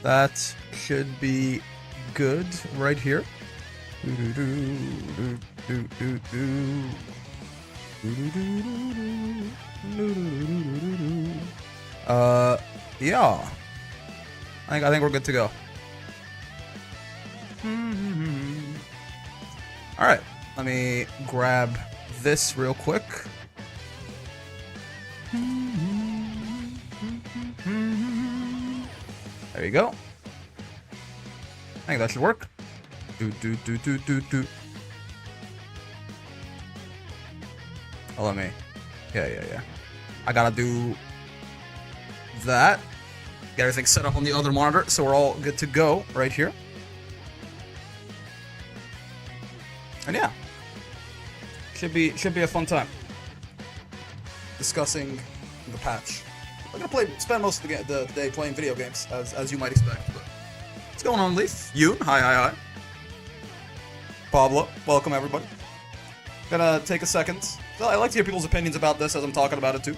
That should be good right here. Yeah. I think we're good to go. Alright, let me grab this real quick. There you go. I think that should work. Oh, let me. Yeah. I gotta do that. Get everything set up on the other monitor, so we're all good to go right here. And yeah, should be a fun time discussing the patch. I'm gonna spend most of the day playing video games, as you might expect. But what's going on, Leaf? Yoon, hi. Pablo, welcome everybody. Gonna take a second. So I like to hear people's opinions about this as I'm talking about it too.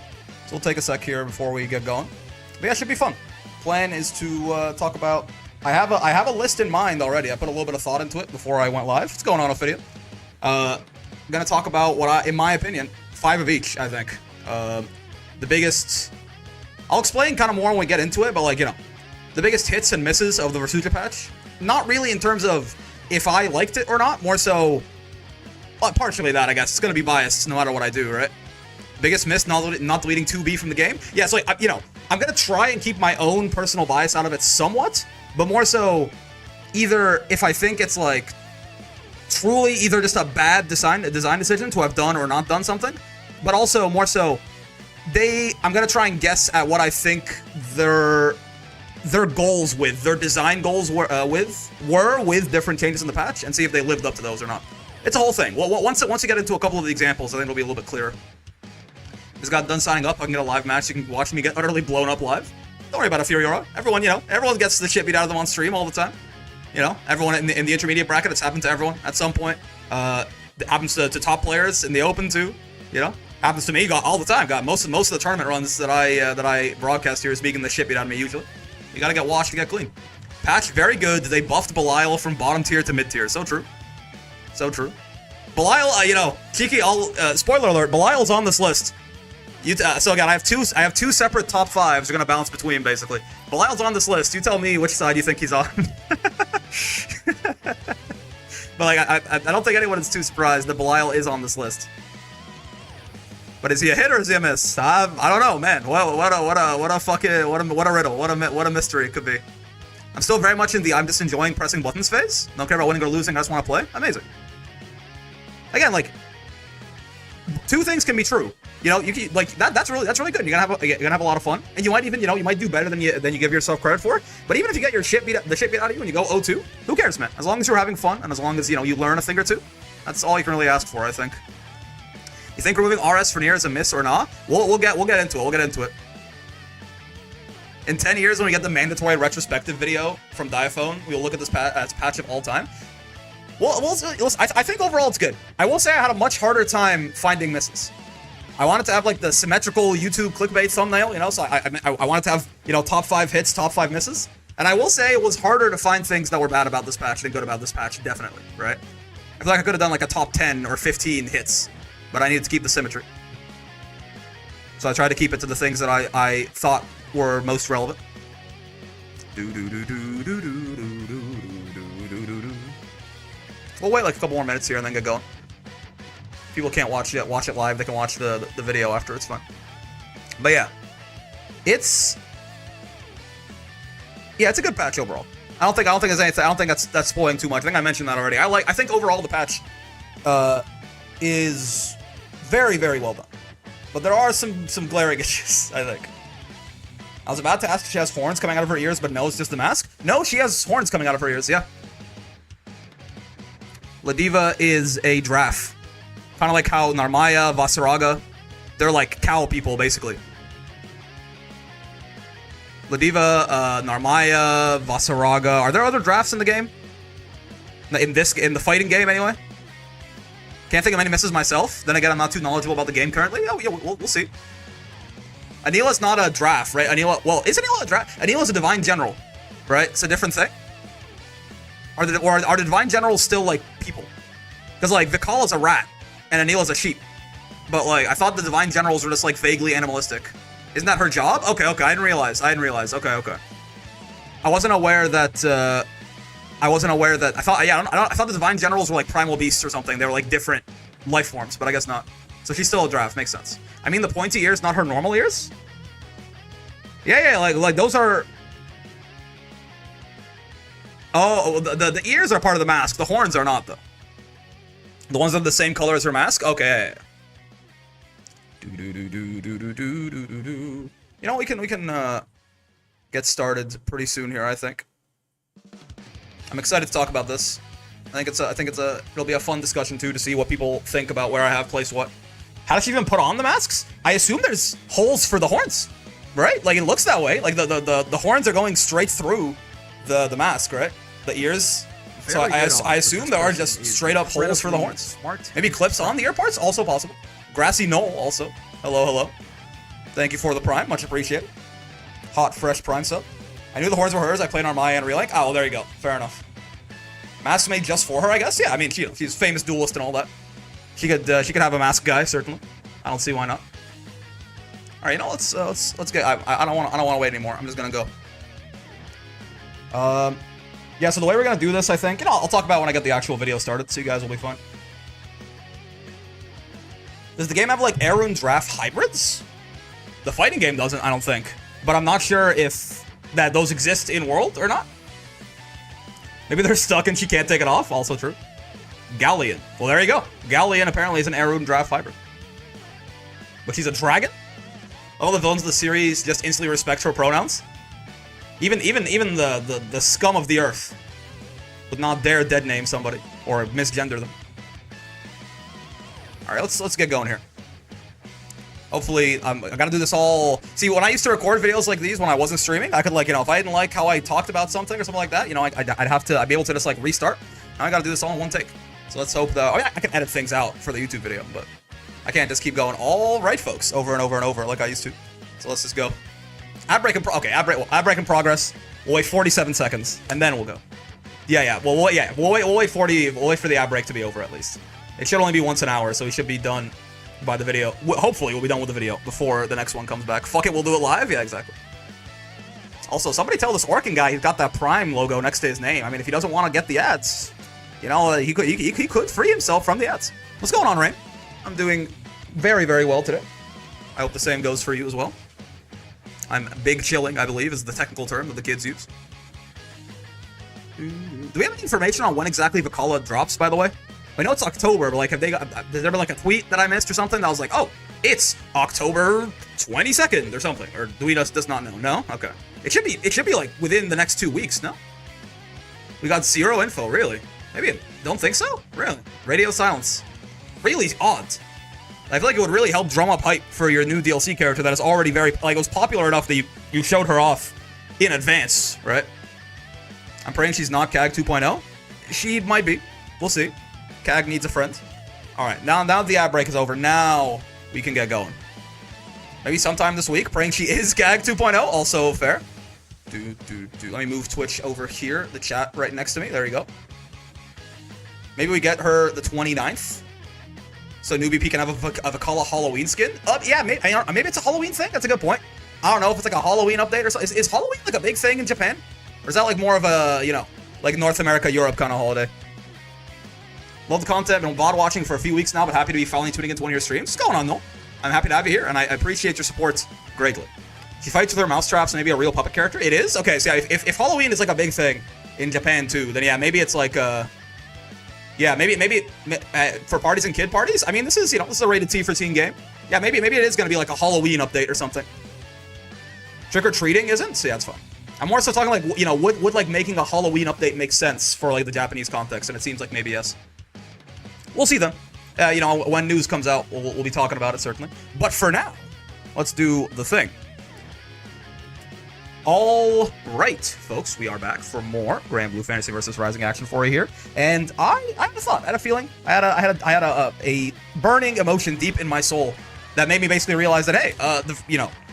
So we'll take a sec here before we get going. But yeah, it should be fun. Plan is to talk about. I have a list in mind already. I put a little bit of thought into it before I went live. What's going on, Ophidia? I'm gonna talk about what in my opinion, 5 of each. I think the biggest. I'll explain kind of more when we get into it, but like, you know, the biggest hits and misses of the Versusia patch. Not really in terms of if I liked it or not. More so, well, partially that I guess. It's gonna be biased no matter what I do, right? Biggest miss, not deleting 2B from the game. Yeah, so like, you know, I'm gonna try and keep my own personal bias out of it somewhat, but more so, either if I think it's like truly either just a bad design decision to have done or not done something, but also more so, I'm gonna try and guess at what I think their goals with their design goals were with different changes in the patch, and see if they lived up to those or not. It's a whole thing. Well, once you get into a couple of the examples, I think it'll be a little bit clearer. Just got done signing up. I can get a live match. You can watch me get utterly blown up live. Don't worry about a Furiora. Everyone, you know, everyone gets the shit beat out of them on stream all the time. You know, everyone in the intermediate bracket, it's happened to everyone at some point. It happens to top players in the open too. You know, happens to me all the time. Got most of the tournament runs that I broadcast here is beating the shit beat out of me usually. You gotta get washed to get clean. Patch very good. They buffed Belial from bottom tier to mid tier. So true. So true. Belial, you know, cheeky. Spoiler alert. Belial's on this list. So again, I have two separate top 5s. You're gonna bounce between basically. Belial's on this list. You tell me which side you think he's on. But like, I don't think anyone is too surprised that Belial is on this list. But is he a hit or is he a miss? I don't know, man. What a riddle. What a mystery it could be. I'm still very much in the I'm just enjoying pressing buttons phase. Don't care about winning or losing. I just want to play. Amazing. Again, like, 2 things can be true. You know, you can, like that's really good. You're gonna have a lot of fun, and you might even, you know, you might do better than you give yourself credit for. But even if you get the shit beat out of you and you go 0-2, who cares, man? As long as you're having fun and as long as, you know, you learn a thing or two, that's all you can really ask for, I think. You think removing RS for Nier is a miss or not? We'll get into it. We'll get into it. In 10 years, when we get the mandatory retrospective video from Diaphone, we'll look at this as patch of all time. Well, I think overall it's good. I will say I had a much harder time finding misses. I wanted to have like the symmetrical YouTube clickbait thumbnail, you know, so I wanted to have, you know, top 5 hits, top 5 misses. And I will say it was harder to find things that were bad about this patch than good about this patch, definitely, right? I feel like I could have done like a top 10 or 15 hits, but I needed to keep the symmetry. So I tried to keep it to the things that I thought were most relevant. We'll wait like a couple more minutes here and then get going. People can't watch it live. They can watch the video after. It's fine. But yeah, it's a good patch overall. I don't think there's anything. I don't think that's spoiling too much. I think I mentioned that already. I think overall the patch is very, very well done. But there are some glaring issues, I think. I was about to ask if she has horns coming out of her ears, but no, it's just the mask. No, she has horns coming out of her ears. Yeah. Ladiva is a giraffe. Kind of like how Narmaya, Vasaraga, they're like cow people, basically. Ladiva, Narmaya, Vasaraga. Are there other drafts in the game? In the fighting game, anyway? Can't think of any misses myself. Then again, I'm not too knowledgeable about the game currently. Oh, yeah, we'll see. Anila's not a draft, right? Anila, well, is Anila a draft? Anila's a divine general. right? It's a different thing. Are the divine generals still like people? Because like Vikala's a rat and Anila's a sheep, but like I thought the divine generals were just like vaguely animalistic. Isn't that her job? Okay, I didn't realize. Okay. I wasn't aware that. I thought the divine generals were like primal beasts or something. They were like different life forms, but I guess not. So she's still a draft. Makes sense. I mean, the pointy ears, not her normal ears. Yeah, like those are. Oh, the ears are part of the mask. The horns are not, though. The ones that are the same color as her mask? Okay. You know, we can get started pretty soon here, I think. I'm excited to talk about this. I think it'll be a fun discussion too to see what people think about where I have placed what. How does she even put on the masks? I assume there's holes for the horns, right? Like it looks that way. Like the horns are going straight through the mask, right? The ears. So I assume there are just straight up holes for the horns. Maybe clips on the ear parts, also possible. Grassy Knoll also. Hello. Thank you for the prime, much appreciated. Hot fresh prime sub. I knew the horns were hers. I played on my end relink. Oh, well, there you go. Fair enough. Mask made just for her, I guess. Yeah, I mean, she's a famous duelist and all that. She could have a mask guy, certainly. I don't see why not. All right, you know, let's get. I don't want to wait anymore. I'm just gonna go. Yeah. So the way we're gonna do this, I think, you know, I'll talk about when I get the actual video started, so you guys will be fine. Does the game have like Arun draft hybrids? The fighting game doesn't, I don't think. But I'm not sure if those exist in world or not. Maybe they're stuck and she can't take it off. Also true. Galleon. Well, there you go. Galleon apparently is an Arun draft hybrid. But she's a dragon? All the villains of the series just instantly respect her pronouns. Even the scum of the earth would not dare dead name somebody or misgender them. All right, let's get going here. Hopefully, I gotta do this all. See, when I used to record videos like these when I wasn't streaming, I could like, you know, if I didn't like how I talked about something or something like that, you know, I'd be able to just like restart. Now I gotta do this all in one take. So let's hope that. Oh yeah, I can edit things out for the YouTube video, but I can't just keep going. All right, folks, over and over and over like I used to. So let's just go. Ad break in progress. We'll wait 47 seconds and then we'll go. Yeah. We'll wait 40. We'll wait for the ad break to be over at least. It should only be once an hour, so we should be done by the video. Hopefully, we'll be done with the video before the next one comes back. Fuck it, we'll do it live? Yeah, exactly. Also, somebody tell this Orkin guy he's got that Prime logo next to his name. I mean, if he doesn't want to get the ads, you know, he could free himself from the ads. What's going on, Rain? I'm doing very, very well today. I hope the same goes for you as well. I'm big chilling, I believe, is the technical term that the kids use. Do we have any information on when exactly Vikala drops, by the way? I know it's October, but like, has there been like a tweet that I missed or something that was like, oh, it's October 22nd or something, or do we just not know? No, okay. It should be like within the next 2 weeks. No, we got zero info. Really? Maybe don't think so. Really? Radio silence. Really odd. I feel like it would really help drum up hype for your new DLC character that is already very like it was popular enough that you showed her off in advance, right? I'm praying she's not CAG 2.0. She might be. We'll see. CAG needs a friend. Alright, now the ad break is over. Now we can get going. Maybe sometime this week. Praying she is CAG 2.0. Also fair. Let me move Twitch over here. The chat right next to me. There you go. Maybe we get her the 29th. So Newbie P can have a Vikala Halloween skin. Yeah, maybe it's a Halloween thing. That's a good point. I don't know if it's like a Halloween update or something. Is Halloween like a big thing in Japan? Or is that like more of a, you know, like North America, Europe kind of holiday? Love the content. Been VOD watching for a few weeks now, but happy to be finally tuning into one of your streams. What's going on, though? I'm happy to have you here, and I appreciate your support greatly. She fights with her mousetraps, maybe a real puppet character. It is? Okay, so yeah, if Halloween is like a big thing in Japan too, then yeah, maybe it's like yeah, maybe for parties and kid parties. I mean, this is a rated T for teen game. Yeah, maybe it is gonna be like a Halloween update or something. Trick or treating isn't? So yeah, it's fine. I'm more so talking like, you know, would like making a Halloween update make sense for like the Japanese context? And it seems like maybe yes. We'll see then. You know, when news comes out, we'll be talking about it, certainly. But for now, let's do the thing. All right, folks, we are back for more Grand Blue Fantasy versus Rising action for you here. And I had a thought, I had a feeling, I had a burning emotion deep in my soul that made me basically realize that, hey,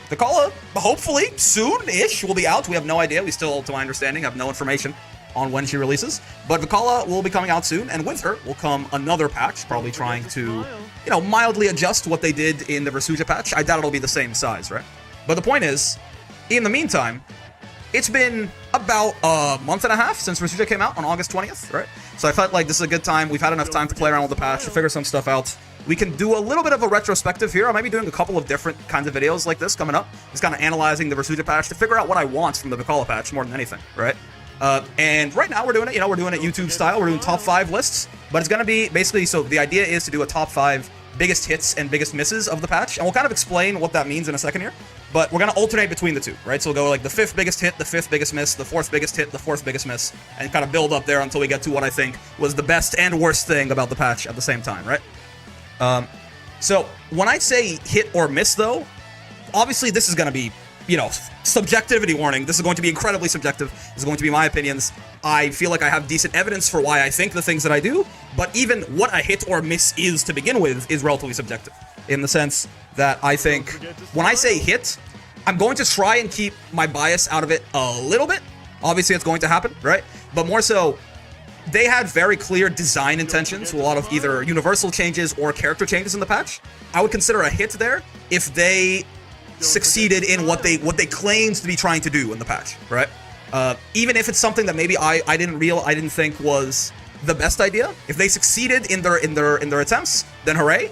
Vikala, hopefully, soon-ish, will be out. We have no idea. We still, to my understanding, have no information on when she releases. But Vikala will be coming out soon, and with her will come another patch, probably trying to, mildly adjust what they did in the Versusia patch. I doubt it'll be the same size, right? But the point is, in the meantime, it's been about a month and a half since Versusia came out on August 20th, right? So I felt like this is a good time. We've had enough time to play around with the patch, to figure some stuff out. We can do a little bit of a retrospective here. I might be doing a couple of different kinds of videos like this coming up. Just kind of analyzing the Versusia patch to figure out what I want from the Vikala patch more than anything, right? And right now we're doing it, we're doing it YouTube style. We're doing top 5 lists, but it's going to be basically, so the idea is to do a top 5 biggest hits and biggest misses of the patch, and we'll kind of explain what that means in a second here. But we're going to alternate between the two, right? So we'll go like the 5th biggest hit, the 5th biggest miss, the 4th biggest hit, the 4th biggest miss, and kind of build up there until we get to what I think was the best and worst thing about the patch at the same time, right? So when I say hit or miss, though, obviously this is going to be, subjectivity warning. This is going to be incredibly subjective. This is going to be my opinions. I feel like I have decent evidence for why I think the things that I do, but even what a hit or miss is to begin with is relatively subjective, in the sense that I think when I say hit, I'm going to try and keep my bias out of it a little bit. Obviously, it's going to happen, right? But more so, they had very clear design intentions with a lot of either universal changes or character changes in the patch. I would consider a hit there if they succeeded in what they claimed to be trying to do in the patch, right? Even if it's something that maybe I didn't think was the best idea. If they succeeded in their attempts, then hooray.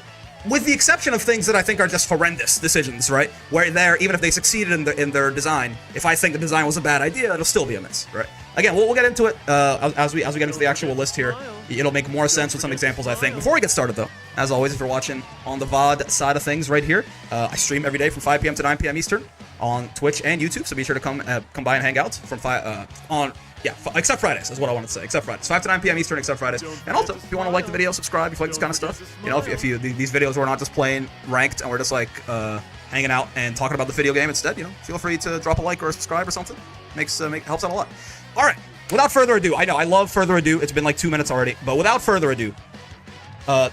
With the exception of things that I think are just horrendous decisions, right? Where even if they succeeded in their design, if I think the design was a bad idea, it'll still be a miss, right? Again, we'll get into it as we get into the actual list here. It'll make more sense with some examples, I think. Before we get started, though, as always, if you're watching on the VOD side of things right here, I stream every day from 5 p.m. to 9 p.m. Eastern on Twitch and YouTube, so be sure to come by and hang out from except Fridays is what I want to say. Except Fridays, 5 to 9 p.m. Eastern, except Fridays. And also, if you want to like the video, subscribe. If you like this kind of stuff, if these videos we're not just playing ranked and we're just like hanging out and talking about the video game instead, feel free to drop a like or a subscribe or something. Helps out a lot. All right. Without further ado, I know I love further ado. It's been like 2 minutes already, but without further ado,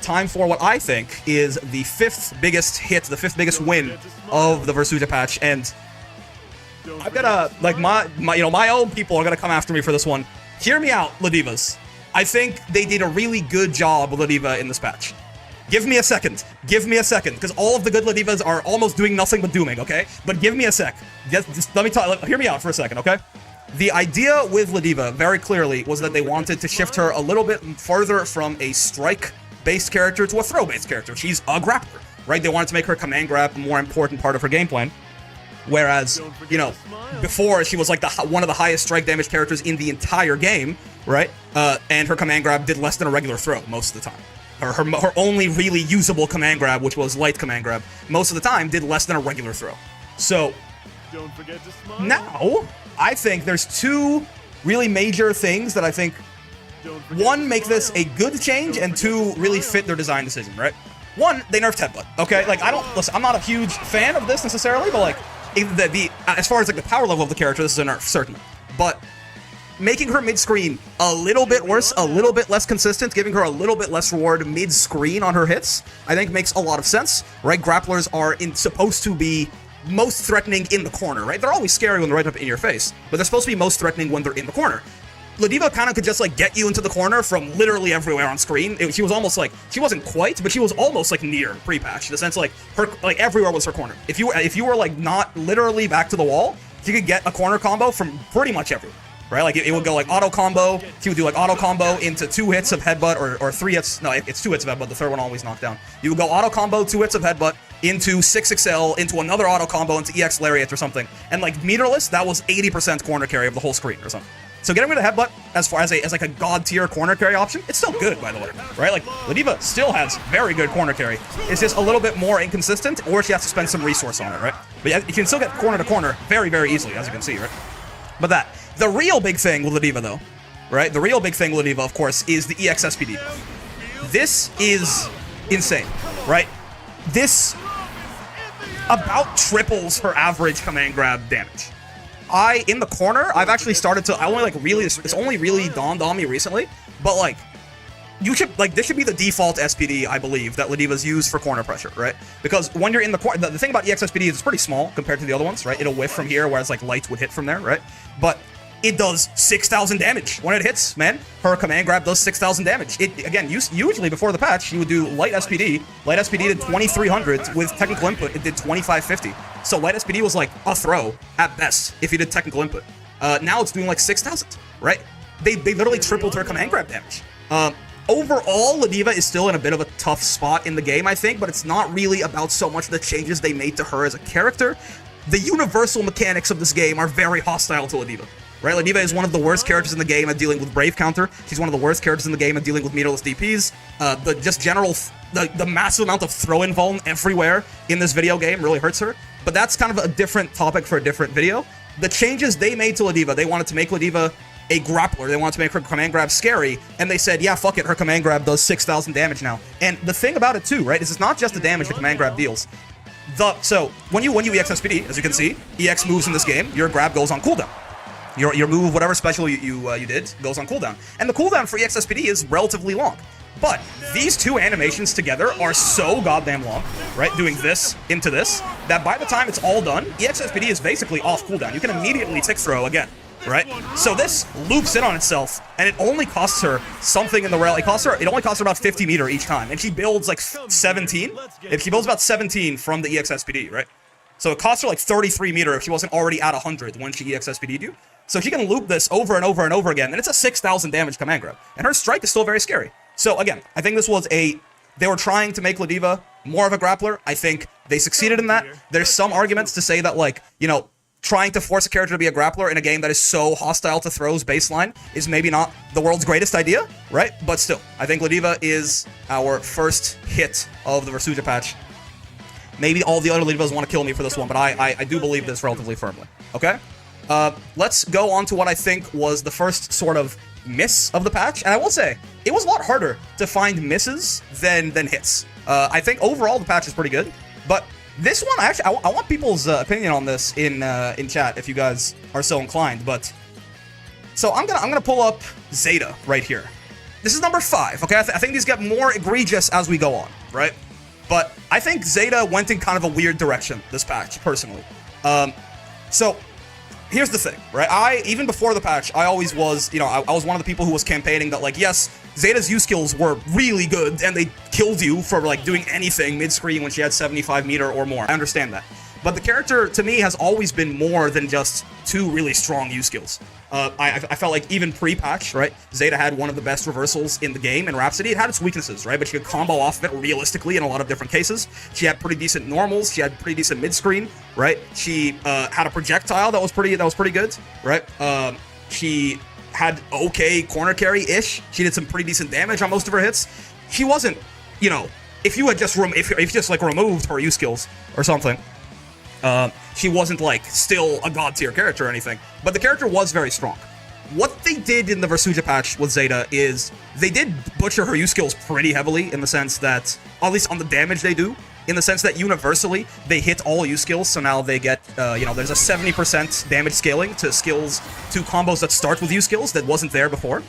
time for what I think is the 5th biggest hit, the 5th biggest win of the Versusia patch, and I've got my own people are gonna come after me for this one. Hear me out, Ladivas. I think they did a really good job with Ladiva in this patch. Give me a second, because all of the good Ladivas are almost doing nothing but dooming, okay? But give me a sec. Just let me talk. Hear me out for a second, okay? The idea with Ladiva, very clearly, was that they wanted to shift her a little bit further from a strike-based character to a throw-based character. She's a grappler, right? They wanted to make her command grab a more important part of her game plan. Whereas, before she was like one of the highest strike damage characters in the entire game, right? And her command grab did less than a regular throw most of the time. Her only really usable command grab, which was light command grab, most of the time did less than a regular throw. So, don't forget to smile. Now, I think there's 2 really major things that I think, 1, make this a good change, and 2, really fit their design decision, right? 1, they nerfed Headbutt, okay? Like, I'm not a huge fan of this necessarily, but like, as far as like the power level of the character, this is a nerf, certainly. But making her mid-screen a little bit worse, a little bit less consistent, giving her a little bit less reward mid-screen on her hits, I think makes a lot of sense, right? Grapplers are supposed to be most threatening in the corner, right? They're always scary when they're right up in your face, but they're supposed to be most threatening when they're in the corner. Ladiva kind of could just like get you into the corner from literally everywhere on screen. She was almost like, she wasn't quite, but she was almost like near pre-patch, in the sense like everywhere was her corner. If you were like not literally back to the wall, you could get a corner combo from pretty much everywhere, right? Like it would go like auto combo. She would do like auto combo into 2 hits of headbutt or 3 hits. No, it's 2 hits of headbutt. The 3rd one always knocked down. You would go auto combo, 2 hits of headbutt into 6XL, into another auto combo, into EX Lariat or something. And like meterless, that was 80% corner carry of the whole screen or something. So getting rid of Headbutt as far as like a god tier corner carry option, it's still good, by the way, right? Like Ladiva still has very good corner carry. It's just a little bit more inconsistent, or she has to spend some resource on it, right? But yeah, you can still get corner to corner very, very easily, as you can see, right? But the real big thing with Ladiva, though, right? The real big thing with Ladiva, of course, is the EX SPD buff. This is insane, right? This about triples her average command grab damage. In the corner, I've actually started to, it's only really dawned on me recently, but like, you should, like, this should be the default SPD, I believe, that Ladivas use for corner pressure, right? Because when you're in the corner, the thing about EX SPD is it's pretty small compared to the other ones, right? It'll whiff from here, whereas, like, lights would hit from there, right? But it does 6,000 damage when it hits, man. Her command grab does 6,000 damage. It, again, usually before the patch, you would do light SPD. Light SPD did 2,300. With technical input, it did 2,550. So light SPD was like a throw at best if you did technical input. Now it's doing like 6,000, right? They literally tripled her command grab damage. Overall, Ladiva is still in a bit of a tough spot in the game, I think, but it's not really about so much the changes they made to her as a character. The universal mechanics of this game are very hostile to Ladiva. Right, Ladiva is one of the worst characters in the game at dealing with Brave Counter. She's one of the worst characters in the game at dealing with meterless DPs. The massive amount of throw-in vuln everywhere in this video game really hurts her. But that's kind of a different topic for a different video. The changes they made to Ladiva, they wanted to make Ladiva a grappler. They wanted to make her command grab scary, and they said, yeah, fuck it, her command grab does 6,000 damage now. And the thing about it too, right, is it's not just the damage the command grab deals. So when you EX SPD, as you can see, EX moves in this game, your grab goes on cooldown. Your move, whatever special you did, goes on cooldown. And the cooldown for EX SPD is relatively long. But these two animations together are so goddamn long, right? Doing this into this, that by the time it's all done, EX SPD is basically off cooldown. You can immediately tick throw again, right? So this loops in on itself, and it only costs her something in the realm. It only costs her about 50 meter each time, and she builds like 17. If she builds about 17 from the EX SPD, right? So it costs her like 33 meter if she wasn't already at 100 when she EX SPD'd you. So she can loop this over and over and over again, and it's a 6,000 damage command grab. And her strike is still very scary. So again, I think this was they were trying to make Ladiva more of a grappler. I think they succeeded in that. There's some arguments to say that, like, you know, trying to force a character to be a grappler in a game that is so hostile to throws baseline is maybe not the world's greatest idea, right? But still, I think Ladiva is our first hit of the Versusia patch. Maybe all the other Ladivas want to kill me for this one, but I do believe this relatively firmly, okay? Let's go on to what I think was the first sort of miss of the patch. And I will say, it was a lot harder to find misses than hits. I think overall the patch is pretty good. But this one, I want people's opinion on this in chat if you guys are so inclined. But so I'm gonna pull up Zeta right here. This is number 5, okay? I think these get more egregious as we go on, right? But I think Zeta went in kind of a weird direction this patch, personally. So here's the thing, right? Even before the patch, I always was, you know, I was one of the people who was campaigning that, like, yes, Zeta's U skills were really good, and they killed you for, like, doing anything mid-screen when she had 75 meter or more. I understand that. But the character, to me, has always been more than just 2 really strong U skills. I felt like even pre-patch, right, Zeta had one of the best reversals in the game in Rhapsody. It had its weaknesses, right, but she could combo off of it realistically in a lot of different cases. She had pretty decent normals. She had pretty decent mid-screen, right? She had a projectile that was pretty good, right? She had okay corner carry-ish. She did some pretty decent damage on most of her hits. She wasn't, you know, if you just removed her U skills or something, she wasn't, like, still a god tier character or anything, but the character was very strong. What they did in the Versusia patch with Zeta is they did butcher her U skills pretty heavily, in the sense that, at least on the damage they do, in the sense that universally they hit all U skills, so now they get, you know, there's a 70% damage scaling to skills, to combos that start with U skills that wasn't there before.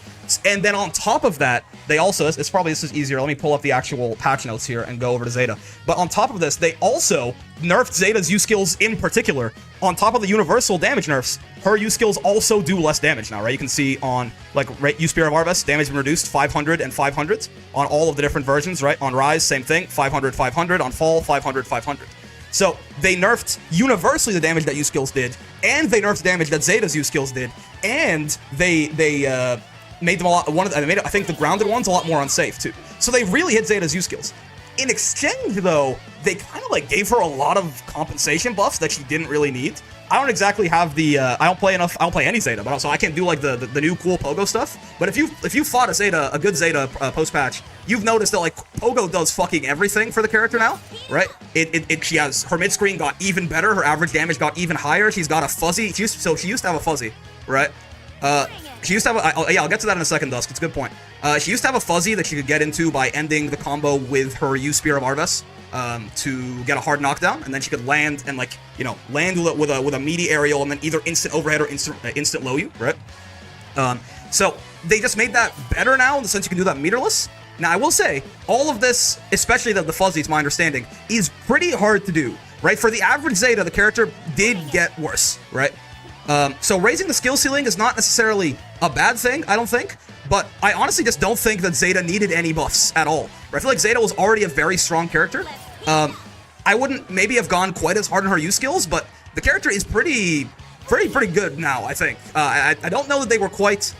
And then on top of that, they also, this is easier, let me pull up the actual patch notes here and go over to Zeta. But on top of this, they also nerfed Zeta's U skills in particular. On top of the universal damage nerfs, her U skills also do less damage now, right? You can see on, like, U Spear of Arvest, damage been reduced 500 and 500 on all of the different versions, right? On Rise, same thing, 500, 500. On Fall, 500, 500. So they nerfed universally the damage that U skills did, and they nerfed damage that Zeta's U skills did, and they made them a lot. I think the grounded ones a lot more unsafe too. So they really hit Zeta's U skills. In exchange, though, they kind of, like, gave her a lot of compensation buffs that she didn't really need. I don't exactly have the. I don't play any Zeta, but also I can't do, like, the new cool Pogo stuff. But if you fought a good Zeta post patch, you've noticed that, like, Pogo does fucking everything for the character now, right? She has her mid screen got even better. Her average damage got even higher. She's got a fuzzy. She used to have a fuzzy, right? She used to have yeah, I'll get to that in a second, Dusk. It's a good point. She used to have a fuzzy that she could get into by ending the combo with her U Spear of Arves to get a hard knockdown, and then she could land and, like, you know, land with a meaty aerial and then either instant overhead or instant low you, right? So they just made that better now in the sense you can do that meterless. Now, I will say, all of this, especially the fuzzy, to my understanding, is pretty hard to do, right? For the average Zeta, the character did get worse, right? So raising the skill ceiling is not necessarily a bad thing, I don't think, but I honestly just don't think that Zeta needed any buffs at all. I feel like Zeta was already a very strong character. I wouldn't maybe have gone quite as hard on her U skills, but the character is pretty good now, I think. I don't know that they were quite...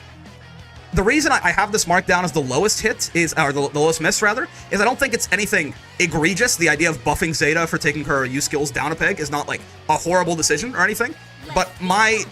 The reason I have this marked down as the lowest hit is, or the lowest miss rather, is I don't think it's anything egregious. The idea of buffing Zeta for taking her U skills down a peg is not like a horrible decision or anything. But my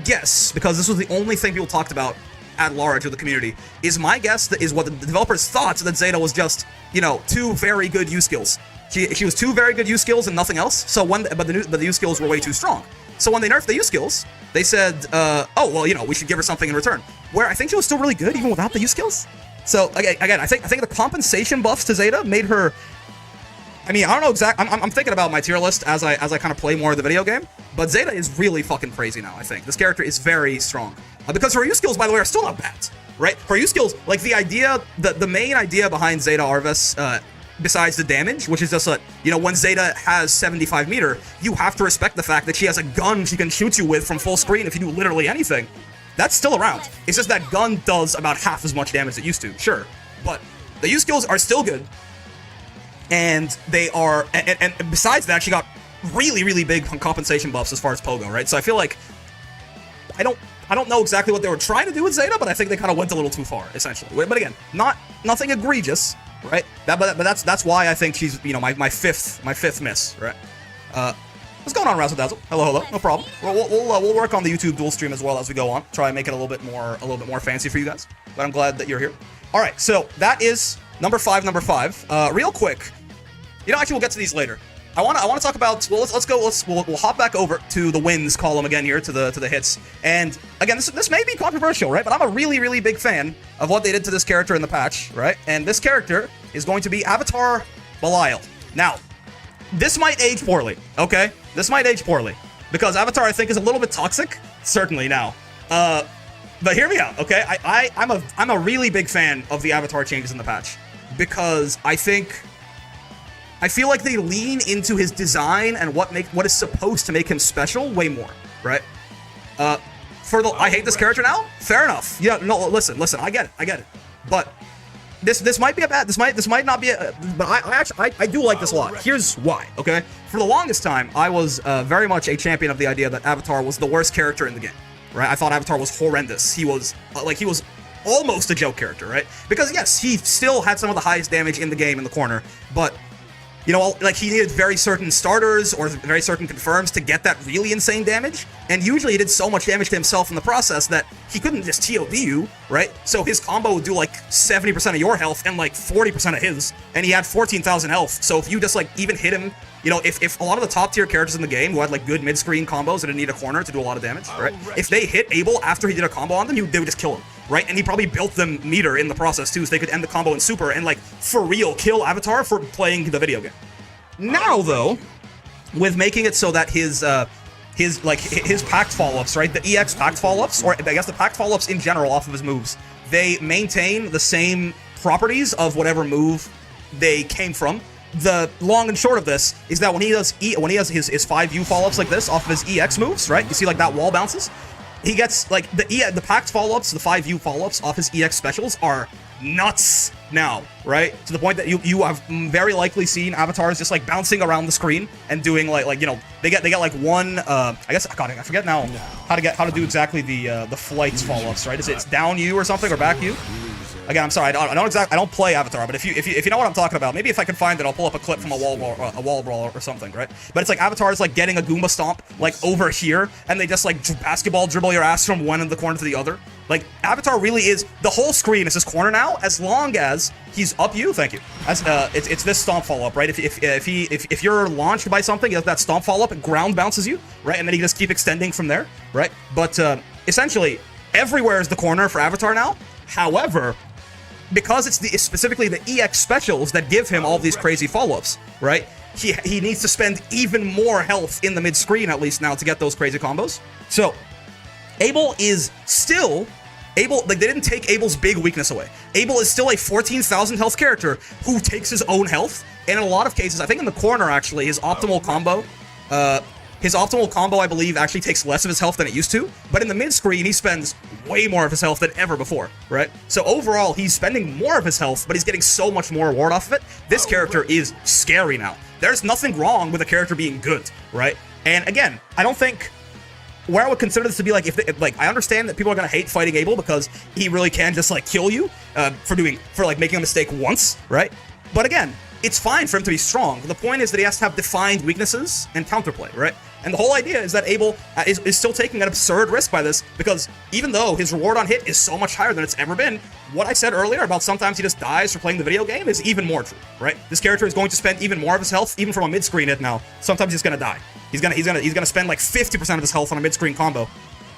guess, because this was the only thing people talked about at large with the community, is my guess that is what the developers thought that Zeta was just, you know, 2 very good U skills. She was 2 very good U skills and nothing else. So but the U skills were way too strong. So when they nerfed the U skills, they said, oh, well, you know, we should give her something in return. Where I think she was still really good even without the U skills. So, again, I think the compensation buffs to Zeta made her... I mean, I don't know exactly... I'm thinking about my tier list as I kind of play more of the video game. But Zeta is really fucking crazy now, I think. This character is very strong. Because her U skills, by the way, are still not bad, right? Her U skills, like the idea... The main idea behind Zeta Arvis... besides the damage, which is just that, you know, when Zeta has 75 meter, you have to respect the fact that she has a gun she can shoot you with from full screen if you do literally anything. That's still around. It's just that gun does about half as much damage as it used to, sure. But the U skills are still good. And they are, and besides that, she got really big compensation buffs as far as Pogo, right? So I feel like, I don't know exactly what they were trying to do with Zeta, but I think they kind of went a little too far, essentially. But again, nothing egregious. Right, but that's why I think she's, you know, my fifth miss, right? What's going on, Razzle Dazzle? Hello, no problem. We'll work on the YouTube dual stream as well as we go on. Try and make it a little bit more fancy for you guys. But I'm glad that you're here. All right, so that is number five. Real quick, you know, actually we'll get to these later. I want to talk about, well, we'll hop back over to the wins column again here, to the hits. And again, this may be controversial, right? But I'm a really big fan of what they did to this character in the patch, right? And this character is going to be Avatar Belial. Now, this might age poorly, okay? This might age poorly because Avatar, I think, is a little bit toxic, certainly now. But hear me out, okay? I'm a really big fan of the Avatar changes in the patch because I feel like they lean into his design and what is supposed to make him special way more, right? I hate this character now? Fair enough. Yeah, no, listen, I get it. But this might be this might not be but I do like this a lot. Here's why, okay? For the longest time, I was very much a champion of the idea that Avatar was the worst character in the game, right? I thought Avatar was horrendous. He was almost a joke character, right? Because yes, he still had some of the highest damage in the game in the corner, but you know, like he needed very certain starters or very certain confirms to get that really insane damage, and usually he did so much damage to himself in the process that he couldn't just TOD you, right? So his combo would do like 70% of your health and like 40% of his, and he had 14,000 health. So if you just like even hit him, you know, if a lot of the top tier characters in the game who had like good mid-screen combos and didn't need a corner to do a lot of damage, right? If they hit Abel after he did a combo on them, they would just kill him, right? And he probably built them meter in the process too, so they could end the combo in super and like for real kill Avatar for playing the video game. Now though, with making it so that his packed follow-ups, right? The EX packed follow-ups, or I guess the packed follow-ups in general off of his moves, they maintain the same properties of whatever move they came from. The long and short of this is that when he has his 5U follow-ups like this off of his EX moves, right? You see like that wall bounces? He gets like the packed follow-ups, the 5U follow-ups off his EX specials are nuts now, right? To the point that you have very likely seen avatars just like bouncing around the screen and doing like you know, they get like one I guess I forget now how to do exactly the flights follow-ups, right? It's down U or something or back U. Again, I'm sorry, I don't play Avatar, but if you know what I'm talking about, maybe if I can find it, I'll pull up a clip from a wall brawl or something, right? But it's like Avatar's like getting a Goomba stomp like over here, and they just like basketball dribble your ass from one end of the corner to the other. Like Avatar really is the whole screen is his corner now, as long as he's up you. Thank you. As it's this stomp follow up, right? If you're launched by something, you have that stomp follow up, it ground bounces you, right? And then you just keep extending from there, right? But essentially everywhere is the corner for Avatar now. However, because it's specifically the EX specials that give him all these crazy follow-ups, right? He needs to spend even more health in the mid-screen, at least now, to get those crazy combos. So, Abel is still Abel, like, they didn't take Abel's big weakness away. Abel is still a 14,000 health character who takes his own health, and in a lot of cases, I think in the corner, actually, his optimal combo, I believe, actually takes less of his health than it used to, but in the mid-screen, he spends way more of his health than ever before, right? So overall, he's spending more of his health, but he's getting so much more reward off of it. This character is scary now. There's nothing wrong with a character being good, right? And again, I don't think... where I would consider this to be, like, if I understand that people are gonna hate fighting Abel because he really can just, like, kill you for making a mistake once, right? But again, it's fine for him to be strong. The point is that he has to have defined weaknesses and counterplay, right? And the whole idea is that Abel is still taking an absurd risk by this, because even though his reward on hit is so much higher than it's ever been, what I said earlier about sometimes he just dies for playing the video game is even more true, right? This character is going to spend even more of his health, even from a mid-screen hit now. Sometimes he's gonna die. He's gonna spend like 50% of his health on a mid-screen combo.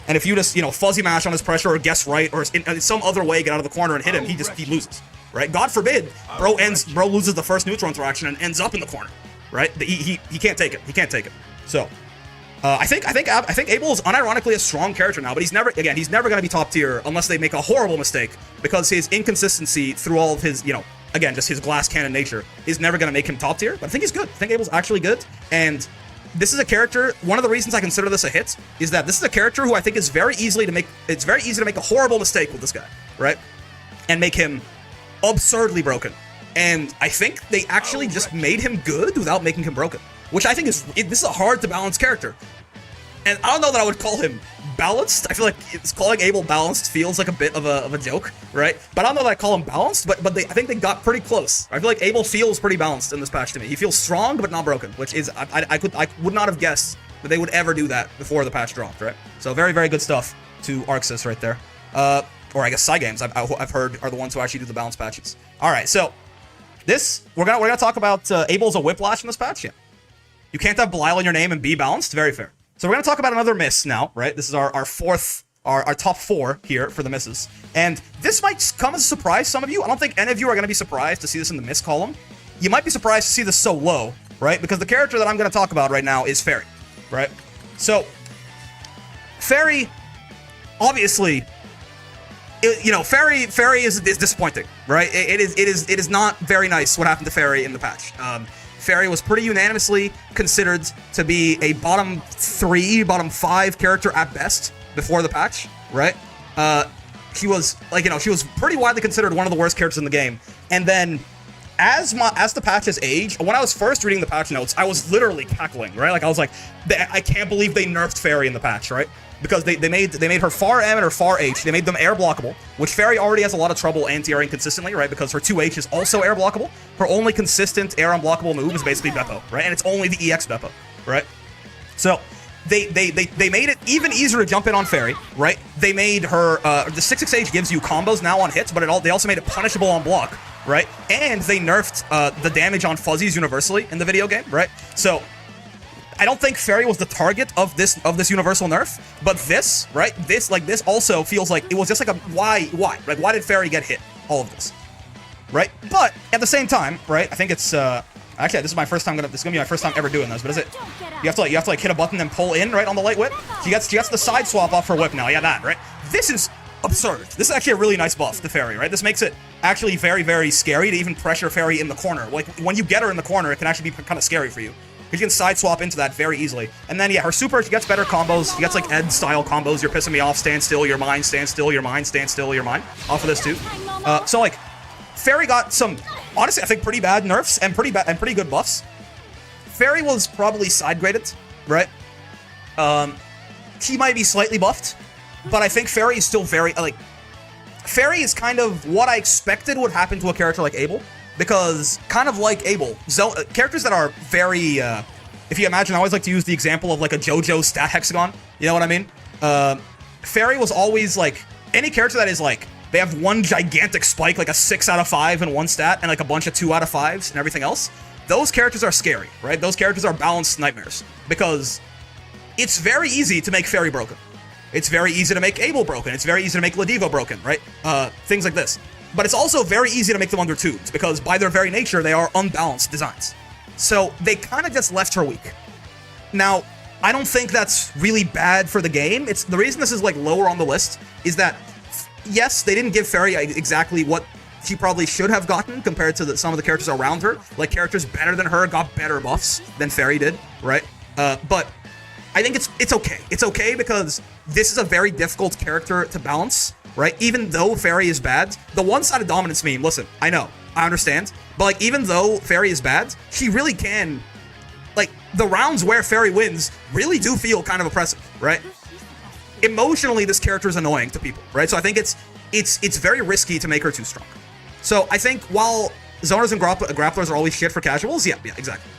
And if you just, fuzzy mash on his pressure or guess right or in some other way get out of the corner and hit him, he loses, right? God forbid, bro loses the first neutral interaction and ends up in the corner, right? He can't take it. He can't take it. So, I think Abel is unironically a strong character now, but he's never going to be top tier unless they make a horrible mistake, because his inconsistency through all of his, again, just his glass cannon nature is never going to make him top tier. But I think he's good. I think Abel's actually good, and this is a character, one of the reasons I consider this a hit is that this is a character who I think is very easy to make a horrible mistake with this guy, right? And make him absurdly broken. And I think they actually just made him good without making him broken, which I think this is a hard to balance character. And I don't know that I would call him balanced. I feel like calling Abel balanced feels like a bit of a joke, right? But I don't know that I call him balanced, but I think they got pretty close. I feel like Abel feels pretty balanced in this patch to me. He feels strong, but not broken, which is, I would not have guessed that they would ever do that before the patch dropped, right? So very, very good stuff to Arxis right there. Or I guess Cygames, I've heard, are the ones who actually do the balance patches. All right, so this, we're gonna talk about Abel's a Whiplash in this patch, yeah. You can't have Belial in your name and be balanced, very fair. So we're going to talk about another miss now, right? This is our top 4 here for the misses. And this might come as a surprise to some of you. I don't think any of you are going to be surprised to see this in the miss column. You might be surprised to see this so low, right? Because the character that I'm going to talk about right now is Fairy, right? So, Fairy, obviously, Fairy is disappointing, right? It is not very nice what happened to Fairy in the patch. Fairy was pretty unanimously considered to be a bottom 3, bottom 5 character at best before the patch, right? She was she was pretty widely considered one of the worst characters in the game. And then as the patches aged, when I was first reading the patch notes, I was literally cackling, right? Like I was like, I can't believe they nerfed Fairy in the patch, right? Because they made her far M and her far H. They made them air blockable, which Fairy already has a lot of trouble anti-airing consistently, right? Because her 2H is also air blockable. Her only consistent air unblockable move is basically Beppo, right? And it's only the EX Beppo, right? So they made it even easier to jump in on Fairy, right? They made her the 6/6H gives you combos now on hits, but they also made it punishable on block, right? And they nerfed the damage on fuzzies universally in the video game, right? So I don't think Fairy was the target of this universal nerf, but this, right? This also feels like it was just like a why? Like why did Fairy get hit? All of this, right? But at the same time, right? I think it's actually this is my first time this is gonna be my first time ever doing this. But is it? You have to hit a button and pull in right on the light whip. She gets the side swap off her whip now. Yeah, that right. This is absurd. This is actually a really nice buff to Fairy, right? This makes it actually very, very scary to even pressure Fairy in the corner. Like when you get her in the corner, it can actually be kind of scary for you. Because you can side swap into that very easily. And then, yeah, her super, she gets better combos. She gets, like, Ed-style combos. You're pissing me off. Stand still, you're mine. Stand still, you're mine. Stand still, you're mine. Off of this, too. So, like, Fairy got some, honestly, I think pretty bad nerfs and pretty good buffs. Fairy was probably side-graded, right? She might be slightly buffed. But I think Fairy is still very, like... Fairy is kind of what I expected would happen to a character like Abel. Because, kind of like Abel, characters that are very, if you imagine, I always like to use the example of, like, a JoJo stat hexagon. You know what I mean? Fairy was always, like, any character that is, like, they have one gigantic spike, like a 6 out of 5 in one stat, and, like, a bunch of 2 out of 5s and everything else. Those characters are scary, right? Those characters are balanced nightmares. Because it's very easy to make Fairy broken. It's very easy to make Abel broken. It's very easy to make Ladivo broken, right? Things like this. But it's also very easy to make them undertuned, because by their very nature, they are unbalanced designs. So they kind of just left her weak. Now, I don't think that's really bad for the game. It's the reason this is like lower on the list is that yes, they didn't give Fairy exactly what she probably should have gotten compared to some of the characters around her. Like, characters better than her got better buffs than Fairy did, right? But I think it's okay. It's okay because this is a very difficult character to balance, right? Even though Fairy is bad, the one-sided dominance meme, listen, I know, I understand, but like, even though Fairy is bad, she really can, like, the rounds where Fairy wins really do feel kind of oppressive, right? Emotionally, this character is annoying to people, right? So I think it's very risky to make her too strong. So I think while zoners and grapplers are always shit for casuals, yeah, exactly.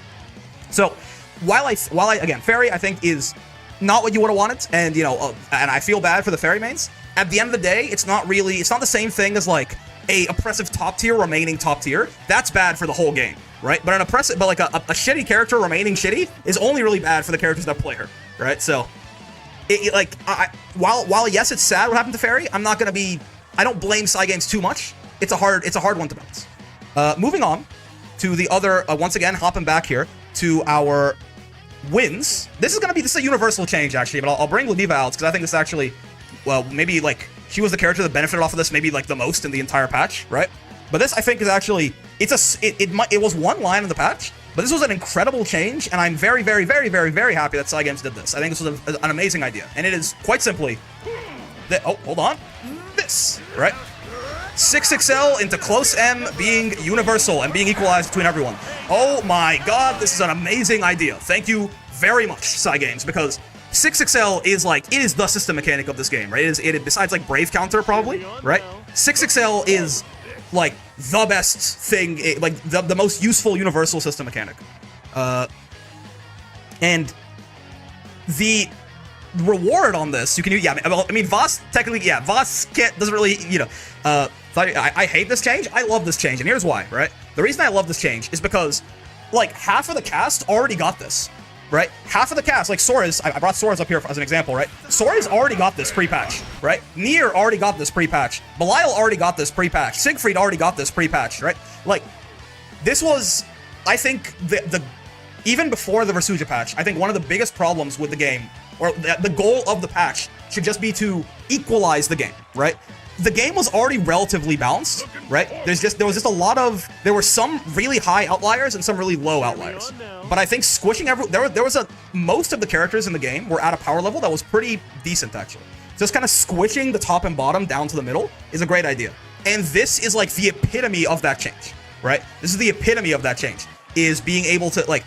So while I again, Fairy I think is not what you would have wanted, and and I feel bad for the Fairy mains. At the end of the day, it's not the same thing as like a oppressive top tier remaining top tier. That's bad for the whole game, right? But a shitty character remaining shitty is only really bad for the characters that play her, right? So while yes, it's sad what happened to Fairy, I don't blame Cygames too much. It's a hard one to balance. Moving on to the other, once again, hopping back here to our wins. This is a universal change, actually, but I'll bring Ladiva out, because I think this actually, well, maybe, like, she was the character that benefited off of this, maybe, like, the most in the entire patch, right? But this, I think, is actually, it was one line in the patch, but this was an incredible change, and I'm very, very, very, very, very happy that Cygames did this. I think this was an amazing idea, and it is, quite simply, hold on, this, right? 6XL into close M being universal and being equalized between everyone. Oh my god, this is an amazing idea. Thank you very much, Cygames, because 6XL is like, it is the system mechanic of this game, right? It is besides like Brave Counter probably, right? 6XL is like the best thing, like the most useful universal system mechanic. And the reward on this, you can use, Voss technically, Voss doesn't really, I hate this change. I love this change, and here's why, right? The reason I love this change is because, like, half of the cast already got this, right? Half of the cast, like Sora's, I brought Sora's up here as an example, right? Sora's already got this pre-patch, right? Nier already got this pre-patch. Belial already got this pre-patch. Siegfried already got this pre-patch, right? Like, this was, I think, even before the Versusia patch, I think one of the biggest problems with the game, or the goal of the patch, should just be to equalize the game, right? The game was already relatively balanced, right? There were some really high outliers and some really low outliers. But I think squishing most of the characters in the game were at a power level that was pretty decent, actually. Just kind of squishing the top and bottom down to the middle is a great idea. And this is like the epitome of that change, right? This is the epitome of that change, is being able to, like,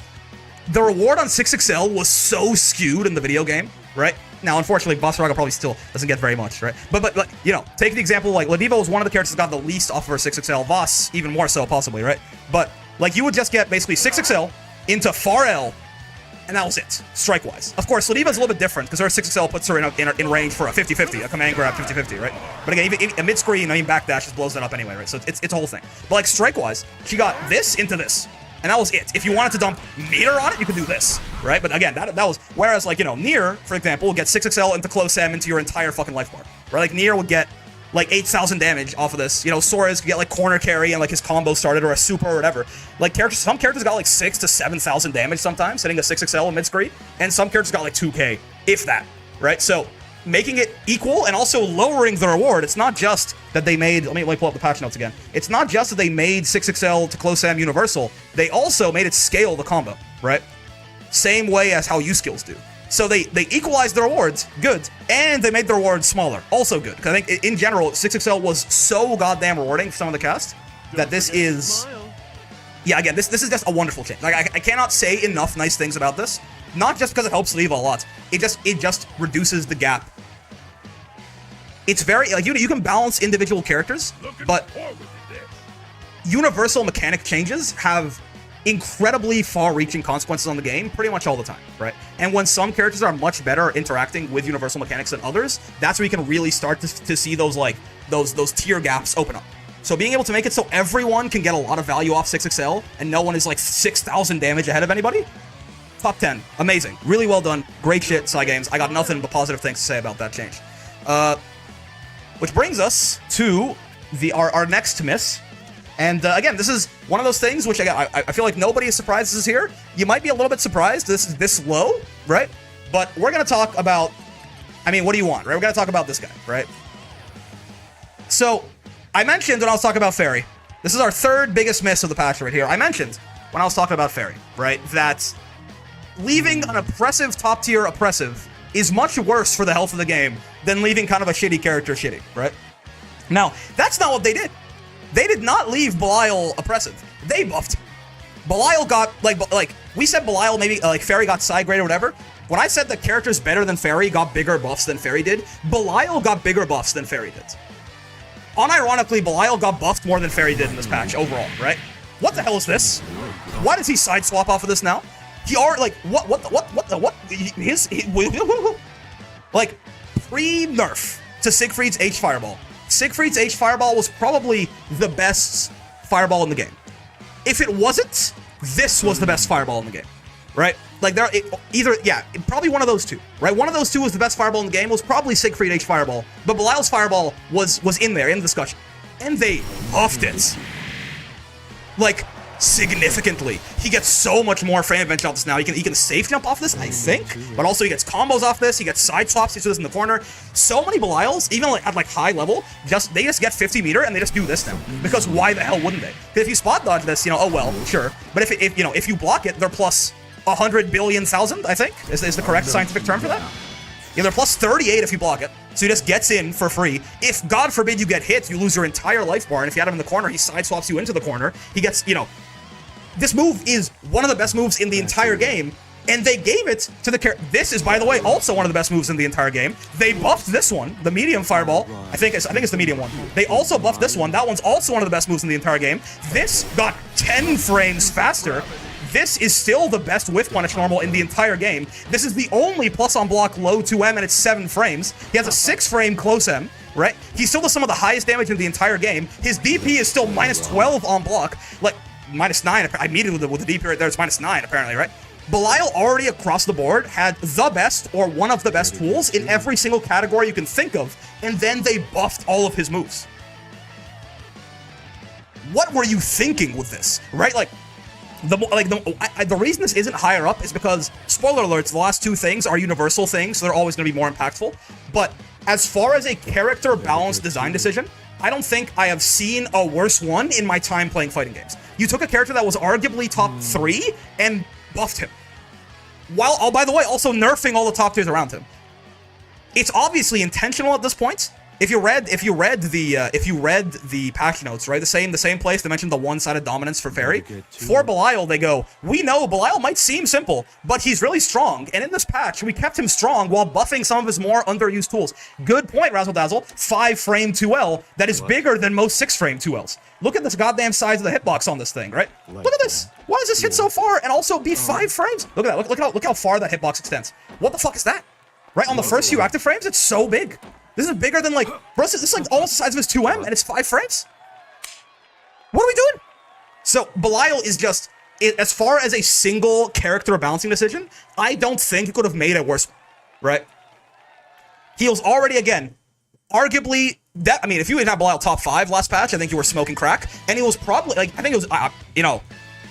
the reward on 6XL was so skewed in the video game, right? Now, unfortunately, Basaraga probably still doesn't get very much, right? But take the example, like, Ladiva was one of the characters that got the least off of her 6XL. Voss, even more so, possibly, right? But, like, you would just get basically 6XL into far L, and that was it, strike-wise. Of course, Ladiva's a little bit different, because her 6XL puts her in range for a 50-50, a command grab 50-50, right? But again, even a mid-screen, backdash just blows that up anyway, right? So it's a whole thing. But, like, strike-wise, she got this into this. And that was it. If you wanted to dump meter on it, you could do this, right? But again, that was, whereas, like, Nier, for example, will get 6XL into close M into your entire fucking life bar, right? Like, Nier would get, like, 8,000 damage off of this. Sora's could get, like, corner carry and, like, his combo started, or a super or whatever. Like, some characters got, like, 6,000 to 7,000 damage sometimes, hitting a 6XL in mid-screen, and some characters got, like, 2k, if that, right? So, making it equal and also lowering the reward. It's not just that they made, let me pull up the patch notes again. It's not just that they made 6XL to close M universal, they also made it scale the combo, right? Same way as how U-skills do. So they equalized the rewards, good, and they made the rewards smaller, also good. Because I think in general, 6XL was so goddamn rewarding for some of the cast that this is, again, this is just a wonderful change. Like, I cannot say enough nice things about this. Not just because it helps Ladiva a lot. It just reduces the gap. It's very, like, you can balance individual characters, but universal mechanic changes have incredibly far-reaching consequences on the game pretty much all the time, right? And when some characters are much better interacting with universal mechanics than others, that's where you can really start to see those, like, those tier gaps open up. So being able to make it so everyone can get a lot of value off 6XL and no one is, like, 6,000 damage ahead of anybody, top 10. Amazing. Really well done. Great shit, Cygames. I got nothing but positive things to say about that change. Which brings us to our next miss. And again, this is one of those things which I feel like nobody is surprised this is here. You might be a little bit surprised this is this low, right? But we're going to talk about, what do you want, right? We're going to talk about this guy, right? So, I mentioned when I was talking about Fairy, this is our third biggest miss of the patch right here. I mentioned when I was talking about Fairy, right, that leaving an oppressive top tier oppressive is much worse for the health of the game than leaving kind of a shitty character shitty, right? Now, that's not what they did. They did not leave Belial oppressive. They buffed him. Belial got, like, we said Belial maybe, like, Fairy got side grade or whatever. When I said the characters better than Fairy got bigger buffs than Fairy did, Belial got bigger buffs than Fairy did. Unironically, Belial got buffed more than Fairy did in this patch overall, right? What the hell is this? Why does he side swap off of this now? He already, like, like, pre-nerf to Siegfried's H Fireball. Siegfried's H Fireball was probably the best fireball in the game. If it wasn't, this was the best fireball in the game, right? Like, probably one of those two, right? One of those two was the best fireball in the game, was probably Siegfried H Fireball, but Belial's Fireball was in there, in the discussion. And they buffed it. Like, significantly. He gets so much more frame advantage off this now. He can safe jump off this, I think, but also he gets combos off this. He gets side swaps. He does this in the corner. So many Belials, even like at like high level, they just get 50 meter and they just do this now. Because why the hell wouldn't they? Because if you spot dodge this, you know, oh well, sure. But if you block it, they're plus 100 billion thousand, I think, is the correct scientific term for that. Yeah, they're plus 38 if you block it. So he just gets in for free. If, God forbid, you get hit, you lose your entire life bar. And if you had him in the corner, he side swaps you into the corner. He gets, you know, this move is one of the best moves in the entire game, and they gave it to the character. This is, by the way, also one of the best moves in the entire game. They buffed this one, the medium fireball. I think it's the medium one. They also buffed this one. That one's also one of the best moves in the entire game. This got 10 frames faster. This is still the best with punish normal in the entire game. This is the only plus on block low 2M, and it's 7 frames. He has a 6 frame close M, right? He still does some of the highest damage in the entire game. His DP is still minus 12 on block. Like, minus 9, I immediately with the DP right there, it's minus 9 apparently, right? Belial already across the board had the best or one of the best tools in every single category you can think of, and then they buffed all of his moves. What were you thinking with this, right? Like, the reason this isn't higher up is because, spoiler alerts, the last two things are universal things, so they're always going to be more impactful. But as far as a character balance design decision, I don't think I have seen a worse one in my time playing fighting games. You took a character that was arguably top 3 and buffed him. While, oh, by the way, also nerfing all the top tiers around him. It's obviously intentional at this point. If you read the patch notes, right, the same place they mentioned the one-sided dominance for Fairy. For Belial, they go, we know Belial might seem simple, but he's really strong. And in this patch, we kept him strong while buffing some of his more underused tools. Good point, Razzle Dazzle. 5-frame 2L that is bigger than most 6-frame 2Ls. Look at this goddamn size of the hitbox on this thing, right? Look at this. Why does this hit so far and also be 5 frames? Look at that. Look how far that hitbox extends. What the fuck is that? Right on the first few active frames, it's so big. This is bigger than, like, bro, this is like almost the size of his 2M, and it's 5 frames? What are we doing? So, Belial is just, as far as a single character balancing decision, I don't think he could have made it worse, right? He was already, again, arguably, I mean, if you didn't have Belial top 5 last patch, I think you were smoking crack, and he was probably, like, I think it was, you know,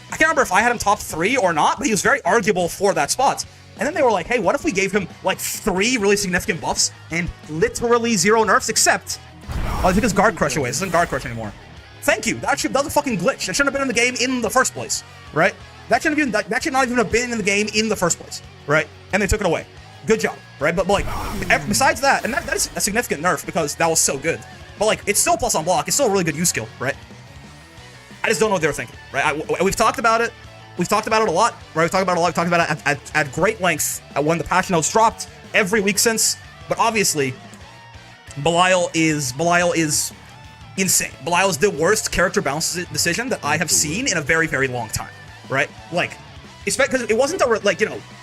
I can't remember if I had him top 3 or not, but he was very arguable for that spot. And then they were like, hey, what if we gave him, like, 3 really significant buffs and literally 0 nerfs, except... Oh, I think it's Guard Crush away. This isn't Guard Crush anymore. Thank you. That was a fucking glitch. That shouldn't have been in the game in the first place, right? That should not even have been in the game in the first place, right? And they took it away. Good job, right? But like, besides that, and that is a significant nerf because that was so good. But, like, it's still plus on block. It's still a really good use skill, right? I just don't know what they were thinking, right? We've talked about it. We've talked about it a lot, right? We've talked about it at great length when the patch notes dropped every week since. But obviously, Belial is insane. Belial is the worst character balance decision that I have seen in a very, very long time, right? Like, because it wasn't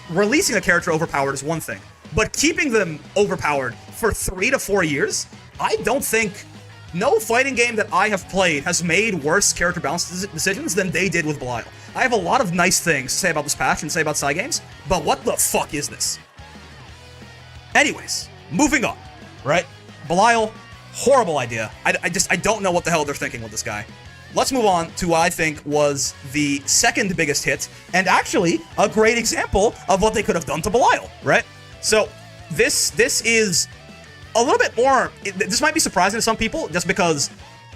releasing a character overpowered is one thing, but keeping them overpowered for 3 to 4 years, I don't think no fighting game that I have played has made worse character balance decisions than they did with Belial. I have a lot of nice things to say about this patch and say about side games, but what the fuck is this? Anyways, moving on, right? Belial, horrible idea. I don't know what the hell they're thinking with this guy. Let's move on to what I think was the second biggest hit, and actually a great example of what they could have done to Belial, right? So this is a little bit more. This might be surprising to some people, just because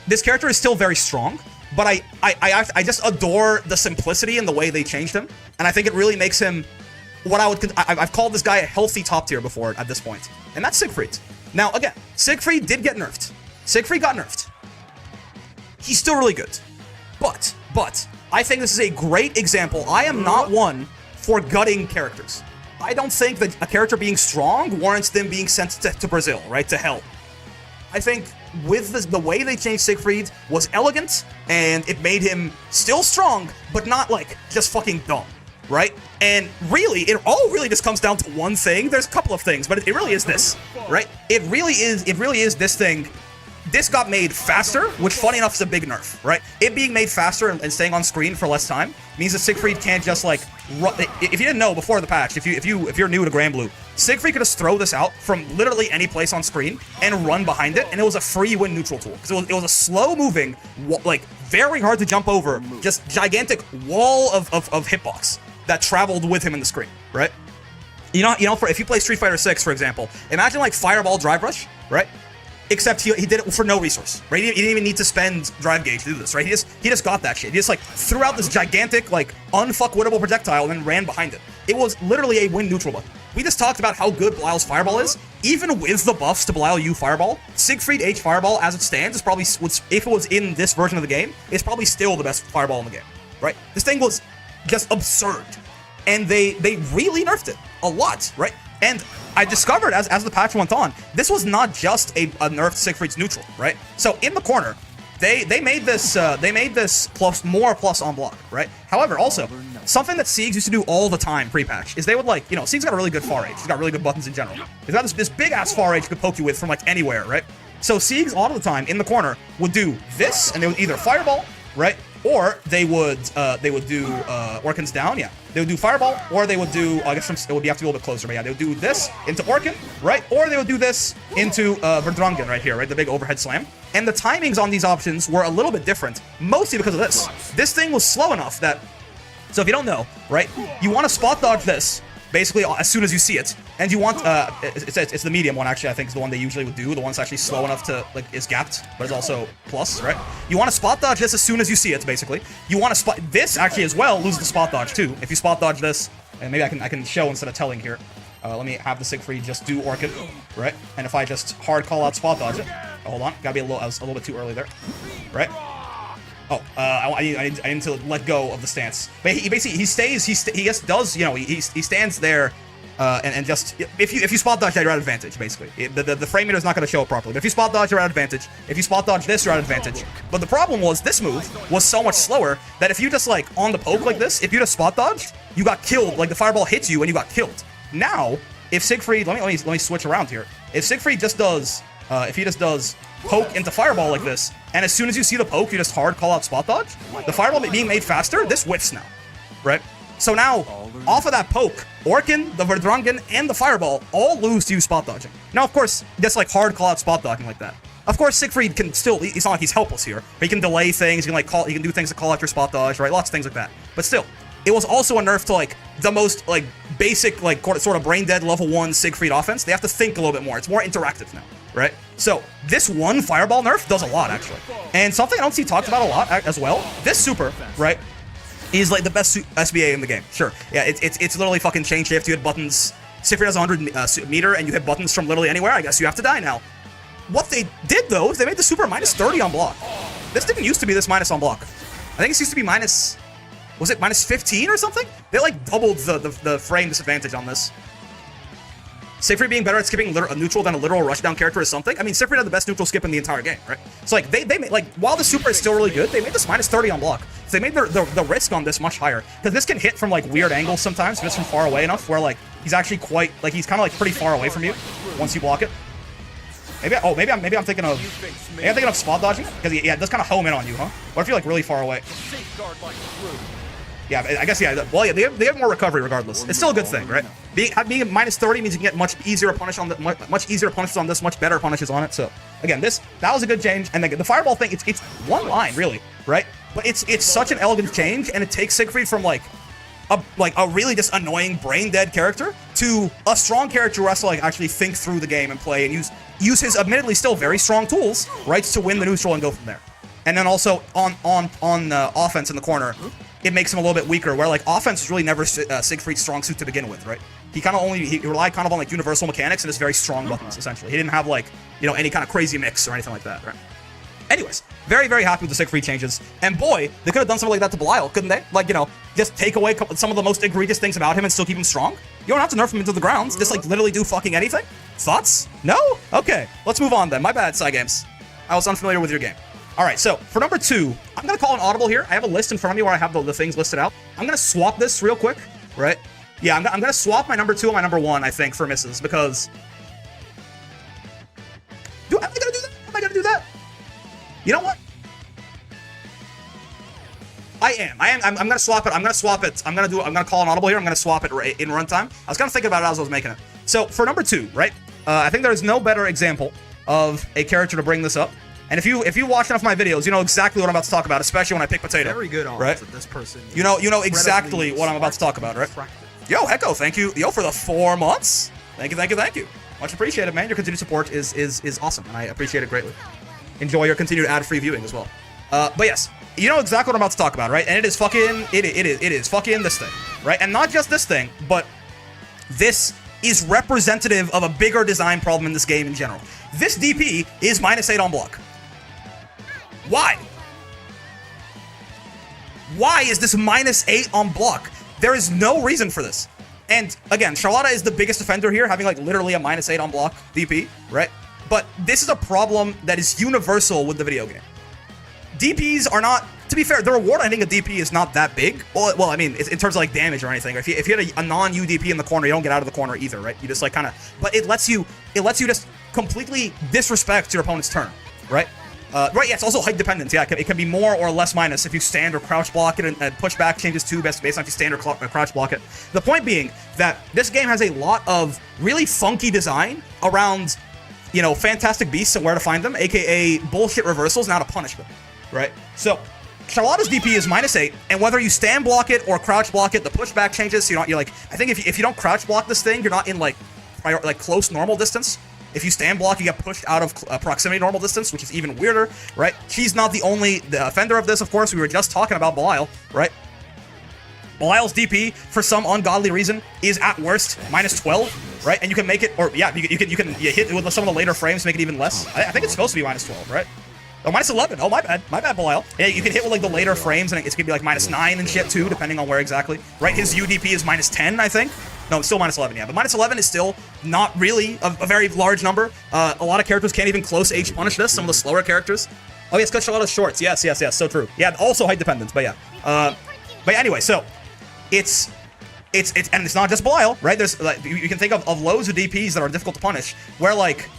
this character is still very strong. But I just adore the simplicity in the way they changed him, and I think it really makes him what I've called this guy a healthy top tier before at this point, and that's Siegfried. Now again, Siegfried did get nerfed. Siegfried got nerfed. He's still really good, but I think this is a great example. I am not one for gutting characters. I don't think that a character being strong warrants them being sent to Brazil, right, to hell. I think with the way they changed Siegfried was elegant, and it made him still strong, but not like just fucking dumb, right? And really, it all really just comes down to one thing. There's a couple of things, but it really is this, right? It really is this thing. This got made faster, which funny enough is a big nerf, right? It being made faster and staying on screen for less time means that Siegfried can't just like run. If you didn't know before the patch, if you're new to Grand Blue, Siegfried could just throw this out from literally any place on screen and run behind it, and it was a free win neutral tool because it was a slow moving, like very hard to jump over, just gigantic wall of hitbox that traveled with him in the screen, right? You know, if you play Street Fighter 6, for example, imagine like Fireball Drive Rush, right? Except he did it for no resource, right? He didn't even need to spend drive gauge to do this, right? He just got that shit. He just like threw out this gigantic, like unfuckwittable projectile and then ran behind it. It was literally a win neutral button. We just talked about how good Belial's Fireball is. Even with the buffs to Belial U Fireball, Siegfried H Fireball as it stands is probably, if it was in this version of the game, it's probably still the best Fireball in the game, right? This thing was just absurd. And they really nerfed it a lot, right? And I discovered as the patch went on, this was not just a nerfed Siegfried's neutral, right? So in the corner, they made this plus on block, right? However, also something that Siegs used to do all the time pre-patch is they would like, Siegs got a really good far range. He's got really good buttons in general. He's got this big ass far range he could poke you with from like anywhere, right? So Siegs a lot of the time in the corner would do this, and they would either Fireball, right? Or they would do Orkin's down, yeah. They would do Fireball, or they would do, I guess it would have to be a little bit closer, but yeah, they would do this into Orkin, right? Or they would do this into Verdrangen right here, right? The big overhead slam. And the timings on these options were a little bit different, mostly because of this. This thing was slow enough that, so if you don't know, right? You want to spot dodge this, basically as soon as you see it, and you want it's the medium one, actually. I think is the one they usually would do, the one that's actually slow enough to like is gapped but is also plus, right? You want to spot dodge this as soon as you see it, basically. You want to spot this actually as well, loses the spot dodge too. If you spot dodge this, and maybe I can show instead of telling here. Let me have the Siegfried just do Orchid, right? And if I just hard call out spot dodge it, hold on, gotta be I was a little bit too early there, right? Oh, I need to let go of the stance. But he basically, he just does, he stands there, and just, if you spot dodge that, you're at advantage, basically. The frame meter is not going to show it properly. But if you spot dodge, you're at advantage. If you spot dodge this, you're at advantage. But the problem was, this move was so much slower that if you just, like, on the poke like this, if you just spot dodged, you got killed. Like, the fireball hits you and you got killed. Now, if Siegfried, let me switch around here. If Siegfried just does, if he just does poke into fireball like this, and as soon as you see the poke, you just hard call out spot dodge, the fireball being made faster, this whiffs now, right? So now, off of that poke, Orkin, the Verdrangen, and the fireball all lose to you spot dodging. Now, of course, just like hard call out spot dodging like that. Of course, Siegfried can still, it's not like he's helpless here. He can delay things, he can do things to call out your spot dodge, right? Lots of things like that. But still, it was also a nerf to like the most like basic, like sort of brain dead level 1 Siegfried offense. They have to think a little bit more. It's more interactive now, right? So this one fireball nerf does a lot, actually. And something I don't see talked about a lot as well, this super, right, is like the best SBA in the game. Sure, yeah, it's literally fucking chain shift. You hit buttons. Siegfried has 100 meter, and you hit buttons from literally anywhere. I guess you have to die now. What they did though is they made the super minus 30 on block. This didn't used to be this minus on block. I think it used to be minus. Was it minus 15 or something? They like doubled the frame disadvantage on this. Siegfried being better at skipping a neutral than a literal rushdown character is something. I mean, Siegfried had the best neutral skip in the entire game, right? So like they made, like, while the super is still really good, they made this minus 30 on block. So they made the risk on this much higher, because this can hit from like weird angles sometimes, just from far away enough where like he's actually quite like he's kind of like pretty far away from you once you block it. Maybe I'm thinking of spot dodging, because yeah, it does kind of home in on you, huh? What if you're like really far away? Yeah, I guess, yeah. Well, yeah, they have more recovery regardless. It's still a good thing, right? Being at minus 30 means you can get much easier punishes on this, much better punishes on it. So again, that was a good change. And the fireball thing, it's one line really, right? But it's such an elegant change, and it takes Siegfried from like a really just annoying brain dead character to a strong character who has to like actually think through the game and play and use his admittedly still very strong tools, right, to win the neutral and go from there. And then also on offense in the corner, it makes him a little bit weaker, where like offense is really never Siegfried's strong suit to begin with, right? He relied kind of on like universal mechanics and his very strong buttons, essentially. He didn't have like, you know, any kind of crazy mix or anything like that, right? Anyways, very, very happy with the Siegfried changes. And boy, they could have done something like that to Belial, couldn't they? Like, you know, just take away some of the most egregious things about him and still keep him strong. You don't have to nerf him into the grounds. Just like literally do fucking anything. Thoughts? No? Okay, let's move on then. My bad, Cygames. I was unfamiliar with your game. All right, so for number 2, I'm going to call an audible here. I have a list in front of me where I have the things listed out. I'm going to swap this real quick, right? Yeah, I'm going to swap my number 2 and my number 1, I think, for misses, because... Am I going to do that? Am I going to do that? You know what? I'm going to swap it. I'm going to call an audible here. I'm going to swap it in runtime. I was kind of thinking about it as I was making it. So for number 2, right? I think there's no better example of a character to bring this up. And if you watch enough of my videos, you know exactly what I'm about to talk about, especially when I pick Potato. Very good odds right? that this person. You know exactly what I'm about to talk about, right? Yo, Echo, thank you. Yo, for the 4 months. Thank you. Much appreciated, man. Your continued support is awesome, and I appreciate it greatly. Enjoy your continued ad-free viewing as well. But yes, you know exactly what I'm about to talk about, right? And it is fucking this thing, right? And not just this thing, but this is representative of a bigger design problem in this game in general. This DP is -8 on block. Why? Why is this -8 on block? There is no reason for this. And again, Charlotta is the biggest offender here, having like literally a -8 on block DP, right? But this is a problem that is universal with the video game. DPs are not, to be fair, the reward I think a DP is not that big. Well, I mean, in terms of like damage or anything. If you had a non-UDP in the corner, you don't get out of the corner either, right? You just like kind of, but it lets you just completely disrespect your opponent's turn, right? Right, yeah, it's also height dependent. Yeah, it can be more or less minus if you stand or crouch block it, and pushback changes too based on if you stand or crouch block it. The point being that this game has a lot of really funky design around, you know, fantastic beasts and where to find them, aka bullshit reversals and how to punish them, right? So, Charlotta's DP is -8, and whether you stand block it or crouch block it, the pushback changes. So you're like, I think if you don't crouch block this thing, you're not in like close normal distance. If you stand block, you get pushed out of proximity normal distance, which is even weirder, right? She's not the only offender of this, of course. We were just talking about Belial, right? Belial's DP, for some ungodly reason, is at worst -12, right? And you can make it, or yeah, you can hit with some of the later frames to make it even less. I think it's supposed to be -12, right? Oh, -11. Oh, my bad, Belial. Yeah, you can hit with like the later frames, and it's gonna be like -9 and shit too, depending on where exactly, right? His UDP is -10, I think. No, it's still -11, yeah. But -11 is still not really a very large number. A lot of characters can't even close H punish this, some of the slower characters. Oh, yes, because Charlotta's shorts. Yes, so true. Yeah, also height dependent, but yeah. But anyway, so, it's not just Belial, right? There's, like, you can think of loads of DPs that are difficult to punish, where, like,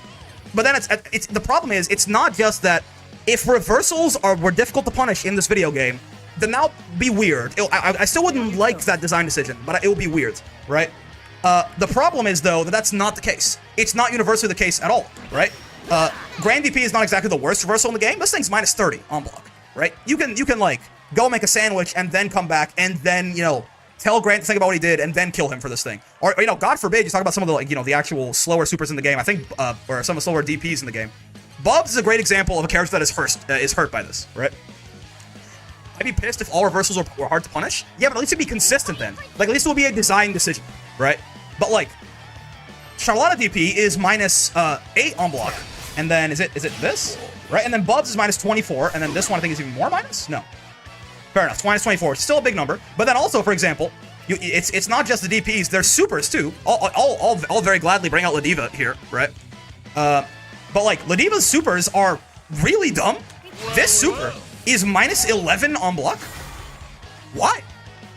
but then it's the problem is, it's not just that if reversals were difficult to punish in this video game, then that would be weird. I still wouldn't like that design decision, but it would be weird, right? The problem is, though, that that's not the case. It's not universally the case at all, right? Grand DP is not exactly the worst reversal in the game. This thing's -30 on block, right? You can like, go make a sandwich and then come back and then, you know, tell Grant to think about what he did and then kill him for this thing. Or, you know, God forbid, you talk about some of the, like, you know, the actual slower supers in the game, I think, or some of the slower DPs in the game. Bubs is a great example of a character that is hurt by this, right? I'd be pissed if all reversals were hard to punish. Yeah, but at least it'd be consistent then. Like, at least it would be a design decision, right? But, like, Charlotta DP is -8 on block. And then, is it this? Right? And then Bubs is -24. And then this one, I think, is even more minus? No. Fair enough. -24. Still a big number. But then also, for example, it's not just the DPs. There's supers, too. I'll very gladly bring out Ladiva here, right? But, like, Ladiva's supers are really dumb. This super is -11 on block. Why?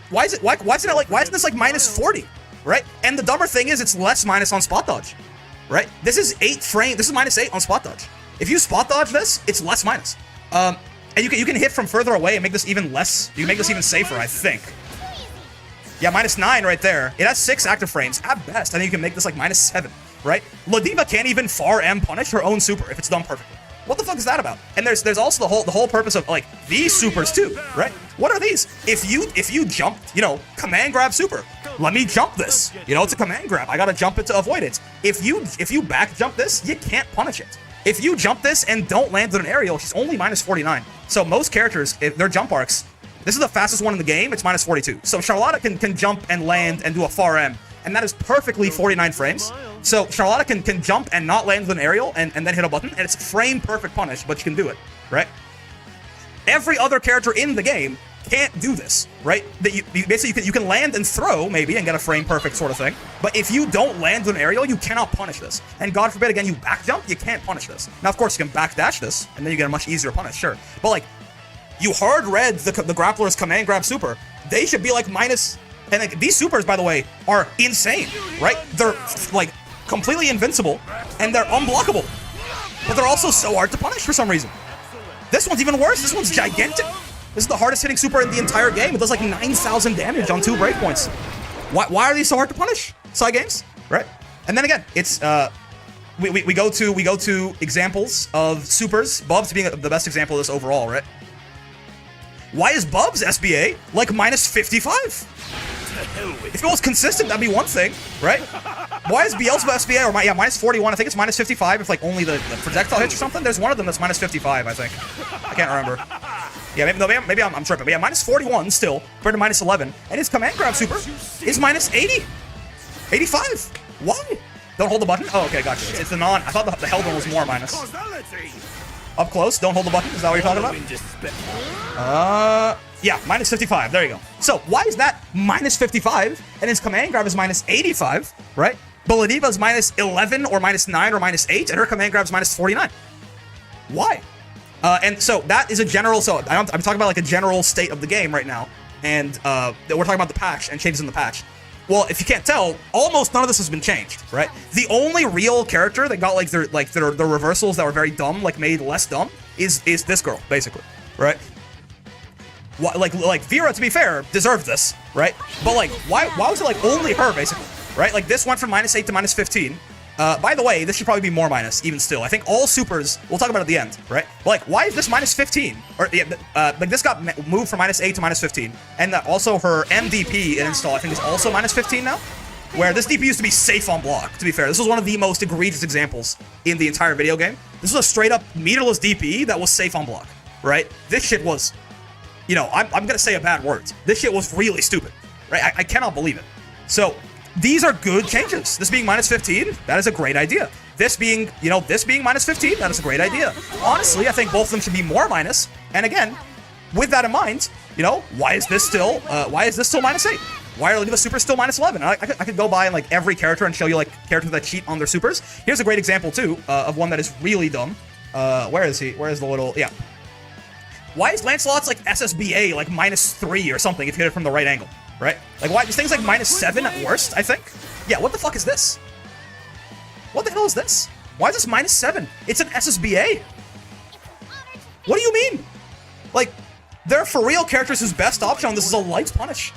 Why isn't this like -40, right? And the dumber thing is it's less minus on spot dodge, right? This is 8 frame. This is -8 on spot dodge. If you spot dodge this, it's less minus. And you can hit from further away and make this even less. You can make this even safer, I think. Yeah, -9 right there. It has 6 active frames at best. I think you can make this like -7, right? Ladiva can't even far M punish her own super if it's done perfectly. What the fuck is that about? And there's also the whole purpose of like these supers too, right? What are these? If you jumped, you know, command grab super, let me jump this. You know, it's a command grab. I gotta jump it to avoid it. If you back jump this, you can't punish it. If you jump this and don't land with an aerial, she's only minus 49. So most characters, if their jump arcs, this is the fastest one in the game, it's minus 42. So Charlotta can jump and land and do a far M, and that is perfectly 49 frames. So Charlotta can jump and not land with an aerial and then hit a button, and it's frame perfect punish, but you can do it, right? Every other character in the game can't do this, right? That you basically you can land and throw maybe and get a frame perfect sort of thing, but if you don't land with an aerial, you cannot punish this. And God forbid again you back jump, you can't punish this. Now of course you can back dash this, and then you get a much easier punish, sure. But like you hard read the grappler's command grab super, they should be like minus. And like, these supers, by the way, are insane, right? They're like completely invincible and they're unblockable, but they're also so hard to punish for some reason. This one's even worse. This one's gigantic. This is the hardest hitting super in the entire game. It does like 9,000 damage on 2 breakpoints. Why are these so hard to punish? Side games, right? And then again, it's we go to examples of supers. Bubs being the best example of this overall, right? Why is Bubs SBA like minus 55? If it was consistent, that'd be one thing, right? Why is Beelzebub SBA or minus 41? I think it's minus 55 if like only the projectile hits or something. There's one of them that's minus 55, I think. I can't remember. Yeah, maybe I'm tripping. But yeah, minus 41 still compared to minus 11, and his command grab super is minus 80, 85. Why? Don't hold the button. Oh, okay, gotcha. It's the non. I thought the held one was more minus. Up close, don't hold the button. Is that what you're talking about? Yeah, minus 55. There you go. So why is that minus 55 and his command grab is minus 85, right? Beladiva is minus 11 or minus 9 or minus 8, and her command grab is minus 49. Why? And so that is a general. So I'm talking about like a general state of the game right now, and we're talking about the patch and changes in the patch. Well, if you can't tell, almost none of this has been changed, right? The only real character that got their reversals that were very dumb, like made less dumb, is this girl, basically, right? Like Vera, to be fair, deserved this, right? But like, why was it like only her, basically, right? Like this went from minus 8 to minus 15. By the way, this should probably be more minus, even still. I think all supers, we'll talk about it at the end, right? But like, why is this minus 15? Or like this got moved from minus 8 to minus 15. And also her MDP in install, I think, is also minus 15 now. Where this DP used to be safe on block, to be fair. This was one of the most egregious examples in the entire video game. This was a straight up meterless DP that was safe on block, right? This shit was, you know, I'm gonna say a bad word. This shit was really stupid, right? I cannot believe it. So, these are good changes. This being minus 15, that is a great idea. This being, you know, this being minus 15, that is a great idea. Honestly, I think both of them should be more minus. And again, with that in mind, you know, why is this still minus 8? Why are the supers still minus 11? I could go by and like every character and show you like characters that cheat on their supers. Here's a great example too of one that is really dumb. Where is he? Where is the little, yeah. Why is Lancelot's like SSBA like minus 3 or something if you hit it from the right angle? Right? Like, why? This thing's like minus 7 at worst, I think. Yeah, what the fuck is this? What the hell is this? Why is this minus 7? It's an SSBA. What do you mean? Like, there are for real characters whose best option on this is a light punish.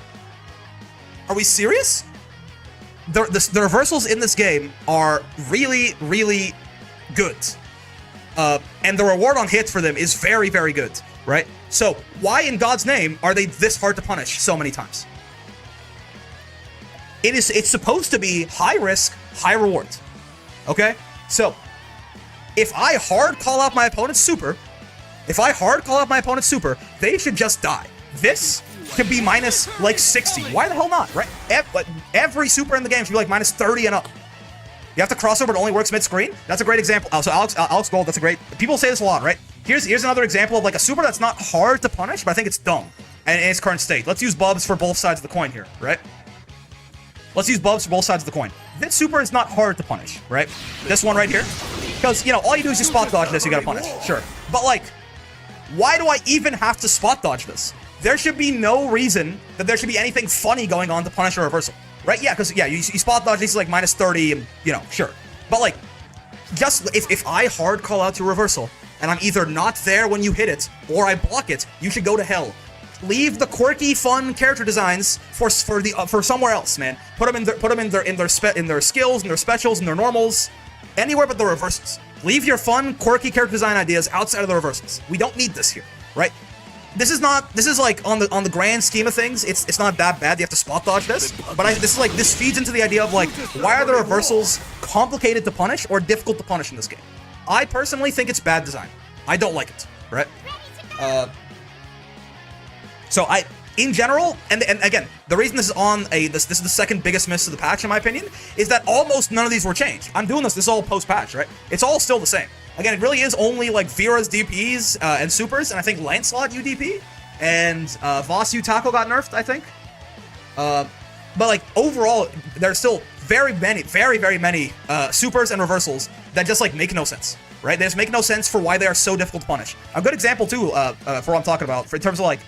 Are we serious? The reversals in this game are really, really good. And the reward on hits for them is very, very good, right? So, why in God's name are they this hard to punish so many times? It's supposed to be high risk, high reward. Okay? So, if I hard call out my opponent's super, they should just die. This could be minus like 60. Why the hell not, right? Every super in the game should be like minus 30 and up. You have to crossover, it only works mid-screen. That's a great example. So Alex Gold, that's a great. People say this a lot, right? Here's another example of like a super that's not hard to punish, but I think it's dumb and in its current state. Let's use Bubs for both sides of the coin here, right? Let's use Bubs for both sides of the coin. This super is not hard to punish, right? This one right here, because you know all you do is you spot dodge this, you gotta punish, sure. But like, why do I even have to spot dodge this? There should be no reason that there should be anything funny going on to punish a reversal. Right? Yeah, because, yeah, you spot dodge these like minus 30, and, you know, sure. But, like, just if I hard call out your reversal, and I'm either not there when you hit it, or I block it, you should go to hell. Leave the quirky, fun character designs for somewhere else, man. Put them in their skills, in their specials, in their normals, anywhere but the reversals. Leave your fun, quirky character design ideas outside of the reversals. We don't need this here, right? this is like on the grand scheme of things, it's not that bad. You have to spot dodge this, but this feeds into the idea of like, why are the reversals complicated to punish or difficult to punish in this game? I personally think it's bad design. I don't like it, right? So in general, and again, the reason this is on this is the second biggest miss of the patch in my opinion, is that almost none of these were changed. I'm doing this is all post-patch, right? It's all still the same. Again, it really is only like Vera's DPs and supers, and I think Lancelot UDP and Voss Taco got nerfed, I think. But like overall, there's still very many supers and reversals that just like make no sense, right? They just make no sense for why they are so difficult to punish. A good example too, for what I'm talking about, in terms of like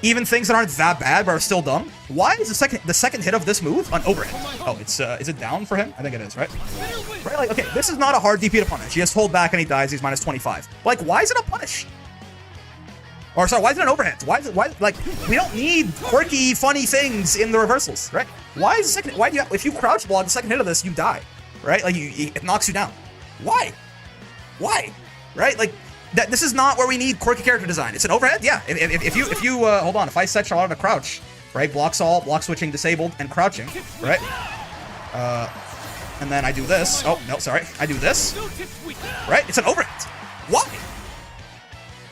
even things that aren't that bad but are still dumb. Why is the second hit of this move an overhead? Oh, it's is it down for him? I think it is, right? Right, like, okay, this is not a hard DP to punish. You just hold back and he dies, he's minus 25. Like, why is it a punish? Or, sorry, why is it an overhead? Why, like, we don't need quirky, funny things in the reversals, right? Why is the second, why do you, if you crouch block the second hit of this, you die, right? Like, it knocks you down. Why? Why? Right? Like, this is not where we need quirky character design. It's an overhead, yeah. If you hold on, if I set Charlotte to crouch, right? Blocks all, block switching disabled, and crouching, right? And then I do this. Oh, no, sorry. I do this. Right? It's an overhead. Why?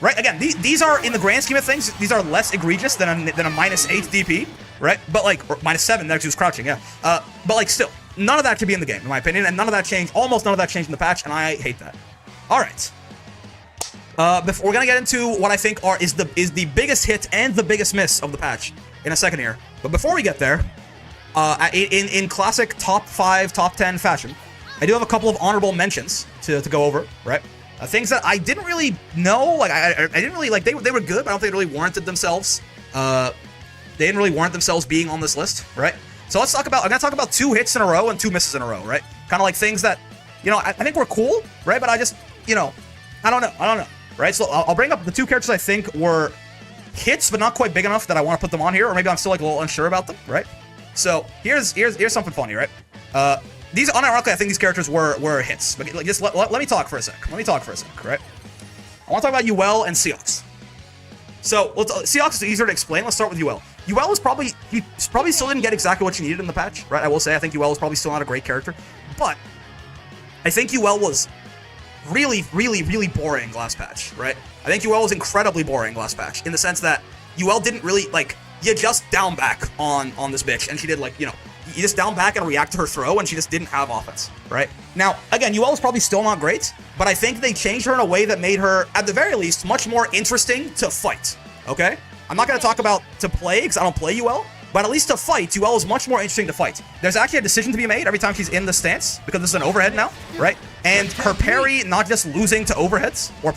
Right? Again, these are, in the grand scheme of things, these are less egregious than a minus 8 DP, right? But like, or minus 7, that actually was crouching, yeah. But like, still, none of that should be in the game, in my opinion, and none of that changed, almost none of that changed in the patch, and I hate that. All right. Before, we're gonna get into what I think is the biggest hit and the biggest miss of the patch in a second here. But before we get there, in classic top 5, top 10 fashion, I do have a couple of honorable mentions to go over, right? Things that I didn't really know, like I didn't really like. They were good, but I don't think they really warranted themselves. They didn't really warrant themselves being on this list, right? So let's talk about. I'm gonna talk about 2 hits in a row and 2 misses in a row, right? Kind of like things that, you know, I think were cool, right? But I just, you know, I don't know, right? So I'll bring up the 2 characters I think were hits, but not quite big enough that I want to put them on here, or maybe I'm still like a little unsure about them, right? So here's something funny, right? These unironically, I think these characters were hits, but like, just let me talk for a sec. Let me talk for a sec, right? I want to talk about Ul and Seox. So Seox is easier to explain. Let's start with Ul. Ul is probably still didn't get exactly what you needed in the patch, right? I will say I think Ul is probably still not a great character, but I think Ul was really boring last patch, right? I think Ul was incredibly boring last patch in the sense that Ul didn't really like. You just down back on this bitch, and she did like, you know, you just down back and react to her throw, and she just didn't have offense, right? Now, again, Ul is probably still not great, but I think they changed her in a way that made her, at the very least, much more interesting to fight, okay? I'm not going to talk about to play, because I don't play Ul, but at least to fight, Ul is much more interesting to fight. There's actually a decision to be made every time she's in the stance, because this is an overhead now, right? And her parry, not just losing to overheads, or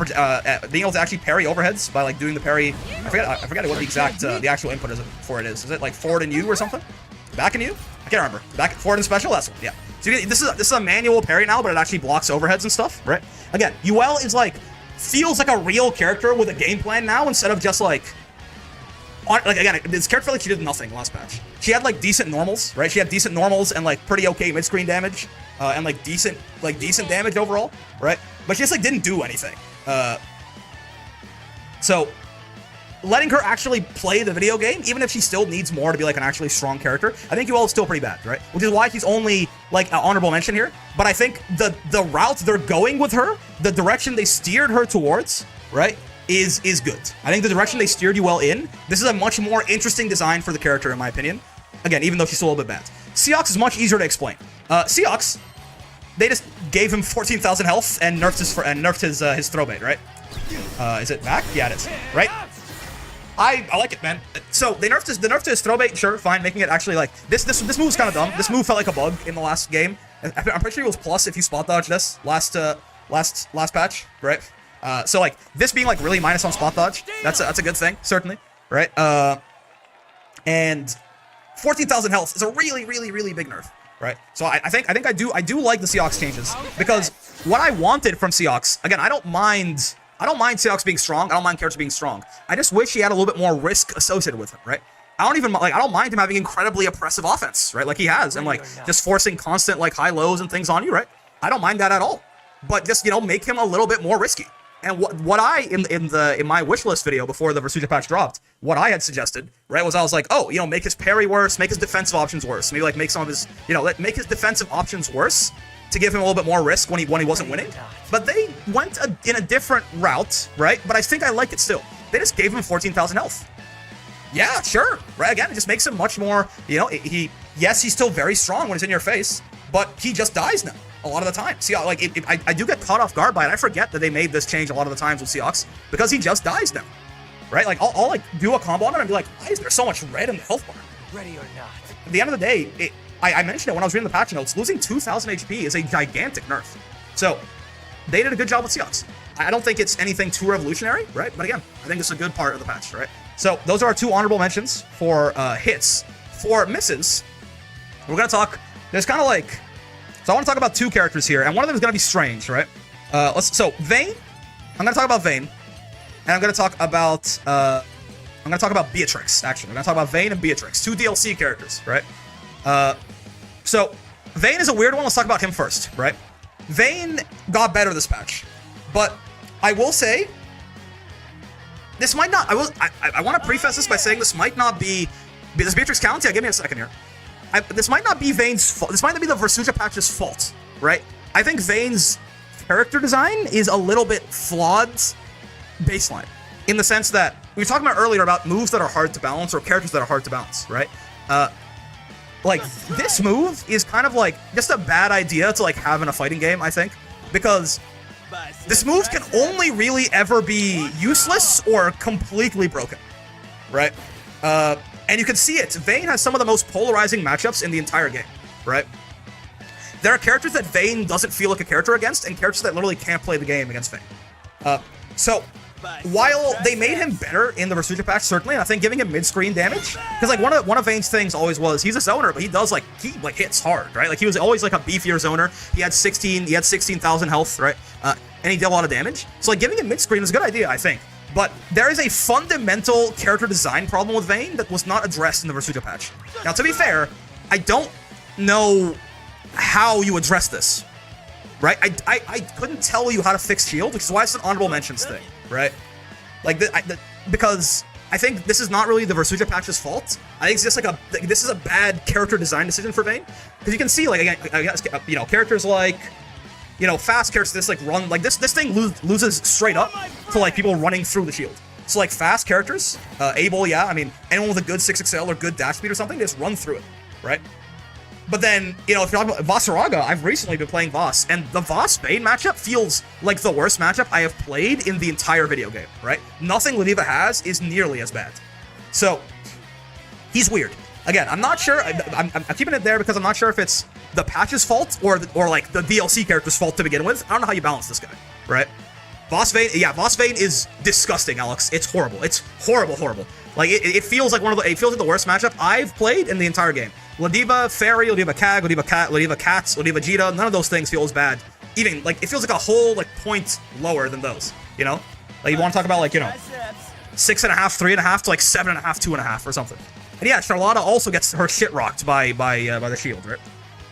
being able to actually parry overheads by like doing the parry. I forget what the exact, the actual input is for it is. Is it like forward and U or something? Back and U? I can't remember. Back forward and special. That's one. Yeah. So this is a manual parry now, but it actually blocks overheads and stuff, right? Again, Ul is like feels like a real character with a game plan now instead of just like. Again, this character felt like she did nothing last patch. She had like decent normals, right? She had decent normals and like pretty okay mid-screen damage, and like decent damage overall, right? But she just like didn't do anything. So letting her actually play the video game, even if she still needs more to be like an actually strong character, I think Ul is still pretty bad, right? Which is why she's only like an honorable mention here. But I think the route they're going with her, the direction they steered her towards, right? Is good. I think the direction they steered Ul in, this is a much more interesting design for the character, in my opinion. Again, even though she's still a little bit bad. Seox is much easier to explain. Seox, they just gave him 14,000 health and nerfed his throw bait, right? Is it back? Yeah, it is. Right? I like it, man. So they nerfed his throw bait, sure, fine, making it actually like this move was kind of dumb. This move felt like a bug in the last game. I'm pretty sure it was plus if you spot dodge this last patch, right? So like this being like really minus on spot dodge, that's a good thing, certainly, right? And 14,000 health is a really big nerf, right? So I think I do like the Seox changes because what I wanted from Seox, again, I don't mind Seox being strong. I don't mind characters being strong. I just wish he had a little bit more risk associated with him, right? I don't mind him having incredibly oppressive offense, right? Like he has, and like just forcing constant like high lows and things on you, right? I don't mind that at all. But just, you know, make him a little bit more risky. And what I in my wish list video before the Versusia patch dropped, what I had suggested, right, was I was like, oh, make his parry worse, make his defensive options worse, maybe like make some of his, make his defensive options worse to give him a little bit more risk when he wasn't winning. But they went in a different route, right? But I think I like it still. They just gave him 14,000 health. Yeah, sure, right? Again, it just makes him much more, yes, he's still very strong when he's in your face, but he just dies now a lot of the time. See, like, I do get caught off guard by it. I forget that they made this change a lot of the times with Seahawks because he just dies now, right? Like, I'll like do a combo on him and be like, why is there so much red in the health bar? Ready or not. At the end of the day, I mentioned it when I was reading the patch notes, losing 2,000 HP is a gigantic nerf. So, they did a good job with Seahawks. I don't think it's anything too revolutionary, right? But again, I think it's a good part of the patch, right? So, those are our 2 honorable mentions for hits. For misses, we're going to talk, there's kind of like, so I want to talk about 2 characters here, and one of them is going to be strange, right? So, Vayne, I'm going to talk about Vayne, and I'm going to talk about Beatrix, actually. I'm going to talk about Vayne and Beatrix, 2 DLC characters, right? So, Vayne is a weird one. Let's talk about him first, right? Vayne got better this patch, but I will say, this might not, I want to preface this by saying this might not be, does Beatrix count? Yeah, give me a second here. This might not be Vayne's fault. This might not be the Versusia patch's fault, right? I think Vayne's character design is a little bit flawed baseline, in the sense that we were talking about earlier about moves that are hard to balance or characters that are hard to balance, right? Like, this move is kind of like just a bad idea to like have in a fighting game, I think, because this move can only really ever be useless or completely broken, right? And you can see it. Vayne has some of the most polarizing matchups in the entire game, right? There are characters that Vayne doesn't feel like a character against, and characters that literally can't play the game against Vayne. So, while they made him better in the Versusia patch, certainly, and I think giving him mid-screen damage, because like one of Vayne's things always was he's a zoner, but he does he hits hard, right? Like he was always like a beefier zoner. He had 16,000 health, right? And he did a lot of damage. So like giving him mid-screen is a good idea, I think. But there is a fundamental character design problem with Vayne that was not addressed in the Versusia patch. Now, to be fair, I don't know how you address this, right? I couldn't tell you how to fix shield, which is why it's an honorable mentions thing, right? Like, because I think this is not really the Versusia patch's fault. I think it's just like this is a bad character design decision for Vayne. Because you can see, like, again, I guess, characters like, fast characters, this, like, run, like, this thing loses straight up to, like, people running through the shield. So, like, fast characters, Abel, yeah, I mean, anyone with a good 6XL or good dash speed or something, they just run through it, right? But then, if you're talking about Vasaraga, I've recently been playing Voss, and the Voss-Vayne matchup feels like the worst matchup I have played in the entire video game, right? Nothing Ladiva has is nearly as bad. So, he's weird. Again, I'm not sure, I'm keeping it there because I'm not sure if it's the patch's fault or like the DLC character's fault to begin with. I don't know how you balance this guy, right? Voss-Vayne is disgusting, Alex. It's horrible. It's horrible. Like, it feels like it feels like the worst matchup I've played in the entire game. Ladiva Fairy, Ladiva Kag, Ladiva Cat, Ladiva Cats, Ladiva Jita, none of those things feel as bad. Even, like, it feels like a whole, like, point lower than those, Like, you want to talk about, like, 6.5, 3.5 to, like, 7.5, 2.5 or something. And yeah, Charlotta also gets her shit rocked by the shield, right?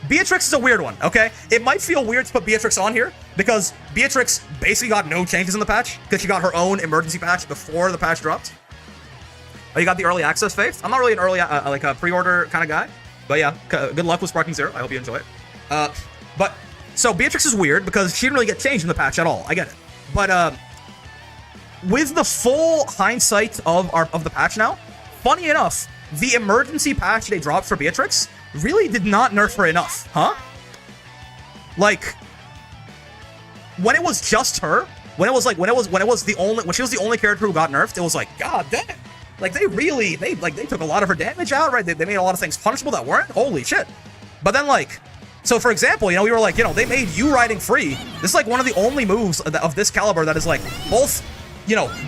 Beatrix is a weird one, okay? It might feel weird to put Beatrix on here, because Beatrix basically got no changes in the patch, because she got her own emergency patch before the patch dropped. Oh, you got the early access faith? I'm not really an early, like a pre-order kind of guy. But yeah, good luck with Sparking Zero. I hope you enjoy it. So Beatrix is weird because she didn't really get changed in the patch at all. I get it. But with the full hindsight of the patch now, funny enough, the emergency patch they dropped for Beatrix really did not nerf her enough, huh? Like, when it was just her, when she was the only character who got nerfed, it was like, god damn. Like, they took a lot of her damage out, right? They made a lot of things punishable that weren't. Holy shit. But then, like, so for example, we were like, they made you riding free. This is like one of the only moves of this caliber that is like both,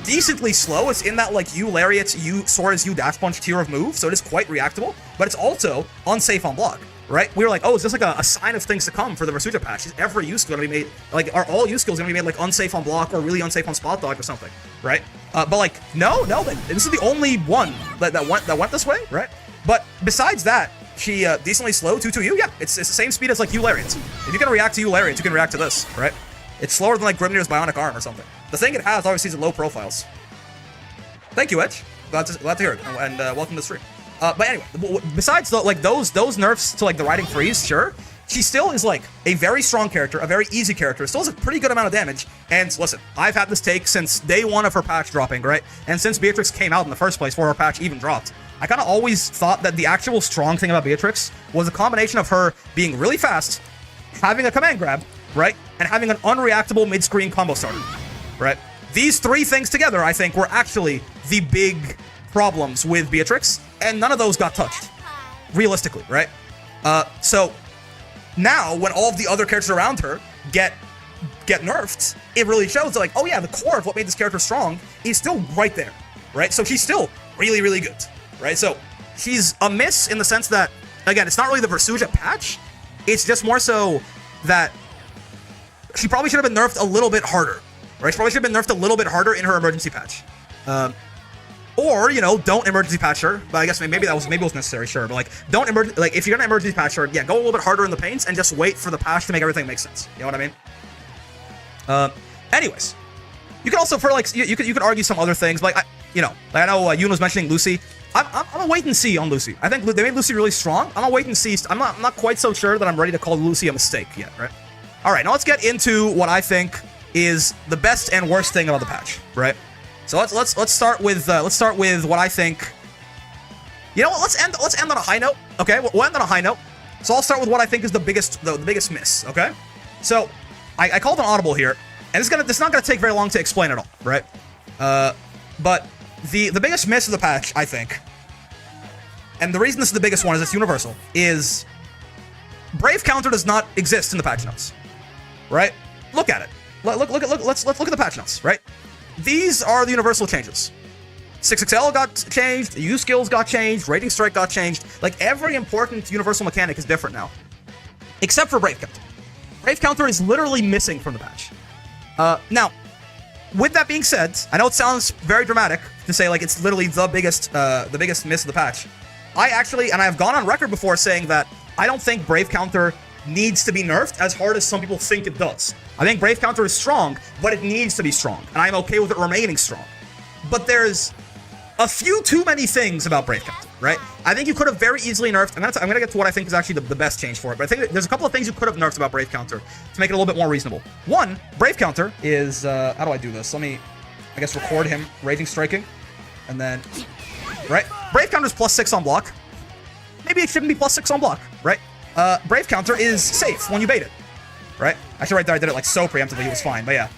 decently slow. It's in that like you lariat, you Sora's you dash punch tier of move, so it is quite reactable, but it's also unsafe on block, right? We were like, oh, is this like a sign of things to come for the Versusia patch? Is every use skill gonna be made, like, are all use skills gonna be made like unsafe on block or really unsafe on spot dodge or something, right? But like, no, this is the only one that went this way, right? But besides that, she decently slow 2-2-U. Yeah, it's the same speed as like U lariats. If you can react to U lariats, you can react to this, right? It's slower than like Grimnir's bionic arm or something. The thing it has, obviously, is low profiles. Thank you, Edge. Glad to hear it, and welcome to the stream. But anyway, besides those nerfs to like the riding freeze, sure, she still is like a very strong character, a very easy character. Still has a pretty good amount of damage. And listen, I've had this take since day one of her patch dropping, right? And since Beatrix came out in the first place before her patch even dropped, I kind of always thought that the actual strong thing about Beatrix was a combination of her being really fast, having a command grab, right, and having an unreactable mid-screen combo starter, right? These three things together, I think, were actually the big problems with Beatrix, and none of those got touched, realistically, right? So now, when all of the other characters around her get nerfed, it really shows that, like, oh yeah, the core of what made this character strong is still right there, right? So she's still really, really good, right? So she's a miss in the sense that, again, it's not really the Versusia patch, it's just more so that she probably should have been nerfed a little bit harder, right? She probably should have been nerfed a little bit harder in her emergency patch. Or, you know, don't emergency patch her, but I guess maybe it was necessary, sure, but like, if you're gonna emergency patch her, yeah, go a little bit harder in the paints and just wait for the patch to make everything make sense. You know what I mean? Anyways, you can also, for like, you could argue some other things, but like, I know Yoon was mentioning Lucy. I'm gonna wait and see on Lucy. I think they made Lucy really strong. I'm gonna wait and see. I'm not quite so sure that I'm ready to call Lucy a mistake yet, right? All right, now let's get into what I think is the best and worst thing about the patch, right? So let's start with what I think. You know what? Let's end on a high note. Okay, we'll end on a high note. So I'll start with what I think is the biggest miss. Okay, so I called an audible here, and it's not gonna take very long to explain it all, right? But the biggest miss of the patch, I think, and the reason this is the biggest one is it's universal, is Brave counter does not exist in the patch notes, right? Look at it. Let's look at the patch notes, right? These are the universal changes. 6XL got changed, U skills got changed, Rating Strike got changed. Like, every important universal mechanic is different now. Except for Brave Counter. Brave Counter is literally missing from the patch. Now, with that being said, I know it sounds very dramatic to say, like, it's literally the biggest miss of the patch. I actually, and I've gone on record before saying that I don't think Brave Counter needs to be nerfed as hard as some people think it does. I think Brave Counter is strong, but it needs to be strong, and I'm okay with it remaining strong. But there's a few too many things about Brave Counter, right? I think you could have very easily nerfed, I'm gonna get to what I think is actually the best change for it, but I think there's a couple of things you could have nerfed about Brave Counter to make it a little bit more reasonable. One, Brave Counter is, how do I do this? Let me, I guess, record him Raging Striking, and then, right? Brave Counter is +6 on block. Maybe it shouldn't be +6 on block, right? Brave Counter is safe when you bait it, right? Actually, right there, I did it like so preemptively, it was fine, but yeah.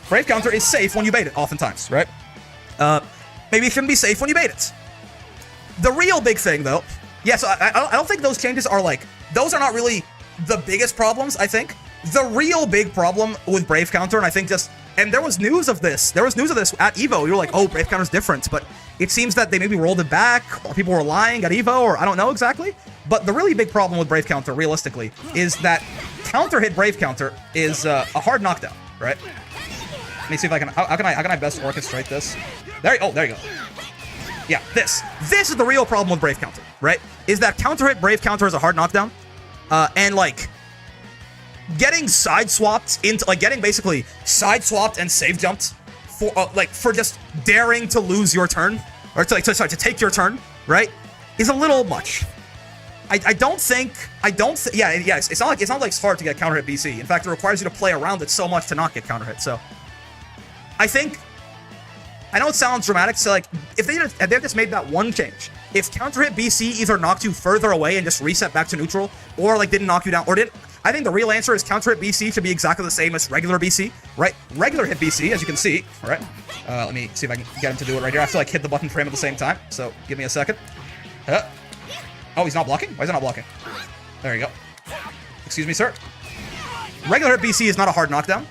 Brave Counter is safe when you bait it, oftentimes, right? Maybe it shouldn't be safe when you bait it. The real big thing, though, yeah, so I don't think those changes are like, those are not really the biggest problems, I think. The real big problem with Brave Counter, and I think just, and there was news of this at EVO, you were like, oh, Brave Counter's different, but it seems that they maybe rolled it back, or people were lying at EVO, or I don't know exactly. But the really big problem with Brave Counter, realistically, is that counter hit Brave Counter is a hard knockdown, right? Let me see if I can, how can I best orchestrate this? There you go. Yeah, this is the real problem with Brave Counter, right? Is that counter hit Brave Counter is a hard knockdown, and like, getting side swapped into, like, getting basically side swapped and save jumped for just daring to lose your turn, or to take your turn, right, is a little much. It's not like it's hard to get counter hit BC. In fact, it requires you to play around it so much to not get counter hit. So, I know it sounds dramatic, so like, if they just made that one change, if counter hit BC either knocked you further away and just reset back to neutral, or like didn't knock you down, or didn't, I think the real answer is counter hit BC should be exactly the same as regular BC, right? Regular hit BC, as you can see, all right? Let me see if I can get him to do it right here. I have to like hit the button for him at the same time, so give me a second. Oh, he's not blocking? Why is he not blocking? There you go. Excuse me, sir. Regular hit BC is not a hard knockdown.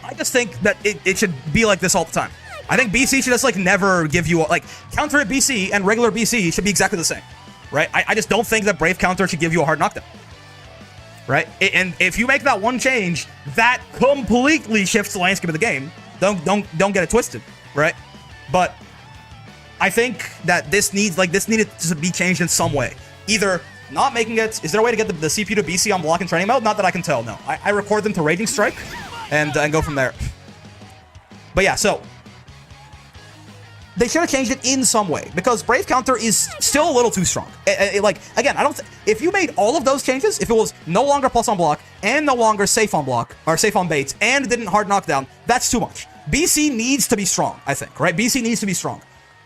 I just think that it should be like this all the time. I think BC should just like never give you, like, counter hit BC and regular BC should be exactly the same, right? I just don't think that Brave Counter should give you a hard knockdown. Right? And if you make that one change, that completely shifts the landscape of the game. Don't get it twisted, right? But I think that this needed to be changed in some way. Either not making it, is there a way to get the CPU to BC on block in training mode? Not that I can tell, no. I record them to Raging Strike and go from there. But yeah, so they should have changed it in some way because Brave Counter is still a little too strong. Like, again, I don't. If you made all of those changes, if it was no longer plus on block and no longer safe on block or safe on baits and didn't hard knockdown, that's too much. BC needs to be strong, I think, right? BC needs to be strong.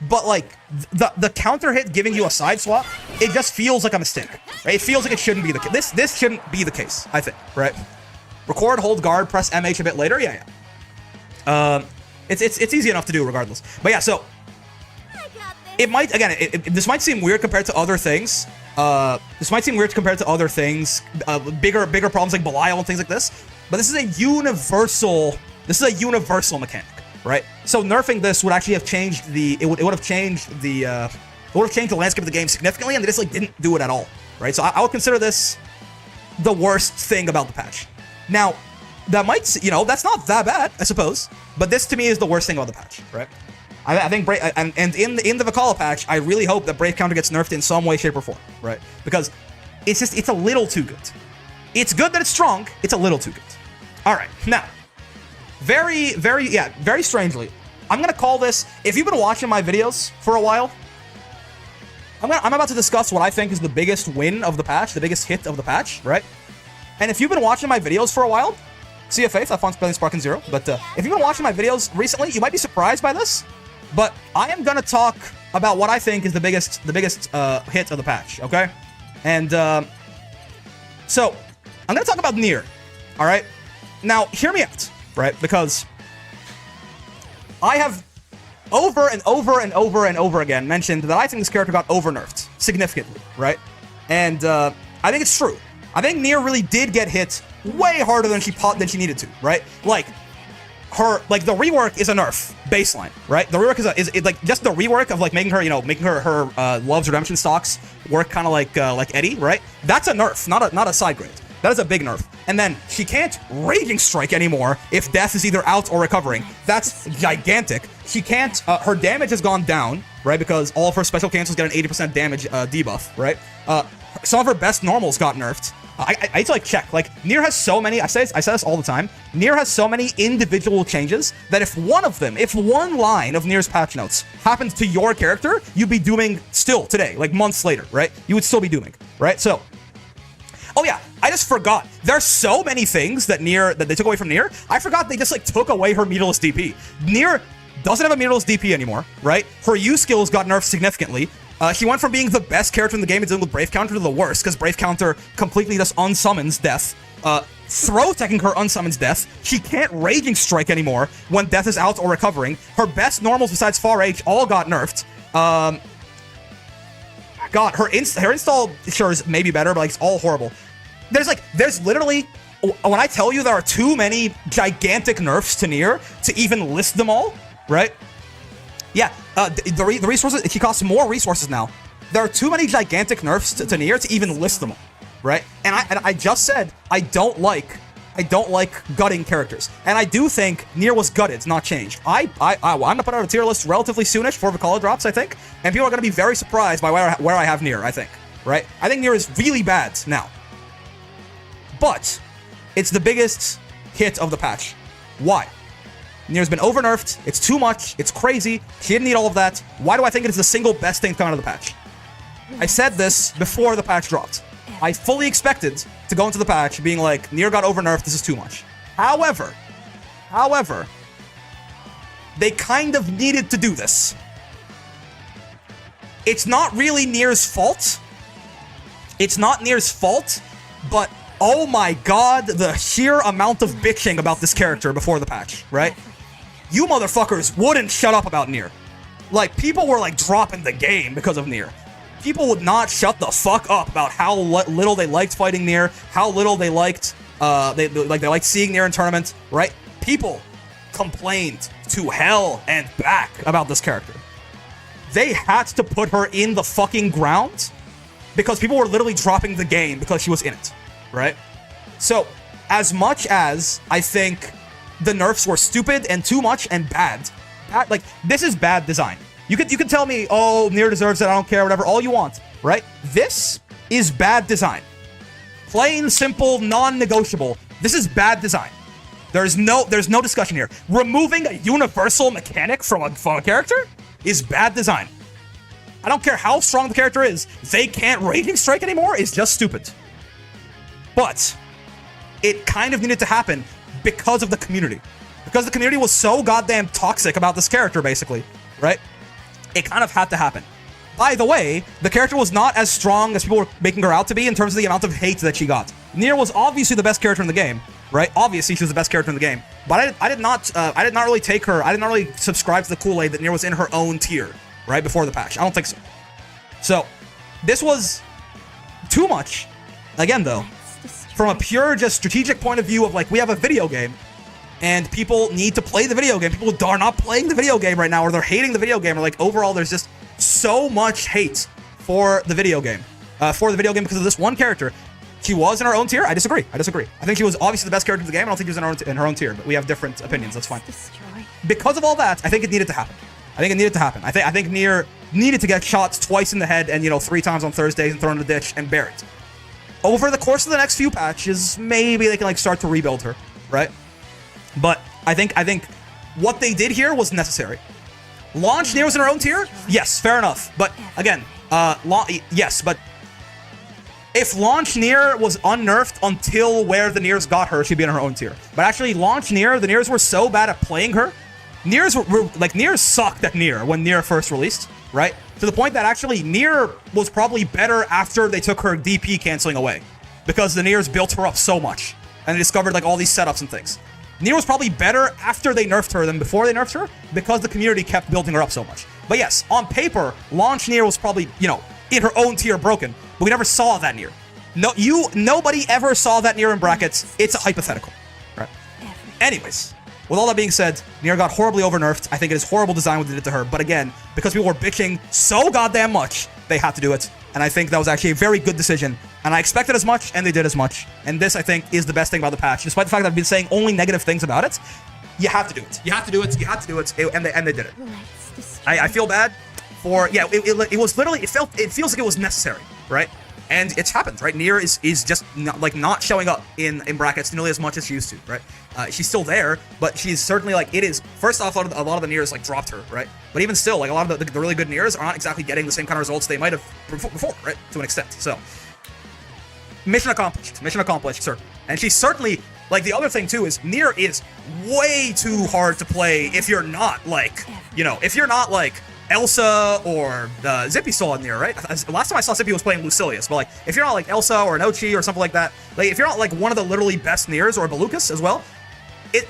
But like the counter hit giving you a side swap, it just feels like a mistake. Right? It feels like it shouldn't be the case. This shouldn't be the case, I think, right? Record, hold guard, press MH a bit later. Yeah. It's easy enough to do regardless. But yeah, so it might, again, this might seem weird compared to other things. Bigger problems like Belial and things like this. But this is a universal mechanic, right? So nerfing this would actually have changed it would have changed the landscape of the game significantly, and they just like didn't do it at all, right? So I would consider this the worst thing about the patch. Now, that might, that's not that bad, I suppose, but this to me is the worst thing about the patch, right? I think in the Vakala patch, I really hope that Brave Counter gets nerfed in some way, shape, or form, right? Because it's a little too good. It's good that it's strong. It's a little too good. All right, now, very strangely, I'm gonna call this. If you've been watching my videos for a while, I'm about to discuss what I think is the biggest win of the patch, the biggest hit of the patch, right? And if you've been watching my videos for a while, see a faith, I found Spelling Spark in 0. But if you've been watching my videos recently, you might be surprised by this. But I am gonna talk about what I think is the biggest hit of the patch, okay? And so I'm gonna talk about Nier. All right. Now hear me out, right? Because I have over and over again mentioned that I think this character got over-nerfed significantly, right? And I think it's true. I think Nier really did get hit way harder than she needed to, right? Like the rework is a nerf baseline, right? The rework is like just the rework of like making her Love's Redemption stocks work kind of like Eddie, right? That's a nerf, not a side grade. That is a big nerf. And then she can't Raging Strike anymore if Death is either out or recovering. That's gigantic. She can't, her damage has gone down, right? Because all of her special cancels get an 80% damage debuff, right? Some of her best normals got nerfed. I need to like check. Like Nier has so many. I say this all the time. Nier has so many individual changes that if one line of Nier's patch notes happened to your character, you'd be dooming still today, like months later, right? You would still be dooming, right? So, oh yeah, I just forgot. There's so many things that they took away from Nier. I forgot they just like took away her meterless DP. Nier doesn't have a meterless DP anymore, right? Her U skills got nerfed significantly. She went from being the best character in the game and dealing with Brave Counter to the worst, because Brave Counter completely just unsummons Death. Throw teching her unsummons Death. She can't Raging Strike anymore when Death is out or recovering. Her best normals besides Far H all got nerfed. God, her install sure is maybe better, but like it's all horrible. There's literally, when I tell you there are too many gigantic nerfs to Nier to even list them all, right? Yeah, the resources, she costs more resources now. There are too many gigantic nerfs to Nier to even list them all, right? And I just said I don't like gutting characters, and I do think Nier was gutted, not changed. I'm gonna put out a tier list relatively soonish for Vakala drops, I think, and people are gonna be very surprised by where I have Nier. I think, right? I think Nier is really bad now, but it's the biggest hit of the patch. Why? Nier's been over-nerfed, it's too much, it's crazy, she didn't need all of that. Why do I think it is the single best thing to come out of the patch? I said this before the patch dropped. I fully expected to go into the patch being like, Nier got over-nerfed, this is too much. However, they kind of needed to do this. It's not really Nier's fault. It's not Nier's fault, but oh my god, the sheer amount of bitching about this character before the patch, right? You motherfuckers wouldn't shut up about Nier. Like, people were like dropping the game because of Nier. People would not shut the fuck up about how little they liked fighting Nier, how little they liked they liked seeing Nier in tournaments, right? People complained to hell and back about this character. They had to put her in the fucking ground because people were literally dropping the game because she was in it, right? So, as much as I think the nerfs were stupid and too much and bad, like, this is bad design. You can tell me, oh, Nier deserves it, I don't care, whatever, all you want, right? This is bad design. Plain, simple, non-negotiable. This is bad design. There's no discussion here. Removing a universal mechanic from a character is bad design. I don't care how strong the character is. They can't Raging Strike anymore is just stupid. But it kind of needed to happen because of the community. Because the community was so goddamn toxic about this character, basically, right? It kind of had to happen. By the way, the character was not as strong as people were making her out to be in terms of the amount of hate that she got. Nier was obviously the best character in the game, right? Obviously, she was the best character in the game. But I did not really take her. I did not really subscribe to the Kool-Aid that Nier was in her own tier, right before the patch. I don't think so. So, this was too much. Again, though, from a pure, just strategic point of view of like, we have a video game, and people need to play the video game. People are not playing the video game right now, or they're hating the video game, or like overall, there's just so much hate for the video game. Because of this one character. She was in her own tier. I disagree. I think she was obviously the best character in the game. I don't think she was in her own tier, but we have different opinions. That's fine. Because of all that, I think it needed to happen. I think Nier needed to get shot twice in the head and, 3 times on Thursdays and thrown in the ditch and bury it. Over the course of the next few patches, maybe they can like start to rebuild her, right? But I think what they did here was necessary. Launch Nier was in her own tier? Yes, fair enough. But again, yes, but if Launch Nier was unnerfed until where the Niers got her, she'd be in her own tier. But actually, Launch Nier, the Niers were so bad at playing her. Niers sucked at Nier when Nier first released, right? To the point that actually Nier was probably better after they took her DP canceling away. Because the Niers built her up so much. And they discovered like all these setups and things. Nier was probably better after they nerfed her than before they nerfed her, because the community kept building her up so much. But yes, on paper, Launch Nier was probably, in her own tier broken, but we never saw that Nier. Nobody ever saw that Nier in brackets. It's a hypothetical, right? Anyways, with all that being said, Nier got horribly over-nerfed. I think it is horrible design what they did to her, but again, because people were bitching so goddamn much, they had to do it. And I think that was actually a very good decision. And I expected as much, and they did as much. And this, I think, is the best thing about the patch. Despite the fact that I've been saying only negative things about it, you have to do it. You have to do it. And they did it. I feel bad for, it was literally, it feels like it was necessary, right? And it's happened, right? Nier is just not showing up in brackets nearly as much as she used to, right? She's still there, but she's certainly it is. First off, a lot of the Niers dropped her, right? But even still, a lot of the really good Niers are not exactly getting the same kind of results they might have before, right? To an extent. So, mission accomplished, sir. And she's certainly the other thing too is Nier is way too hard to play if you're not if you're not Elsa or Zippy saw in Nier, right? Last time I saw Zippy was playing Lucilius, but if you're not Elsa or Nochi or something like that, if you're not one of the literally best Niers or Belucas as well,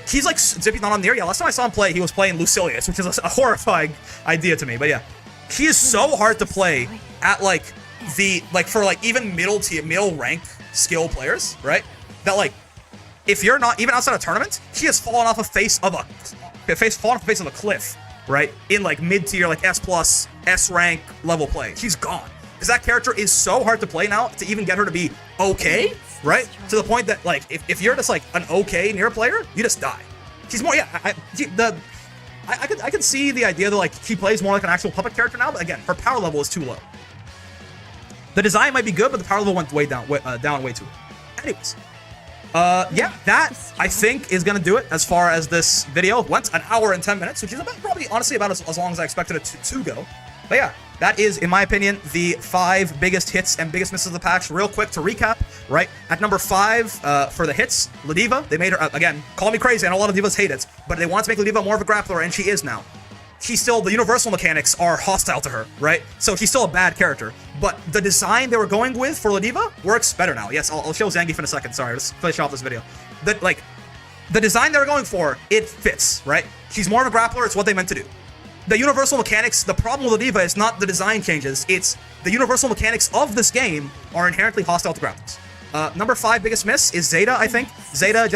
he's Zippy's not on Nier. Yeah, last time I saw him play, he was playing Lucilius, which is a horrifying idea to me. But yeah, he is so hard to play at for even middle rank skill players, right? That if you're not even outside of tournament, she has fallen off the face of a cliff. Right? In mid-tier, S+, S-rank level play. She's gone. Because that character is so hard to play now to even get her to be okay, right? To the point that, if you're just, an okay Nier player, you just die. She's more, I could see the idea that, she plays more like an actual puppet character now, but again, her power level is too low. The design might be good, but the power level went way down way too low. Anyways. That, I think, is going to do it as far as this video. It went an hour and 10 minutes, which is probably, honestly, about as long as I expected it to go. But yeah, that is, in my opinion, the 5 biggest hits and biggest misses of the patch. Real quick to recap, right? At number 5, for the hits, Ladiva, they made her, again, call me crazy, and a lot of divas hate it, but they want to make Ladiva more of a grappler, and she is now. The universal mechanics are hostile to her, right? So she's still a bad character. But the design they were going with for Ladiva works better now. Yes, I'll show Zangief in a second. Sorry, let's finish off this video. The design they were going for, it fits, right? She's more of a grappler. It's what they meant to do. The universal mechanics, the problem with Ladiva is not the design changes. It's the universal mechanics of this game are inherently hostile to grapplers. Number 5 biggest miss is Zeta, I think. Zeta,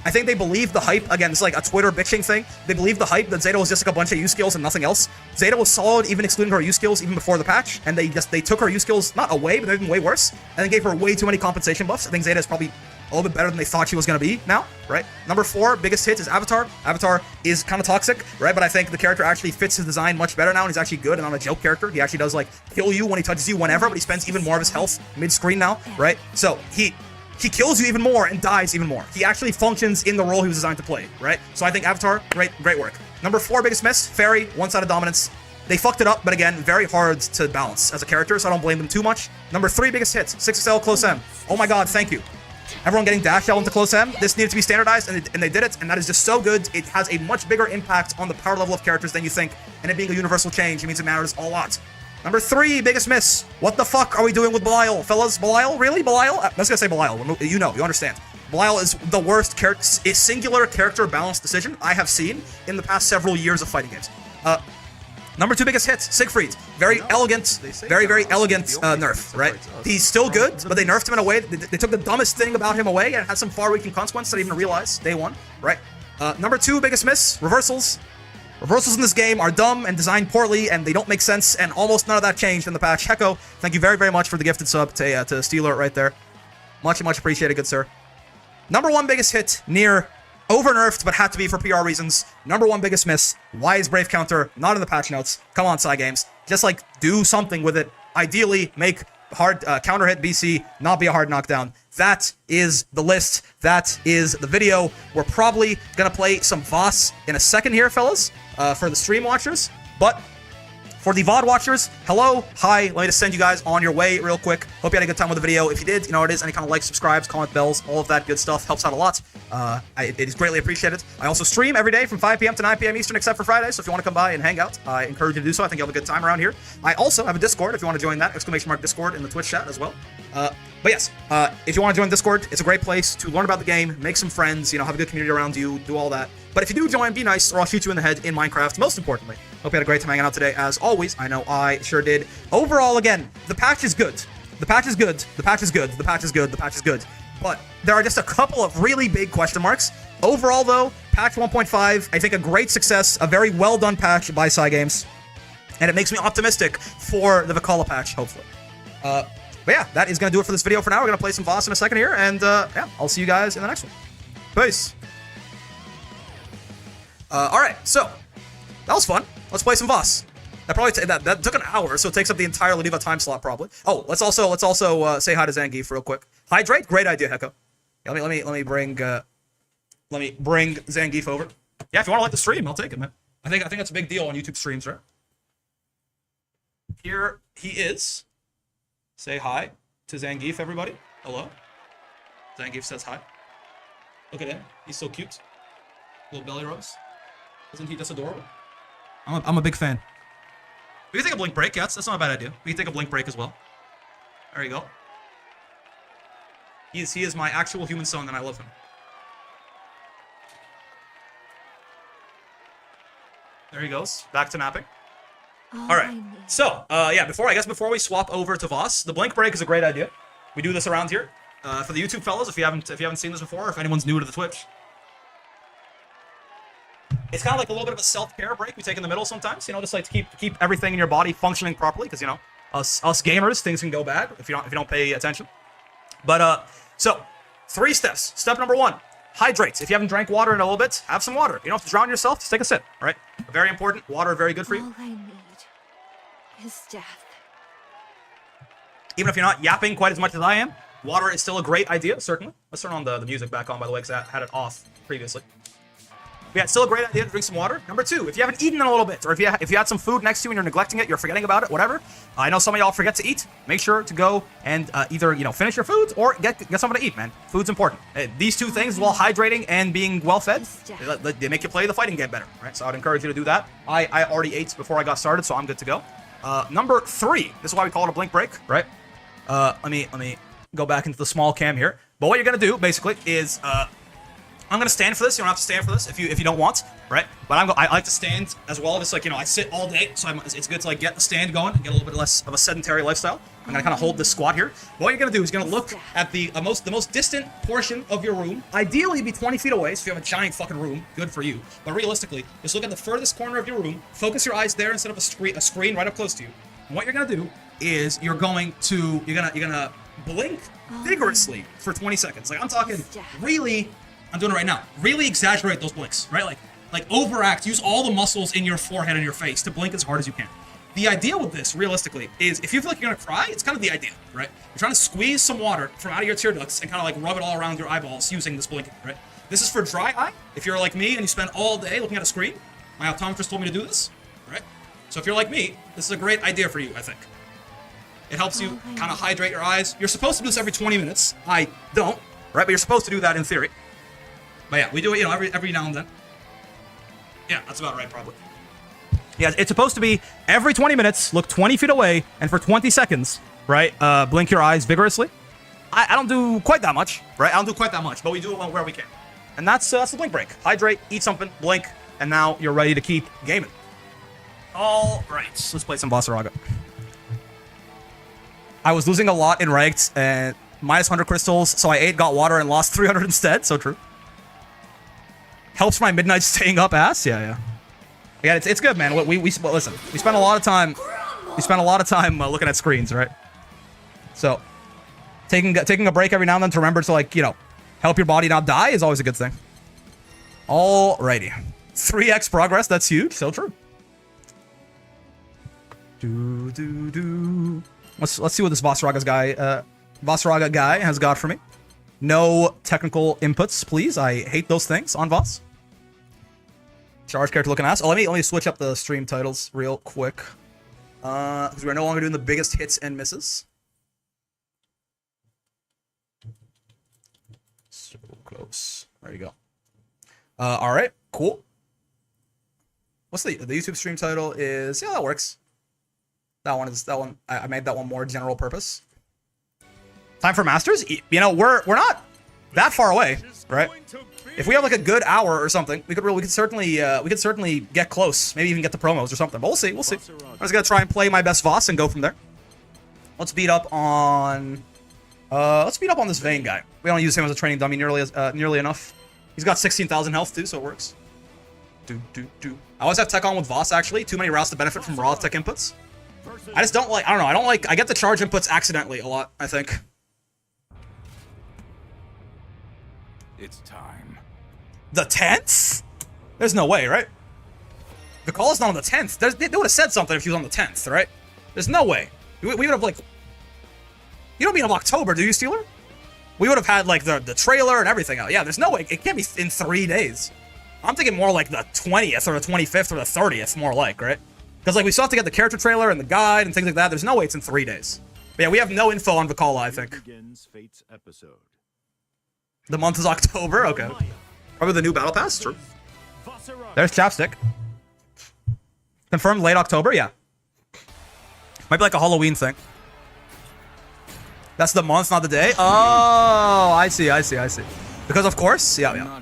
I think they believed the hype. Again, it's a Twitter bitching thing. They believed the hype that Zeta was just a bunch of U skills and nothing else. Zeta was solid, even excluding her U skills, even before the patch. And they took her U skills, not away, but even way worse. And they gave her way too many compensation buffs. I think Zeta is probably a little bit better than they thought she was going to be now, right? Number 4, biggest hit is Avatar. Avatar is kind of toxic, right? But I think the character actually fits his design much better now, and he's actually good and not a joke character. He actually does, kill you when he touches you whenever, but he spends even more of his health mid-screen now, right? So, he kills you even more and dies even more. He actually functions in the role he was designed to play, right? So I think Avatar, great work. Number 4 biggest miss, Fairy, one-sided dominance. They fucked it up, but again, very hard to balance as a character, so I don't blame them too much. Number 3 biggest hits, 6XL close M. Oh my god, thank you. Everyone getting dash L into close M. This needed to be standardized, and they did it, and that is just so good. It has a much bigger impact on the power level of characters than you think, and it being a universal change, it means it matters a lot. Number 3 biggest miss. What the fuck are we doing with Belial? Fellas, Belial? Really? Belial? I was gonna say Belial. You know, you understand. Belial is the worst singular character balance decision I have seen in the past several years of fighting games. Number 2 biggest hits, Siegfried. Very elegant nerf, right? He's still good, but they nerfed him in a way, they took the dumbest thing about him away, and it had some far-reaching consequences that I didn't even realize day 1, right? Number 2 biggest miss, reversals. Reversals in this game are dumb and designed poorly, and they don't make sense, and almost none of that changed in the patch. Hecko, thank you very much for the gifted sub to Steeler right there. Much appreciated, good sir. Number 1 biggest hit, Nier. Over-nerfed, but had to be for PR reasons. Number 1 biggest miss. Why is Brave Counter not in the patch notes? Come on, Cygames. Just, like, do something with it. Ideally, make hard counter hit BC not be a hard knockdown. That is the list. That is the video. We're probably going to play some Voss in a second here, fellas, for the stream watchers. But for the VOD watchers, hello, hi, let me just send you guys on your way real quick. Hope you had a good time with the video. If you did, you know what it is, any kind of likes, subscribes, comment bells, all of that good stuff helps out a lot. It is greatly appreciated. I also stream every day from 5 p.m. to 9 p.m. Eastern, except for Friday, so if you want to come by and hang out, I encourage you to do so. I think you'll have a good time around here. I also have a Discord, if you want to join that, !Discord in the Twitch chat as well. But yes, if you want to join Discord, it's a great place to learn about the game, make some friends, you know, have a good community around you, do all that. But if you do join, be nice, or I'll shoot you in the head in Minecraft, most importantly. Hope you had a great time hanging out today, as always. I know I sure did. Overall, again, the patch is good. The patch is good. The patch is good. The patch is good. The patch is good. But there are just a couple of really big question marks. Overall, though, patch 1.5, I think a great success, a very well-done patch by Cygames. And it makes me optimistic for the Vikala patch, hopefully. But yeah, that is going to do it for this video for now. We're going to play some Voss in a second here, and yeah, I'll see you guys in the next one. Peace. Alright, so, that was fun. Let's play some Voss. That probably that took an hour, so it takes up the entire Ladiva time slot probably. Oh, let's also say hi to Zangief real quick. Hydrate, great idea, Hecko. Yeah, let me bring Zangief over. Yeah, if you want to like the stream, I'll take it, man. I think that's a big deal on YouTube streams, right? Here he is. Say hi to Zangief, everybody. Hello. Zangief says hi. Look at him. He's so cute. Little belly rubs. Isn't he just adorable? I'm a big fan. We can take a blink break, yeah, that's not a bad idea. We can take a blink break as well. There you go. He is my actual human son, and I love him. There he goes. Back to napping. Alright. So, yeah, before we swap over to Voss, the blink break is a great idea. We do this around here. For the YouTube fellas, if you haven't seen this before, if anyone's new to the Twitch. It's kind of like a little bit of a self-care break we take in the middle sometimes, you know, just like to keep everything in your body functioning properly, because, you know, us gamers, things can go bad if you don't pay attention. But so 3 steps. Step number 1, hydrate. If you haven't drank water in a little bit, have some water. You don't have to drown yourself, just take a sip, all right? Very important. Water, very good for you. All I need is death. Even if you're not yapping quite as much as I am, water is still a great idea, certainly. Let's turn on the music back on, by the way, because I had it off previously. But yeah, it's still a great idea to drink some water. Number 2, if you haven't eaten in a little bit, or if you had some food next to you and you're neglecting it, you're forgetting about it, whatever. I know some of y'all forget to eat. Make sure to go and either, you know, finish your foods or get something to eat, man. Food's important. These 2 things, while hydrating and being well fed, they make you play the fighting game better, right? So I'd encourage you to do that. I already ate before I got started, so I'm good to go. Number 3, this is why we call it a blink break, right? Let me go back into the small cam here. But what you're gonna do basically is I'm gonna stand for this. You don't have to stand for this if you don't want, right? But I like to stand as well. Just like, you know, I sit all day, so it's good to like get the stand going and get a little bit less of a sedentary lifestyle. I'm gonna kind of hold this squat here. What you're gonna do is you're gonna look at the most distant portion of your room. Ideally, be 20 feet away. So if you have a giant fucking room, good for you. But realistically, just look at the furthest corner of your room. Focus your eyes there instead of a screen right up close to you. And what you're gonna do is you're gonna blink vigorously for 20 seconds. Like I'm talking really. I'm doing it right now. Really exaggerate those blinks, right? Like overact. Use all the muscles in your forehead and your face to blink as hard as you can. the idea with this, realistically, is if you feel like you're gonna cry, it's kind of the idea, right? You're trying to squeeze some water from out of your tear ducts and kind of like rub it all around your eyeballs using this blinking, right? This is for dry eye. If you're like me and you spend all day looking at a screen, my optometrist told me to do this, right? So if you're like me, this is a great idea for you, I think. It helps you kind of hydrate your eyes. You're supposed to do this every 20 minutes. I don't, right? But you're supposed to do that in theory. But yeah, we do it, you know, every now and then. Yeah, that's about right, probably. Yeah, it's supposed to be every 20 minutes, look 20 feet away, and for 20 seconds, right, blink your eyes vigorously. I don't do quite that much, right? I don't do quite that much, but we do it where we can. And that's the blink break. Hydrate, eat something, blink, and now you're ready to keep gaming. All right, let's play some Versusia. I was losing a lot in ranked, and minus 100 crystals, so I ate, got water, and lost 300 instead. So true. Helps my midnight staying up ass. Yeah. Yeah, it's good, man. We listen. We spend a lot of time. Looking at screens, right? So taking a break every now and then to remember to, like, you know, help your body not die is always a good thing. Alrighty, 3x progress. That's huge. So true. Let's see what this Versusia guy has got for me. No technical inputs, please. I hate those things on Voss. Charge character looking ass. Oh, let me switch up the stream titles real quick. Because we're no longer doing the biggest hits and misses. So close. There you go. All right, cool. What's the YouTube stream title is? Yeah, that works. That one. I made that one more general purpose. Time for Masters. You know, we're not that far away, right? If we have like a good hour or something, we could certainly get close. Maybe even get the promos or something. But we'll see. I'm just gonna try and play my best Voss and go from there. Let's beat up on this Vayne guy. We don't use him as a training dummy nearly enough. He's got 16,000 health too, so it works. I always have tech on with Voss actually. Too many routes to benefit from raw tech inputs. I just don't like. I get the charge inputs accidentally a lot, I think. It's time. The 10th? There's no way, right? The call is not on the 10th. They would have said something if he was on the 10th, right? There's no way. We would have, like... You don't mean of October, do you, Steeler? We would have had, like, the trailer and everything out. Yeah, there's no way. It can't be in 3 days. I'm thinking more like the 20th or the 25th or the 30th, more like, right? Because, like, we still have to get the character trailer and the guide and things like that. There's no way it's in 3 days. But yeah, we have no info on Vikala, I think. Fate's episode. The month is October? Okay. Probably the new Battle Pass? True. There's Chapstick. Confirmed late October? Yeah. Might be like a Halloween thing. That's the month, not the day? Oh, I see. Because, of course, yeah.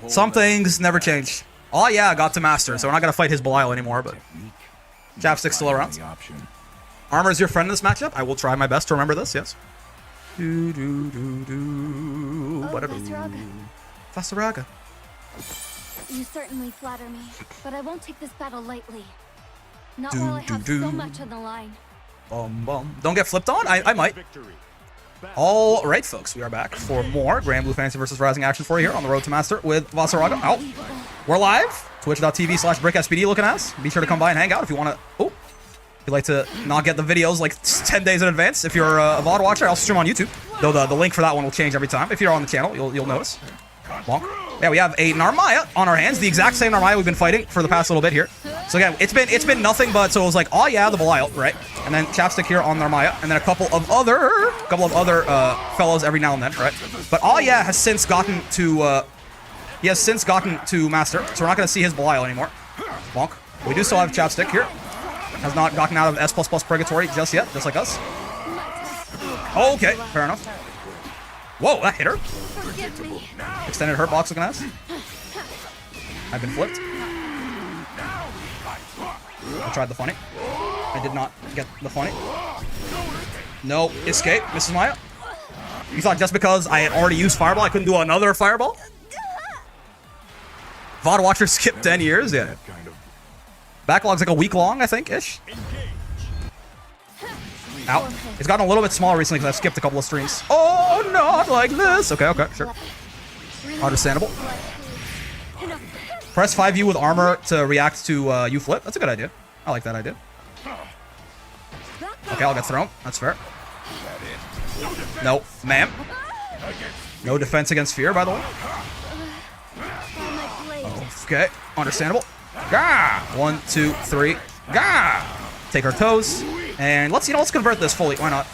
Some things never change. Oh, yeah, I got to Master, so we're not going to fight his Belial anymore, but... Chapstick's still around. Armor is your friend in this matchup? I will try my best to remember this, yes. Whatever. Versusia. You certainly flatter me, but I won't take this battle lightly. Not while I have so much on the line. Don't get flipped on? I might. All right, folks, we are back for more Grand Blue Fantasy vs. Rising action for you here on the Road to Master with Versusia. Oh, we're live. Twitch.tv/BrickSPD looking ass. Be sure to come by and hang out if you want to. Oh, if you'd like to not get the videos like 10 days in advance. If you're a VOD watcher, I'll stream on YouTube. Though the link for that one will change every time. If you're on the channel, you'll notice. Bonk. Yeah, we have a Narmaya on our hands. The exact same Narmaya we've been fighting for the past little bit here. So again, it's been nothing but, so it was like, oh yeah, the Belial, right? And then Chapstick here on Narmaya, and then a couple of other fellows every now and then, right? But oh yeah has since gotten to Master, so we're not gonna see his Belial anymore. Bonk. We do still have Chapstick here. Has not gotten out of S++ purgatory just yet, just like us. Okay, fair enough. Whoa, that hit her. Extended hurt box looking ass. I've been flipped. I tried the funny. I did not get the funny. No escape, Mrs. Maya. You thought just because I had already used Fireball, I couldn't do another Fireball? VOD watcher skipped 10 years? Yeah. Backlog's like a week long, I think, ish. Ow. It's gotten a little bit smaller recently because I've skipped a couple of streams. Oh, not like this. Okay, sure. Understandable. Press 5U with armor to react to U flip. That's a good idea. I like that idea. Okay, I'll get thrown. That's fair. No, ma'am. No defense against fear, by the way. Okay, understandable. Gah! 1, 2, 3. Gah! Take our toes. And let's convert this fully. Why not?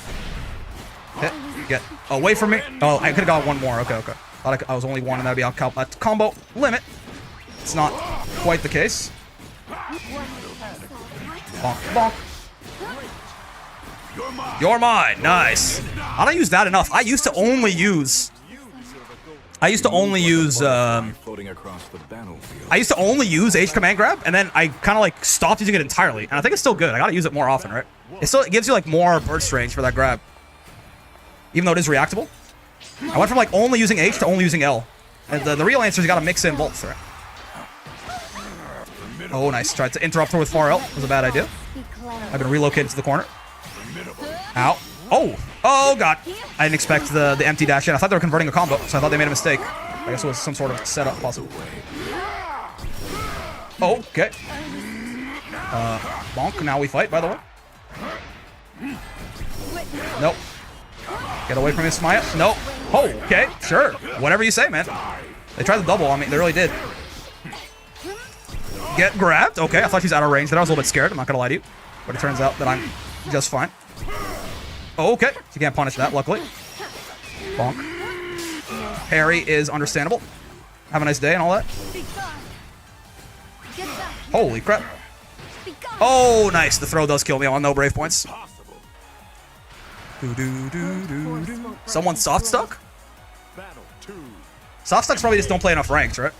Okay, get away from me. Oh, I could have got one more. Okay. Thought I was only one, and that'd be on combo limit. It's not quite the case. Bonk, bonk. You're mine. Nice. I don't use that enough. I used to only use H command grab, and then I kind of like stopped using it entirely. And I think it's still good. I gotta use it more often, right? It gives you like more burst range for that grab, even though it is reactable. I went from like only using H to only using L, and the real answer is you gotta mix in both, right? Oh, nice. Tried to interrupt her with far L. It was a bad idea. I've been relocated to the corner. Ow. Oh god. I didn't expect the empty dash in. I thought they were converting a combo, so I thought they made a mistake. I guess it was some sort of setup, possibly. Oh, okay. Bonk. Now we fight, by the way. Nope. Get away from me, Smaya. Nope. Oh, okay. Sure. Whatever you say, man. They tried to double on me. They really did. Get grabbed. Okay, I thought she's out of range. Then I was a little bit scared. I'm not gonna lie to you. But it turns out that I'm just fine. Okay. She can't punish that, luckily. Bonk. Parry is understandable. Have a nice day and all that. Holy crap. Oh, nice. The throw does kill me. I'm on no brave points. Someone soft stuck? Soft stucks probably just don't play enough ranks, right?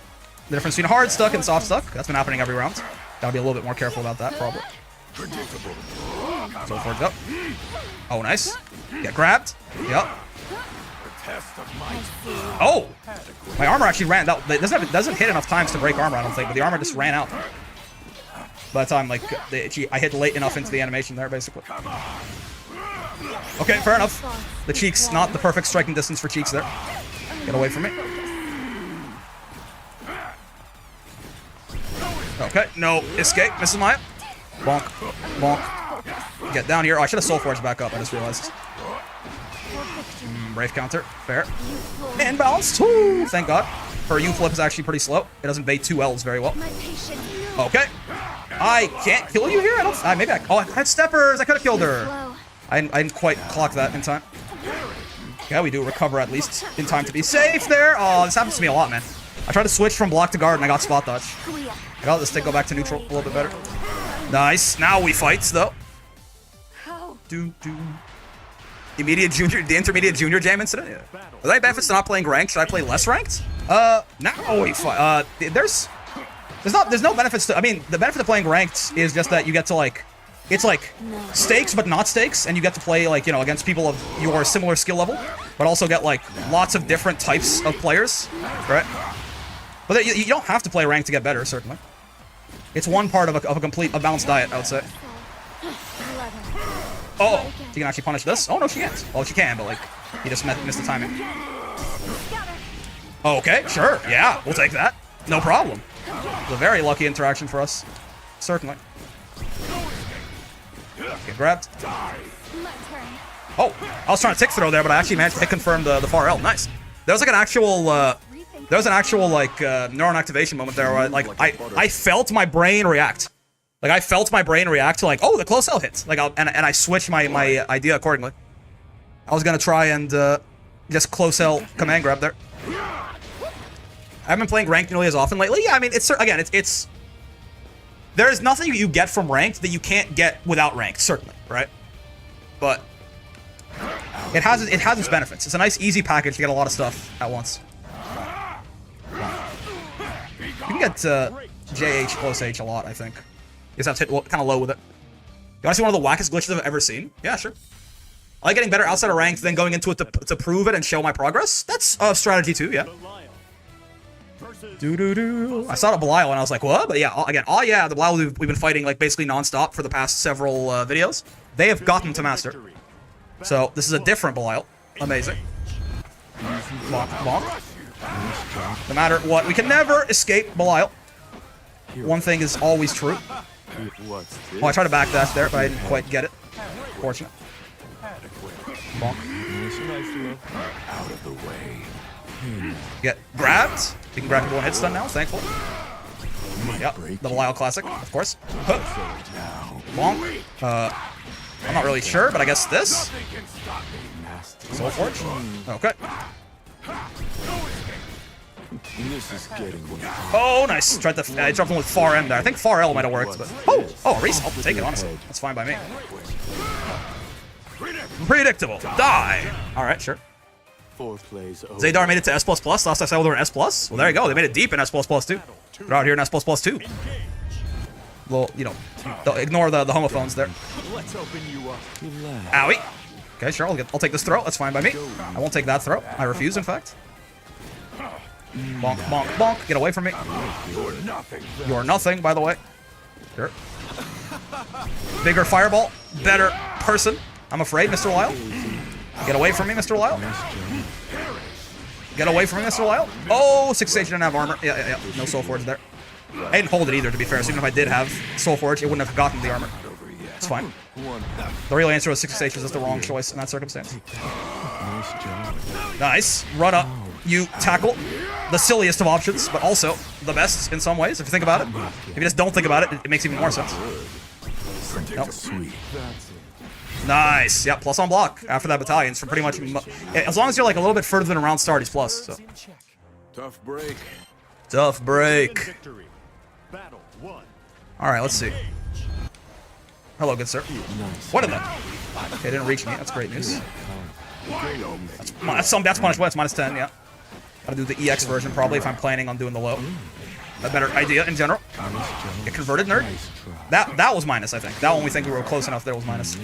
The difference between hard stuck and soft stuck. That's been happening every round. Gotta be a little bit more careful about that, probably. So forward up. Oh, nice. Get grabbed. Yep. Oh! My armor actually ran. It doesn't hit enough times to break armor, I don't think, but the armor just ran out. By the time, like, I hit late enough into the animation there, basically. Okay, fair enough. The cheeks, not the perfect striking distance for cheeks there. Get away from me. Okay, no escape, Mrs. Maya. Bonk, bonk. Get down here. Oh, I should have soul forged back up. I just realized. Brave counter, fair. Inbounds. Woo, thank God. Her U flip is actually pretty slow. It doesn't bait 2 L's very well. Okay. I can't kill you here. I don't. Maybe I. Oh, I had steppers. I could have killed her. I didn't quite clock that in time. Yeah, we do recover at least in time to be safe there. Oh, this happens to me a lot, man. I tried to switch from block to guard and I got spot dodge. I got this thing go back to neutral a little bit better. Nice. Now we fight, though. The intermediate junior jam incident? Yeah. Are there any benefits to not playing ranked? Should I play less ranked? Now we fight. There's no benefits to, I mean, the benefit of playing ranked is just that you get to, like, it's like stakes but not stakes, and you get to play, like, you know, against people of your similar skill level, but also get, like, lots of different types of players, right? But you don't have to play ranked to get better, certainly. It's one part of a balanced diet, I would say. Oh, she can actually punish this? Oh, no, she can't. Well, she can, but, like, you just missed the timing. Okay, sure. Yeah, we'll take that. No problem. It's a very lucky interaction for us. Certainly. Get grabbed. Oh, I was trying to tick throw there, but I actually managed to hit confirm the far L. Nice. There was like an actual, neuron activation moment there where, like, I felt my brain react. Like, I felt my brain react to, like, oh, the close L hits. Like, and I switched my idea accordingly. I was gonna try and just close L command grab there. I haven't been playing ranked nearly as often lately. Yeah, I mean, it's there is nothing you get from ranked that you can't get without ranked, certainly, right? But it has its benefits. It's a nice, easy package to get a lot of stuff at once. You can get JH close H a lot, I think. You just have to hit kind of low with it. You want to see one of the wackest glitches I've ever seen? Yeah, sure. I like getting better outside of ranked, then going into it to prove it and show my progress. That's a strategy too, yeah. I saw the Belial and I was like, what? But yeah, again, oh yeah, the Belial we've been fighting like basically non-stop for the past several videos. They have gotten to master. So this is a different Belial. Amazing. Bonk, bonk. No matter what, we can never escape Belial. One thing is always true. Oh, I tried to backdash there, but I didn't quite get it. Fortunate. Adequate. Bonk. Out of the way. Get grabbed. You can grab people in hit stun now, thankful. Yep, the Belial classic, of course. Huh. Bonk. I'm not really sure, but I guess this. Soul Forge. Okay. This is getting Oh, nice. Tried to. I dropped him with far M there. I think far L might have worked, but a Reese. I'll take it. Honestly, that's fine by me. Predictable. Die. All right, sure. Zadar made it to S++. Last I saw they were in S+. Well, there you go. They made it deep in S++ too. They're out here in S++ too. Well, you know, don't ignore the homophones there. Let's open you up. Owie. Okay, sure. I'll take this throw. That's fine by me. I won't take that throw. I refuse, in fact. Bonk, bonk, bonk. Get away from me. You're nothing. You're nothing, by the way. Sure. Bigger fireball. Better person. I'm afraid, Mr. Lyle. Get away from me, Mr. Lyle. Get away from me, Mr. Lyle. Oh, 6H didn't have armor. Yeah. No Soul Forge there. I didn't hold it either, to be fair. So even if I did have Soul Forge, it wouldn't have gotten the armor. It's fine. The real answer was 6H is just the wrong choice in that circumstance. Nice. Run up. You tackle. The silliest of options, but also the best in some ways, if you think about it. If you just don't think about it, it makes even more sense. Nope. Nice. Yeah, plus on block after that battalion. So pretty much, as long as you're like a little bit further than a round start, he's plus. So. Tough break. Tough break. All right, let's see. Hello, good sir. What in the? Okay, didn't reach me. That's great news. That's punish. It's minus 10. Yeah. Gotta do the EX version probably if I'm planning on doing the low. A better idea in general. Get converted, nerd. That was minus, I think. That one we think we were close enough. There was minus.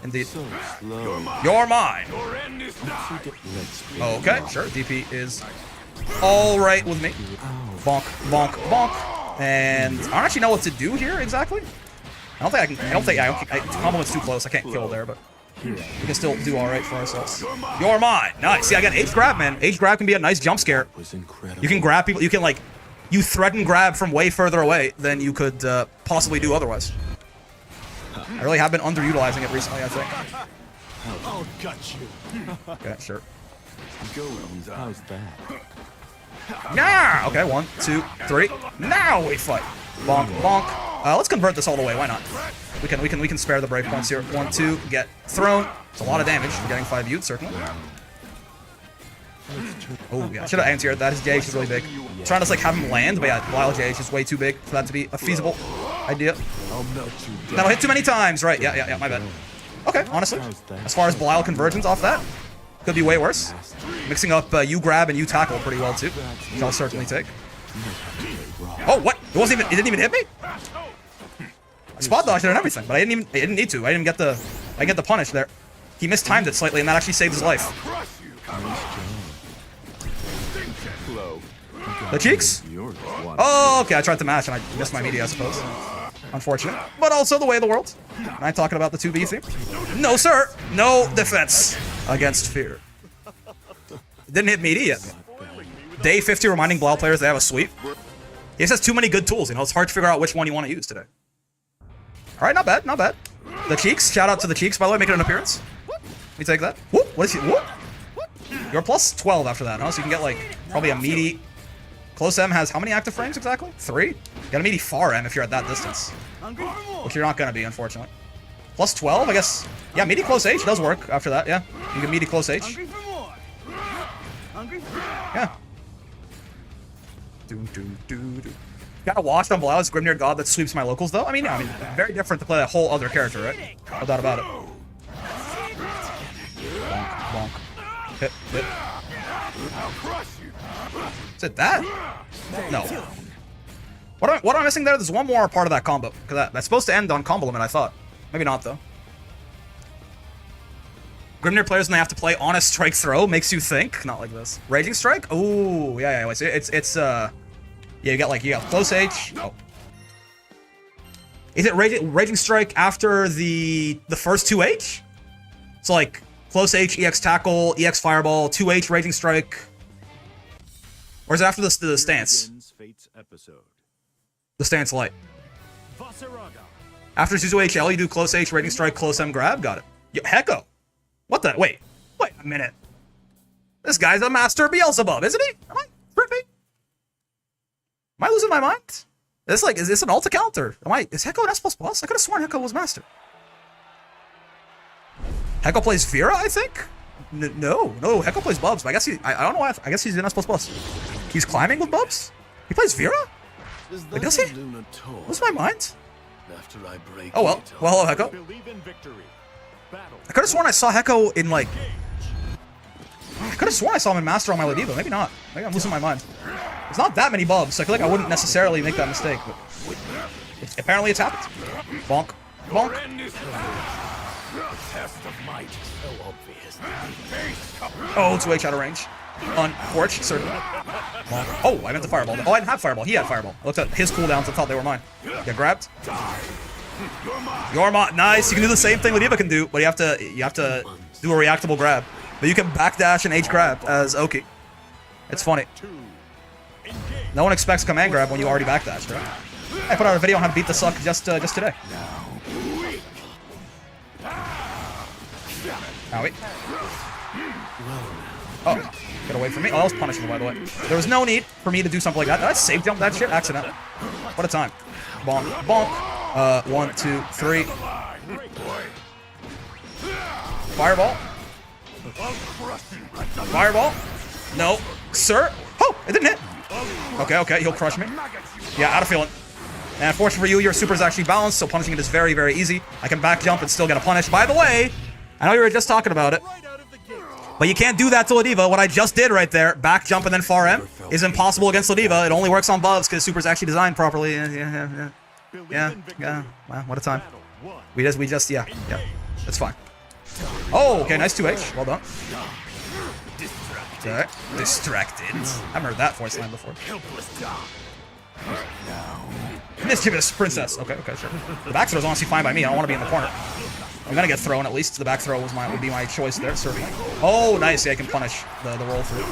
Indeed. You're mine. Okay, sure. DP is all right with me. Bonk, bonk, bonk. And I don't actually know what to do here exactly. I don't think combo's too close. I can't kill there, but we can still do all right for ourselves. You're mine. Nice. See, I got H grab, man. H grab can be a nice jump scare. You can grab people. You can like, you threaten grab from way further away than you could possibly do otherwise. I really have been underutilizing it recently, I think. I'll gut you. Okay, sure. How's that? Yeah. Okay, 1, 2, 3. Now we fight. Bonk, bonk. Let's convert this all the way. Why not? We can spare the break points here. 1, 2. Get thrown. It's a lot of damage. We're getting 5 utes certainly. Oh yeah, I should have anti-aired that. His JH is really big. I'm trying to like have him land, but yeah, Lyle JH is way too big for that to be a feasible idea. That'll hit too many times, right? Yeah, my bad. Okay, honestly, as far as Belial conversions off that, could be way worse. Mixing up you grab and you tackle pretty well too, which I'll certainly take. Oh, what? It didn't even hit me? I spot dodged it and everything, but I didn't need to. I didn't get the punish there. He mistimed it slightly, and that actually saved his life. The cheeks? Oh, okay, I tried to mash and I missed my media, I suppose. Unfortunate. But also the way of the world. Am I talking about the 2B theme? No, sir! No defense against fear. Didn't hit media yet. Day 50 reminding Blau players they have a sweep. He just has too many good tools, you know, it's hard to figure out which one you want to use today. Alright, not bad, not bad. The cheeks, shout out to the cheeks, by the way, making an appearance. Let me take that. Whoop, what is he? Whoop! You're plus 12 after that, huh? So you can get like probably a meaty. Close M has how many active frames exactly? 3? Got a meaty far M if you're at that distance. Which you're not gonna be, unfortunately. Plus 12, I guess. Yeah, meaty close H does work after that, yeah. You can meaty close H. Yeah. Got a washed on Belial's Grimnir God that sweeps my locals though. I mean, very different to play a whole other character, right? No doubt about it. Bonk, bonk. Hit. Is it that? No. What am I missing there? There's one more part of that combo. Because that's supposed to end on combo limit, I thought. Maybe not, though. Grimnir players, when they have to play Honest Strike Throw, makes you think. Not like this. Raging Strike? Ooh, yeah. It's yeah, you got Close H. Oh. Is it Raging Strike after the first 2H? So, like, Close H, EX Tackle, EX Fireball, 2H, Raging Strike. Or is it after the stance? The stance light. After 2HL, you do Close H, Raging Strike, Close M, Grab. Got it. Yo, Hecko. What the? Wait a minute. This guy's a master Beelzebub, isn't he? Am I tripping? Am I losing my mind? Is this an alt account or is Hecko an S++? I could have sworn Hecko was master. Hecko plays Vera, I think? No, Hecko plays Bubs, but I guess I don't know why, I guess he's in S++. He's climbing with Bubs? He plays Vera? Wait, does he? What's my mind? Oh well, hello Hecko. I could have sworn I saw Hecko in like... I could have sworn I saw him in Master on my Ladiva, maybe not. Maybe I'm losing my mind. There's not that many Bubs, so I feel like I wouldn't necessarily make that mistake, but... apparently it's happened. Bonk. Bonk. Oh, 2H out of range. On Porch, certainly. Oh, I meant the Fireball. Oh, I didn't have Fireball. He had Fireball. I looked at his cooldowns and thought they were mine. Get grabbed. You're nice. You can do the same thing Ladiva can do, but you have to do a reactable grab. But you can backdash and H grab as Oki. It's funny. No one expects command grab when you already backdash, right? I put out a video on how to beat the suck just today. Owie. Oh, get away from me. Oh, that was punishable, by the way. There was no need for me to do something like that. Did I save jump that shit? Accidentally. What a time. Bonk. Bonk. 1, 2, 3. Fireball. Fireball. No. Sir. Oh, it didn't hit. Okay, he'll crush me. Yeah, out of feeling. And unfortunately for you, your super is actually balanced, so punishing it is very, very easy. I can back jump and still get a punish. By the way, I know you were just talking about it, but you can't do that to Ladiva. What I just did right there, back jump and then far M, is impossible against Ladiva. It only works on Bubs because super's actually designed properly. Yeah. Wow, what a time. We just, yeah. That's fine. Oh, okay, nice 2H. Well done. Okay. Distracted. I haven't heard that voice line before. Mischievous princess. Okay, sure. The back throw is honestly fine by me. I don't want to be in the corner. I'm gonna get thrown at least. The back throw would be my choice there, certainly. Oh, nice. Yeah, I can punish the roll through.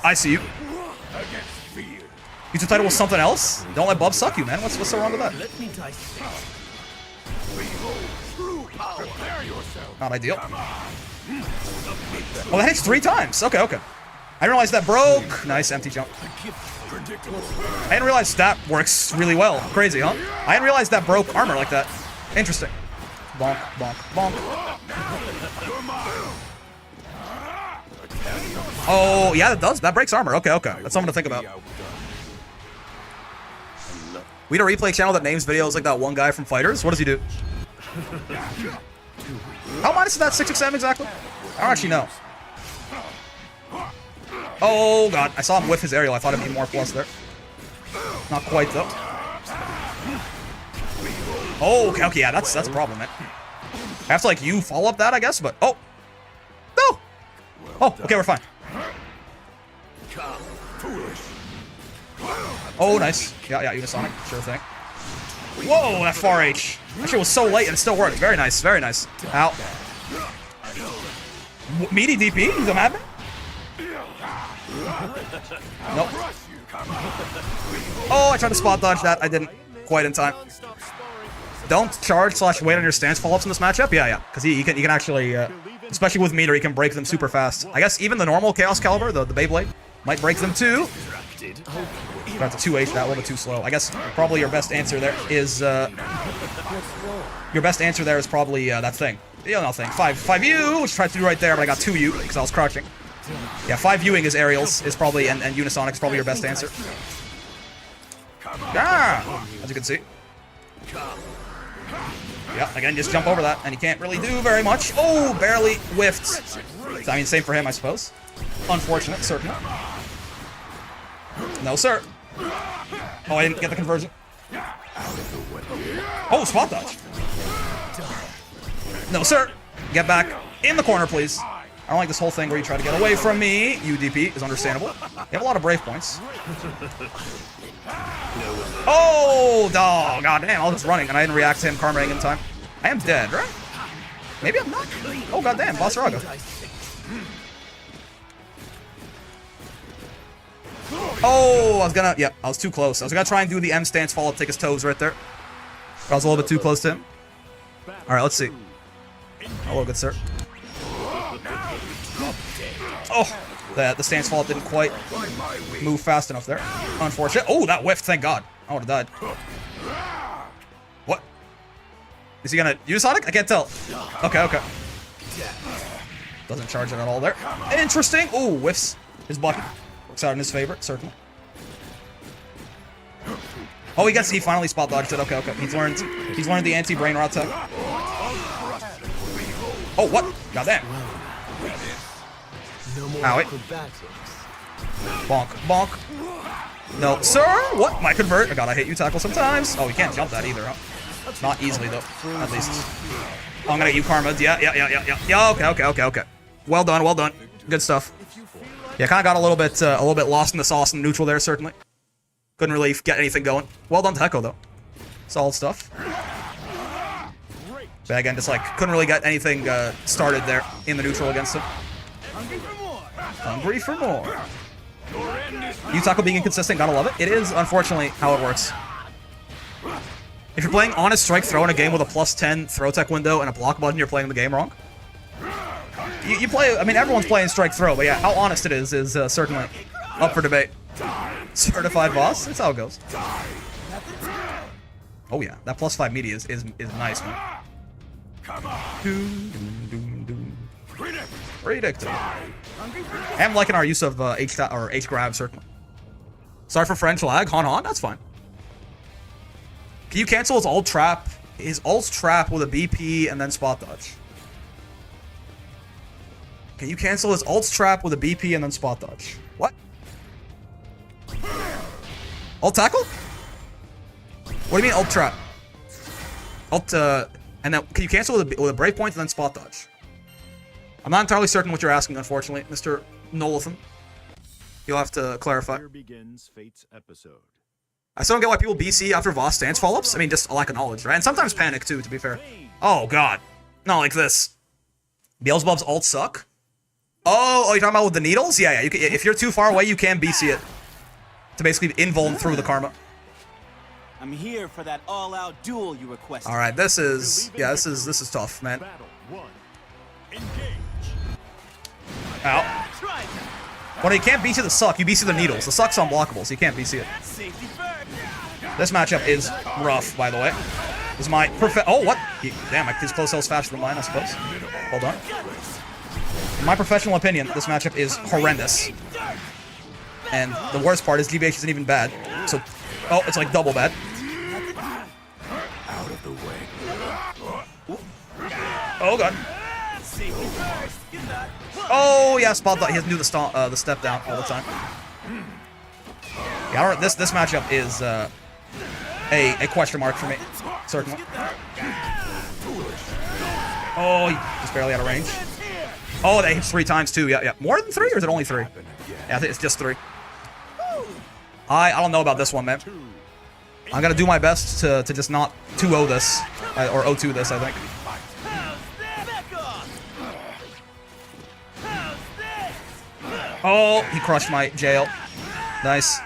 I see you. Use the title with something else? Don't let Bub suck you, man. What's so wrong with that? Not ideal. Oh, that hits 3 times. Okay. I didn't realize that broke. Nice empty jump. I didn't realize that works really well. Crazy, huh? I didn't realize that broke armor like that. Interesting. Bonk. Oh, yeah, that does. That breaks armor. Okay. That's something to think about. We had a replay channel that names videos like that one guy from Fighters. What does he do? How minus is that 6XM exactly? I don't actually know. Oh, God. I saw him whiff his aerial. I thought it'd be more plus there. Not quite, though. Oh, okay. Yeah, that's a problem, man. I have to, like, you follow up that, I guess, but... Oh! No! Oh, okay, we're fine. Oh, nice. Yeah, Unisonic. Sure thing. Whoa, that far H. That shit was so late and it still worked. Very nice. Ow. Meaty DP? He's a madman? Nope. Oh, I tried to spot dodge that. I didn't quite in time. Don't charge / wait on your stance follow-ups in this matchup? Yeah. Because he can actually, especially with meter, he can break them super fast. I guess even the normal Chaos Caliber, the Beyblade, might break them too. Got the 2H, that a little bit too slow. I guess probably your best answer there is, probably that thing. The other thing. 5U, which I tried to do right there, but I got 2U because I was crouching. Yeah, 5Uing his aerials is probably, and Unisonic's probably your best answer. Yeah, as you can see. Yeah, again, just jump over that, and he can't really do very much. Oh, barely whiffed. I mean, same for him, I suppose. Unfortunate, certainly. No, sir. Oh, I didn't get the conversion. Oh, spot dodge. No, sir. Get back in the corner, please. I don't like this whole thing where you try to get away from me. UDP is understandable. You have a lot of brave points. Oh, dog. God damn, I was just running and I didn't react to him karmaing in time. I am dead, right? Maybe I'm not. Oh, goddamn, Basaraga. Oh, I was too close. I was gonna try and do the M stance follow up, take his toes right there. I was a little bit too close to him. Alright, let's see. Hello, good sir. Oh, the stance fault didn't quite move fast enough there. Unfortunate. Oh, that whiffed, thank God. I would have died. What? Is he gonna use Sonic? I can't tell. Okay, okay. Doesn't charge it at all there. Interesting. Ooh, whiffs his bucket. Works out in his favor, certainly. Oh, he finally spot dodged it. Okay, okay. He's learned the anti-brain rot tech. Oh, what? Goddamn. Owie. Bonk, bonk. No, sir. What? My convert. I gotta hit you tackle sometimes. Oh, he can't jump that either, huh? Not easily though. At least. Oh, I'm gonna get you karma. Yeah. Okay. Well done, well done. Good stuff. Yeah, kind of got a little bit lost in the sauce and neutral there, certainly. Couldn't really get anything going. Well done to Heko, though. Solid stuff. But again, just like, couldn't really get anything started there in the neutral against him. Hungry for more. Yutako being inconsistent, gotta love it. It is, unfortunately, how it works. If you're playing honest strike throw in a game with a +10 throw tech window and a block button, you're playing the game wrong. You play, I mean, everyone's playing strike throw, but yeah, how honest it is certainly up for debate. Certified boss, that's how it goes. Oh yeah, that +5 media is nice, man. Predictable. I'm liking our use of H grab, certainly. Sorry for French lag, Han, that's fine. Can you cancel his ult trap? His ult trap with a BP and then spot dodge. Can you cancel his ult trap with a BP and then spot dodge? What? Ult tackle? What do you mean ult trap? Ult, and then can you cancel with a break point and then spot dodge? I'm not entirely certain what you're asking, unfortunately, Mr. Nolathan. You'll have to clarify. Here begins Fate's episode. I still don't get why people BC after Voss stance follow-ups. I mean, just a lack of knowledge, right? And sometimes panic, too, to be fair. Oh, God. Not like this. Beelzebub's ult suck? Oh, you're talking about with the needles? Yeah. If you're too far away, you can BC it. To basically invuln through the karma. I'm here for that all-out duel you requested. Alright, this is tough, man. Ow. When you can't BC the suck, you BC the needles. The suck's unblockable, so you can't BC it. This matchup is rough, by the way. This is my oh, what? Damn, his close hell's faster than mine, I suppose. Hold on. In my professional opinion, this matchup is horrendous. And the worst part is GBH isn't even bad. So, oh, it's like double bad. Out of the way. Oh, God. Oh, yeah, spot that. He has to do the step down all the time. Yeah, I don't, this matchup is a question mark for me, certainly. Oh, he just barely out of range. Oh, that hits 3 times too. Yeah. More than 3, or is it only 3? Yeah, I think it's just 3. I don't know about this one, man. I'm gonna do my best to just not 2-0 this, or 0-2 this, I think. Oh, he crushed my jail. Nice.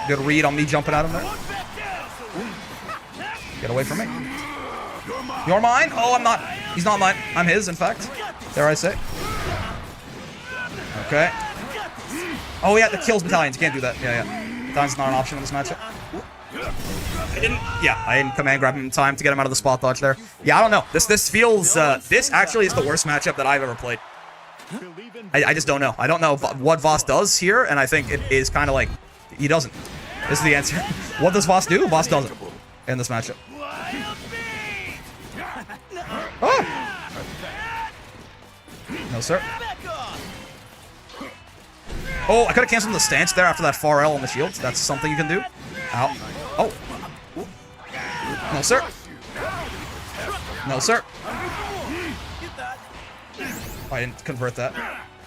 Good read on me jumping at him there. Get away from me. You're mine? Oh, I'm not. He's not mine. I'm his, in fact. Dare I say. Okay. Oh, yeah, the kills battalions. You can't do that. Yeah. Battalion's not an option in this matchup. I didn't command grab him in time to get him out of the spot dodge there. Yeah, I don't know. This feels, this actually is the worst matchup that I've ever played. I just don't know. I don't know what Voss does here, and I think it is kind of like, he doesn't. This is the answer. What does Voss do? Voss doesn't in this matchup. Oh! No, sir. Oh, I could have canceled the stance there after that far L on the shields. That's something you can do. Ow. Oh. No, sir. No, sir. I didn't convert that.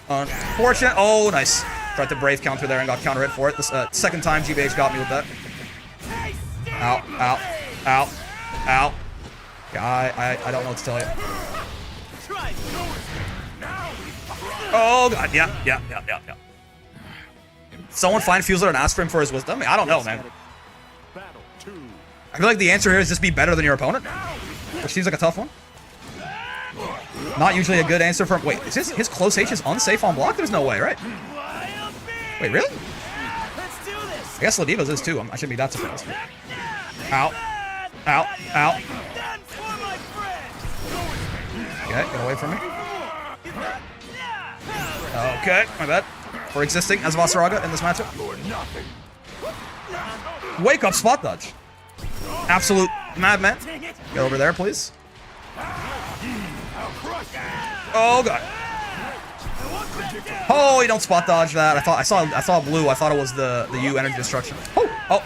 Unfortunate. Oh, nice. Tried to brave counter there and got counter hit for it. This second time GBH got me with that. Ow. Yeah, I don't know what to tell you. Oh, God. Yeah. Someone find Fusler and ask for him for his wisdom? I don't know, man. I feel like the answer here is just be better than your opponent, which seems like a tough one. Not usually a good answer from... Wait, is his close H is unsafe on block? There's no way, right? Wait, really? I guess Ladiva's is too. I shouldn't be that surprised. Ow. Ow. Ow. Okay, get away from me. Okay, my bad. For existing as Vasaraga in this matchup. Wake up, spot dodge. Absolute madman. Get over there, please. Oh god. Oh, you don't spot dodge that. I saw blue. I thought it was the U energy destruction. Oh.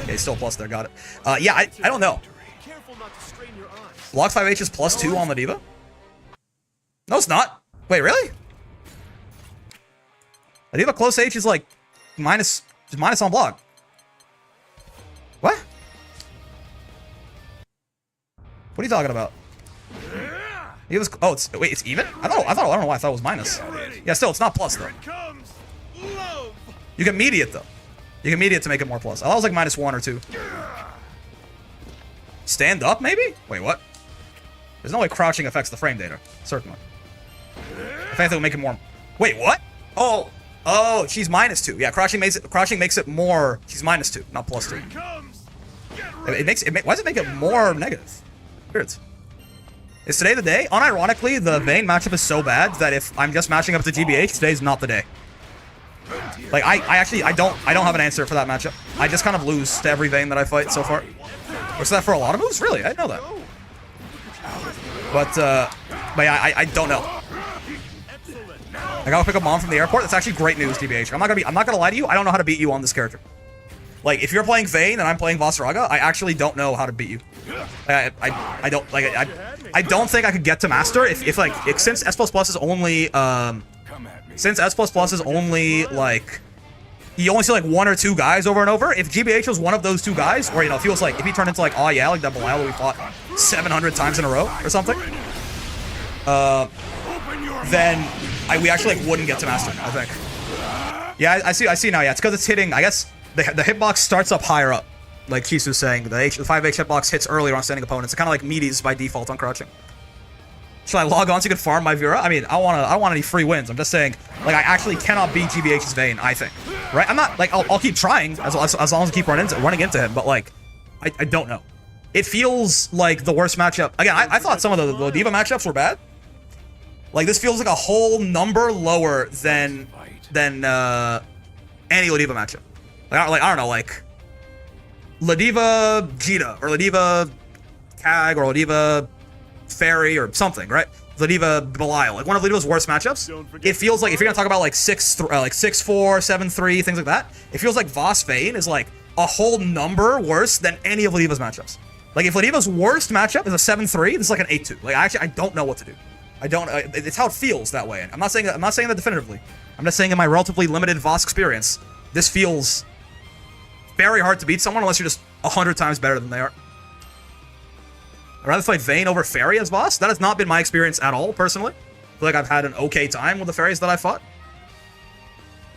Okay, still plus there. Got it. Yeah, I don't know. Block 5H is +2 on the Diva? No, it's not. Wait, really? The Diva close H is like minus on block. What? What are you talking about? It was, oh, wait, it's even? I don't know why I thought it was minus. Yeah, still, it's not plus though. You can mediate though. You can mediate to make it more plus. I thought it was like -1 or 2. Stand up, maybe? Wait, what? There's no way crouching affects the frame data. Certainly. If anything, will make it more. Wait, what? Oh, she's -2. Yeah, crouching makes it more. She's -2, not +2. Why does it make it more negative? Weird. Is today the day? Unironically, the Vayne matchup is so bad that if I'm just matching up to GBH, today's not the day. Like, I don't have an answer for that matchup. I just kind of lose to every Vayne that I fight so far. Was that for a lot of moves? Really? I didn't know that. But yeah, I don't know. I gotta pick up Mom from the airport. That's actually great news, GBH. I'm not gonna lie to you. I don't know how to beat you on this character. Like, if you're playing Vayne and I'm playing Vasaraga, I actually don't know how to beat you. I don't like. I don't think I could get to master if like since S++ is only since S++ is only like you only see like 1 or 2 guys over and over. If GBH was one of those 2 guys, or if he was like if he turned into like oh yeah like that Belial that we fought 700 times in a row or something, then we actually like wouldn't get to master. I think. Yeah, I see now. Yeah, it's because it's hitting. I guess the hitbox starts up higher up. Like Kisu's saying, the 5H hitbox hits earlier on standing opponents. It kind of like meaties by default on crouching. Should I log on so you can farm my Vera? I mean, I don't want any free wins. I'm just saying, like, I actually cannot beat GBH's Vayne, I think. Right? I'm not, like, I'll keep trying as long as I keep running into him, but, like, I don't know. It feels like the worst matchup. Again, I thought some of the Diva matchups were bad. Like, this feels like a whole number lower than any Ladiva matchup. Like, I don't know, like Ladiva Jita, or Ladiva Kag, or Ladiva Fairy, or something, right? Ladiva Belial, like one of Ladiva's worst matchups. It feels like if you're gonna talk about like 6-4, 7-3, things like that, it feels like Voss Vayne is like a whole number worse than any of Ladiva's matchups. Like if Ladiva's worst matchup is a 7-3, this is like an 8-2. Like I don't know what to do. It's how it feels that way. I'm not saying that definitively. I'm just saying in my relatively limited Voss experience, this feels very hard to beat someone unless you're just 100 times better than they are. I'd rather fight Vayne over Fairy as Voss. That has not been my experience at all, personally. I feel like I've had an okay time with the Fairies that I fought.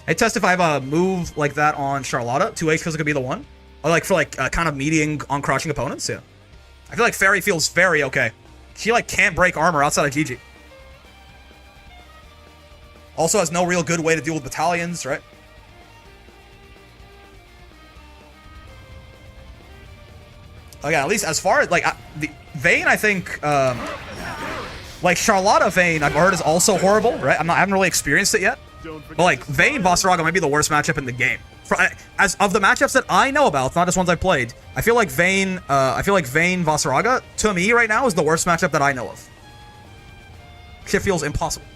I test if I have a move like that on Charlotta. 2H feels like it could be the one. Or like for like kind of meeting on crouching opponents, yeah. I feel like Fairy feels very okay. She like can't break armor outside of GG. Also has no real good way to deal with battalions, right? Again, at least as far as like the Vayne, I think like Charlotta Vayne, I've heard is also horrible, right? I haven't really experienced it yet, but like Vayne Vasaraga might be the worst matchup in the game. As of the matchups that I know about, not just ones I've played, I feel like Vayne Vasaraga to me right now is the worst matchup that I know of. Shit feels impossible.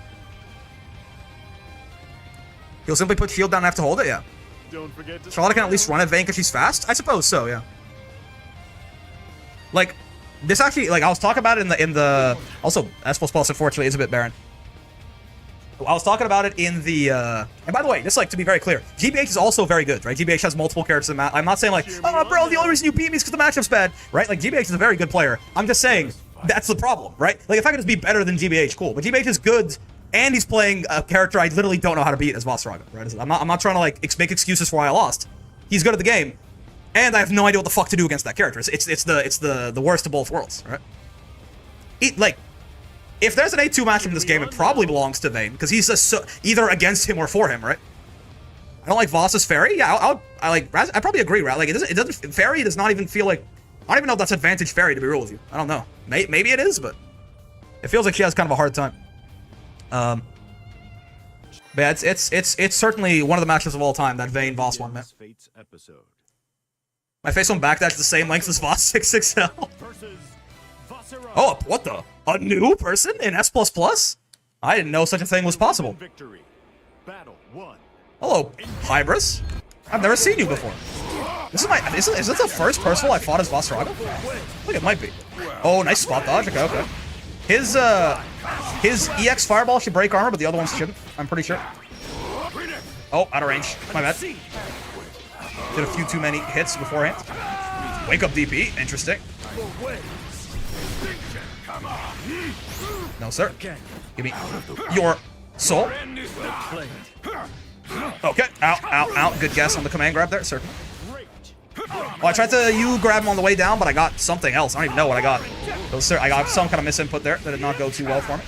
He'll simply put shield down and have to hold it, yeah. Charlotta can at least run at Vayne because she's fast? I suppose so, yeah. Like, this actually, like, I was talking about it in the also, S++ unfortunately is a bit barren. I was talking about it in the, and by the way, just, like, to be very clear, GBH is also very good, right? GBH has multiple characters in I'm not saying, like, oh, bro, the only reason you beat me is because the matchup's bad, right? Like, GBH is a very good player. I'm just saying, that's the problem, right? Like, if I could just be better than GBH, cool. But GBH is good, and he's playing a character I literally don't know how to beat as Vasaraga, right? I'm not trying to, like, make excuses for why I lost. He's good at the game. And I have no idea what the fuck to do against that character. It's the worst of both worlds, right? If there's an 8-2 match in this game, it probably belongs to Vayne, because he's either against him or for him, right? I don't like Voss's Fairy. Yeah, I probably agree, right? Like, it doesn't, Fairy does not even feel like, I don't even know if that's Advantage Fairy, to be real with you. I don't know. Maybe it is, but it feels like she has kind of a hard time. But yeah, it's certainly one of the matches of all time, that Vayne Voss one, man. My face on backdash is the same length as Voss 6XL. Oh, what the? A new person in S++? I didn't know such a thing was possible. Hello, Hybris. I've never seen you before. Is this the first person I fought as Vossraga? I think it might be. Oh, nice spot dodge. Okay. His EX Fireball should break armor, but the other ones shouldn't. I'm pretty sure. Oh, out of range. My bad. Did a few too many hits beforehand. Wake up DP. Interesting. No, sir. Give me your soul. Okay. Out. Good guess on the command grab there, certainly. Well, I tried to grab him on the way down, but I got something else. I don't even know what I got. I got some kind of misinput there that did not go too well for me.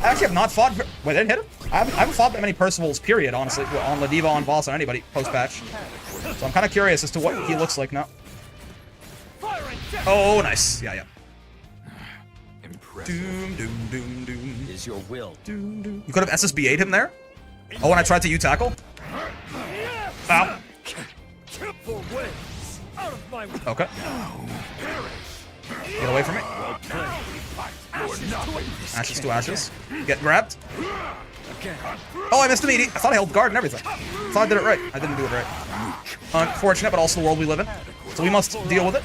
I actually have not fought... Wait, I didn't hit him? I haven't fought that many Percivals, period, honestly, on Ladiva, on Voss, on anybody post-patch. So I'm kind of curious as to what he looks like now. Oh, nice. Yeah. Doom. Is your will. You could have SSBA'd him there? Oh, and I tried to U-tackle? Ow. Okay. Get away from me. Ashes to ashes. Get grabbed. Oh, I missed a meaty. I thought I held guard and everything. I thought I did it right. I didn't do it right. Unfortunate, but also the world we live in. So we must deal with it.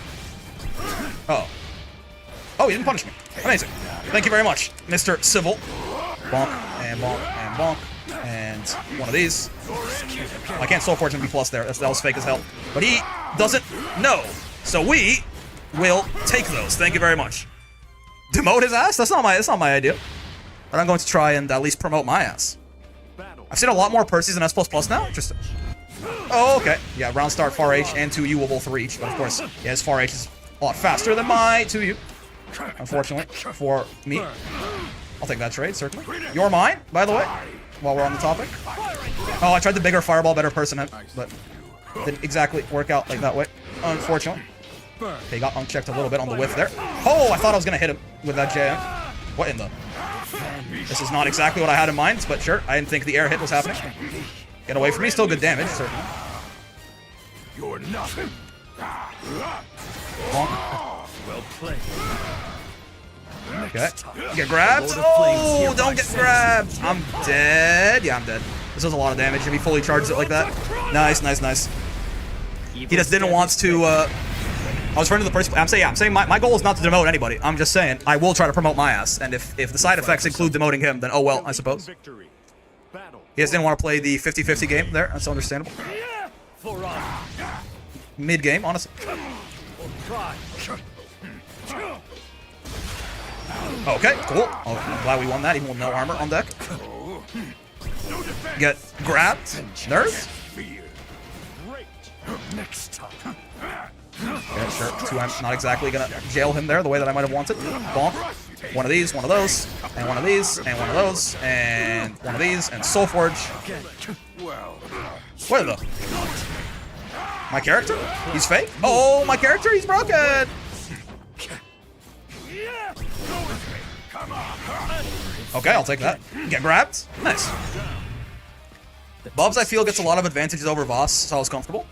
Oh, he didn't punish me. Amazing. Thank you very much, Mr. Civil. Bonk, and bonk, and bonk. And one of these. I can't Soul Fortune B+ there. That was fake as hell. But he doesn't know. So we will take those. Thank you very much. Demote his ass? That's not my idea. But I'm going to try and at least promote my ass. I've seen a lot more Percy's in S++ now. Interesting. Oh, okay. Yeah, round start, far H, and 2U will both reach. But of course, yeah, his far H is a lot faster than my 2U. Unfortunately, for me. I'll take that trade, certainly. You're mine, by the way, while we're on the topic. Oh, I tried the bigger fireball, better person, but didn't exactly work out like that way, unfortunately. They got unchecked a little bit on the whiff there. Oh, I thought I was going to hit him with that JM. What in the... This is not exactly what I had in mind, but sure. I didn't think the air hit was happening. Get away from me. Still good damage, certainly. You're nothing. Well played. Okay. Get grabbed. Oh, don't get grabbed. I'm dead. Yeah, I'm dead. This does a lot of damage if he fully charges it like that. Nice. He just didn't want to, I was referring to the person. I'm saying my goal is not to demote anybody. I'm just saying I will try to promote my ass. And if the side effects include demoting him, then oh well, I suppose. He just didn't want to play the 50-50 game there. That's understandable. Mid-game, honestly. Okay, cool. I'm glad we won that, even with no armor on deck. Get grabbed. Nerfed. Yeah, sure. 2M, not exactly gonna jail him there the way that I might have wanted. Bonk. One of these, one of those, and one of these, and one of those, and one of these, and Soul Forge. What the? My character? He's fake? Oh, my character? He's broken! Okay, I'll take that. Get grabbed. Nice. Bubs, I feel, gets a lot of advantages over Voss, so I was comfortable.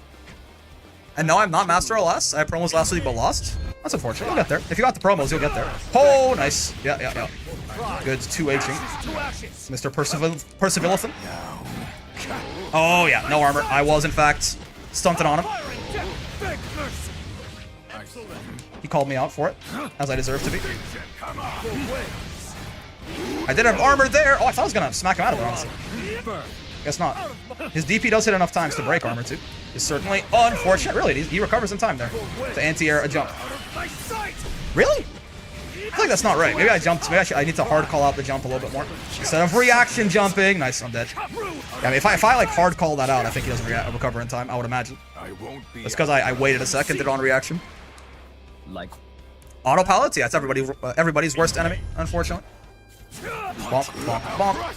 And no, I'm not Master LS. I had promos last week, but lost. That's unfortunate. You'll get there. If you got the promos, you'll get there. Oh, nice. Yeah. Good 2Hing. Mr. Percivilithan. Oh, yeah. No armor. I was, in fact, stunted on him. He called me out for it, as I deserve to be. I did have armor there. Oh, I thought I was going to smack him out of it, honestly. Guess not. His DP does hit enough times to break armor, too. It's certainly unfortunate. Really, he recovers in time there to anti-air a jump. Really? I feel like that's not right. Maybe I jumped. Maybe I need to hard call out the jump a little bit more instead of reaction jumping. Nice, I'm dead. Yeah, I mean, if I like hard call that out, I think he doesn't recover in time. I would imagine. It's because I waited a second, did it on reaction. Like. Autopilot? Yeah, it's everybody's worst enemy, unfortunately. Bonk, bonk, bonk.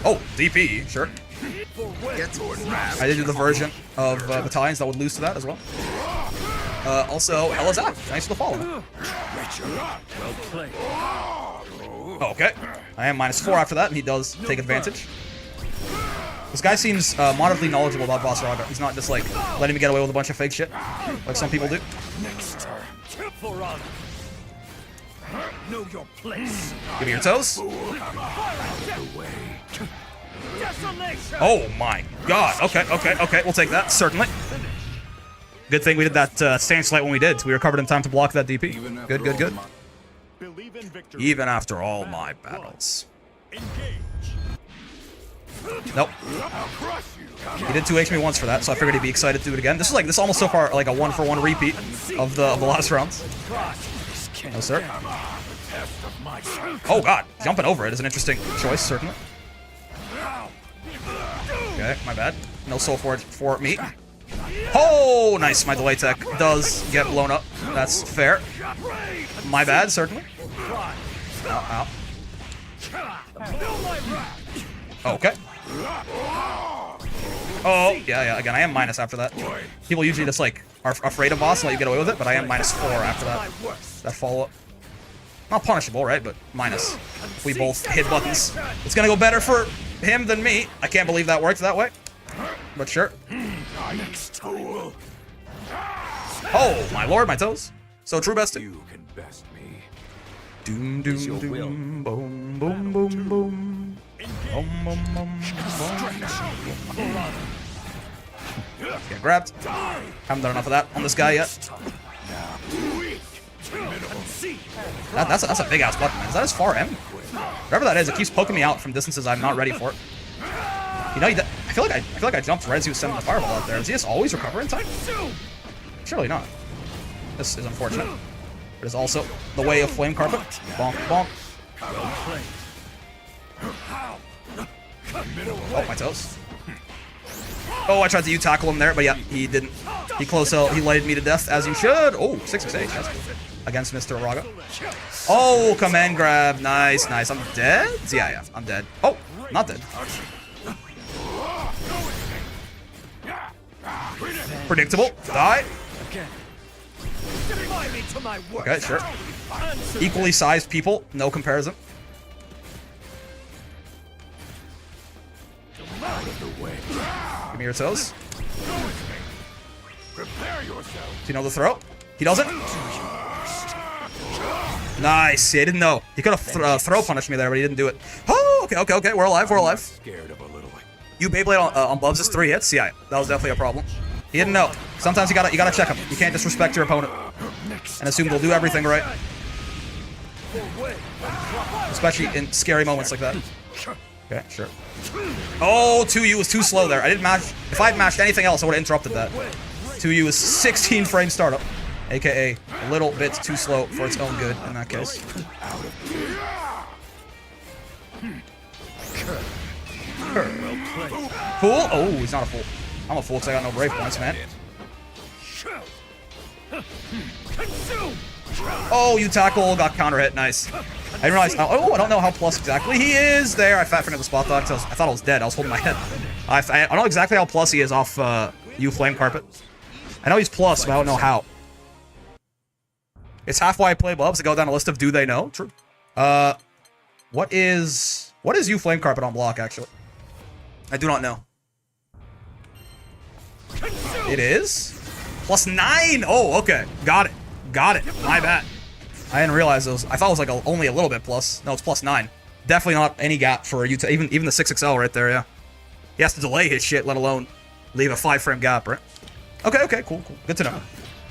Oh, DP, sure. I did do the version of battalions that would lose to that as well. Also, Hell is out. Thanks for the follow. Okay. I am -4 after that, and he does take advantage. This guy seems moderately knowledgeable about Boss Raga. He's not just like letting me get away with a bunch of fake shit, like some people do. Know your place. Give me your toes. Oh my god. Okay, okay, okay. We'll take that, certainly. Good thing we did that stance light when we did. We recovered in time to block that DP. Good, good, good. Even after all my battles. Nope. He did 2 HP once for that, so I figured he'd be excited to do it again. This is almost so far like a 1-for-1 repeat of the last rounds. No sir. Oh god, jumping over it is an interesting choice, certainly. Okay, my bad. No soul forge for me. Oh, nice. My delay tech does get blown up. That's fair. My bad, certainly. Ow, ow. Okay. Oh, yeah. Again, I am minus after that. People usually just like are afraid of boss and let you get away with it, but I am -4 after that. That follow-up. Not punishable, right? But minus. We both hit buttons. It's gonna go better for him than me. I can't believe that worked that way. But sure. Oh, my lord, my toes. So true, bestie. You can best me. Doom, doom, doom, boom, boom, boom, boom. Boom, boom, boom, boom. Get grabbed. Haven't done enough of that on this guy yet. That's a big ass button, man. Is that his far M? Whatever that is, it keeps poking me out from distances I'm not ready for. You know, I feel like I jumped right as he was sending the fireball out there. Does he just always recover in time? Surely not. This is unfortunate. It is also the way of flame carpet. Bonk, bonk. Oh, my toes. Oh, I tried to U-tackle him there, but yeah, he didn't. He he lighted me to death, as you should. Oh, 668, that's good. Against Mr. Raga. Oh, command grab. Nice, nice. I'm dead? Yeah, I'm dead. Oh, not dead. Predictable. Die. Okay, sure. Equally sized people. No comparison. Give me your toes. Do you know the throw? He doesn't? Nice. Yeah, I didn't know. He could have throw punished me there, but he didn't do it. Oh, okay. We're alive. You Beyblade on Bubs is 3 hits? Yeah, that was definitely a problem. He didn't know. Sometimes you gotta check him. You can't disrespect your opponent and assume they'll do everything right. Especially in scary moments like that. Okay, sure. Oh, 2U was too slow there. I didn't match. If I had matched anything else, I would have interrupted that. 2U is 16 frame startup. AKA a little bit too slow for its own good in that case. Fool? Oh, he's not a fool. I'm a fool because I got no brave points, man. Oh, you tackle, got counter hit, nice. I didn't realize. Oh, I don't know how plus exactly he is there. I fat fingered the spot dodge. I thought I was dead. I was holding my head. I don't know exactly how plus he is off U Flame Carpet. I know he's plus, but I don't know how. It's half why I play Bubs to go down a list of do they know? True. What is U Flame Carpet on block actually? I do not know. It is +9. Oh, okay. Got it. My bad. I didn't realize those. I thought it was like only a little bit plus. No, it's +9. Definitely not any gap for you to even the 6XL right there. Yeah. He has to delay his shit, let alone leave a 5-frame gap, right? Okay, cool. Good to know.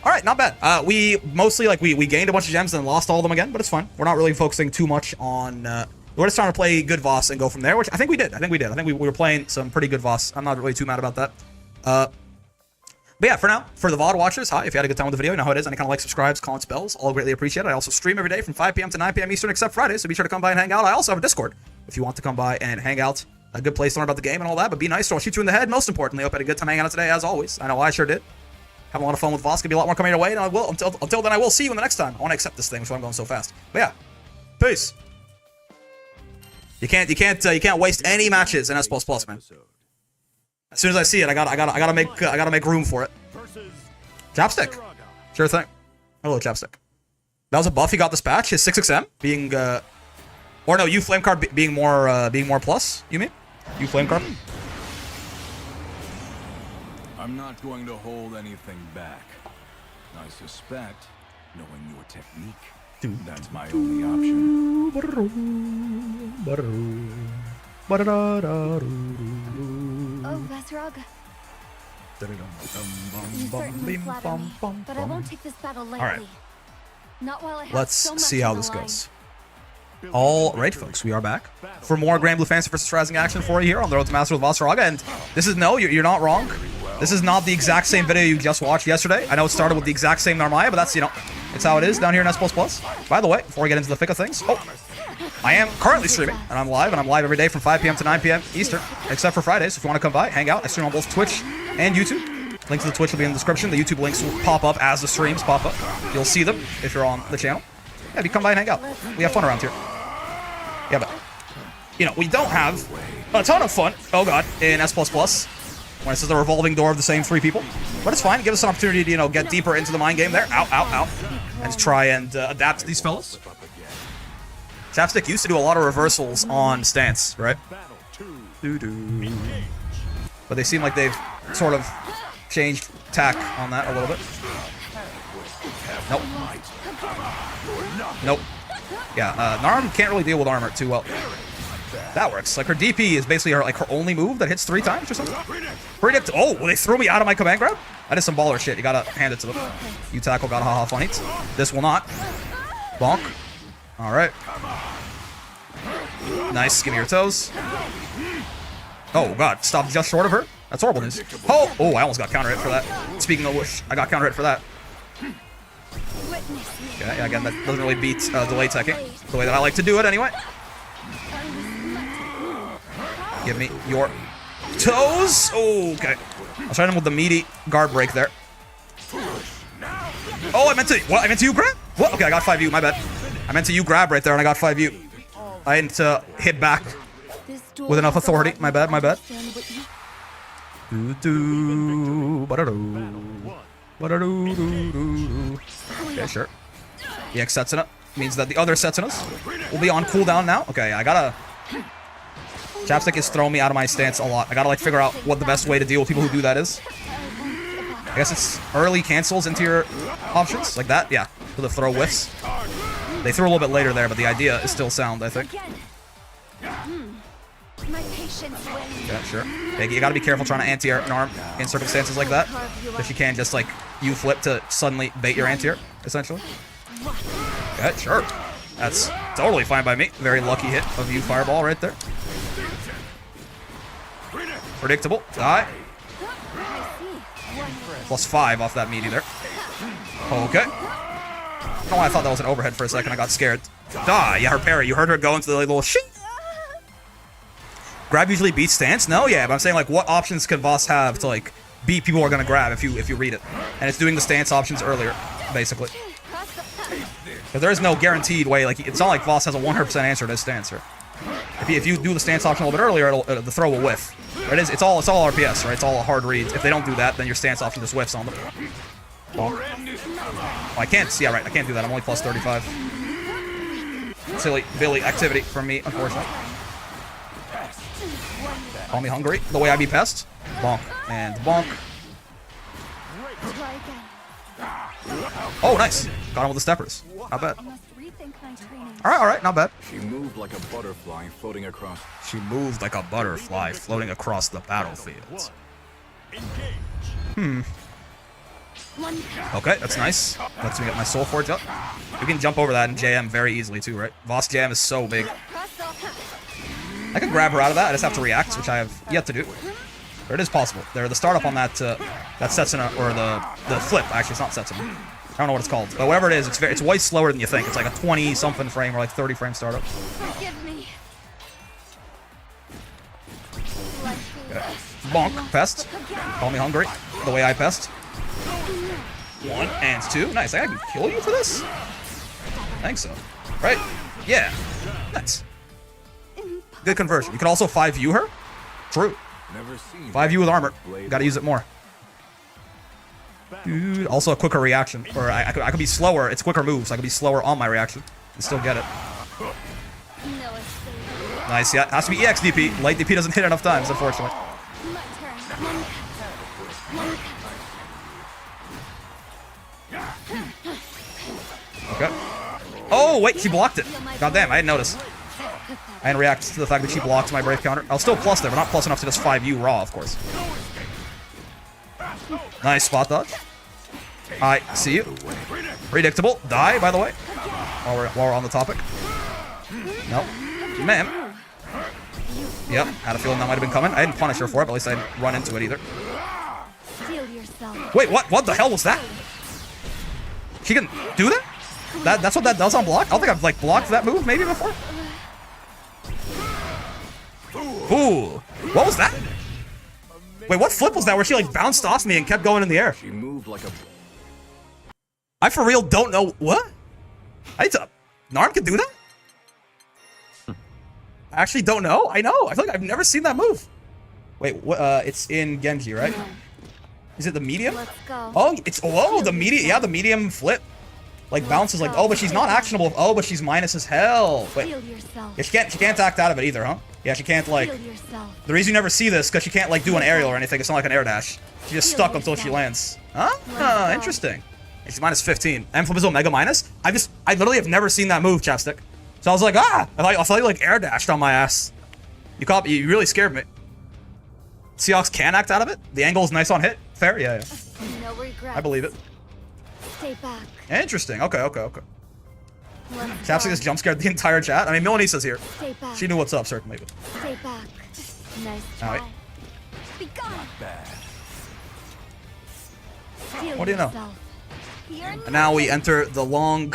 All right, not bad. We mostly we gained a bunch of gems and lost all of them again, but it's fine. We're not really focusing too much on. We're just trying to play good Voss and go from there, which I think we did. I think we were playing some pretty good Voss. I'm not really too mad about that. But yeah, for now, for the VOD watchers, hi. If you had a good time with the video, you know how it is. Any kind of like, subscribes, comments, bells, all greatly appreciated. I also stream every day from 5 p.m. to 9 p.m. Eastern, except Friday, so be sure to come by and hang out. I also have a Discord if you want to come by and hang out. A good place to learn about the game and all that, but be nice, don't shoot you in the head. Most importantly, I hope you had a good time hanging out today, as always. I know I sure did. Having a lot of fun with Voss. Gonna be a lot more coming your way, and I will until then. I will see you in the next time. I want to accept this thing, so I'm going so fast. But yeah, peace. You can't waste any matches in S++, man. As soon as I see it, I gotta make room for it. Chapstick, sure thing. Hello, Chapstick. That was a buff he got this patch. His 6XM being, or no, U flame card being more plus. You mean? U flame card. I'm not going to hold anything back. I suspect, knowing your technique, that's my only option. Oh, Vesrog. You certainly flatter me, but I won't take this battle lightly. All right. Not while I have Let's so much see how on the this line. goes. All right, folks, we are back for more Grand Blue Fantasy vs. Rising action for you here on the Road to Master with Vasaraga, and this is you're not wrong. This is not the exact same video you just watched yesterday. I know it started with the exact same Narmaya, but that's, it's how it is down here in S++. By the way, before we get into the thick of things, I am currently streaming, and I'm live every day from 5 p.m. to 9 p.m. Eastern, except for Fridays. If you want to come by, hang out, I stream on both Twitch and YouTube. Link to the Twitch will be in the description. The YouTube links will pop up as the streams pop up. You'll see them if you're on the channel. Yeah, you come by and hang out. We have fun around here. Yeah, but, we don't have a ton of fun, in S++, when it's just a revolving door of the same 3 people. But it's fine. Give us an opportunity to, get deeper into the mind game there. Ow. And try and adapt to these fellas. Chapstick used to do a lot of reversals on stance, right? But they seem like they've sort of changed tack on that a little bit. Nope. Yeah, Narm can't really deal with armor too well. That works. Like, her DP is basically her only move that hits 3 times or something. Oh, they threw me out of my command grab? That is some baller shit. You gotta hand it to them. You tackle got haha funny. This will not. Bonk. Alright. Nice. Give me your toes. Oh, God. Stop just short of her? That's horrible news. Oh, I almost got counter hit for that. Speaking of which, I got counter hit for that. Yeah, again, that doesn't really beat delay teching. The way that I like to do it, anyway. Give me your toes. Oh, okay. I was trying him with the meaty guard break there. Oh, I meant to you grab? What? Okay, I got 5U, my bad. I meant to you grab right there, and I got 5U. I didn't hit back with enough authority. My bad. Okay, sure. EX Setsuna means that the other Setsunas will be on cooldown now. Okay, I gotta... Chapstick is throwing me out of my stance a lot. I gotta, figure out what the best way to deal with people who do that is. I guess it's early cancels into your options, like that. Yeah, for the throw whiffs. They threw a little bit later there, but the idea is still sound, I think. Yeah, sure. You gotta be careful trying to anti-air Narm in circumstances like that. If you can just, you flip to suddenly bait your anti-air, essentially. Yeah, sure. That's totally fine by me. Very lucky hit of you fireball right there. Predictable. Die. +5 off that meaty there. Okay. I don't know why I thought that was an overhead for a second. I got scared. Die. Yeah, her parry. You heard her go into the little shing. Grab usually beats stance? No, yeah, but I'm saying, what options can Voss have to, beat people who are gonna grab if you read it? And it's doing the stance options earlier, basically. Because there is no guaranteed way, it's not like Voss has a 100% answer to his stance, right? If you do the stance option a little bit earlier, the throw will whiff. It's all RPS, right? It's all hard reads. If they don't do that, then your stance option just whiffs on them. Bonk. Oh, I can't. Yeah, right. I can't do that. I'm only +35. Silly Billy activity from me, unfortunately. Call me hungry. The way I be pest. Bonk and bonk. Oh, nice. Got him with the steppers. Not bad. All right, not bad. She moved like a butterfly floating across. The battlefield. Okay, that's nice. Lets me get my Soul Forge up. You can jump over that in JM very easily too, right? Voss JM is so big. I can grab her out of that. I just have to react, which I have yet to do. But it is possible. The startup on that Setsuna, or the flip. Actually, it's not Setsuna. I don't know what it's called, but whatever it is, it's way slower than you think. It's like a 20-something frame or 30 frame startup. Forgive me. Okay. Bonk, pest. Call me hungry. The way I pest. 1 and 2. Nice. I can kill you for this? I think so. Right? Yeah. Nice. Good conversion. You can also 5U her? True. 5U with armor. Gotta use it more. Dude, also a quicker reaction. Or I could be slower. It's quicker moves. I could be slower on my reaction and still get it. Nice, yeah. Has to be EX DP. Light DP doesn't hit enough times, unfortunately. Okay. Oh, wait, she blocked it. God damn, I didn't notice. I didn't react to the fact that she blocked my brave counter. I'll still plus there, but not plus enough to just 5U raw, of course. Nice spot dodge. I see you. Predictable. Die, by the way. While we're on the topic. Nope. Ma'am. Yep, had a feeling that might have been coming. I didn't punish her for it, but at least I didn't run into it either. Wait, what? What the hell was that? She can do that? That's what that does on block? I don't think I've, like, blocked that move maybe before. Ooh. What was that? Wait, what flip was that where she, like, bounced off me and kept going in the air? She moved like a... I for real don't know. What? Narm can do that? I actually don't know. I know. I feel like I've never seen that move. Wait, what? It's in Genji, right? Is it the medium? Let's go. Oh, it's the medium. Yeah, the medium flip. Like bounces like. Oh, but she's not actionable. Oh, but she's minus as hell. Wait. Yeah, she can't act out of it either, huh? Yeah, she can't like. The reason you never see this because she can't like do an aerial or anything. It's not like an air dash. She's just stuck until she lands. Huh? Interesting. And she's minus 15. M flip is Omega minus. I literally have never seen that move, Chapstick. So I was like, I thought you like air dashed on my ass. You really scared me. Seahawks can act out of it. The angle is nice on hit. Fair, yeah. No regrets. I believe it. Stay back. Interesting. Okay. Chapstick just jump scared the entire chat. I mean, Milanesa's here. Stay back. She knew what's up, certainly. But... Stay back. Nice try. Alright. Be gone. What do you know? And now we enter the long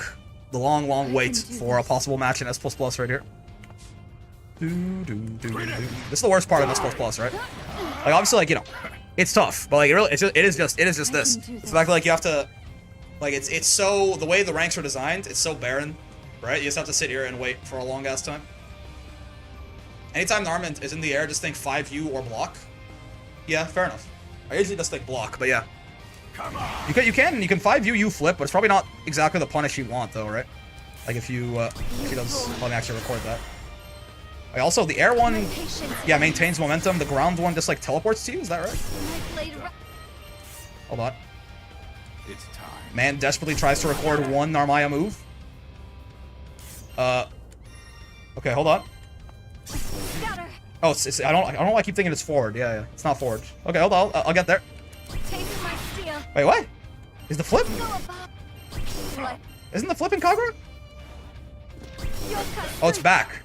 wait for a possible match in S++ right here. This is the worst part of S++, right? Like, obviously, like, you know, it's tough, but like, it is just this. It's the fact that, like, you have to, like, it's so, the way the ranks are designed, it's so barren, right? You just have to sit here and wait for a long ass time. Anytime Narman is in the air, just think 5U or block. Yeah, fair enough. I usually just think block, but yeah. You can 5U U flip, but it's probably not exactly the punish you want though, right? Like if you she does, let me actually record that. Like also the air one, yeah, maintains momentum. The ground one just like teleports to you. Is that right? Hold on. It's time. Man desperately tries to record one Narmaya move. Okay, hold on. Oh, it's I don't know why I keep thinking it's forward. Yeah, it's not forward. Okay, hold on. I'll get there. Wait, what? Is the flip? Isn't the flip in Kagura? Oh, it's back.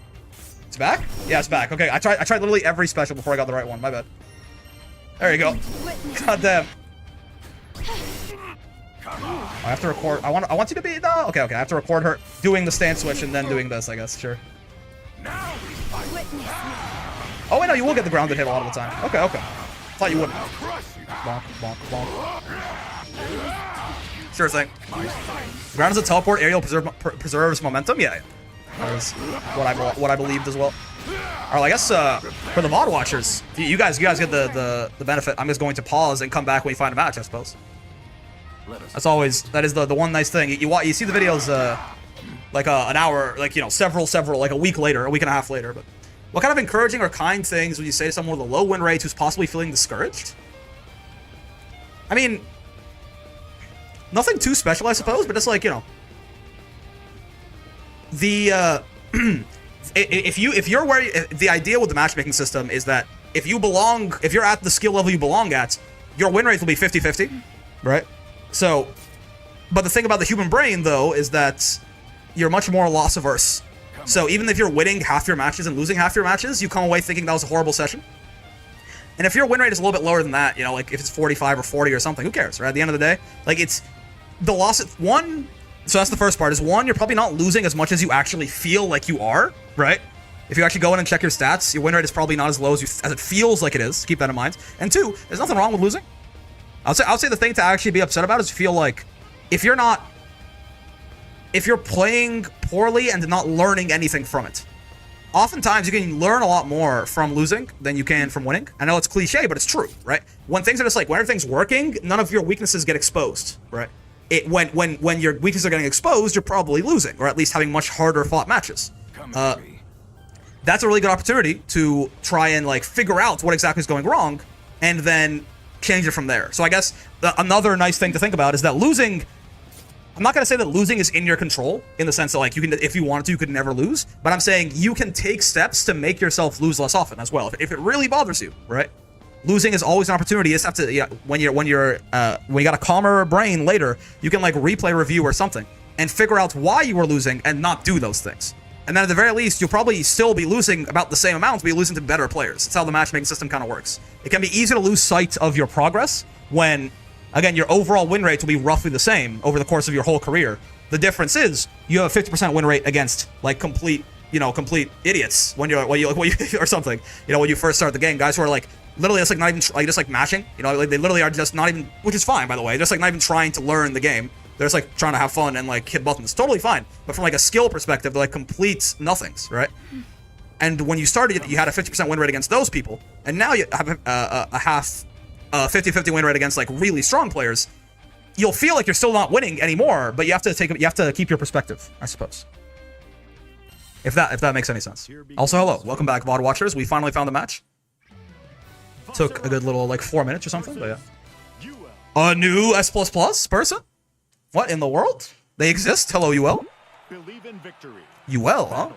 It's back? Yeah, it's back. Okay, I tried literally every special before I got the right one. My bad. There you go. God damn. I have to record. I want you to be no. Okay. I have to record her doing the stand switch and then doing this. I guess. Sure. Oh wait, no, you will get the grounded hit a lot of the time. Okay. Thought you wouldn't. Bonk, bonk, bonk. Sure thing. Ground is a teleport. Aerial preserves momentum. Yeah. That is what I believed as well. Alright, I guess for the VOD watchers, you guys get the benefit. I'm just going to pause and come back when you find a match, I suppose. That is the one nice thing. You see the videos like an hour, like, you know, several like a week later, a week and a half later. But what kind of encouraging or kind things would you say to someone with a low win rate who's possibly feeling discouraged? I mean, nothing too special, I suppose, but it's like, you know, the if you're where the idea with the matchmaking system is that if you're at the skill level you belong at, your win rate will be 50-50, right? So, but the thing about the human brain though is that you're much more loss averse. So even if you're winning half your matches and losing half your matches, you come away thinking that was a horrible session. And if your win rate is a little bit lower than that, you know, like if it's 45 or 40 or something, who cares, right? At the end of the day, like it's the loss at one. So that's the first part is one, you're probably not losing as much as you actually feel like you are, right? If you actually go in and check your stats, your win rate is probably not as low as it feels like it is. Keep that in mind. And two, there's nothing wrong with losing. I'll say the thing to actually be upset about is feel like if you're playing poorly and not learning anything from it. Oftentimes you can learn a lot more from losing than you can from winning. I know it's cliche, but it's true, right? When things are just like, when everything's working, none of your weaknesses get exposed, right? When your weaknesses are getting exposed, you're probably losing, or at least having much harder fought matches. That's a really good opportunity to try and like figure out what exactly is going wrong, and then change it from there. So I guess another nice thing to think about is that losing, I'm not going to say that losing is in your control in the sense that like you can, if you wanted to, you could never lose, but I'm saying you can take steps to make yourself lose less often as well. If it really bothers you, right? Losing is always an opportunity. You just have to, yeah, when you got a calmer brain later, you can like replay review or something and figure out why you were losing and not do those things. And then at the very least, you'll probably still be losing about the same amount, but you're losing to better players. That's how the matchmaking system kind of works. It can be easy to lose sight of your progress when, again, your overall win rate will be roughly the same over the course of your whole career. The difference is you have a 50% win rate against like complete idiots when you're or something. You know, when you first start the game, guys who are like literally just like not even like just like mashing. You know, like they literally are just not even, which is fine by the way. Just like not even trying to learn the game. They're just like trying to have fun and like hit buttons. Totally fine. But from like a skill perspective, they're like complete nothings, right? And when you started, you had a 50% win rate against those people, and now you have a 50-50 win rate against like really strong players. You'll feel like you're still not winning anymore, but you have to keep your perspective, I suppose. If that makes any sense. Also, hello, welcome back, VOD watchers. We finally found the match. Took a good little like 4 minutes or something, but yeah. A new S++ person? What in the world? They exist? Hello, UL. Believe in victory. UL, huh?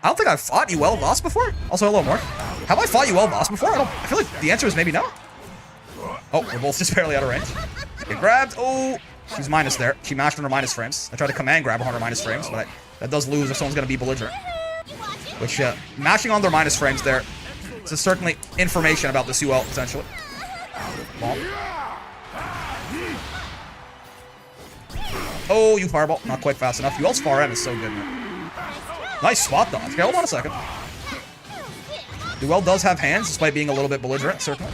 I don't think I've fought UL Voss before. Also, hello, Mark. Have I fought UL Voss before? I feel like the answer is maybe no. Oh, we're both just barely out of range. Get grabbed. Oh, she's minus there. She mashed on her minus frames. I tried to command grab her on her minus frames, but that does lose if someone's going to be belligerent. Which, mashing on their minus frames there is certainly information about this UL, potentially. Bomb. Oh, you fireball. Not quite fast enough. UL's far end is so good, man. Nice spot dodge. Okay, hold on a second. UL does have hands, despite being a little bit belligerent, certainly.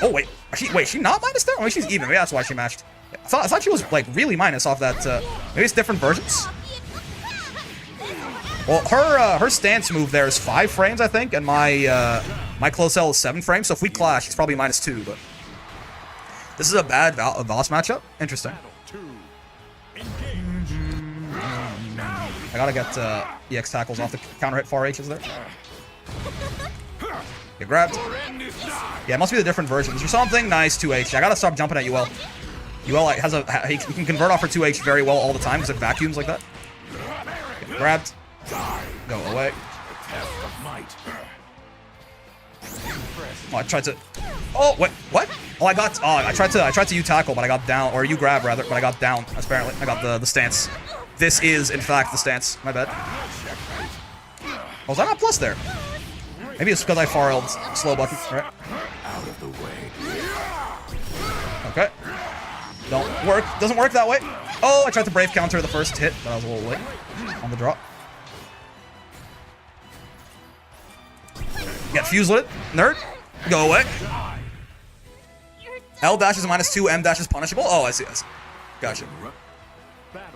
Oh, wait. Is she not minus there? Maybe she's even. Maybe that's why she matched. I thought she was, like, really minus off that. Maybe it's different versions? Well, her stance move there is 5 frames, I think, and my close L is 7 frames, so if we clash, it's probably -2, but... This is a bad Voss matchup? Interesting. I gotta get EX tackles off the counter hit far H's there. Get grabbed. Yeah, it must be the different versions or something. Nice 2H. I gotta stop jumping at UL. UL has he can convert off for 2H very well all the time because it vacuums like that. Get grabbed. Go away. Oh, I tried to. Oh, wait, what? Oh, I tried to U tackle, but I got down, or U grab rather, but I got down. Apparently, I got the stance. This is, in fact, the stance. My bad. Oh, was I not plus there? Maybe it's because I far-held slow button, right? Okay. Don't work. Doesn't work that way. Oh, I tried to brave counter the first hit, but I was a little late on the drop. Get fused with it, nerd. Go away. L dash is -2, M dash is punishable. Oh, I see. Gotcha.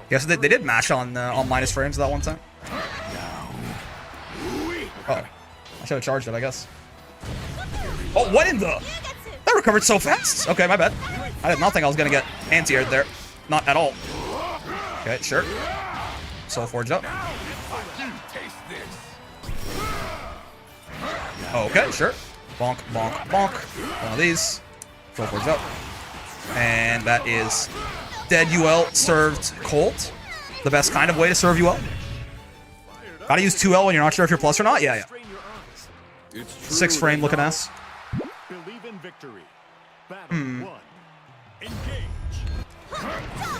Yeah, so they did mash on minus frames that one time. Oh, I should have charged it, I guess. Oh, what in the? That recovered so fast. Okay, my bad. I did not think I was gonna get anti-aired there. Not at all. Okay, sure. Soul Forge up. Okay, sure. Bonk, bonk, bonk. One of these. Soul Forge up. And that is dead UL served cold. The best kind of way to serve UL. Gotta use 2L when you're not sure if you're plus or not? Yeah. 6 frame looking ass. Believe in victory. Battle 1. Engage.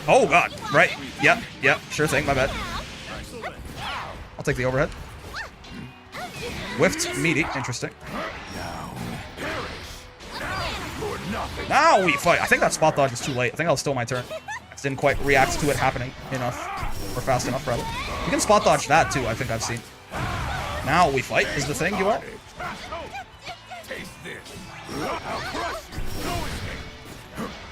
Oh god, right. Yep, sure thing, my bad. I'll take the overhead. Whiffed meaty, interesting. Now we fight. I think that spot dodge was too late. I think that was still my turn. I just didn't quite react to it happening enough. Or fast enough, rather. You can spot dodge that too, I think I've seen. Now we fight is the thing, you are?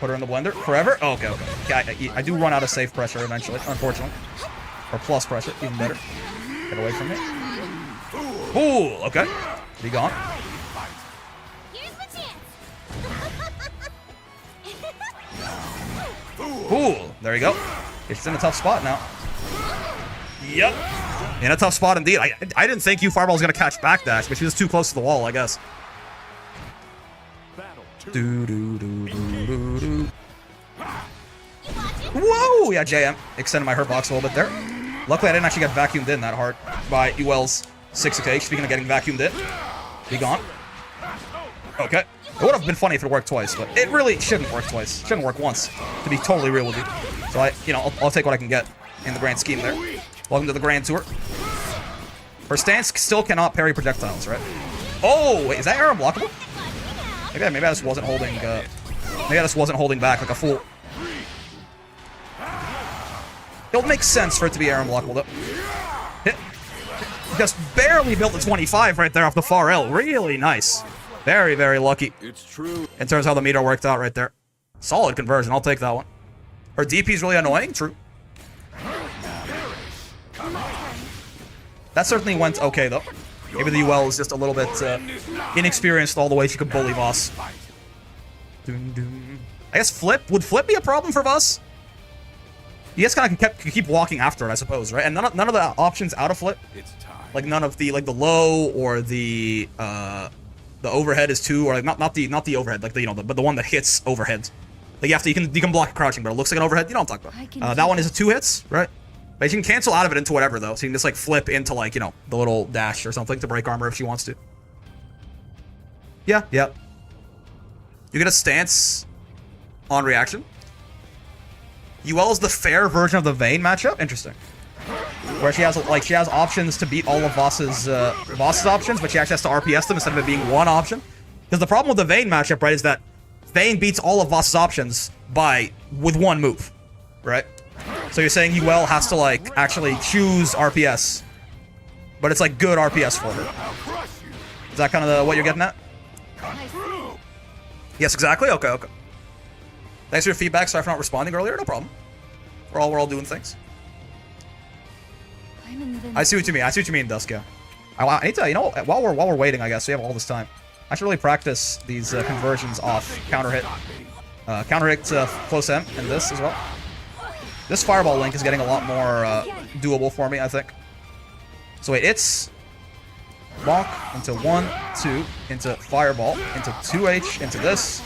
Put her in the blender. Forever? Oh, okay, okay. I do run out of safe pressure eventually, unfortunately. Or plus pressure, even better. Get away from me. Ooh, okay. Be gone. Here's the chance. Ooh, there you go. It's in a tough spot now. Yep. In a tough spot indeed. I didn't think Fireball was going to catch backdash, but she was too close to the wall, I guess. Do do do do do do. Whoa! Yeah, JM. Extended my hurt box a little bit there. Luckily, I didn't actually get vacuumed in that hard by UL's 6k. Speaking of getting vacuumed in. Be gone. Okay. It would have been funny if it worked twice, but it really shouldn't work twice. It shouldn't work once, to be totally real with you. So I'll take what I can get in the grand scheme there. Welcome to the Grand Tour. Her stance still cannot parry projectiles, right? Oh, wait, is that air unblockable? Maybe I just wasn't holding. Maybe I just wasn't holding back like a fool. It'll make sense for it to be air unblockable, though. Hit. Just barely built the 25 right there off the far L. Really nice. Very, very lucky. It's true. In terms of how the meter worked out right there. Solid conversion. I'll take that one. Her DP's really annoying. True. That certainly went okay, though. Maybe the UL is just a little bit inexperienced all the way she could bully Voss. I guess Flip. Would Flip be a problem for Voss? You just kind of keep walking after it, I suppose, right? And none of the options out of Flip. It's time. Like none of the the low or the overhead is 2, or like not the overhead, like but the one that hits overhead. Like you can block it crouching, but it looks like an overhead. You know what I'm talking about. That one is 2 hits, right? But you can cancel out of it into whatever though. So you can just like flip into like the little dash or something to break armor if she wants to. Yeah. You get a stance on reaction. UL is the fair version of the Vayne matchup. Interesting. Where she has options to beat all of Voss's options, but she actually has to RPS them instead of it being one option. Because the problem with the Vayne matchup, right, is that Vayne beats all of Voss's options with one move, right? So you're saying UL has to like actually choose RPS, but it's like good RPS for her. Is that kind of what you're getting at? Yes, exactly. Okay. Thanks for your feedback. Sorry for not responding earlier. No problem. We're all doing things. I see what you mean, Dusk. I need to, while we're waiting, I guess we have all this time. I should really practice these conversions off counter hit to close M and this as well. This fireball link is getting a lot more doable for me, I think. So wait, it's walk into 1, 2, into fireball, into 2H, into this,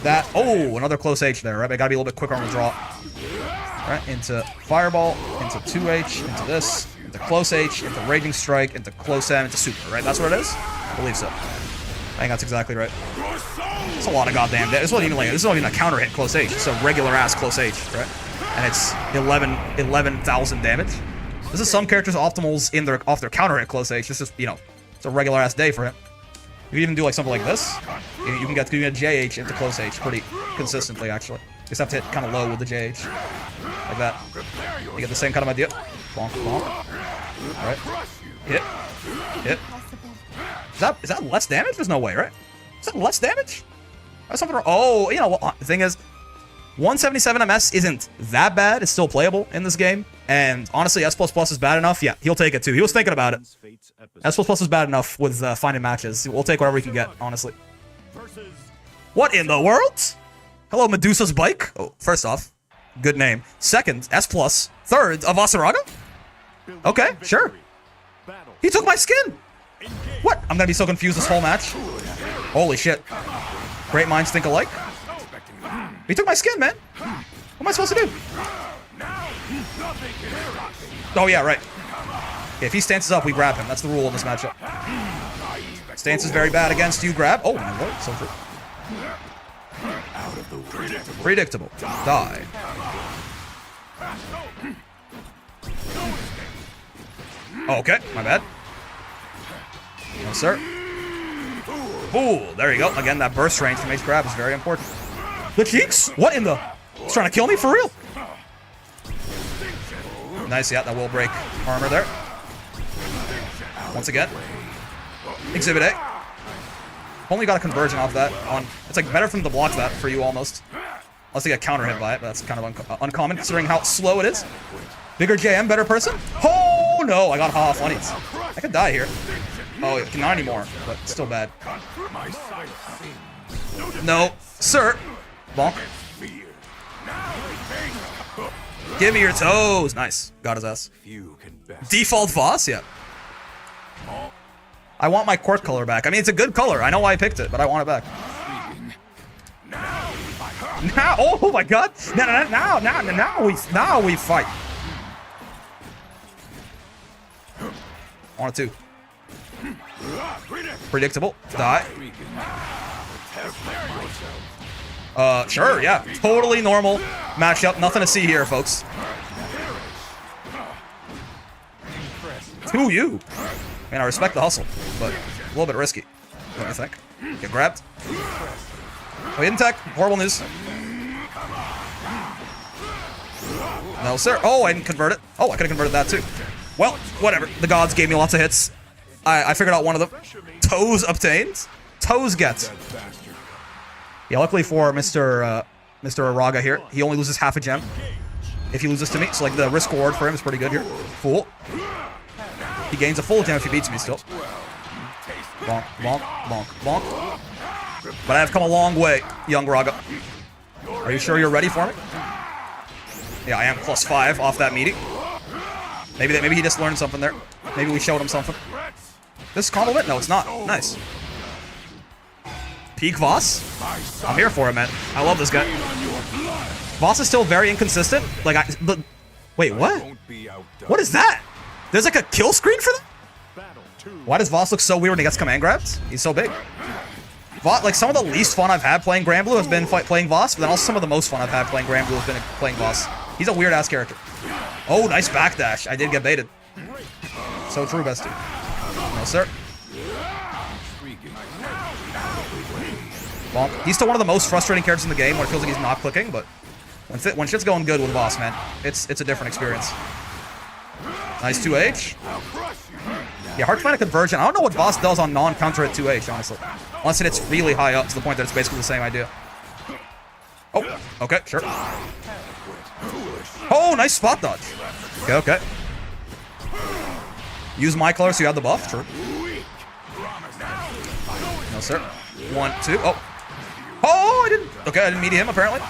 that. Oh, another close H there, right? I gotta be a little bit quicker on the draw. Right, into fireball, into 2H, into this, into close H, into raging strike, into close M, into super, right? That's what it is? I believe so. I think that's exactly right. It's a lot of goddamn damage. This isn't even a counter hit close H. It's a regular ass close H, right? And it's 11,000 damage. This is some characters' optimals off their counter hit close H. This is, it's a regular ass day for him. You can even do like something like this. You can get JH into close H pretty consistently, actually. You just have to hit kind of low with the JH. Like that. You get the same kind of idea. Bonk, bonk. Alright. Hit. Is that less damage? There's no way, right? Is that less damage? That's something wrong. Oh, the thing is, 177 MS isn't that bad. It's still playable in this game. And honestly, S++ is bad enough. Yeah, he'll take it too. He was thinking about it. S++ is bad enough with finding matches. We'll take whatever we can get, honestly. What in the world? Hello, Medusa's Bike. Oh, first off, good name. Second, S+. Third, Avasaraga? Okay, sure. He took my skin. What? I'm gonna be so confused this whole match. Holy shit. Great minds think alike. He took my skin, man. What am I supposed to do? Oh, yeah, right. Okay, if he stances up, we grab him. That's the rule in this matchup. Stance is very bad against you, grab. Oh, my lord, so true. Predictable. Die. Oh, okay, my bad. No, sir. Ooh, there you go. Again, that burst range from Ace Grab is very important. The cheeks? What in the? He's trying to kill me for real? Nice, yeah, that will break armor there. Once again. Exhibit A. Only got a conversion off that. It's like better for him to block that for you almost. Unless they get counter hit by it, but that's kind of uncommon considering how slow it is. Bigger JM, better person? Oh no, I got haha funnies. I could die here. Oh, not anymore, but still bad. No, sir. Bonk. Give me your toes. Nice. Got his ass. Default Voss? Yeah. I want my quirk color back. I mean, it's a good color. I know why I picked it, but I want it back. Now, oh my god. Now we fight. One or two. Predictable. Die. Sure, yeah. Totally normal matchup. Nothing to see here, folks. To you. Man, I respect the hustle, but a little bit risky. What do you think? Get grabbed. Oh, hidden tech. Horrible news. No, sir. Oh, I didn't convert it. Oh, I could have converted that too. Well, whatever. The gods gave me lots of hits. I figured out one of them. Toes obtained. Toes gets. Yeah, luckily for Mr. Araga here, he only loses half a gem if he loses to me. So, like, the risk reward for him is pretty good here. Fool. He gains a full gem if he beats me still. Bonk, bonk, bonk, bonk. But I have come a long way, young Raga. Are you sure you're ready for me? Yeah, I am +5 off that meeting. Maybe he just learned something there. Maybe we showed him something. This is compliment? No, it's not. Nice. Peak Voss? I'm here for it, man. I love this guy. Voss is still very inconsistent. Like, wait, what? What is that? There's like a kill screen for that? Why does Voss look so weird when he gets command grabbed? He's so big. Like, some of the least fun I've had playing Granblue has been playing Voss, but then also some of the most fun I've had playing Granblue has been playing Voss. He's a weird-ass character. Oh, nice backdash. I did get baited. So true, bestie. No, sir. Bonk. He's still one of the most frustrating characters in the game where it feels like he's not clicking, but when shit's going good with Voss, man, it's a different experience. Nice 2H. Yeah, hard to find a conversion. I don't know what Voss does on non-counter at 2H, honestly. Unless it's really high up to the point that it's basically the same idea. Oh, okay, sure. Oh, nice spot dodge. Okay, okay. Use my color so you have the buff. True. No, sir. 1, 2. Oh. Oh, I didn't. Okay, I didn't meet him, apparently.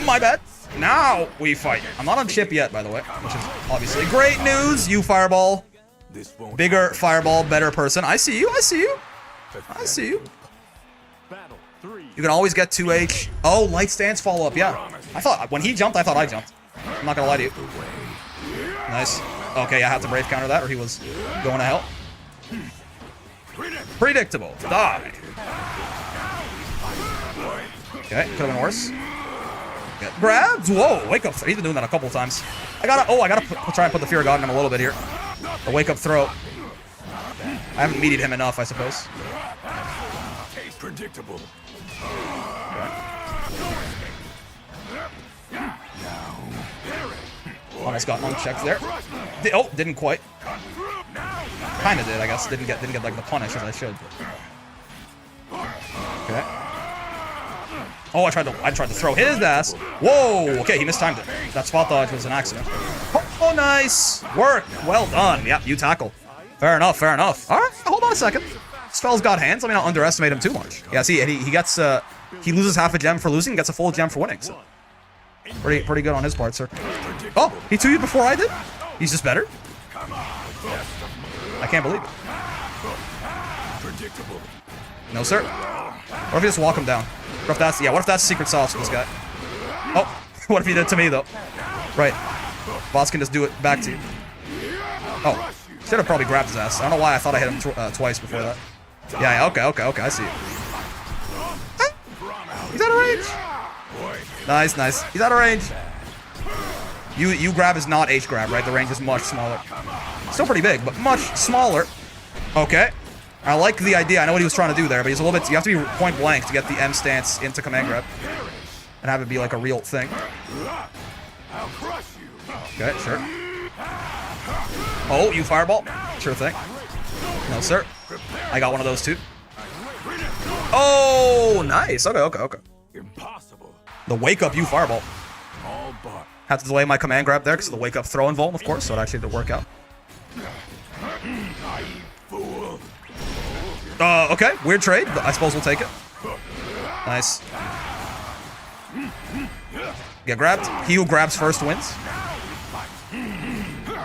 My bad. Now we fight. I'm not on chip yet, by the way, which is obviously great news. You fireball. Bigger fireball, better person. I see you. I see you. I see you. You can always get 2H. Oh, light stance follow up. Yeah. I thought when he jumped, I thought I jumped. I'm not gonna lie to you. Nice. Okay, I have to brave counter that, or he was going to hell. Predictable. Die. Okay, could have been worse. Get grabbed. Whoa, wake up. He's been doing that a couple times. I gotta try and put the fear of God in him a little bit here. The wake up throw. I haven't meated him enough, I suppose. Predictable. Almost got unchecked there. Oh, didn't quite. Kinda did, I guess. Didn't get like the punish as I should. Okay. Oh, I tried to throw his ass. Whoa. Okay, he mistimed it. That spot dodge was an accident. Oh, nice work. Well done. Yep, you tackle. Fair enough. Fair enough. All right, hold on a second. This fella's got hands. Let me not underestimate him too much. Yeah, see, he gets he loses half a gem for losing, gets a full gem for winning. So pretty good on his part, sir. Oh, he 2U'd before I did. He's just better. I can't believe it. No, sir. What if you just walk him down? What if that's secret sauce for this guy? Oh, what if he did it to me though? Right. Boss can just do it back to you. Oh, should have probably grabbed his ass. I don't know why I thought I hit him twice before that. Yeah, okay, I see it. He's out of range. Nice. He's out of range. You grab is not H grab, right? The range is much smaller. Still pretty big, but much smaller. Okay. I like the idea. I know what he was trying to do there, but he's a little bit. You have to be point blank to get the M stance into command grab and have it be like a real thing. Okay, sure. Oh, you fireball? Sure thing. No, sir. I got one of those too. Oh, nice. Okay. Impossible. The wake up you fireball. All but. Had to delay my command grab there because of the wake up throw and vuln, of course, so it actually did work out. Fool. Okay, weird trade, but I suppose we'll take it. Nice. Get grabbed. He who grabs first wins.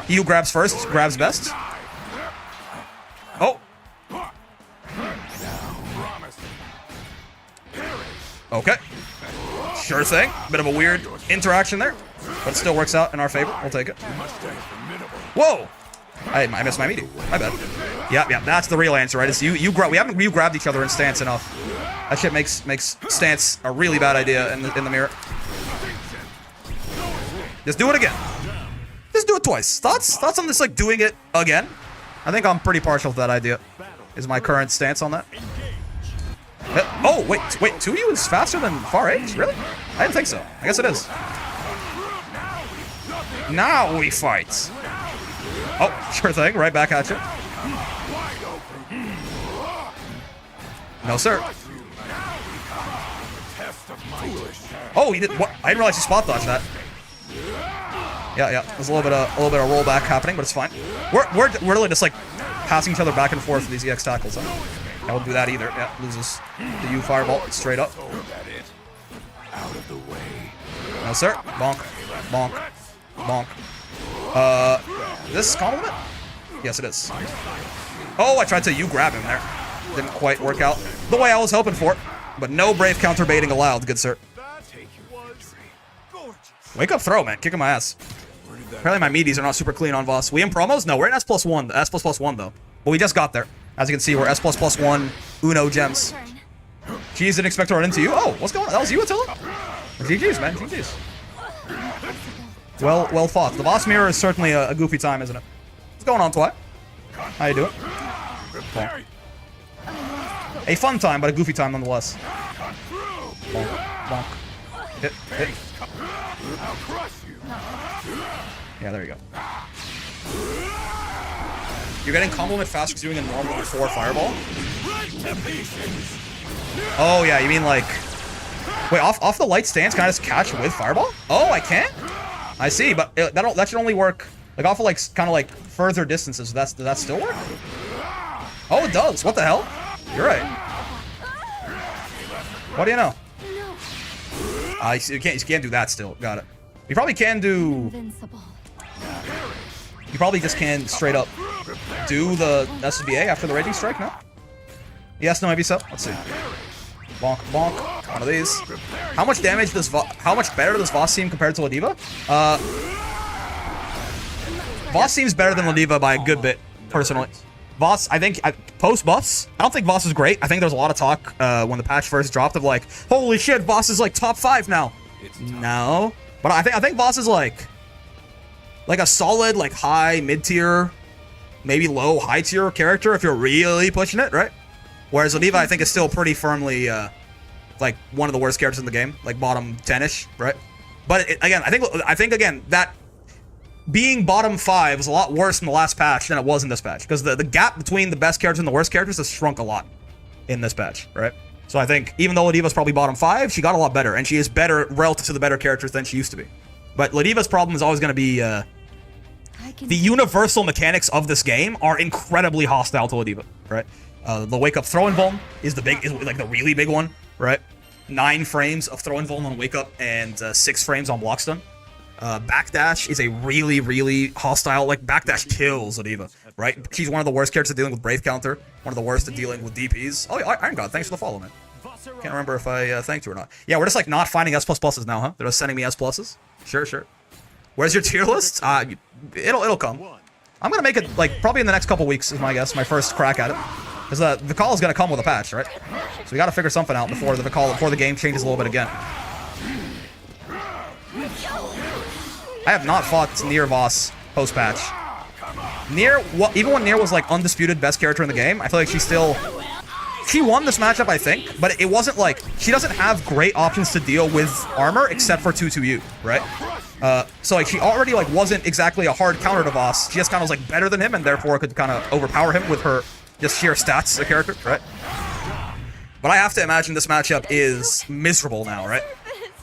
He who grabs first grabs best. Oh. Okay. Sure thing. Bit of a weird interaction there, but it still works out in our favor. We'll take it. Whoa! I missed my meaty. My bad. Yeah, that's the real answer, right? It's you grab. We haven't grabbed each other in stance enough. That shit makes stance a really bad idea in the mirror. Just do it again. Just do it twice. Thoughts on this, like, doing it again? I think I'm pretty partial to that idea. Is my current stance on that. Oh, wait, 2U is faster than far H? Really? I didn't think so. I guess it is. Now we fight. Oh, sure thing. Right back at you. No, sir. Oh, he did. What? I didn't realize he spot dodged that. Yeah. There's a little bit of rollback happening, but it's fine. We're really just like passing each other back and forth with these EX tackles. Huh? I won't do that either. Yeah, loses the U fireball straight up. Out of the way. No, sir. Bonk. Is this compliment? Yes, it is. Oh, I tried to U grab him there. Didn't quite work out the way I was hoping for. But no brave counter baiting allowed, good sir. Wake up throw, man. Kicking my ass. Apparently my meaties are not super clean on Voss. We in promos? No, we're in S+1. S++1 though. But we just got there. As you can see, we're S++1 Uno gems. Jeez, didn't expect to run into you. Oh, what's going on? That was you, Attila? GG's, man. GG's. Well fought. The boss mirror is certainly a goofy time, isn't it? What's going on, Twi? How you doing? Cool. A fun time, but a goofy time nonetheless. Bonk. Hit. Yeah, there you go. You're getting compliment faster because you're doing a normal before fireball? Oh, yeah, you mean like... Wait, off the light stance, can I just catch with fireball? Oh, I can't? I see, but that should only work like off of like kind of like further distances. Does that still work? Oh, it does. What the hell? You're right. What do you know? You can't do that still. Got it. You probably can do... Invincible. You probably just can straight up do the SBA after the Raging Strike, no? Yes, no, maybe so. Let's see. Bonk. One of these. How much damage does how much better does Voss seem compared to Ladiva? Voss seems better than Ladiva by a good bit, personally. Voss, I think, post-buffs, I don't think Voss is great. I think there's a lot of talk when the patch first dropped of like, holy shit, Voss is like top 5 now. No. But I think Voss is like a solid, like high, mid-tier, maybe low, high-tier character if you're really pushing it, right? Whereas Ladiva, I think, is still pretty firmly, like, one of the worst characters in the game. Like, bottom 10-ish, right? But, again, I think, again, that being bottom 5 is a lot worse in the last patch than it was in this patch. Because the gap between the best characters and the worst characters has shrunk a lot in this patch, right? So I think, even though Ladiva's probably bottom 5, she got a lot better. And she is better relative to the better characters than she used to be. But Ladiva's problem is always going to be, the universal mechanics of this game are incredibly hostile to Ladiva, right? The wake up throw and vuln is like the really big one, right? 9 frames of throw and vuln on wake up and 6 frames on block stun. Backdash is a really, really hostile, like backdash kills Ladiva, right? She's one of the worst characters at dealing with brave counter, one of the worst at dealing with DPs. Oh, Iron God, thanks for the follow, man. Can't remember if I thanked you or not. Yeah, we're just like not finding S++s now, huh? They're just sending me S++s. Sure. Where's your tier list? It'll come. I'm gonna make it like probably in the next couple weeks is my guess. My first crack at it. Because the call is going to come with a patch, right? So we got to figure something out before the game changes a little bit again. I have not fought Nier Voss post-patch. Nier, even when Nier was like undisputed best character in the game, I feel like she won this matchup, I think, but it wasn't like, she doesn't have great options to deal with armor except for 2-2-U, right? So like she already like wasn't exactly a hard counter to Voss. She just kind of was like better than him and therefore could kind of overpower him with her just sheer stats as a character, right? But I have to imagine this matchup is miserable now, right?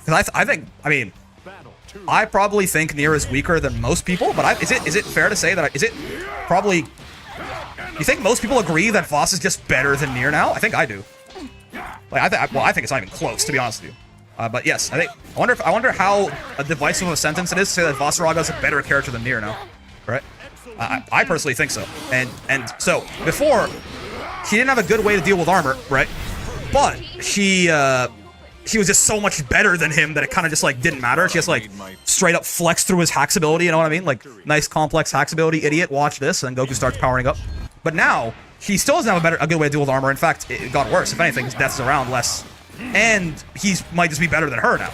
Because I think, I mean, Battle 2. I probably think Nier is weaker than most people, but is it fair to say that, is it probably, you think most people agree that Voss is just better than Nier now? I think I do. Like, I think it's not even close, to be honest with you. But yes, I wonder how divisive of a sentence it is to say that Vasaraga is a better character than Nier now, right? I personally think so. And so, before, she didn't have a good way to deal with armor, right? But she was just so much better than him that it kind of just, like, didn't matter. She just, like, straight up flex through his hacks ability, you know what I mean? Like, nice complex hacks ability, idiot, watch this, and then Goku starts powering up. But now, he still doesn't have a good way to deal with armor. In fact, it got worse. If anything, his death's around less. And he might just be better than her now.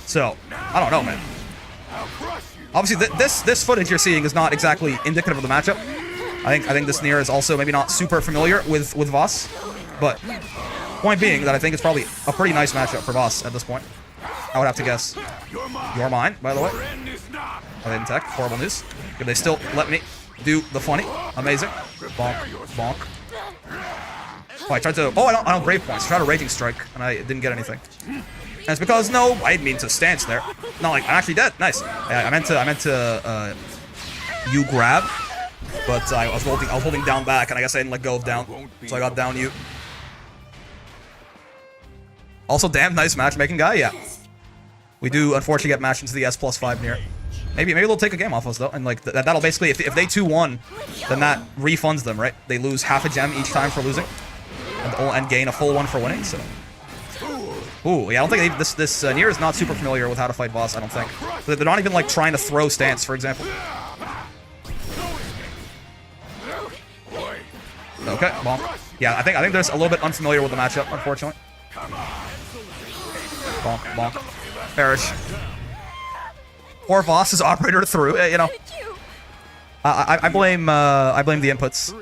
So, I don't know, man. Obviously, this footage you're seeing is not exactly indicative of the matchup. I think this Nier is also maybe not super familiar with Voss. But, point being that I think it's probably a pretty nice matchup for Voss at this point. I would have to guess. You're mine, by the way. Oh, they didn't tech. Horrible news. If they still let me do the funny. Amazing. Bonk. Bonk. Oh, I tried to... Oh, I don't grave points. I tried a Raging Strike, and I didn't get anything. And it's because, no, I didn't mean to stance there. No, like, I'm actually dead. Nice. I meant to, you grab, but I was holding down back, and I guess I didn't let go of down, so I got down you. Also, damn nice matchmaking guy, yeah. We do, unfortunately, get matched into the S+5 Nier. Maybe they'll take a game off us, though, and, like, that'll basically, if they 2-1, then that refunds them, right? They lose half a gem each time for losing. And gain a full one for winning, so... Ooh, yeah, I don't think this Nier is not super familiar with how to fight Voss, I don't think. They're not even, like, trying to throw stance, for example. Okay, bonk. Yeah, I think there's a little bit unfamiliar with the matchup, unfortunately. Bonk, bonk. Perish. Poor Voss is operator through, you know. I blame the inputs.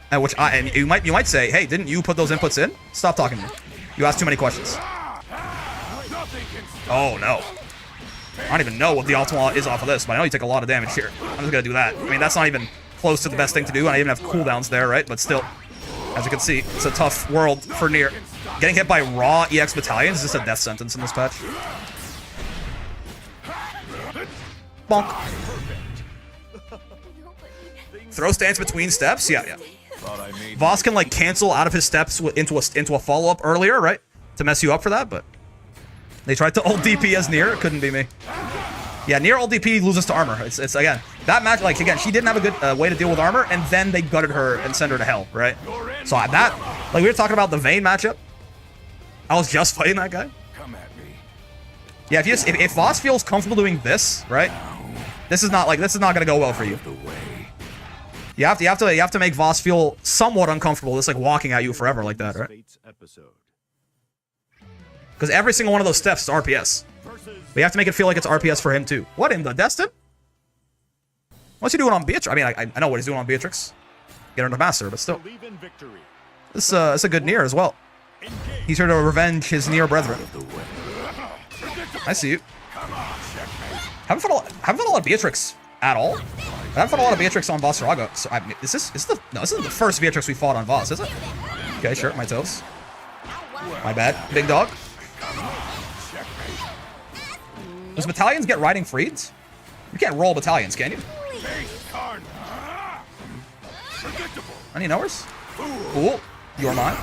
And you might say, hey, didn't you put those inputs in? Stop talking to me. You asked too many questions. Oh no. I don't even know what the ultimate is off of this, but I know you take a lot of damage here. I'm just gonna do that. I mean, that's not even close to the best thing to do, and I even have cooldowns there, right? But still, as you can see, it's a tough world for Nier. Getting hit by raw EX battalions is just a death sentence in this patch. Bonk. Throw stance between steps? Yeah. Voss can, like, cancel out of his steps into a follow-up earlier, right? To mess you up for that, but... They tried to ult DP as Nier. It couldn't be me. Yeah, Nier ult DP loses to armor. It's again, that match, like, again, she didn't have a good way to deal with armor, and then they gutted her and sent her to hell, right? So that... Like, we were talking about the Vayne matchup. I was just fighting that guy. Yeah, if Voss feels comfortable doing this, right? This is not gonna go well for you. You have to make Voss feel somewhat uncomfortable, just like walking at you forever like that, right? Because every single one of those steps is RPS. We have to make it feel like it's RPS for him too. What in the Destin? What's he doing on Beatrix? I mean, I know what he's doing on Beatrix. Get her to Master, but still. This is a good Nier as well. He's here to revenge his Nier brethren. I see you. Haven't fought a lot of Beatrix at all. I haven't fought a lot of Beatrix on Vasaraga. So this isn't the first Beatrix we fought on Voss, is it? Okay, sure, my toes. My bad, big dog. Does battalions get riding freeds? You can't roll battalions, can you? Any knowers? Cool. You're mine.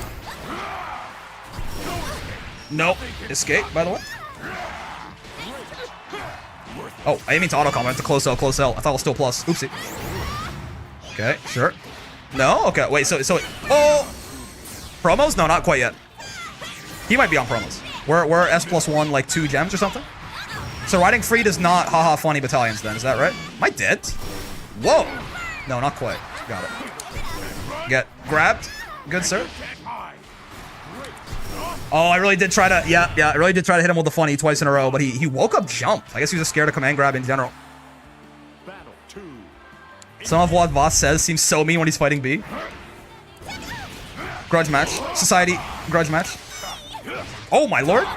Nope. Escape, by the way. Oh, I didn't mean to auto-combo. I meant to close L. I thought it was still plus. Oopsie. Okay, sure. No? Okay, wait, so... Oh! Promos? No, not quite yet. He might be on promos. We're S+1, like 2 gems or something? So riding free does not haha funny battalions then, is that right? Am I dead? Whoa! No, not quite. Got it. Get grabbed. Good, sir. Oh, I really did try to, yeah, I really did try to hit him with the funny twice in a row, but he woke up jump. I guess he was just scared of command grab in general. Some of what Voss says seems so mean when he's fighting B. Grudge match. Society. Grudge match. Oh, my lord.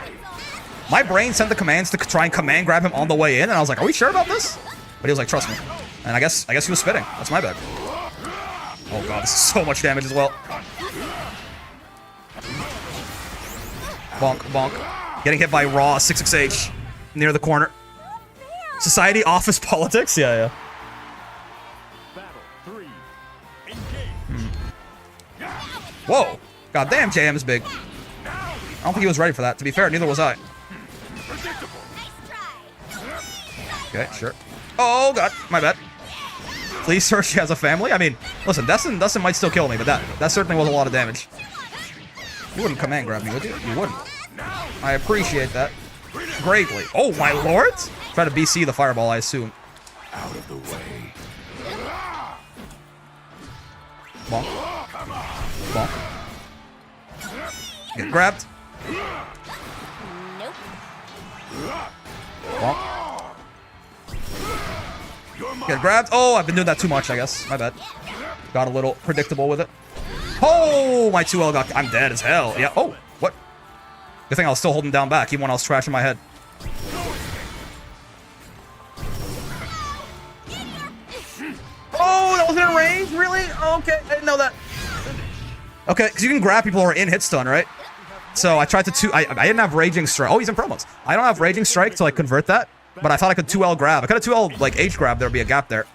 My brain sent the commands to try and command grab him on the way in, and I was like, are we sure about this? But he was like, trust me. And I guess he was spitting. That's my bad. Oh god, this is so much damage as well. Bonk, bonk. Getting hit by Raw 6XH near the corner. Society, office, politics? Yeah. Battle 3. Engage. Whoa. God damn, JM is big. I don't think he was ready for that. To be fair, neither was I. Okay, sure. Oh, God. My bad. Please, sir, she has a family? I mean, listen, Dustin might still kill me, but that certainly was a lot of damage. You wouldn't command grab me, would you? You wouldn't. I appreciate that greatly. Oh, my lord! Try to BC the fireball, I assume. Out of the way. Bonk. Bonk. Get grabbed. Nope. Bonk. Get grabbed. Oh, I've been doing that too much, I guess. My bad. Got a little predictable with it. Oh, my 2L got... I'm dead as hell. Yeah. Oh, what? Good thing I was still holding down back, even when I was trashing my head. Oh, that was in range? Really? Okay, I didn't know that. Okay, because you can grab people who are in hit stun, right? So I tried to I didn't have Raging Strike. Oh, he's in promos. I don't have Raging Strike to, like, convert that. But I thought I could 2L grab. I could have 2L, like, H grab. There would be a gap there.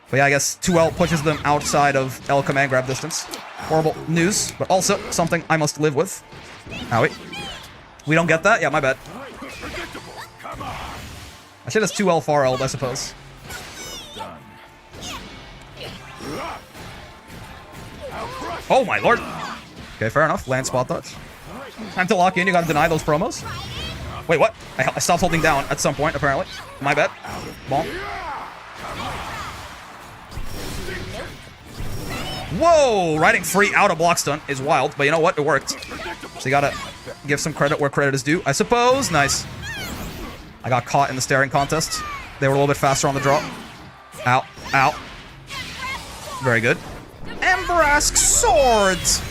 But yeah, I guess 2L pushes them outside of L command grab distance. Horrible news, but also something I must live with. Owie. We don't get that? Yeah, my bad. I should have 2L far L, I suppose. Oh my lord. Okay, fair enough. Land spot dodge. Time to lock in. You gotta deny those promos. Wait, what? I stopped holding down at some point, apparently. My bad. Bonk. Whoa! Riding free out of block stun is wild, but you know what? It worked. So you gotta give some credit where credit is due, I suppose. Nice. I got caught in the staring contest. They were a little bit faster on the draw. Ow. Ow. Very good. Embrask Swords!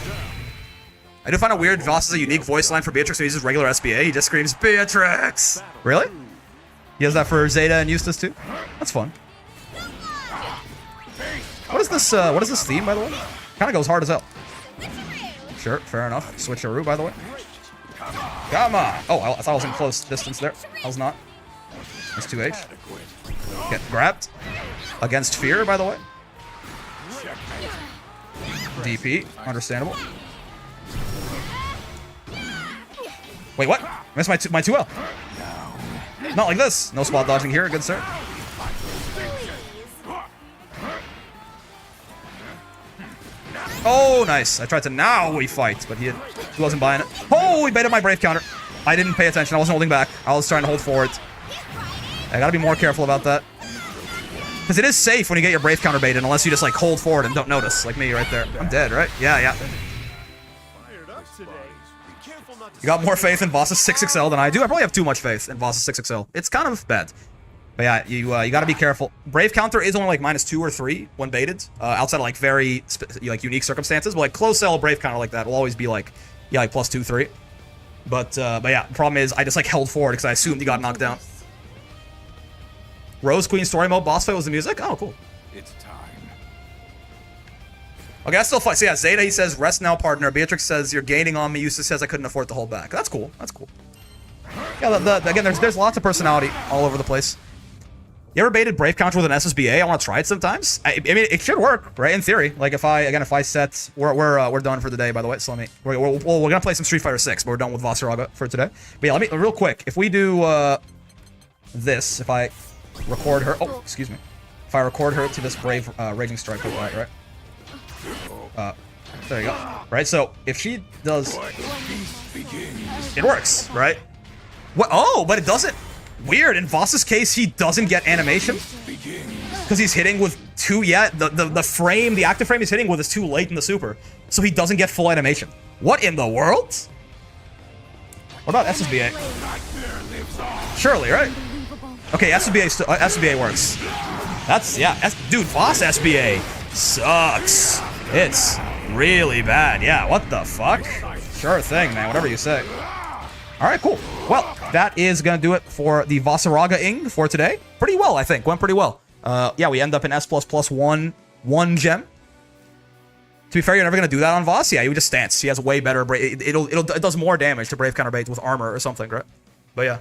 I do find it weird Voss is a unique voice line for Beatrix when he uses regular SBA. He just screams, Beatrix! Really? He has that for Zeta and Eustace too? That's fun. What is this theme, by the way? Kinda goes hard as hell. Sure, fair enough. Switcheroo, by the way. Come on! Oh, I thought I was in close distance there. I was not. That's 2H. Get grabbed. Against Fear, by the way. DP, understandable. Wait, what? I missed my 2L. Not like this. No spot dodging here, good sir. Oh, nice. I tried to now we fight, but he wasn't buying it. Oh, he baited my brave counter. I didn't pay attention. I wasn't holding back. I was trying to hold forward. I gotta be more careful about that. Because it is safe when you get your brave counter baited, unless you just like hold forward and don't notice, like me right there. I'm dead, right? Yeah. You got more faith in Voss's 6XL than I do. I probably have too much faith in Voss's 6XL. It's kind of bad. But yeah, you gotta be careful. Brave counter is only like -2 or 3 when baited, outside of like very like unique circumstances. But like close L brave counter like that will always be like, yeah, like +2, 3. But yeah, the problem is I just like held forward because I assumed he got knocked down. Rose Queen story mode boss fight was the music. Oh, cool. It's time. Okay, that's still fun. So yeah, Zeta, he says, rest now, partner. Beatrix says, you're gaining on me. Eustace says, I couldn't afford to hold back. That's cool. That's cool. Yeah, again, there's lots of personality all over the place. You ever baited Brave Counter with an SSBA? I want to try it sometimes. I mean, it should work, right? In theory. Like, if I set... We're done for the day, by the way, so let me... We're gonna play some Street Fighter 6, but we're done with Vasaraga for today. But yeah, let me... Real quick, if we do, this, if I record her... Oh, excuse me. If I record her to this Brave Raging Strike, right? There you go. Right, so if she does... It works, right? What? Oh, but it doesn't... Weird. In Voss's case, he doesn't get animation. Because he's hitting with too... Yeah, the frame, the active frame he's hitting with is too late in the super. So he doesn't get full animation. What in the world? What about SSBA? Surely, right? Okay, SSBA works. That's... Yeah, dude, Voss SBA sucks. It's really bad. Yeah, what the fuck? Sure thing, man. Whatever you say. Alright, cool. Well, that is going to do it for the Vasaraga-ing for today. Pretty well, I think. Went pretty well. Yeah, we end up in S++1 gem. To be fair, you're never gonna do that on Voss. Yeah, you would just stance. He has way better. It does more damage to Brave counter bait with armor or something, right? But yeah.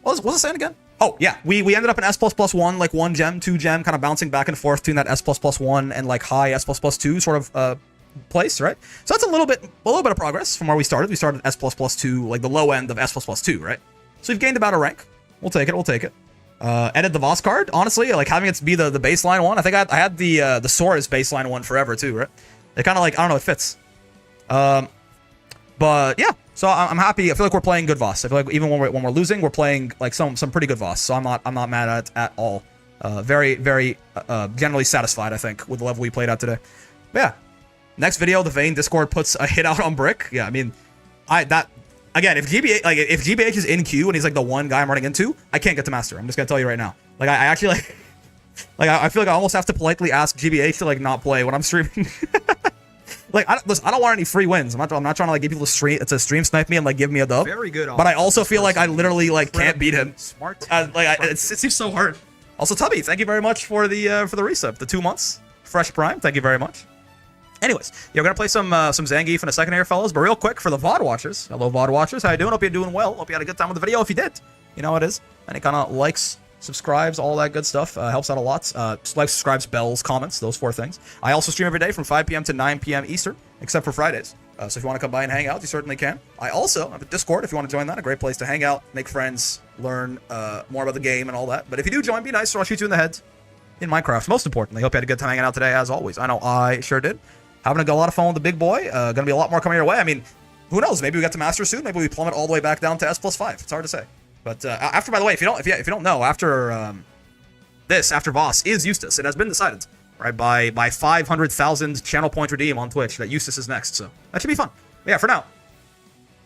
What was it saying again? Oh yeah, we ended up in S++1, like 1 gem, 2 gem, kind of bouncing back and forth between that S++1 and like high S++2 sort of place, right? So that's a little bit of progress from where we started. We started S++2, like the low end of S++2, right? So we've gained about a rank. We'll take it. We'll take it. Edit the Voss card. Honestly, like having it be the baseline one. I think I had the Sora's baseline one forever too, right? It kind of like, I don't know, it fits. But yeah, so I'm happy. I feel like we're playing good Voss. I feel like even when we're losing, we're playing like some pretty good Voss. So I'm not mad at all. Very generally satisfied, I think, with the level we played at today. But yeah, next video, the Vayne Discord puts a hit out on Brick. Yeah, I mean, again, if GBH is in queue and he's like the one guy I'm running into, I can't get to master. I'm just gonna tell you right now. Like I actually like I feel like I almost have to politely ask GBH to like not play when I'm streaming. Like, listen, I don't want any free wins. I'm not trying to like get people to stream snipe me and like give me a dub. Very good. But I also feel like I literally like can't beat him. Smart. It seems so hard. Also, Tubby, thank you very much for the resub, the 2 months, fresh prime. Thank you very much. Anyways, yeah, we're gonna play some Zangief in a second here, fellas. But real quick for the VOD watchers. Hello, VOD watchers. How you doing? Hope you're doing well. Hope you had a good time with the video. If you did, you know how it is. Any kind of likes, subscribes, all that good stuff helps out a lot. Likes, subscribes, bells, comments, those 4 things. I also stream every day from 5 p.m. to 9 p.m. Eastern, except for Fridays. So if you want to come by and hang out, you certainly can. I also have a Discord if you want to join that. A great place to hang out, make friends, learn more about the game and all that. But if you do join, be nice or I'll shoot you in the head in Minecraft. Most importantly, hope you had a good time hanging out today, as always. I know I sure did. Having a lot of fun with the big boy. Gonna be a lot more coming your way. I mean, who knows? Maybe we get to Master soon. Maybe we plummet all the way back down to S+5. It's hard to say. But after, by the way, if you don't know, after after Voss is Eustace. It has been decided, right, by 500,000 channel point redeem on Twitch that Eustace is next. So that should be fun. But yeah, for now,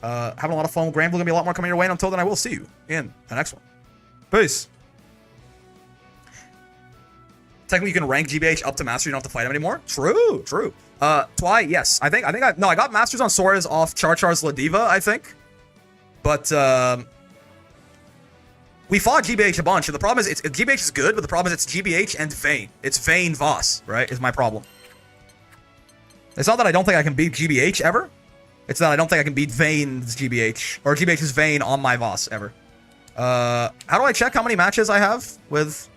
having a lot of fun with Granblue. Gonna be a lot more coming your way. And until then, I will see you in the next one. Peace. Technically, you can rank GBH up to Master. You don't have to fight him anymore. True. Twy, yes. I got Masters on Sora's off Char's Ladiva, I think. But, we fought GBH a bunch, and the problem is, GBH is good, but the problem is it's GBH and Vayne. It's Vayne Voss, right, is my problem. It's not that I don't think I can beat GBH ever. It's that I don't think I can beat Vayne's GBH, or GBH's Vayne on my Voss ever. How do I check how many matches I have with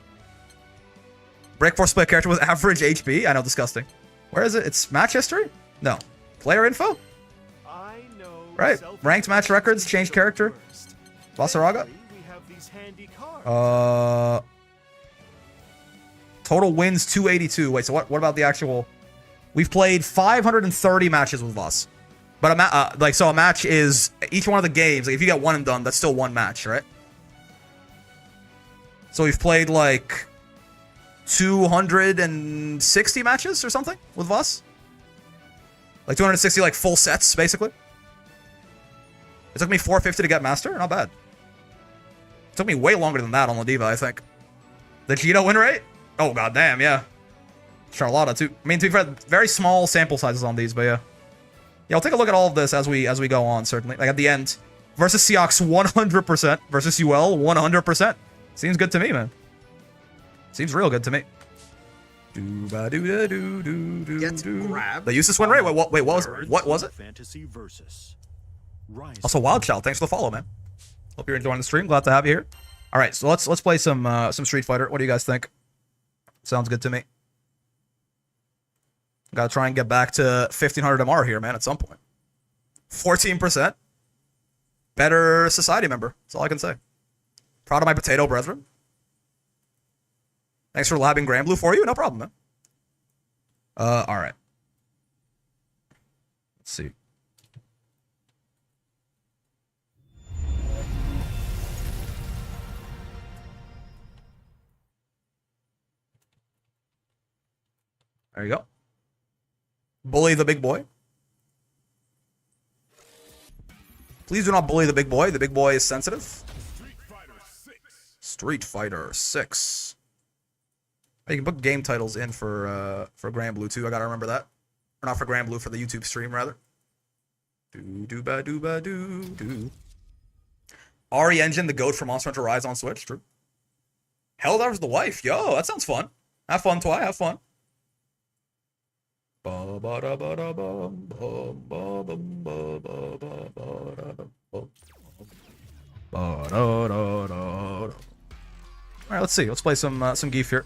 Breakforce split character with average HP? I know, disgusting. Where is it? It's match history? No. Player info? I know. Right. Ranked match records, change character. Vasaraga? Total wins 282. Wait, so what about the actual? We've played 530 matches with Voss. But a match is each one of the games. Like if you get one and done, that's still one match, right? So we've played like 260 matches or something with Voss. Like 260 like full sets, basically. It took me 450 to get Master. Not bad. It took me way longer than that on Ladiva, I think. The Cheeto win rate? Oh, goddamn, yeah. Charlotta, too. I mean, to be fair, very small sample sizes on these, but yeah. Yeah, I'll take a look at all of this as we go on, certainly. Like, at the end. Versus Seox, 100%. Versus UL, 100%. Seems good to me, man. Seems real good to me. Gets grabbed. The Eustace win rate? Wait, what was it? Fantasy Versus. Also, Wild Child, thanks for the follow, man. Hope you're enjoying the stream. Glad to have you here. All right, so let's play some Street Fighter. What do you guys think? Sounds good to me. Gotta try and get back to 1500 MR here, man, at some point. 14%. Better society member. That's all I can say. Proud of my potato brethren. Thanks for labbing Granblue for you. No problem, man. All right. Let's see. There you go. Bully the big boy. Please do not bully the big boy. The big boy is sensitive. Street Fighter 6. You can book game titles in for Granblue too. I gotta remember that. Or not for Granblue, for the YouTube stream rather. Do. RE Engine, the goat for Monster Hunter Rise on Switch. True. Helldivers the wife. Yo, that sounds fun. Have fun, Twy. Have fun. Alright, let's see. Let's play some Geef here.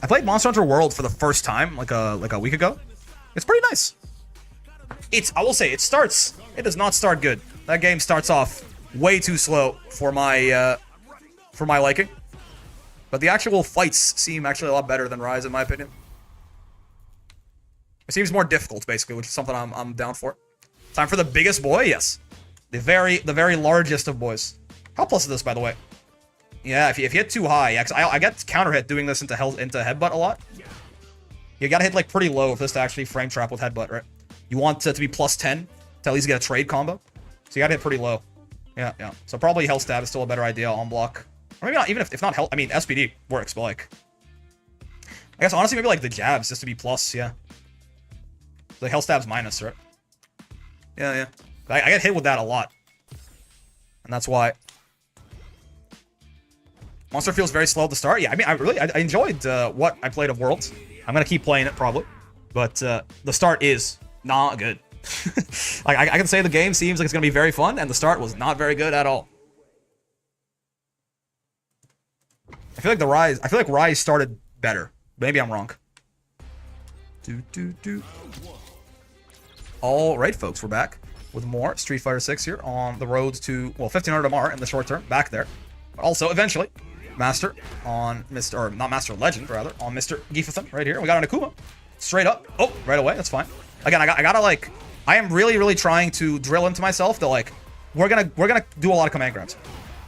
I played Monster Hunter World for the first time like a week ago. It's pretty nice. I will say, it does not start good. That game starts off way too slow for my liking. But the actual fights seem actually a lot better than Rise, in my opinion. It seems more difficult, basically, which is something I'm down for. Time for the biggest boy, yes. The very largest of boys. How plus is this, by the way? Yeah, if you hit too high, yeah, 'cause I get counter hit doing this into headbutt a lot. You gotta hit like pretty low for this to actually frame trap with headbutt, right? You want it to be plus 10 to at least get a trade combo. So you gotta hit pretty low. Yeah. So probably Hell Stab is still a better idea on block. Or maybe not, even if not Hell, I mean, SPD works, but like... I guess honestly maybe like the jabs just to be plus, yeah. The Hell Stab's minus, right? Yeah. I get hit with that a lot. And that's why. Monster feels very slow at the start. Yeah, I mean, I enjoyed what I played of Worlds. I'm gonna keep playing it probably, but the start is not good. Like I can say the game seems like it's gonna be very fun, and the start was not very good at all. I feel like Rise started better. Maybe I'm wrong. All right, folks, we're back with more Street Fighter 6 here on the road to 1500 MR in the short term. Back there, but also eventually. Master on Mr. or not Master, Legend rather, on Mr. Gifathan right here. We got an Akuma. Straight up. Oh, right away. That's fine. Again, I gotta like, I am really trying to drill into myself that like, we're gonna do a lot of command grabs.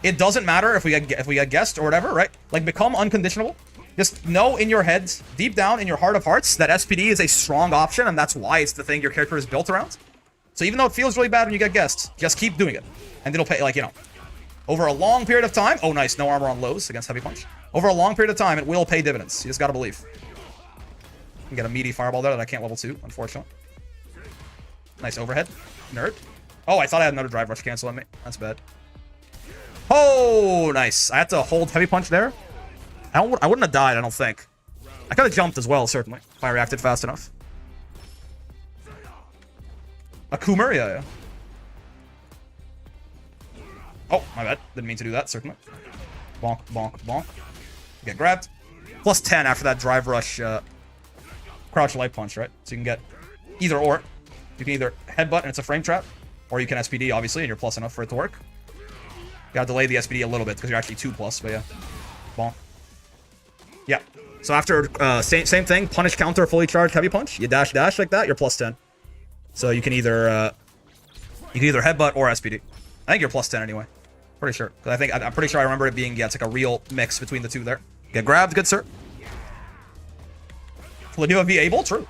It doesn't matter if we get guessed or whatever, right? Like, become unconditional. Just know in your heads, deep down in your heart of hearts, that SPD is a strong option, and that's why it's the thing your character is built around. So even though it feels really bad when you get guessed, just keep doing it. And it'll pay, like, you know, over a long period of time. Oh, nice. No armor on lows against Heavy Punch. Over a long period of time, it will pay dividends. You just gotta believe. You can get a meaty fireball there that I can't level 2, unfortunately. Nice overhead. Nerd. Oh, I thought I had another drive rush cancel on me. That's bad. Oh, nice. I had to hold Heavy Punch there. I wouldn't have died, I don't think. I could have jumped as well, certainly, if I reacted fast enough. Akuma? Yeah. Oh, my bad. Didn't mean to do that, certainly. Bonk, bonk, bonk. Get grabbed. Plus 10 after that drive rush crouch light punch, right? So you can get either or. You can either headbutt and it's a frame trap, or you can SPD, obviously, and you're plus enough for it to work. You gotta delay the SPD a little bit because you're actually 2+, but yeah. Bonk. Yeah. So after same thing, punish counter fully charged heavy punch. You dash like that, you're plus 10. So you can either headbutt or SPD. I think you're plus 10 anyway. Pretty sure. Because I'm pretty sure I remember it being, yeah, it's like a real mix between the two there. Get grabbed, good sir. Will you be able? True.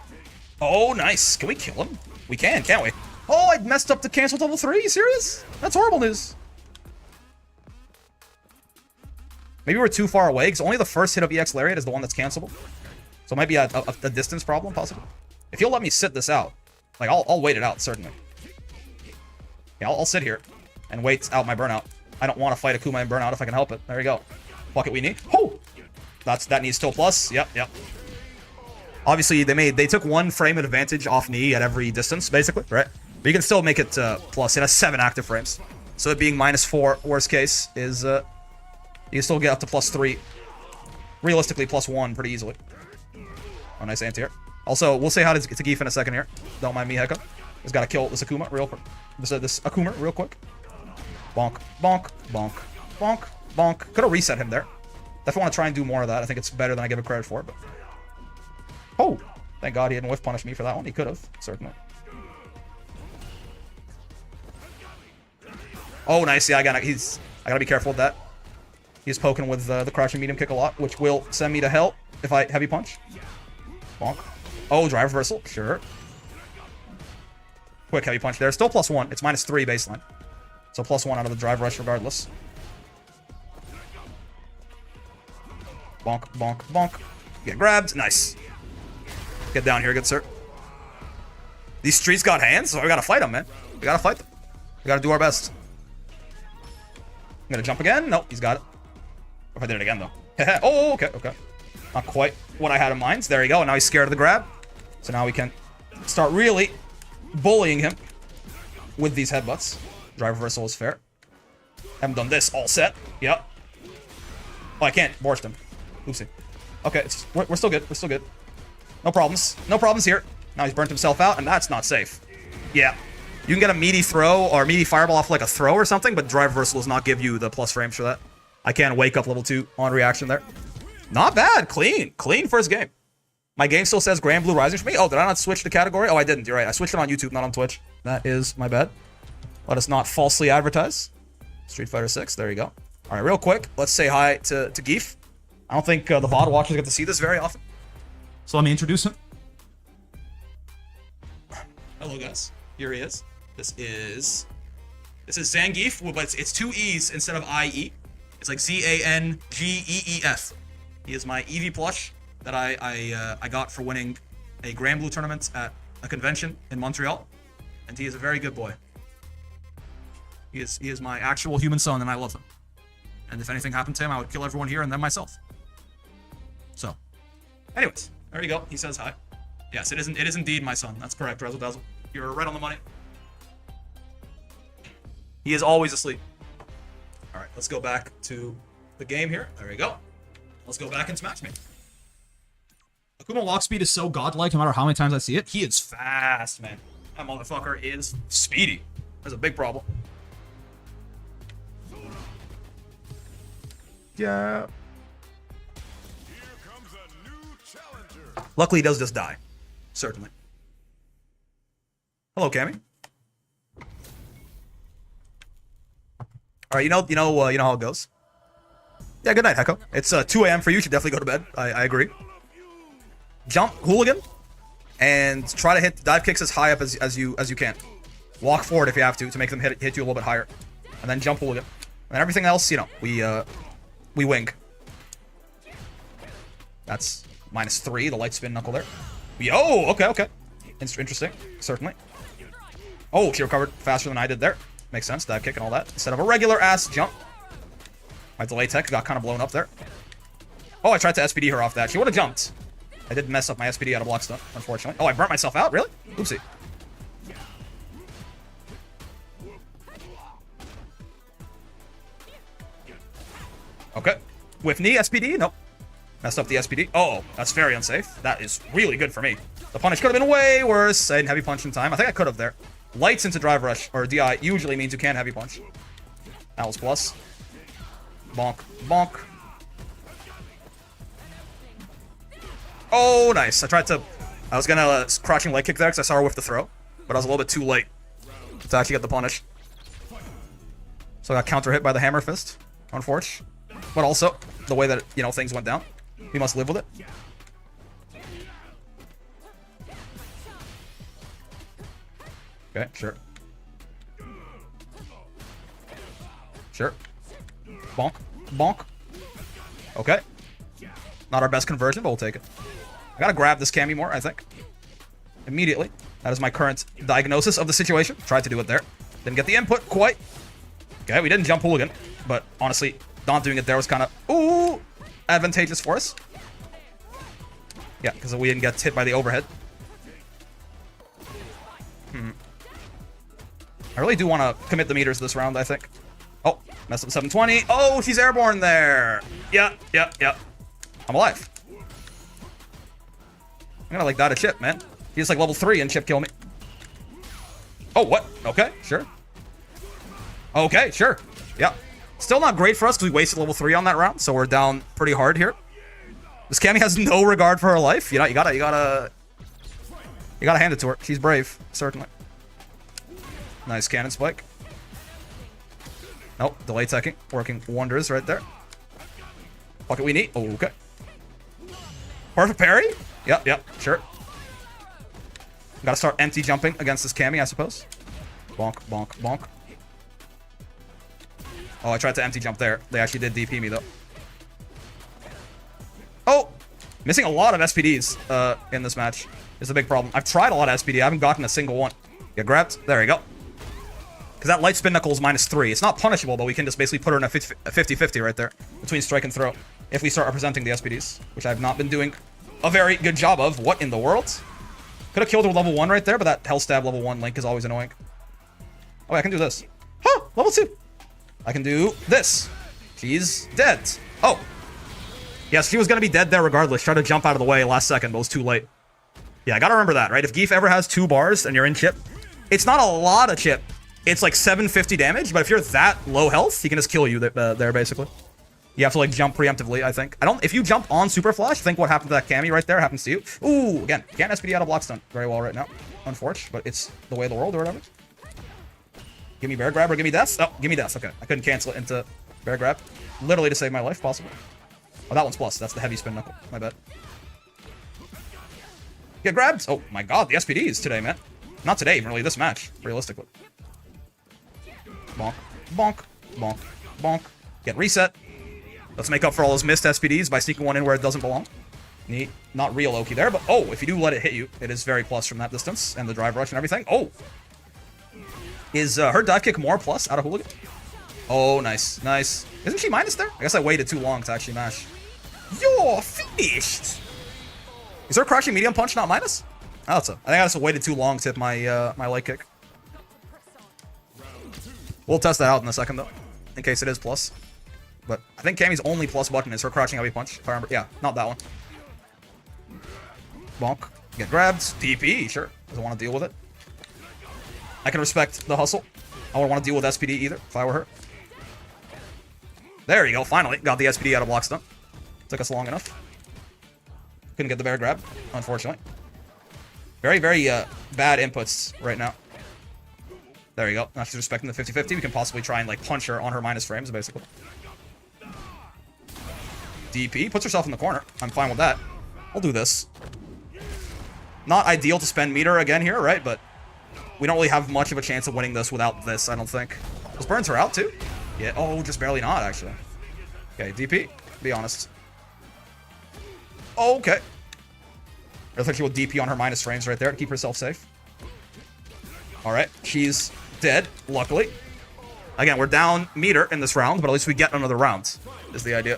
Oh, nice. Can we kill him? We can, can't we? Oh, I messed up the cancel level 3. You serious? That's horrible news. Maybe we're too far away, because only the first hit of EX Lariat is the one that's cancelable. So it might be a distance problem, possibly. If you'll let me sit this out, like, I'll wait it out, certainly. Yeah, I'll sit here and wait out my burnout. I don't want to fight Akuma and burnout if I can help it. There you go. Pocket we need. Oh! That needs still plus. Yep. Obviously, they took 1 frame advantage off knee at every distance, basically, right? But you can still make it plus. It has 7 active frames. So it being -4, worst case, is... you can still get up to +3. Realistically, +1 pretty easily. Oh, nice anti-air. Also, we'll say hi to Geef in a second here. Don't mind me, Heka. Just gotta kill this Akuma real quick. This Akuma real quick. Bonk, bonk, bonk, bonk, bonk. Could have reset him there. Definitely want to try and do more of that. I think it's better than I give it credit for, but... Oh! Thank God he didn't whiff punish me for that one. He could have, certainly. Oh, nice. Yeah, I gotta be careful with that. He's poking with the crouching medium kick a lot, which will send me to hell if I heavy punch. Bonk. Oh, drive reversal. Sure. Quick heavy punch there. Still +1. It's -3 baseline. So +1 out of the drive rush regardless. Bonk, bonk, bonk. Get grabbed. Nice. Get down here, good sir. These streets got hands, so we gotta fight them, man. We gotta fight them. We gotta do our best. I'm gonna jump again. Nope, he's got it. If I did it again, though. Oh, okay. Not quite what I had in mind. There you go. And now he's scared of the grab. So now we can start really bullying him with these headbutts. Drive reversal is fair. Haven't done this all set. Yep. Oh, I can't borscht him. Oopsie. Okay, we're still good. We're still good. No problems. No problems here. Now he's burnt himself out, and that's not safe. Yeah. You can get a meaty throw or meaty fireball off like a throw or something, but drive reversal does not give you the plus frames for that. I can't wake up level 2 on reaction there. Not bad. Clean. Clean first game. My game still says Grand Blue Rising for me. Oh, did I not switch the category? Oh, I didn't. You're right. I switched it on YouTube, not on Twitch. That is my bad. Let us not falsely advertise. Street Fighter 6. There you go. All right, real quick. Let's say hi to Geef. I don't think the VOD watchers get to see this very often. So let me introduce him. Hello, guys. Here he is. This is Zangief, but it's 2 E's instead of I-E. It's like Z-A-N-G-E-E-F. He is my Eevee plush that I got for winning a Grand Blue tournament at a convention in Montreal. And he is a very good boy. He is my actual human son, and I love him. And if anything happened to him, I would kill everyone here and then myself. So, anyways, there you go. He says hi. Yes, it is indeed my son. That's correct, Razzle Dazzle. You're right on the money. He is always asleep. All right, let's go back to the game here. There we go. Let's go back and smash me. Akuma walk speed is so godlike no matter how many times I see it. He is fast, man. That motherfucker is speedy. That's a big problem. Yeah. Luckily, he does just die. Certainly. Hello, Cammy. All right, you know how it goes. Yeah, good night, Hecko. It's 2 a.m. for you. You should definitely go to bed. I agree. Jump, hooligan, and try to hit dive kicks as high up as you can. Walk forward if you have to make them hit you a little bit higher, and then jump hooligan. And everything else, we wing. That's -3, the light spin knuckle there. Yo, okay. Interesting, certainly. Oh, she recovered faster than I did there. Makes sense, dive kick and all that. Instead of a regular ass jump. My delay tech got kind of blown up there. Oh, I tried to SPD her off that. She would have jumped. I did mess up my SPD out of block stuff, unfortunately. Oh, I burnt myself out? Really? Oopsie. Okay. With knee SPD? Nope. Messed up the SPD. Oh, that's very unsafe. That is really good for me. The punish could have been way worse. I didn't heavy punch in time. I think I could have there. Lights into drive rush, or DI, usually means you can't heavy punch. That was plus. Bonk. Bonk. Oh, nice. I was gonna crouching leg kick there because I saw her with the throw, but I was a little bit too late to actually get the punish. So I got counter hit by the hammer fist, unfortunately. But also, the way that, things went down. We must live with it. Okay, sure. Sure. Bonk. Bonk. Okay. Not our best conversion, but we'll take it. I gotta grab this Cammy more, I think. Immediately. That is my current diagnosis of the situation. Tried to do it there. Didn't get the input quite. Okay, we didn't jump hooligan. But honestly, not doing it there was kind of, advantageous for us. Yeah, because we didn't get hit by the overhead. I really do want to commit the meters this round, I think. Oh, messed up 720. Oh, she's airborne there. Yeah. I'm alive. I'm gonna die to Chip, man. He's like level 3 and Chip kill me. Oh, what? Okay, sure. Okay, sure. Yeah. Still not great for us because we wasted level 3 on that round, so we're down pretty hard here. This Cammy has no regard for her life. You gotta hand it to her. She's brave, certainly. Nice cannon spike. Nope, delay teching. Working wonders right there. Pocket we need. Oh, okay. Perfect parry? Yep, sure. Gotta start empty jumping against this Cammy, I suppose. Bonk, bonk, bonk. Oh, I tried to empty jump there. They actually did DP me, though. Oh! Missing a lot of SPDs in this match is a big problem. I've tried a lot of SPD. I haven't gotten a single one. Get grabbed. There you go. Because that light spin knuckle is -3. It's not punishable, but we can just basically put her in a 50-50 right there. Between strike and throw. if we start representing the SPDs, which I've not been doing a very good job of. What in the world? Could have killed her with level 1 right there, but that Hell Stab level 1 link is always annoying. Oh, I can do this. Huh, level 2. I can do this. She's dead. Oh. Yes, she was going to be dead there regardless. Tried to jump out of the way last second, but it was too late. Yeah, I got to remember that, right? If Geef ever has 2 bars and you're in chip, it's not a lot of chip. It's like 750 damage, but if you're that low health, he can just kill you there, basically. You have to, like, jump preemptively, I think. If you jump on Super Flash, think what happened to that Cammy right there happens to you. Ooh, again, can't SPD out of block stun very well right now. Unfortunate, but it's the way of the world or whatever. Give me bear grab or give me death. Oh, give me death. Okay, I couldn't cancel it into bear grab. Literally to save my life, possible. Oh, that one's plus. That's the heavy spin knuckle. My bad. Get grabbed. Oh my god, the SPDs today, man. Not today, even really this match, realistically. Bonk, bonk, bonk, bonk. Get reset. Let's make up for all those missed SPDs by sneaking one in where it doesn't belong. Neat. Not real Loki there, but oh, if you do let it hit you, it is very plus from that distance. And the drive rush and everything. Oh! Is her dive kick more plus out of Hooligan? Oh, nice. Nice. Isn't she minus there? I guess I waited too long to actually mash. You're finished! Is her crushing medium punch not minus? Oh, that's I think I just waited too long to hit my, my light kick. We'll test that out in a second, though. In case it is plus. But I think Cammy's only plus button is her crouching heavy punch, if I remember. Yeah, not that one. Bonk. Get grabbed. DP, sure. Doesn't want to deal with it. I can respect the hustle. I wouldn't want to deal with SPD either, if I were her. There you go, finally. Got the SPD out of block stun. Took us long enough. Couldn't get the bear grab, unfortunately. Very, very bad inputs right now. There you go. Now she's respecting the 50-50. We can possibly try and, like, punch her on her minus frames, basically. DP puts herself in the corner. I'm fine with that. I'll do this. Not ideal to spend meter again here, right? But we don't really have much of a chance of winning this without this, I don't think. This burns her out, too? Yeah. Oh, just barely not, actually. Okay, DP. Be honest. Okay. I think she will DP on her minus frames right there to keep herself safe. Alright, she's dead, luckily. Again, we're down meter in this round, but at least we get another round, is the idea.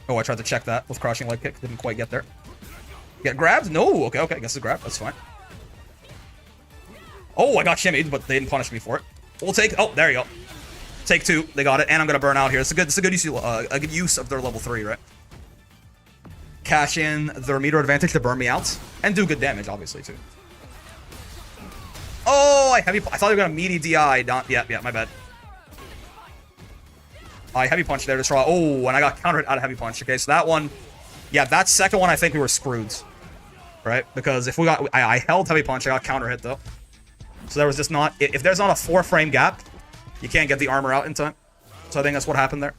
Oh, I tried to check that with crushing leg kick. Didn't quite get there. Get grabbed? No! Okay, okay, I guess it's grabbed. That's fine. Oh, I got shimmied, but they didn't punish me for it. We'll take... Oh, there you go. Take 2. They got it, and I'm gonna burn out here. It's a good use of their level 3, right? Cash in their meter advantage to burn me out. And do good damage, obviously, too. Oh, I thought they were gonna meaty DI. Not, yeah, my bad. I heavy punch there to try. Oh, and I got countered out of heavy punch. Okay, so that one... Yeah, that second one, I think we were screwed. Right? Because if we got... I held heavy punch, I got counter hit, though. So there was just not... If there's not a 4-frame gap, you can't get the armor out in time. So I think that's what happened there.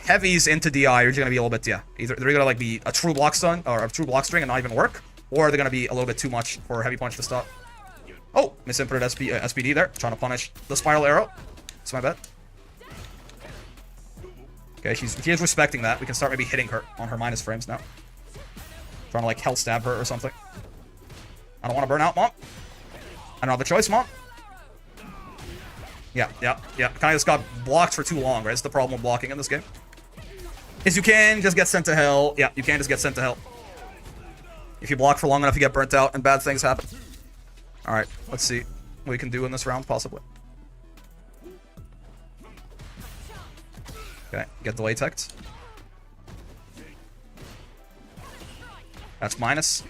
Heavies into DI are just going to be a little bit... Yeah, either they're going to like be a true block stun, or a true block string and not even work, or they're going to be a little bit too much for heavy punch to stop. Oh, misinputted SPD there. Trying to punish the spiral arrow. That's my bad. Okay, she is respecting that. We can start maybe hitting her on her minus frames now. Trying to, like, hell stab her or something. I don't want to burn out, Mom. I don't have a choice, Mom. Yeah. Kind of just got blocked for too long, right? That's the problem with blocking in this game. Is you can just get sent to hell. Yeah, you can just get sent to hell. If you block for long enough, you get burnt out and bad things happen. Alright, let's see what we can do in this round, possibly. Okay, get delay teched. That's minus.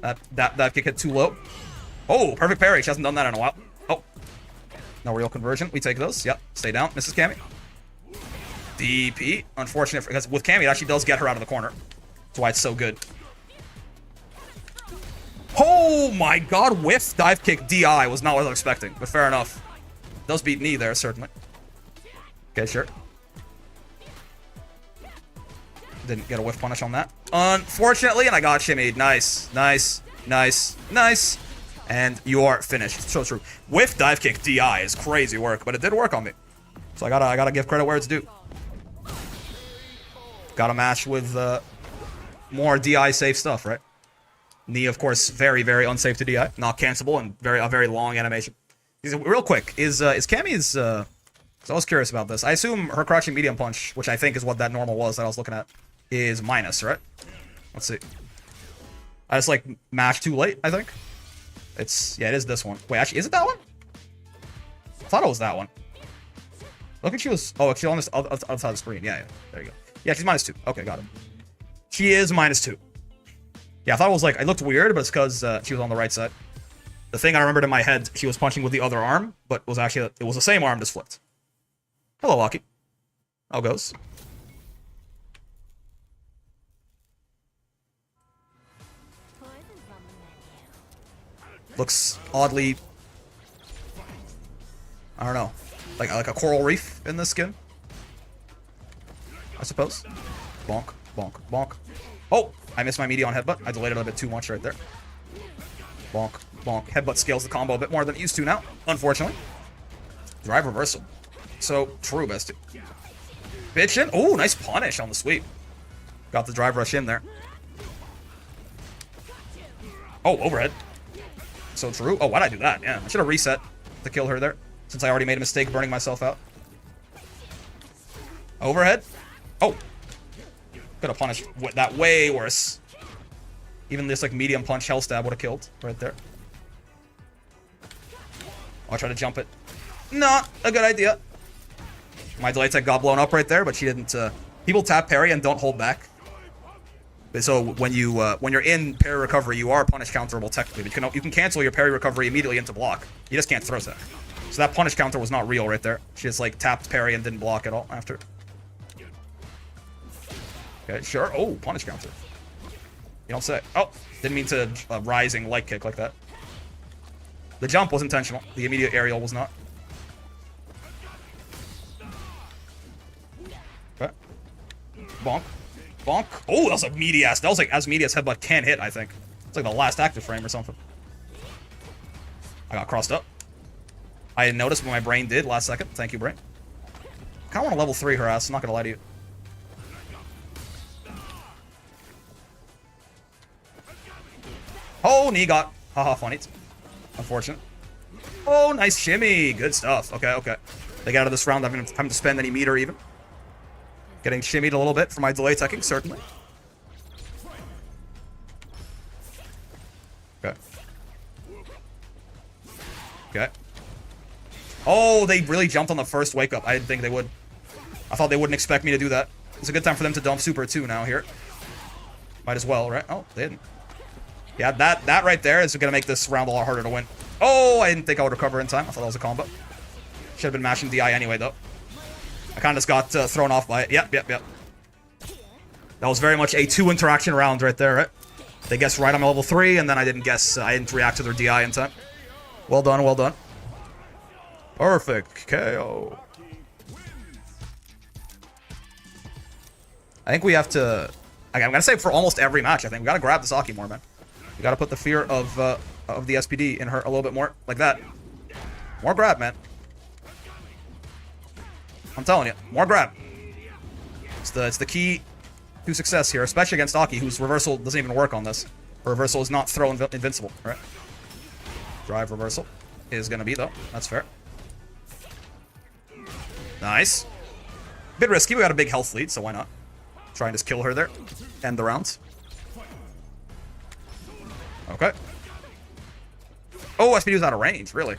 That kick hit too low. Oh, perfect parry. She hasn't done that in a while. Oh. No real conversion. We take those. Yep. Stay down. Mrs. Cammy. DP. Unfortunate, because with Cammy, it actually does get her out of the corner. That's why it's so good. Oh my god, whiff dive kick DI was not what I was expecting, but fair enough. Does beat knee there, certainly. Okay, sure. Didn't get a whiff punish on that. Unfortunately, and I got shimmied. Nice. And you are finished. So true. Whiff dive kick DI is crazy work, but it did work on me. So I gotta give credit where it's due. Got a match with more DI safe stuff, right? Knee, of course, very, very unsafe to DI. Not cancelable and a very long animation. Real quick, is Cammy's So I was curious about this. I assume her crouching medium punch, which I think is what that normal was that I was looking at, is minus, right? Let's see. I just, like, mashed too late, I think. Yeah, it is this one. Wait, actually, is it that one? I thought it was that one. Look at she was... Oh, she's on this other side of the screen. Yeah, there you go. Yeah, she's -2. Okay, got it. She is -2. Yeah, I thought it was, like... It looked weird, but it's because she was on the right side. The thing I remembered in my head, she was punching with the other arm, but was actually... It was the same arm, just flipped. Hello, Aki. How goes? Looks oddly... I don't know. Like a coral reef in this skin. I suppose. Bonk, bonk, bonk. Oh! I missed my media on headbutt. I delayed it a bit too much right there. Bonk, bonk. Headbutt scales the combo a bit more than it used to now, unfortunately. Drive reversal. So true, bestie. Bitchin'. Oh, nice punish on the sweep. Got the drive rush in there. Oh, overhead. So true. Oh, why'd I do that? Yeah, I should have reset to kill her there, since I already made a mistake burning myself out. Overhead. Oh. Could have punished that way worse. Even this, like, medium punch hell stab would have killed right there. Oh, I tried to jump it. Not a good idea. My delay tech got blown up right there, but she didn't. People tap parry and don't hold back. So when you're in parry recovery, you are punish counterable technically. But you can cancel your parry recovery immediately into block. You just can't throw tech. So that punish counter was not real right there. She just, like, tapped parry and didn't block at all after. Okay, sure. Oh, punish counter. You don't say. Oh, didn't mean to rising light kick like that. The jump was intentional. The immediate aerial was not. Okay. Bonk. Bonk. Oh, that was a meaty ass. That was like as meaty as headbutt can hit, I think. It's like the last active frame or something. I got crossed up. I didn't notice, but my brain did last second. Thank you, brain. I kind of want to level 3 her ass. I'm not going to lie to you. Oh, knee got. Haha, funny. Unfortunate. Oh, nice shimmy. Good stuff. Okay, okay. They get out of this round. I'm going to have to spend any meter even. Getting shimmied a little bit for my delay teching, certainly. Okay. Okay. Oh, they really jumped on the first wake up. I didn't think they would. I thought they wouldn't expect me to do that. It's a good time for them to dump super 2 now here. Might as well, right? Oh, they didn't. Yeah, that right there is going to make this round a lot harder to win. Oh, I didn't think I would recover in time. I thought that was a combo. Should have been mashing DI anyway, though. I kind of just got thrown off by it. Yep. That was very much a 2 interaction round right there, right? They guessed right on my level 3, and then I didn't guess. I didn't react to their DI in time. Well done, well done. Perfect KO. I think we have to... I'm going to say for almost every match, I think. We got to grab the Saki more, man. We got to put the fear of the SPD in her a little bit more. Like that. More grab, man. I'm telling you. More grab. It's the key to success here, especially against Aki, whose reversal doesn't even work on this. Her reversal is not throw invincible, right? Drive reversal is going to be, though. That's fair. Nice. Bit risky. We got a big health lead, so why not? Try and just kill her there. End the round. Okay. Oh, SPD was out of range, really.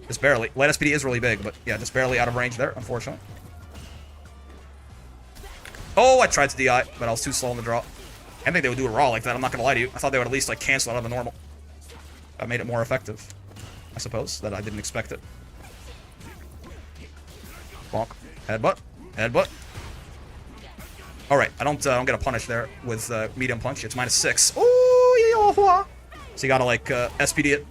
Just barely. Light SPD is really big, but yeah, just barely out of range there, unfortunately. Oh, I tried to DI, but I was too slow on the draw. I didn't think they would do a raw like that, I'm not going to lie to you. I thought they would at least, like, cancel out of the normal. That made it more effective, I suppose, that I didn't expect it. Bonk. Headbutt. Headbutt. Alright, I don't get a punish there with medium punch. It's -6. Oh, so you gotta, like, SPD it.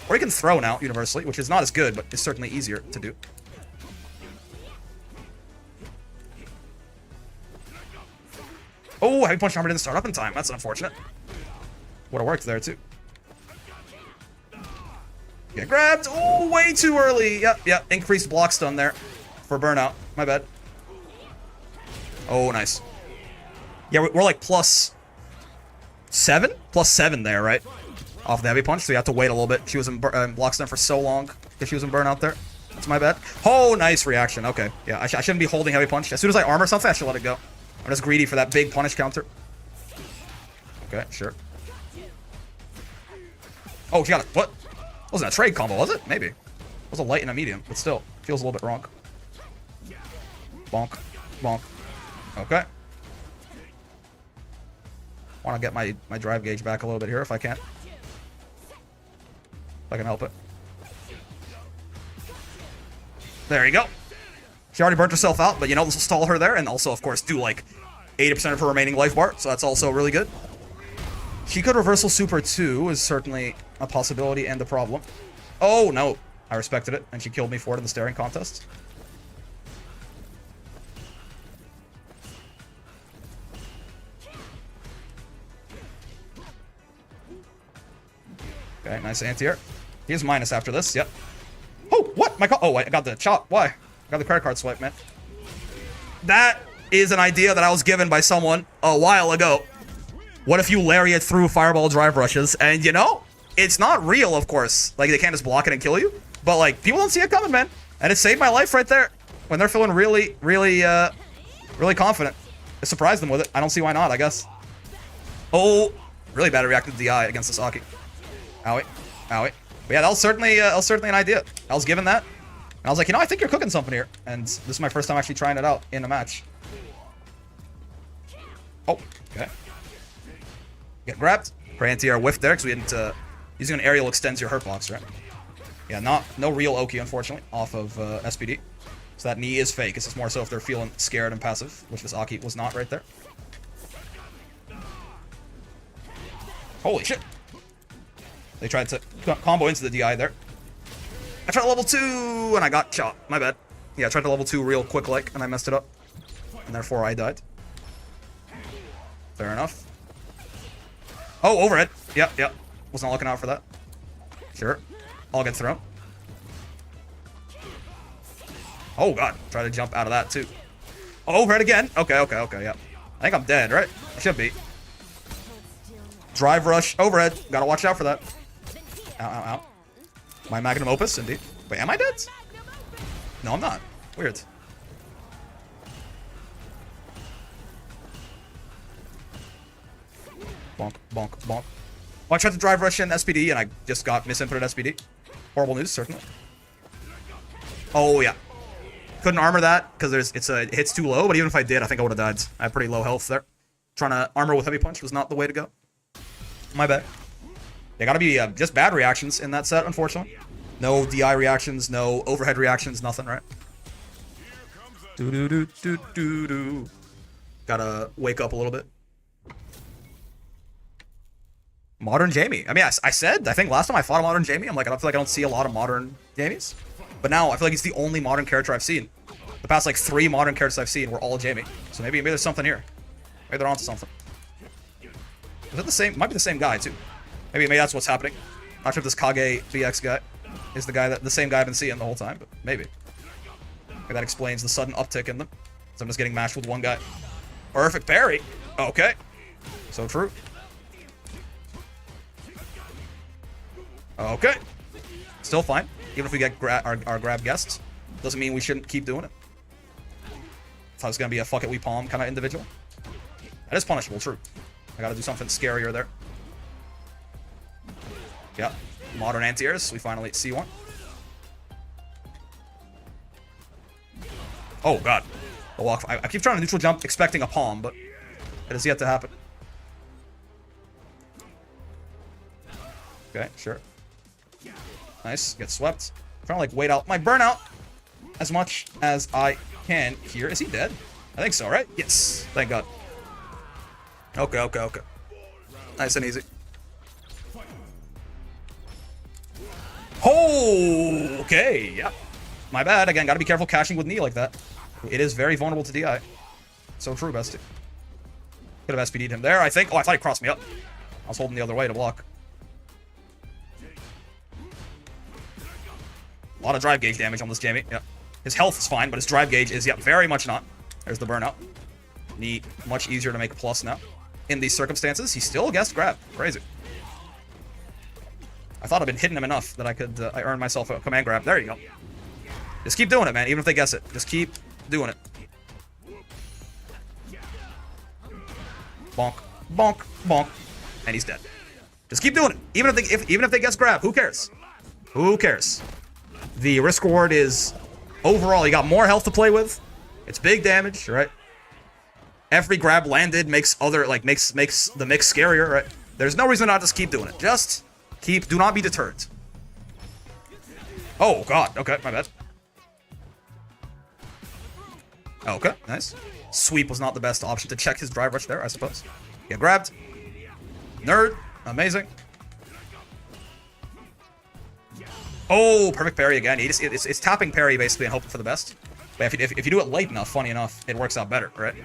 Or you can throw now, universally, which is not as good, but is certainly easier to do. Oh, heavy punch armor didn't start up in time. That's unfortunate. Would have worked there, too. Get grabbed. Oh, way too early. Yep. Increased block stun there for burnout. My bad. Oh, nice. Yeah, we're like +7? +7 there, right? Off the heavy punch, so you have to wait a little bit. She was in block stun for so long because she was in burnout there. It's my bad. Oh, nice reaction. Okay. Yeah, I shouldn't be holding heavy punch. As soon as I armor something, I should let it go. I'm just greedy for that big punish counter. Okay, sure. Oh, she got it. What? Wasn't a trade combo, was it? Maybe. It was a light and a medium, but still. Feels a little bit wrong. Bonk. Bonk. Okay. Want to get my drive gauge back a little bit here if I can. If I can help it. There you go. She already burnt herself out, but you know, this will stall her there, and also, of course, do like 80% of her remaining life bar, so that's also really good. She could reversal super too, is certainly a possibility and a problem. Oh, no. I respected it, and she killed me for it in the staring contest. Okay, nice anti-air. He is minus after this, yep. Oh, what? Oh, I got the chop. Why? I got the credit card swipe, man. That is an idea that I was given by someone a while ago. What if you lariat through fireball drive rushes? And you know, it's not real, of course. Like, they can't just block it and kill you. But, like, people don't see it coming, man. And it saved my life right there. When they're feeling really confident. I surprised them with it. I don't see why not, I guess. Oh, really bad at reacting to DI against the Saki. Owie. Owie. But yeah, that was certainly an idea. I was given that. And I was like, you know, I think you're cooking something here. And this is my first time actually trying it out in a match. Oh, okay. Get grabbed. Her anti-air whiff there, because we didn't, using an aerial extends your hurt box, right? Yeah, no real Oki, unfortunately, off of SPD. So that knee is fake. It's just more so if they're feeling scared and passive, which this Aki was not right there. Holy shit. They tried to combo into the DI there. I tried level 2, and I got shot. My bad. Yeah, I tried to level 2 real quick, like, and I messed it up. And therefore, I died. Fair enough. Oh, overhead. Yep. Was not looking out for that. Sure. I'll get thrown. Oh, God. Try to jump out of that, too. Oh, overhead again. Okay, yeah. I think I'm dead, right? I should be. Drive rush, overhead. Gotta watch out for that. Ow. My magnum opus, indeed. Wait, am I dead? No, I'm not. Weird. Bonk. Oh, I tried to drive rush in SPD, and I just got misinputted SPD. Horrible news, certainly. Oh, yeah. Couldn't armor that, because it hits too low, but even if I did, I think I would have died. I had pretty low health there. Trying to armor with heavy punch was not the way to go. My bad. They gotta be just bad reactions in that set, unfortunately. No DI reactions, no overhead reactions, nothing, right? Do. Gotta wake up a little bit. Modern Jamie. I mean, I said, I think last time I fought a modern Jamie, I'm like, I feel like I don't see a lot of modern Jamies. But now, I feel like he's the only modern character I've seen. The past, like, 3 modern characters I've seen were all Jamie. So maybe there's something here. Maybe they're onto something. Is it the same? Might be the same guy, too. Maybe that's what's happening. Not sure if this Kage BX guy is the same guy I've been seeing the whole time, but maybe. Maybe that explains the sudden uptick in them. So I'm just getting mashed with one guy. Perfect parry. Okay. So true. Okay. Still fine. Even if we get our grab guests. Doesn't mean we shouldn't keep doing it. Thought it was going to be a fuck it, we palm kind of individual. That is punishable, true. I gotta do something scarier there. Yeah. Modern anti-airs. We finally see one. Oh, God. The walk. I keep trying to neutral jump, expecting a palm, but it has yet to happen. Okay, sure. Nice. Get swept. I'm trying to, like, wait out my burnout as much as I can here. Is he dead? I think so, right? Yes. Thank God. Okay. Nice and easy. Oh, okay, yeah. My bad. Again, gotta be careful cashing with knee like that. It is very vulnerable to DI. So true, bestie. Could have SPD'd him there, I think. Oh, I thought he crossed me up. I was holding the other way to block. A lot of drive gauge damage on this Jamie. Yep. His health is fine, but his drive gauge is, yep, very much not. There's the burnout. Knee, much easier to make a plus now. In these circumstances, he still guessed grab. Crazy. I thought I'd been hitting him enough that I could, I earned myself a command grab. There you go. Just keep doing it, man, even if they guess it. Just keep doing it. Bonk, bonk, bonk. And he's dead. Just keep doing it. Even if they guess grab, who cares? Who cares? The risk reward is overall, you got more health to play with. It's big damage, right? Every grab landed makes makes the mix scarier, right? There's no reason not to just keep doing it. Just do not be deterred. Oh god, okay, my bad. Okay, nice. Sweep was not the best option to check his drive rush there, I suppose. Get grabbed. Nerd. Amazing. Oh, perfect parry again. It's tapping parry basically and hoping for the best. But if you do it late enough, funny enough, it works out better, right?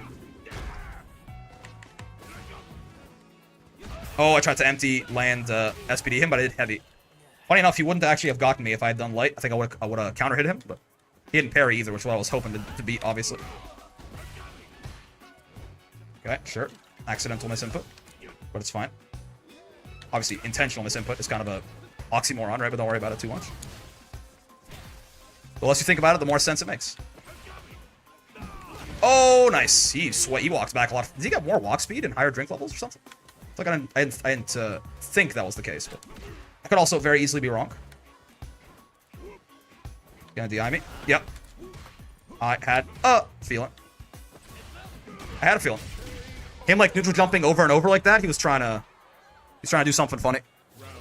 Oh, I tried to empty land SPD him, but I did heavy. Funny enough, he wouldn't actually have gotten me if I had done light. I think I would have counter hit him, but he didn't parry either, which is what I was hoping to beat, obviously. Okay, sure. Accidental misinput, but it's fine. Obviously, intentional misinput is kind of a oxymoron, right? But don't worry about it too much. The less you think about it, the more sense it makes. Oh, nice. He walks back a lot. Did he get more walk speed and higher drink levels or something? It's like I didn't think that was the case, but I could also very easily be wrong. Gonna DI me? Yep. I had a feeling. Him like neutral jumping over and over like that. He's trying to do something funny.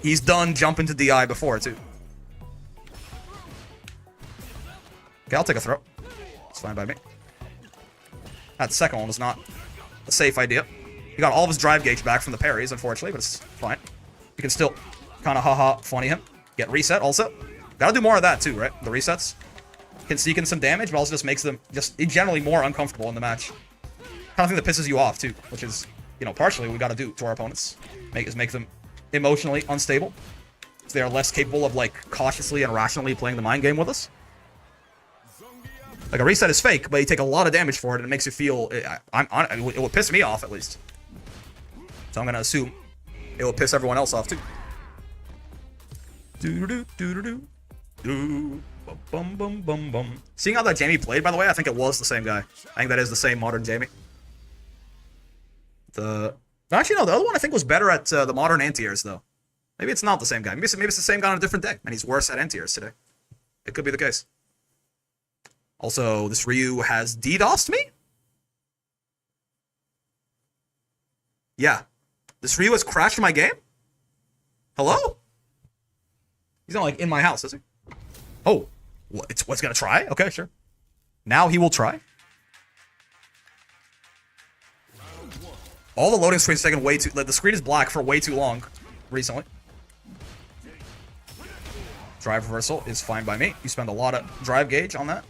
He's done jumping to DI before too. Okay, I'll take a throw. It's fine by me. That second one was not a safe idea. He got all of his drive gauge back from the parries, unfortunately, but it's fine. You can still kind of haha funny him. Get reset also. Gotta do more of that too, right? The resets. Can sneak in some damage, but also just makes them just generally more uncomfortable in the match. Kind of thing that pisses you off too, which is, you know, partially what we gotta do to our opponents. Make them emotionally unstable. So they are less capable of like cautiously and rationally playing the mind game with us. Like a reset is fake, but you take a lot of damage for it, and it makes you feel. It would piss me off at least. So I'm gonna assume it will piss everyone else off too. Bum bum bum bum. Seeing how that Jamie played, by the way, I think it was the same guy. I think that is the same modern Jamie. Actually, no, the other one I think was better at the modern anti-airs though. Maybe it's not the same guy. Maybe it's the same guy on a different day, and he's worse at anti-airs today. It could be the case. Also, this Ryu has DDoSed me? Yeah. This Ryu has crashed my game? Hello? He's not like in my house, is he? Oh. What's gonna try? Okay, sure. Now he will try. All the loading screens taking way too... The screen is black for way too long recently. Drive reversal is fine by me. You spend a lot of drive gauge on that.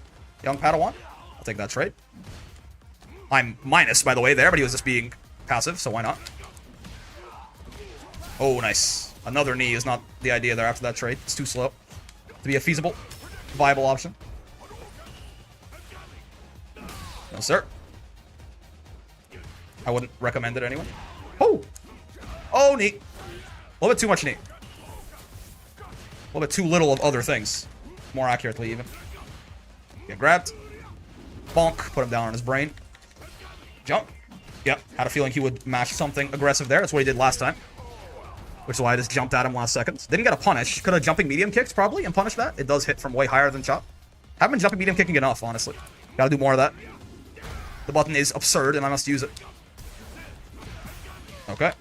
Young Padawan. I'll take that trade. I'm minus, by the way, there, but he was just being passive, so why not? Oh, nice. Another knee is not the idea there after that trade. It's too slow to be a feasible, viable option. No, sir. I wouldn't recommend it anyway. Oh! Oh, knee. A little bit too much knee. A little bit too little of other things. More accurately, even. Get grabbed. Bonk. Put him down on his brain. Jump. Yep. Had a feeling he would mash something aggressive there. That's what he did last time. Which is why I just jumped at him last second. Didn't get a punish. Could have jumping medium kicked, probably, and punished that. It does hit from way higher than chop. Haven't been jumping medium kicking enough, honestly. Gotta do more of that. The button is absurd, and I must use it. Okay.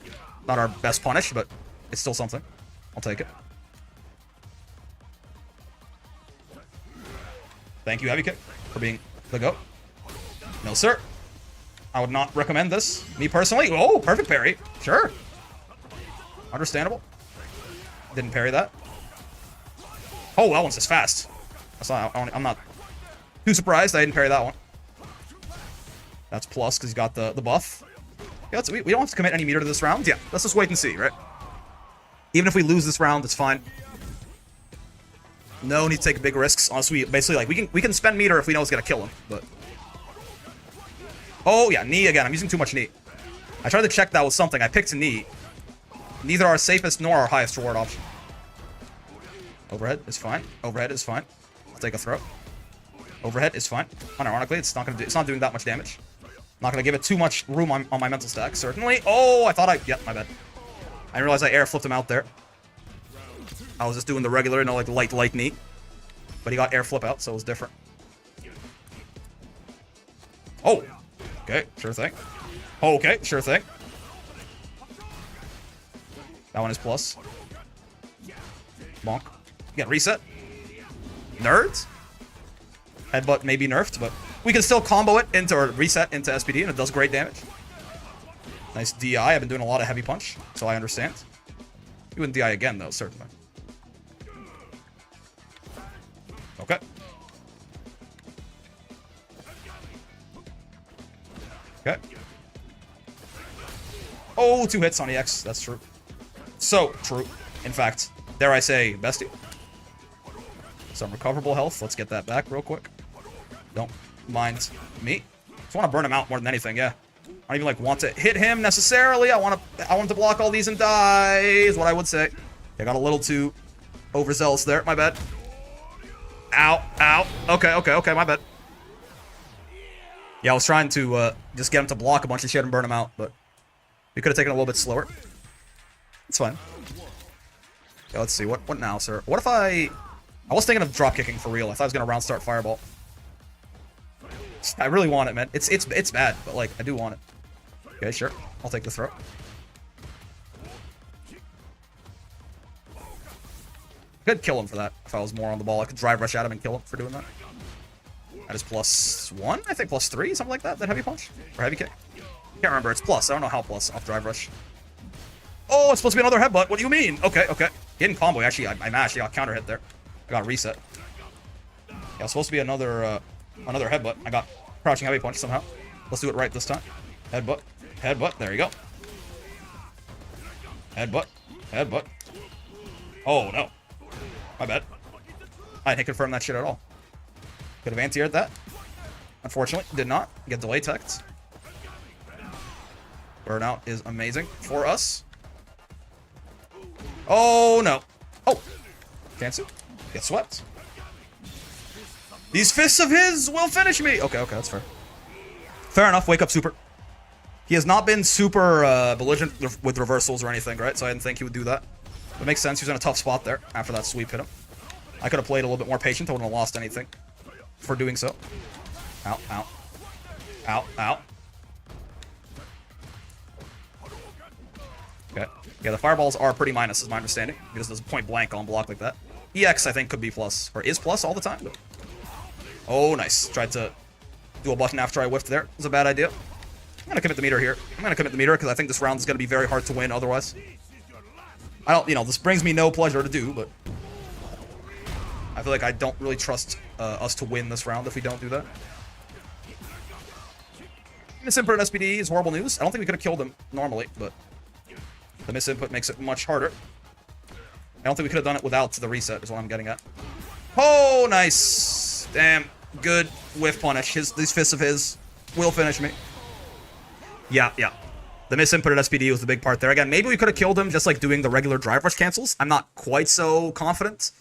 Not our best punish, but it's still something. I'll take it. Thank you, Heavy Kick, for being the GOAT. No, sir. I would not recommend this. Me personally. Oh, perfect parry. Sure. Understandable. Didn't parry that. Oh, that one's just fast. I'm not too surprised I didn't parry that one. That's plus, because he's got the buff. Yeah, we don't have to commit any meter to this round. Yeah, let's just wait and see, right? Even if we lose this round, it's fine. No need to take big risks. Honestly, basically, like, we can spend meter if we know it's gonna kill him, but... Oh, yeah, knee again. I'm using too much knee. I tried to check that with something. I picked a knee. Neither our safest nor our highest reward option. Overhead is fine. Overhead is fine. I'll take a throw. Overhead is fine. Unironically, it's not doing that much damage. Not gonna give it too much room on my mental stack, certainly. Oh, I thought yep, my bad. I didn't realize I air flipped him out there. I was just doing the regular, you know, like light knee. But he got air flip out, so it was different. Oh! Okay, sure thing. Okay, sure thing. That one is plus. Bonk. Get reset. Nerds? Headbutt may be nerfed, but we can still combo it into, or reset into SPD, and it does great damage. Nice DI. I've been doing a lot of heavy punch, so I understand. You wouldn't DI again, though, certainly. Okay. Okay. Oh, 2 hits on EX. That's true. So true. In fact, dare I say, bestie. Some recoverable health. Let's get that back real quick. Don't mind me. Just want to burn him out more than anything, yeah. I don't even, like, want to hit him necessarily. I want him to block all these and die, is what I would say. I got a little too overzealous there. My bad. Ow, ow. Okay, my bad. Yeah, I was trying to just get him to block a bunch of shit and burn him out, but we could have taken it a little bit slower. It's fine. Yeah, let's see. What now, sir? What if I was thinking of drop kicking for real. I thought I was gonna round start fireball. I really want it, man. It's bad, but like I do want it. Okay, sure. I'll take the throw. I could kill him for that if I was more on the ball. I could drive rush at him and kill him for doing that. That is +1, I think +3, something like that. That heavy punch or heavy kick. Can't remember. It's plus. I don't know how plus off drive rush. Oh, it's supposed to be another headbutt. What do you mean? Okay. He didn't combo. Actually, I mashed. He got counter hit there. I got reset. Yeah, it's supposed to be another headbutt. I got crouching heavy punch somehow. Let's do it right this time. Headbutt. Headbutt. There you go. Headbutt. Headbutt. Oh, no. My bad. I didn't confirm that shit at all. Could have anti-aired that. Unfortunately, did not. Get delay teched. Burnout is amazing for us. Oh, no. Oh. Cancel. Get swept. These fists of his will finish me. Okay, that's fair. Fair enough. Wake up super. He has not been super belligerent with reversals or anything, right? So I didn't think he would do that. It makes sense. He was in a tough spot there after that sweep hit him. I could have played a little bit more patient. I wouldn't have lost anything for doing so. Ow, ow. Ow, ow. Okay. Yeah, the fireballs are pretty minus, is my understanding. Because there's point blank on block like that. EX, I think, could be plus. Or is plus all the time. But... oh, nice. Tried to do a button after I whiffed there. It was a bad idea. I'm going to commit the meter here. I'm going to commit the meter because I think this round is going to be very hard to win otherwise. I don't, this brings me no pleasure to do, but... I feel like I don't really trust us to win this round if we don't do that. Misinput SPD is horrible news. I don't think we could have killed him normally, but the misinput makes it much harder. I don't think we could have done it without the reset is what I'm getting at. Oh, nice. Damn. Good whiff punish. These fists of his will finish me. Yeah. The misinput at SPD was the big part there. Again, maybe we could have killed him just like doing the regular drive rush cancels. I'm not quite so confident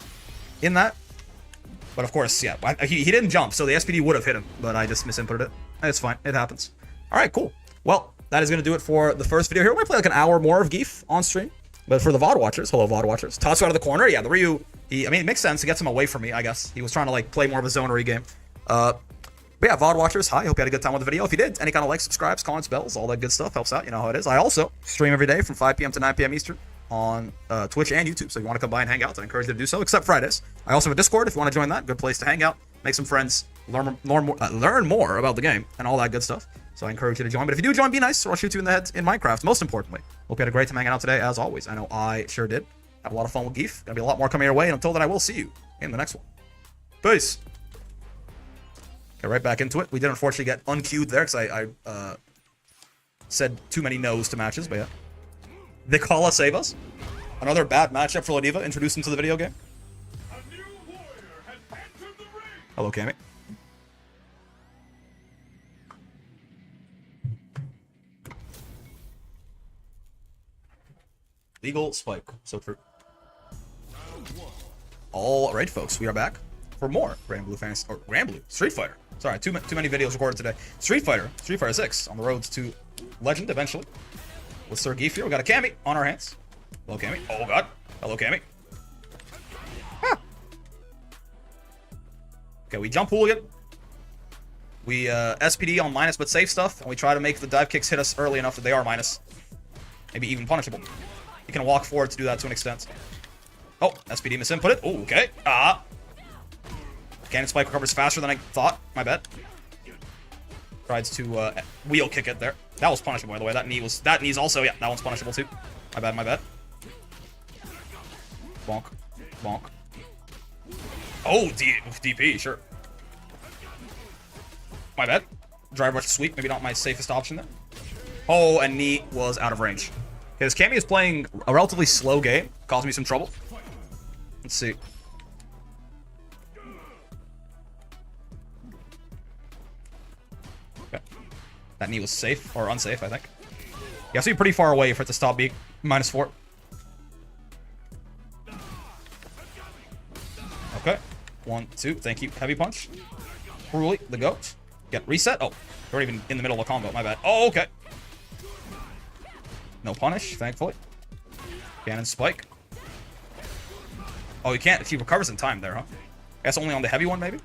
in that. But of course, yeah, he didn't jump, so the SPD would have hit him, but I just misinputted it. It's fine. It happens. All right, cool. Well, that is going to do it for the first video here. We're going to play like an hour more of Geef on stream. But for the VOD watchers, hello VOD watchers. Tatsu out of the corner. Yeah, the Ryu, I mean, it makes sense. It gets him away from me, I guess. He was trying to like play more of a zonery game. But yeah, VOD watchers, hi. Hope you had a good time with the video. If you did, any kind of likes, subscribes, comments, bells, all that good stuff helps out. You know how it is. I also stream every day from 5 p.m. to 9 p.m. Eastern on Twitch and YouTube. So if you want to come by and hang out, I encourage you to do so, except Fridays. I also have a Discord if you want to join that. Good place to hang out, make some friends, learn more about the game, and all that good stuff. So I encourage you to join. But if you do join, be nice, or I'll shoot you in the head in Minecraft, most importantly. Hope you had a great time hanging out today, as always. I know I sure did. Have a lot of fun with Geef. Gonna be a lot more coming your way, and until then, I will see you in the next one. Peace. Get right back into it. We did unfortunately get unqueued there, because I said too many no's to matches, but yeah. They call us, save us. Another bad matchup for Ladiva. Introduce him to the video game. Hello, Cammy. Legal spike. So true. All right, folks. We are back for more Grand Blue Fantasy, or Grand Blue Street Fighter. Sorry, too many videos recorded today. Street Fighter 6 on the roads to Legend eventually. With Sir Geefier, we got a Cammy on our hands. Hello, Cammy. Oh god. Hello, Cammy. Huh. Okay, we jump Hooligan. We SPD on minus but safe stuff, and we try to make the dive kicks hit us early enough that they are minus. Maybe even punishable. You can walk forward to do that to an extent. Oh, SPD misinput it. Oh, okay. Cannon Spike recovers faster than I thought. My bad. Tries to wheel kick it there. That was punishable, by the way. That knee's also, yeah, that one's punishable too. My bad, my bad. Bonk. Bonk. Oh, DP, sure. My bad. Drive rush sweep, maybe not my safest option there. Oh, and knee was out of range. Okay, this Cammy is playing a relatively slow game. Causing me some trouble. Let's see. Okay. That knee was safe, or unsafe, I think. You have to be pretty far away for it to stop being -4. Okay. 1, 2, thank you. Heavy punch. Cruelly, the goat. Get reset. Oh, we're even in the middle of a combo, my bad. Oh, okay. No punish, thankfully. Cannon spike. Oh, you can't. He recovers in time there, huh? I guess only on the heavy one, maybe?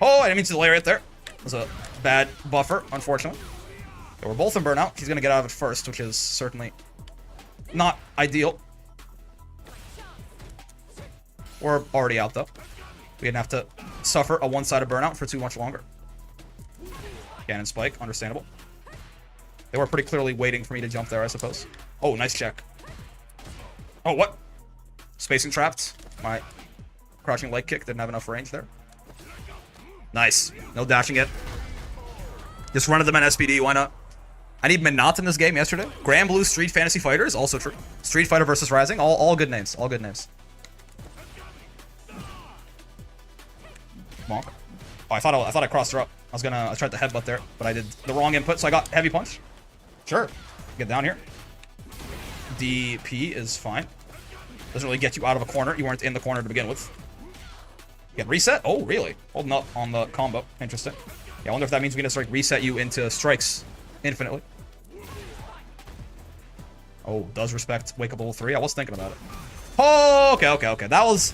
Oh, I didn't mean to delay right there. It was a bad buffer, unfortunately. Okay, we're both in burnout. He's going to get out of it first, which is certainly not ideal. We're already out, though. We didn't have to suffer a one-sided burnout for too much longer. Cannon spike, understandable. They were pretty clearly waiting for me to jump there, I suppose. Oh, nice check. Oh, what? Spacing trapped. My crouching leg kick didn't have enough range there. Nice. No dashing it. Just run of them in SPD, why not? I need Minot in this game yesterday. Grand Blue Street Fantasy Fighter is also true. Street Fighter versus Rising. All good names. All good names. Bonk. Oh, I thought I crossed her up. I tried to headbutt there, but I did the wrong input, so I got heavy punch. Sure. Get down here. DP is fine. Doesn't really get you out of a corner. You weren't in the corner to begin with. Get reset? Oh, really? Holding up on the combo. Interesting. Yeah, I wonder if that means we can just like reset you into strikes infinitely. Oh, does respect wake up level 3. I was thinking about it. Oh, okay. That was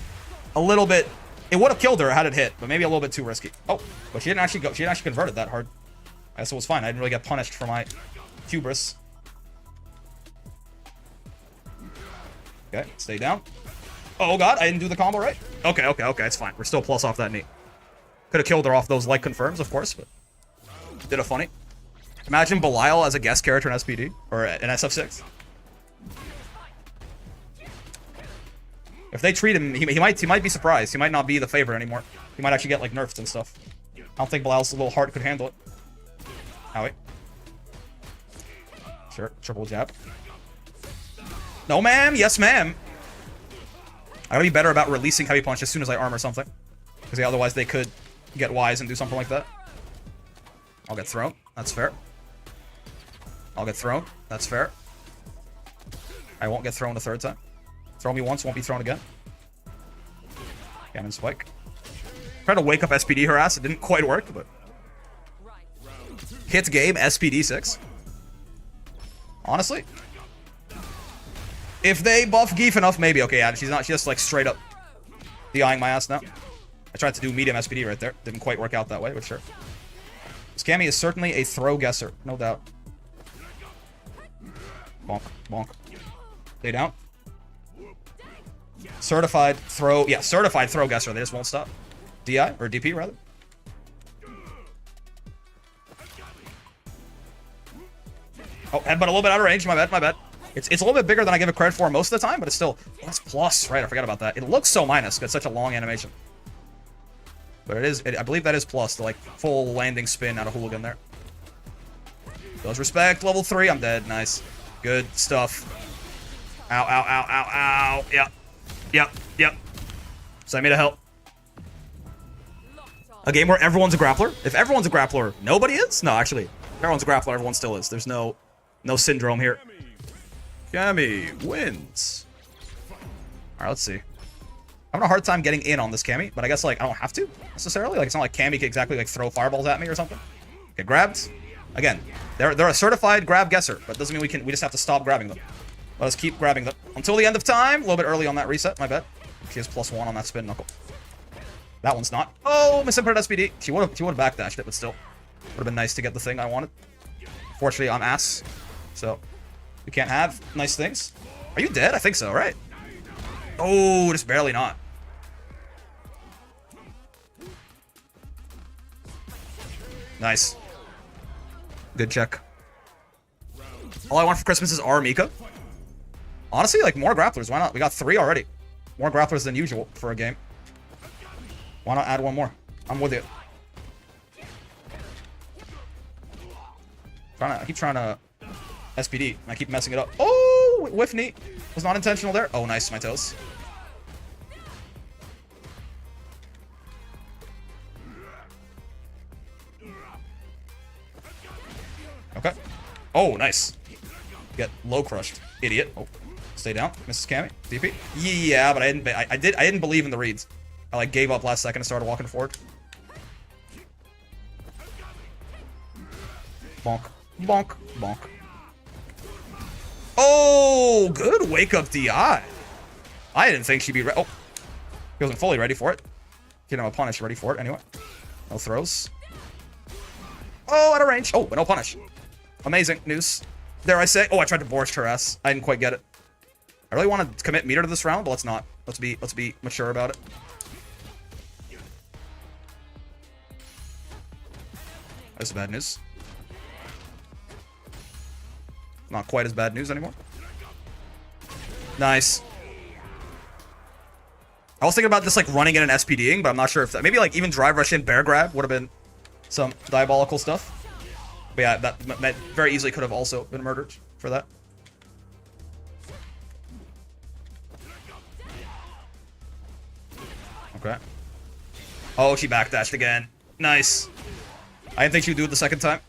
a little bit. It would have killed her had it hit, but maybe a little bit too risky. Oh, but she didn't actually go. She didn't actually convert it that hard. I guess it was fine. I didn't really get punished for my hubris. Okay, stay down. Oh god, I didn't do the combo right. Okay, it's fine. We're still plus off that knee. Could have killed her off those like confirms, of course, but did a funny. Imagine Belial as a guest character in SPD or in SF6. If they treat him, he might be surprised. He might not be the favorite anymore. He might actually get like nerfed and stuff. I don't think Belial's little heart could handle it. Howie. Sure, triple jab. No, ma'am. Yes, ma'am. I gotta be better about releasing heavy punch as soon as I armor something. Because yeah, otherwise they could get wise and do something like that. I'll get thrown. That's fair. I'll get thrown. That's fair. I won't get thrown a third time. Throw me once, won't be thrown again. Cannon spike. Tried to wake up SPD her ass. It didn't quite work, but... Hit game, SPD 6. Honestly. If they buff Geef enough, maybe. Okay, yeah, she's just like straight up DIing my ass now. I tried to do medium SPD right there. Didn't quite work out that way, but sure. This Cammy is certainly a throw guesser, no doubt. Bonk, bonk. Stay down. Certified throw, yeah, certified throw guesser. They just won't stop. DI, or DP rather. Oh, headbutt a little bit out of range. My bad. It's a little bit bigger than I give it credit for most of the time, but it's still, oh, that's plus, right? I forgot about that. It looks so minus, it's such a long animation. But it is, I believe that is plus, the like full landing spin out of Hooligan there. Does respect, level 3, I'm dead, nice. Good stuff. Ow. Yep. Send me to help. A game where everyone's a grappler? If everyone's a grappler, nobody is? No, actually, if everyone's a grappler, everyone still is. There's no syndrome here. Cammy wins. Alright, let's see. having a hard time getting in on this Cammy, but I guess, like, I don't have to, necessarily. Like, it's not like Cammy can exactly, like, throw fireballs at me or something. Get grabbed. Again, they're a certified grab guesser, but doesn't mean we just have to stop grabbing them. Let us keep grabbing them. Until the end of time. A little bit early on that reset, my bad. She has +1 on that spin knuckle. That one's not. Oh, misinputted SPD. She would have backdashed it, but still. Would have been nice to get the thing I wanted. Fortunately, I'm ass. So, we can't have nice things. Are you dead? I think so, right? Oh, just barely not. Nice. Good check. All I want for Christmas is our Mika. Honestly, like, more grapplers. Why not? We got 3 already. More grapplers than usual for a game. Why not add 1 more? I'm with you. I keep trying to SPD, and I keep messing it up. Oh, whiff knee. Was not intentional there. Oh, nice, my toes. Okay. Oh, nice. Get low crushed, idiot. Oh, stay down, Mrs. Cammy. DP. Yeah, but I didn't believe in the reads. I like gave up last second and started walking forward. Bonk, bonk, bonk. Oh, good wake up DI. I didn't think she'd be ready. Oh, he wasn't fully ready for it. Didn't have a punish ready for it anyway. No throws. Oh, out of range. Oh, but no punish. Amazing news. Dare I say? Oh, I tried to borscht her ass. I didn't quite get it. I really want to commit meter to this round, but let's not. Let's be mature about it. That's bad news. Not quite as bad news anymore. Nice. I was thinking about just like running in and SPDing, but I'm not sure if that. Maybe like even drive rush in bear grab would have been some diabolical stuff. But yeah, that very easily could have also been murdered for that. Okay. Oh, she backdashed again. Nice. I didn't think she would do it the second time.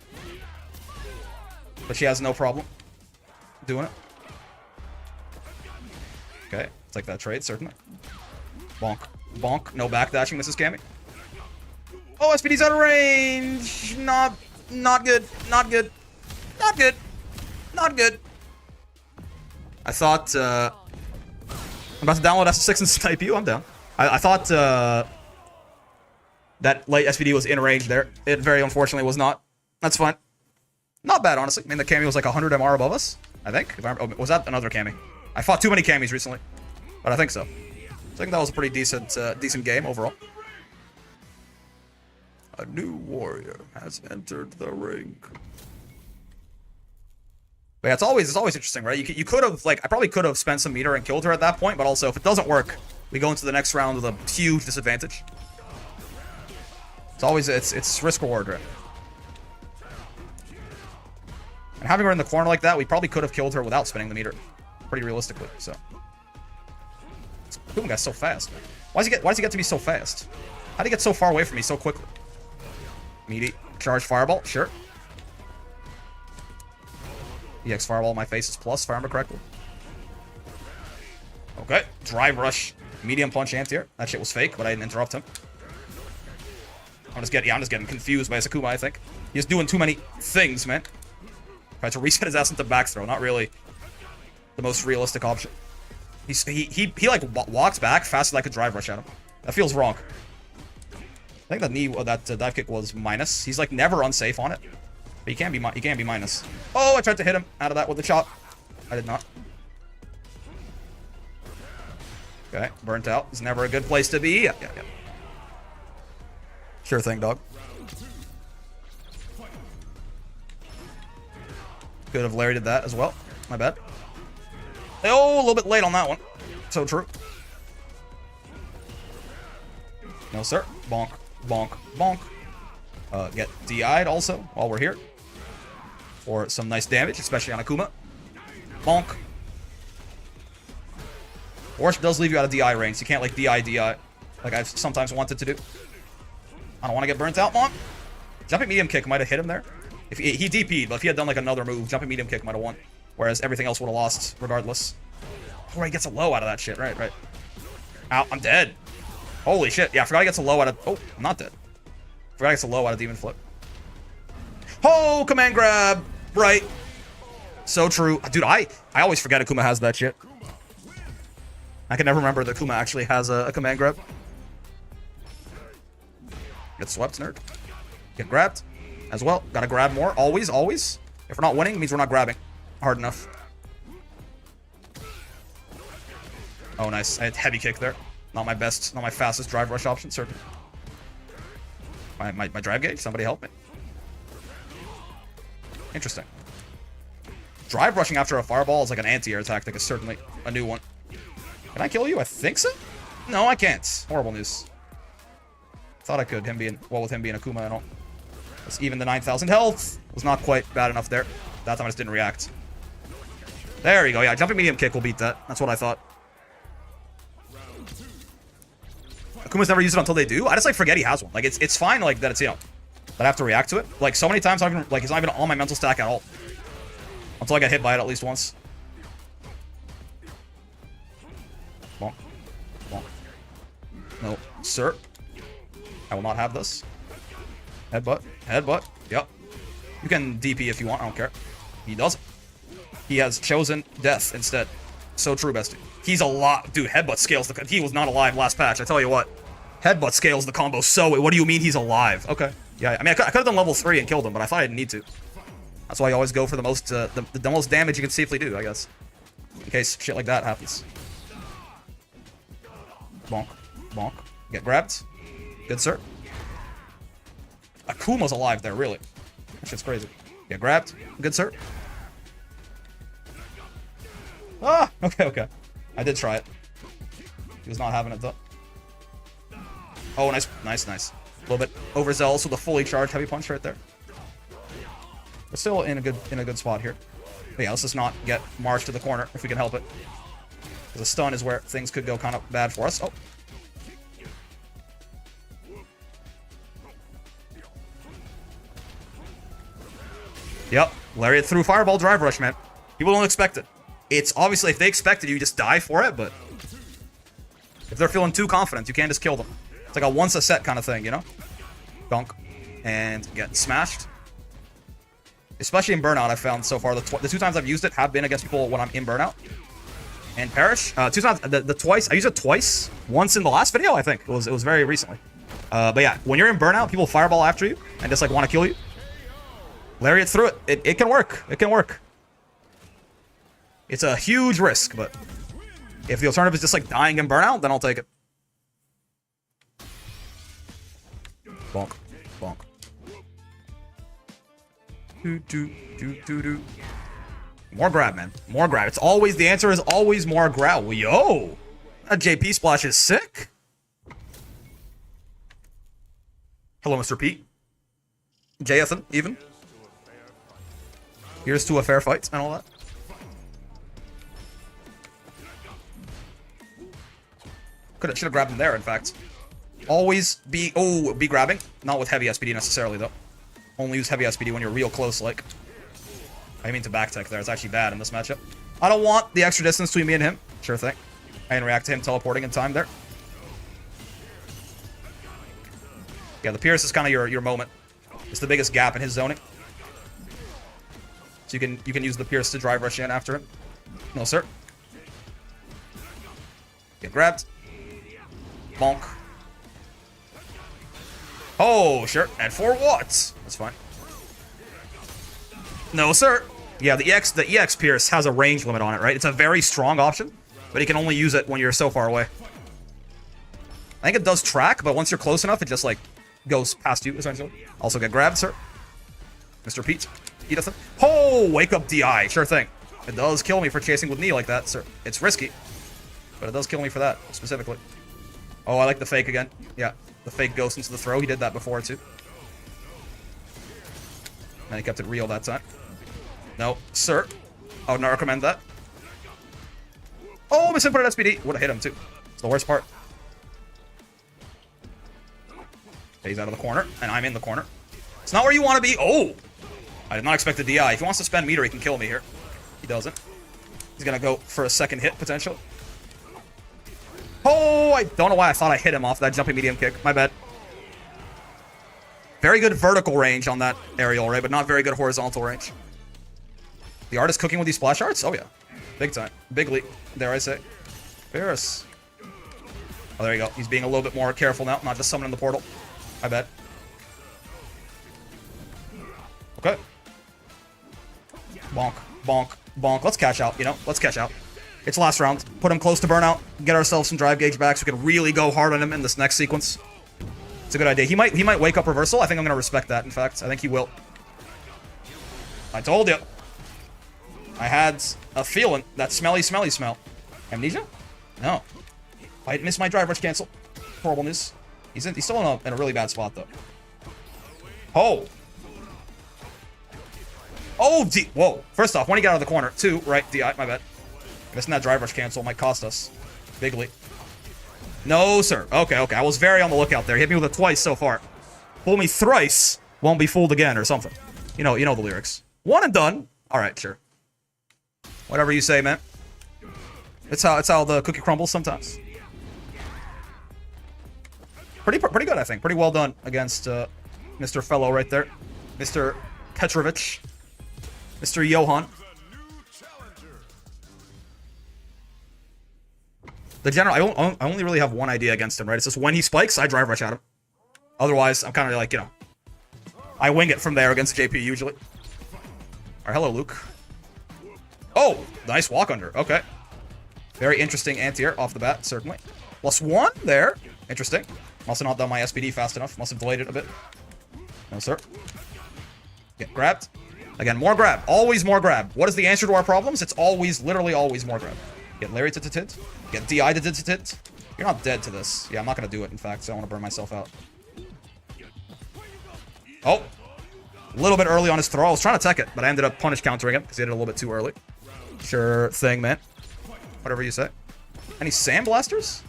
But she has no problem doing it. Okay, take that trade, certainly. Bonk. Bonk. No backdashing, Mrs. Cammy. Oh, SPD's out of range. Not good. Not good. Not good. Not good. I thought, I'm about to download S6 and snipe you. I'm down. I thought, that late SPD was in range there. It very unfortunately was not. That's fine. Not bad, honestly. I mean, the Cammy was like 100 MR above us, I think. If I remember, oh, was that another Cammy? I fought too many Cammies recently, but I think so. I think that was a pretty decent game overall. A new warrior has entered the ring. But yeah, it's always interesting, right? You could have, like, I probably could have spent some meter and killed her at that point, but also if it doesn't work, we go into the next round with a huge disadvantage. It's always, it's risk reward, right? And having her in the corner like that, we probably could have killed her without spinning the meter. Pretty realistically, so. This Boom guy's so fast. Why does he get to be so fast? How did he get so far away from me so quickly? Meaty. Charge fireball, sure. EX fireball in my face is plus, if I remember correctly. Okay, drive rush. Medium punch anti-air. That shit was fake, but I didn't interrupt him. I'm just getting confused by Sakuma, I think. He's doing too many things, man. Tried to reset his ass into back throw. Not really the most realistic option. He like walks back fast as I could drive rush at him. That feels wrong. I think that knee, that dive kick was minus. He's like never unsafe on it, but he can't be minus. Oh, I tried to hit him out of that with the chop. I did not. Okay, burnt out. It's never a good place to be. Yeah. Sure thing, dog. Could have Larry did that as well. My bad. Oh, a little bit late on that one. So true. No, sir. Bonk, bonk, bonk. Get DI'd also while we're here. For some nice damage, especially on Akuma. Bonk. Orsh does leave you out of DI range, so you can't like DI, like I've sometimes wanted to do. I don't want to get burnt out, Mom. Jumping medium kick might have hit him there. If he DP'd, but if he had done like another move, jumping medium kick might have won. Whereas everything else would have lost regardless. Oh, he gets a low out of that shit. Right. Ow, I'm dead. Holy shit. Yeah, I forgot I get so low out of... Oh, I'm not dead. Forgot I get so low out of Demon Flip. Oh, command grab. Right. So true. Dude, I always forget Akuma has that shit. I can never remember that Akuma actually has a command grab. Get swept, nerd. Get grabbed as well. Gotta grab more. Always, always. If we're not winning, it means we're not grabbing hard enough. Oh, nice. I had heavy kick there. Not my best, not my fastest drive rush option, certainly. My drive gauge? Somebody help me. Interesting. Drive rushing after a fireball is like an anti-air tactic. Is certainly a new one. Can I kill you? I think so? No, I can't. Horrible news. Thought I could. Him being, well, with him being Akuma and all. That's even the 9,000 health was not quite bad enough there. That time I just didn't react. There you go. Yeah, jumping medium kick will beat that. That's what I thought. Akuma's never used it until they do. I just like forget he has one. Like it's fine like that it's, you know, that I have to react to it. Like so many times I even, like it's not even on my mental stack at all. Until I get hit by it at least once. Bonk. Bonk. No, sir. I will not have this. Headbutt. Headbutt. Yep. You can DP if you want. I don't care. He doesn't. He has chosen death instead. So true, bestie. He's a lot. Dude, headbutt scales the... He was not alive last patch. I tell you what. Headbutt scales the combo so... What do you mean he's alive? Okay. Yeah, I mean, I could have done level 3 and killed him, but I thought I didn't need to. That's why you always go for the most the most damage you can safely do, I guess. In case shit like that happens. Bonk. Bonk. Get grabbed. Good, sir. Akuma's alive there, really. That shit's crazy. Get grabbed. Good, sir. Ah! Okay, okay. I did try it. He was not having it, though. Oh, nice. Nice, nice. A little bit overzealous with a fully charged heavy punch right there. We're still in a good spot here. But yeah, let's just not get marched to the corner if we can help it. Because a stun is where things could go kind of bad for us. Oh. Yep. Lariat through Fireball Drive Rush, man. People don't expect it. It's obviously, if they expect it, you just die for it, but if they're feeling too confident, you can't just kill them. It's like a once a set kind of thing, you know? Donk. And get smashed. Especially in Burnout, I've found so far, the 2 times I've used it have been against people when I'm in Burnout. And Perish. 2 times, the twice, I used it twice. Once in the last video, I think. It was very recently. But yeah, when you're in Burnout, people fireball after you and just like want to kill you. Lariat through it. It can work. It can work. It's a huge risk, but if the alternative is just like dying in Burnout, then I'll take it. Bonk. Bonk. More grab, man. More grab. It's always, the answer is always more grab. Yo! That JP splash is sick. Hello, Mr. Pete. Jathan, even. Here's to a fair fight and all that. Should have grabbed him there, in fact. Always be grabbing. Not with heavy SPD necessarily, though. Only use heavy SPD when you're real close, like. I mean to back tech there. It's actually bad in this matchup. I don't want the extra distance between me and him. Sure thing. I can react to him teleporting in time there. Yeah, the Pierce is kind of your moment. It's the biggest gap in his zoning. So you can use the Pierce to drive rush in after him. No, sir. Get grabbed. Bonk. Oh, sure. And for what? That's fine. No, sir. Yeah, the EX Pierce has a range limit on it, right? It's a very strong option, but you can only use it when you're so far away. I think it does track, but once you're close enough, it just, like, goes past you, essentially. Also get grabbed, sir. Mr. Pete. Edith. Oh, wake up DI. Sure thing. It does kill me for chasing with knee like that, sir. It's risky, but it does kill me for that, specifically. Oh, I like the fake again. Yeah, the fake ghost into the throw. He did that before, too. And he kept it real that time. No, sir. I would not recommend that. Oh, misinputted SPD. Would have hit him, too. It's the worst part. Okay, he's out of the corner, and I'm in the corner. It's not where you want to be. Oh! I did not expect the DI. If he wants to spend meter, he can kill me here. He doesn't. He's going to go for a second hit, potentially. Oh, I don't know why I thought I hit him off that jumping medium kick. My bad. Very good vertical range on that aerial, right? But not very good horizontal range. The art is cooking with these splash arts? Oh, yeah. Big time. Big leap, dare I say. Ferris. Oh, there you go. He's being a little bit more careful now. Not just summoning the portal. I bet. Okay. Bonk. Bonk. Bonk. Let's cash out, you know? Let's cash out. It's last round. Put him close to burnout. Get ourselves some drive gauge back so we can really go hard on him in this next sequence. It's a good idea. He might wake up reversal. I think I'm going to respect that, in fact. I think he will. I told you. I had a feeling. That smelly smell. Amnesia? No. I missed my drive rush cancel. Horrible news. He's still in a really bad spot, though. Oh. Oh, D. Whoa. First off, when he got out of the corner. 2, right, DI, my bad. Missing that drive rush cancel might cost us. Bigly. No, sir. Okay. I was very on the lookout there. He hit me with it twice so far. Fool me thrice, won't be fooled again, or something. You know the lyrics. One and done. All right, sure. Whatever you say, man. It's how the cookie crumbles sometimes. Pretty good, I think. Pretty well done against Mr. Fellow right there. Mr. Petrovich. Mr. Johan. The general, I only really have one idea against him, right? It's just when he spikes, I drive rush at him. Otherwise, I'm kind of like, you know, I wing it from there against JP usually. Alright, hello, Luke. Oh, nice walk under. Okay. Very interesting anti-air off the bat, certainly. +1 there. Interesting. Must have not done my SPD fast enough. Must have delayed it a bit. No, sir. Get grabbed. Again, more grab. Always more grab. What is the answer to our problems? It's always, literally always more grab. Get Larry to tit. Get DI to tit. You're not dead to this. Yeah, I'm not going to do it, in fact, so I want to burn myself out. Oh. A little bit early on his throw. I was trying to tech it, but I ended up punish countering him because he did it a little bit too early. Sure thing, man. Whatever you say. Any sandblasters?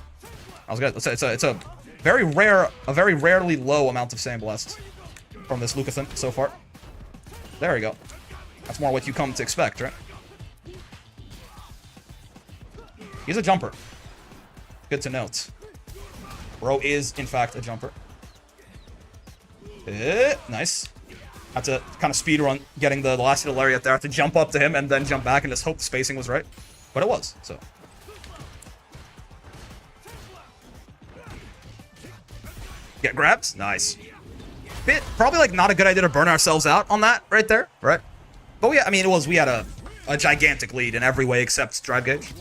I was good. It's a very rarely low amount of sandblast from this Lucathan so far. There we go. That's more what you come to expect, right? He's a jumper. Good to note. Bro is, in fact, a jumper. Nice. Had to kind of speed run getting the last hit of Lariat there. I have to jump up to him and then jump back and just hope the spacing was right. But it was, so. Get grabbed. Nice. Probably like not a good idea to burn ourselves out on that right there, right? But yeah, I mean, we had a gigantic lead in every way except drive gauge.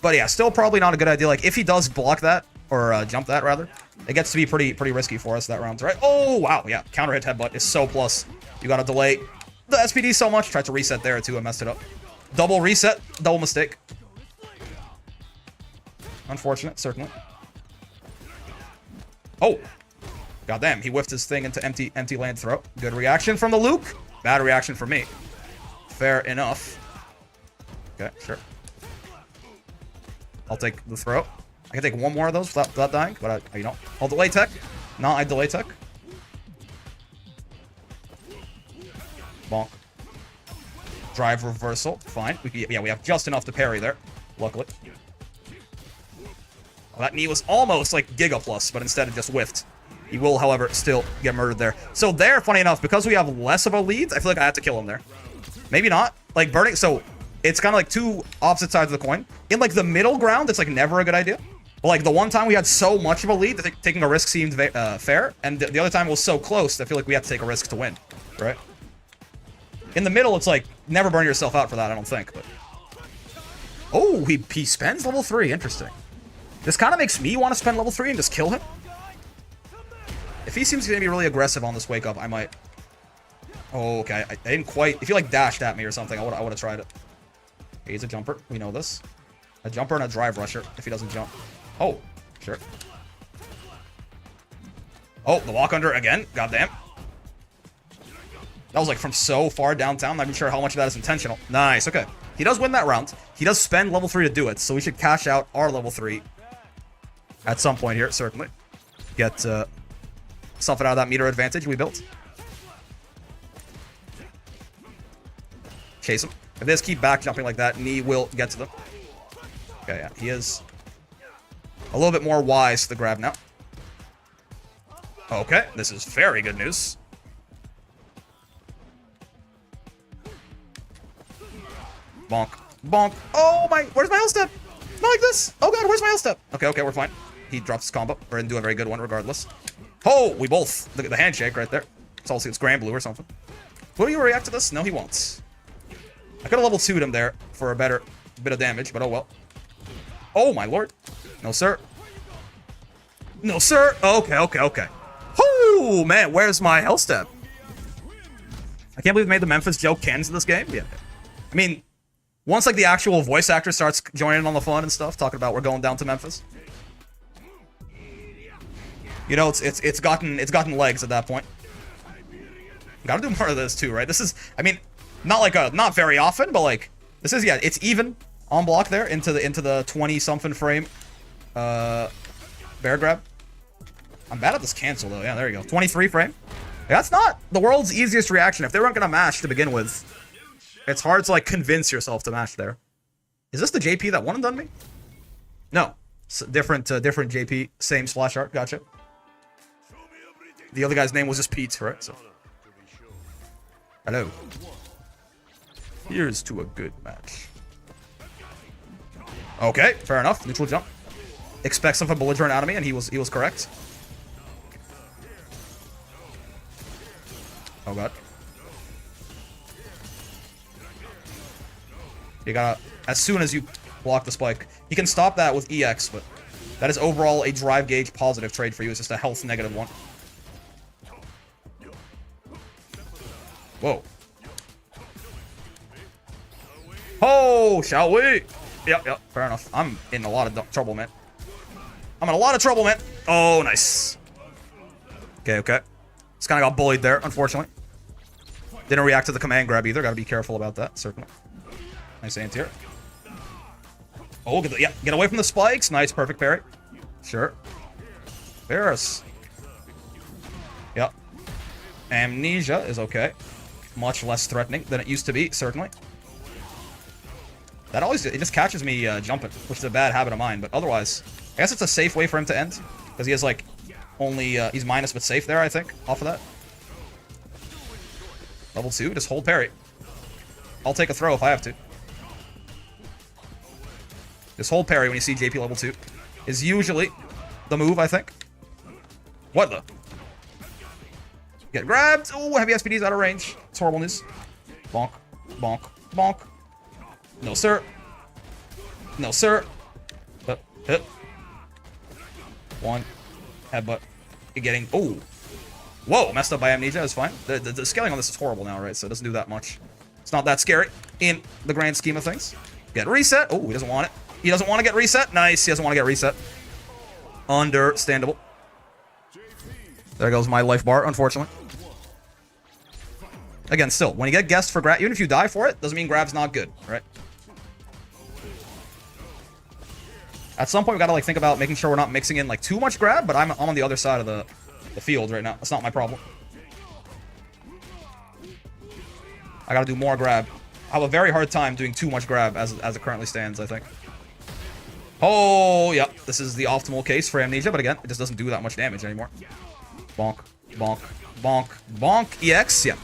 But yeah, still probably not a good idea. Like if he does block that or jump that rather, it gets to be pretty risky for us that round, right? Oh wow, yeah, counter hit headbutt is so plus. You gotta delay the SPD so much. Tried to reset there too, I messed it up. Double reset, double mistake. Unfortunate, certainly. Oh. Goddamn, he whiffed his thing into empty land throw. Good reaction from the Luke. Bad reaction from me. Fair enough. Okay, sure. I'll take the throw. I can take one more of those without dying, but you know, I'll delay tech. No, I delay tech. Bonk. Drive reversal. Fine. We have just enough to parry there. Luckily. Well, that knee was almost like Giga Plus, but instead it just whiffed. He will, however, still get murdered there. So there, funny enough, because we have less of a lead, I feel like I have to kill him there. Maybe not. Like, burning... So, it's kind of like two opposite sides of the coin. In, like, the middle ground, it's, like, never a good idea. But, like, the one time we had so much of a lead that taking a risk seemed fair. And the other time it was so close that I feel like we had to take a risk to win. Right? In the middle, it's, like, never burn yourself out for that, I don't think. But... Oh, he spends level 3. Interesting. This kind of makes me want to spend level 3 and just kill him. If he seems to be really aggressive on this wake up, I might... Oh, okay. I didn't quite... If he, like, dashed at me or something, I would have tried it. He's a jumper. We know this. A jumper and a drive rusher if he doesn't jump. Oh, sure. Oh, the walk under again. Goddamn. That was, like, from so far downtown. I'm not even sure how much of that is intentional. Nice, okay. He does win that round. He does spend level 3 to do it, so we should cash out our level 3 at some point here, certainly. Get, something out of that meter advantage we built. Chase him. If they just keep back jumping like that, knee will get to them. Okay, yeah, he is A little bit more wise to the grab now. Okay, this is very good news. Bonk. Bonk. Oh my, where's my L-step? Not like this. Oh god, where's my L-step? Okay, okay, we're fine. He drops his combo. Or didn't do a very good one regardless. Oh, we both. Look at the handshake right there. It's also it's Grand Blue or something. Will you react to this? No, he won't. I could have level 2'd him there for a better bit of damage, but oh well. Oh my lord. No, sir. No, sir. Okay, okay, okay. Oh man, where's my L-step? I can't believe they made the Memphis joke cans in this game. Yeah. I mean, once like the actual voice actor starts joining in on the fun and stuff, talking about we're going down to Memphis. You know, it's gotten legs at that point. Gotta do more of this too, right? This is, I mean, not very often, but like this is, yeah, it's even on block there into the 20 something frame bear grab. I'm bad at this cancel though. Yeah, there you go. 23 frame. That's not the world's easiest reaction. If they weren't gonna mash to begin with, it's hard to like convince yourself to mash there. Is this the JP that one and done me? No, different JP, same splash art. Gotcha. The other guy's name was just Pete, right? So, hello. Here's to a good match. Okay, fair enough. Neutral jump. Expect something belligerent out of me, and he was correct. Oh god. You gotta, as soon as you block the spike, you can stop that with EX, but that is overall a drive gauge positive trade for you. It's just a health negative one. Whoa. Oh, shall we? Yep, fair enough. I'm in a lot of trouble, man. I'm in a lot of trouble, man. Oh, nice. Okay, okay. Just kind of got bullied there, unfortunately. Didn't react to the command grab either. Gotta be careful about that, certainly. Nice anti-air. Oh, get away from the spikes. Nice, perfect parry. Sure. Varus. Yep. Amnesia is okay. Much less threatening than it used to be, certainly. That always, it just catches me jumping, which is a bad habit of mine, but otherwise, I guess it's a safe way for him to end, because he has like, only, he's minus but safe there, I think, off of that. Level 2, just hold parry. I'll take a throw if I have to. Just hold parry when you see JP level 2 is usually the move, I think. What the? Get grabbed. Oh, heavy SPD's out of range. It's horrible news. Bonk, bonk, bonk. No, sir. No, sir. Hit. One. Headbutt. You're getting... Oh. Whoa, messed up by Amnesia. It's fine. The scaling on this is horrible now, right? So it doesn't do that much. It's not that scary in the grand scheme of things. Get reset. Oh, he doesn't want it. He doesn't want to get reset. Nice. He doesn't want to get reset. Understandable. There goes my life bar, unfortunately. Again, still, when you get guessed for grab, even if you die for it, doesn't mean grab's not good, right? At some point, we gotta like think about making sure we're not mixing in like too much grab, but I'm on the other side of the field right now. That's not my problem. I gotta do more grab. I have a very hard time doing too much grab as it currently stands, I think. Oh, yeah. This is the optimal case for Amnesia, but again, it just doesn't do that much damage anymore. Bonk, bonk, bonk, bonk. EX, yeah.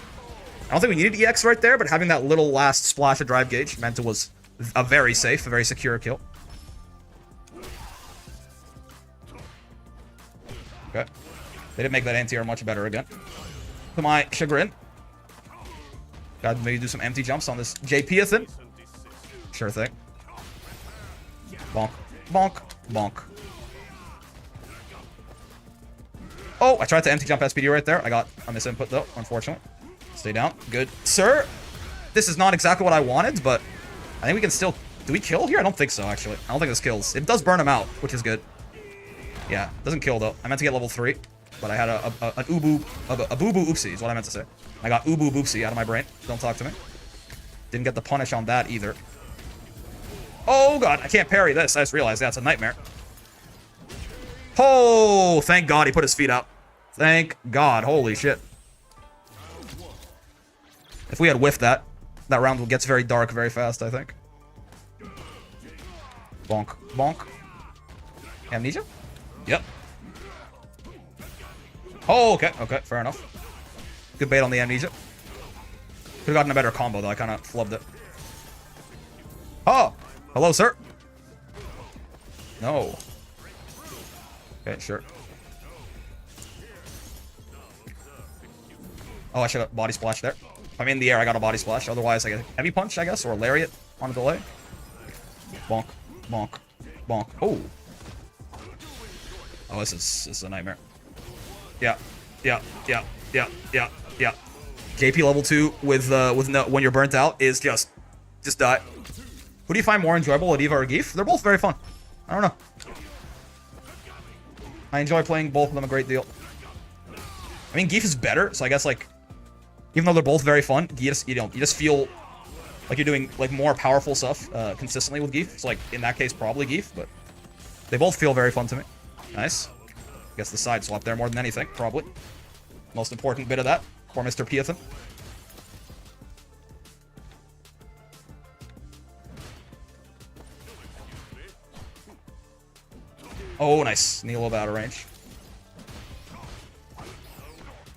I don't think we needed EX right there, but having that little last splash of drive gauge meant it was a very safe, a very secure kill. Okay. They didn't make that anti-air much better again. To my chagrin. Gotta maybe do some empty jumps on this JP-athin. Sure thing. Bonk, bonk, bonk. Oh, I tried to empty jump SPD right there. I got a misinput though, unfortunately. Stay down. Good. Sir, this is not exactly what I wanted, but I think we can still... Do we kill here? I don't think so, actually. I don't think this kills. It does burn him out, which is good. Yeah, doesn't kill though. I meant to get level 3, but I had a boo-boo oopsie is what I meant to say. I got boo oopsie out of my brain. Don't talk to me. Didn't get the punish on that either. Oh god, I can't parry this. I just realized that's a nightmare. Oh, thank god he put his feet out. Thank god. Holy shit. If we had whiffed that, that round gets very dark very fast, I think. Bonk, bonk. Amnesia? Yep. Oh, okay. Okay, fair enough. Good bait on the Amnesia. Could've gotten a better combo, though. I kind of flubbed it. Oh! Hello, sir. No. Okay, sure. Oh, I should have body splash there. If I'm in the air, I got a body splash. Otherwise, I get a heavy punch, I guess, or a lariat on a delay. Bonk, bonk, bonk. Oh. Oh, this is a nightmare. Yeah, yeah, yeah, yeah, yeah, yeah. JP level 2 with no, when you're burnt out is just die. Who do you find more enjoyable, Adiva or Geef? They're both very fun. I don't know. I enjoy playing both of them a great deal. I mean, Geef is better, so I guess like, even though they're both very fun, you just feel like you're doing like more powerful stuff consistently with Geef. So like in that case, probably Geef, but they both feel very fun to me. Nice. I guess the side swap there more than anything, probably. Most important bit of that for Mr. Piathan. Oh, nice. Need a little bit out of range.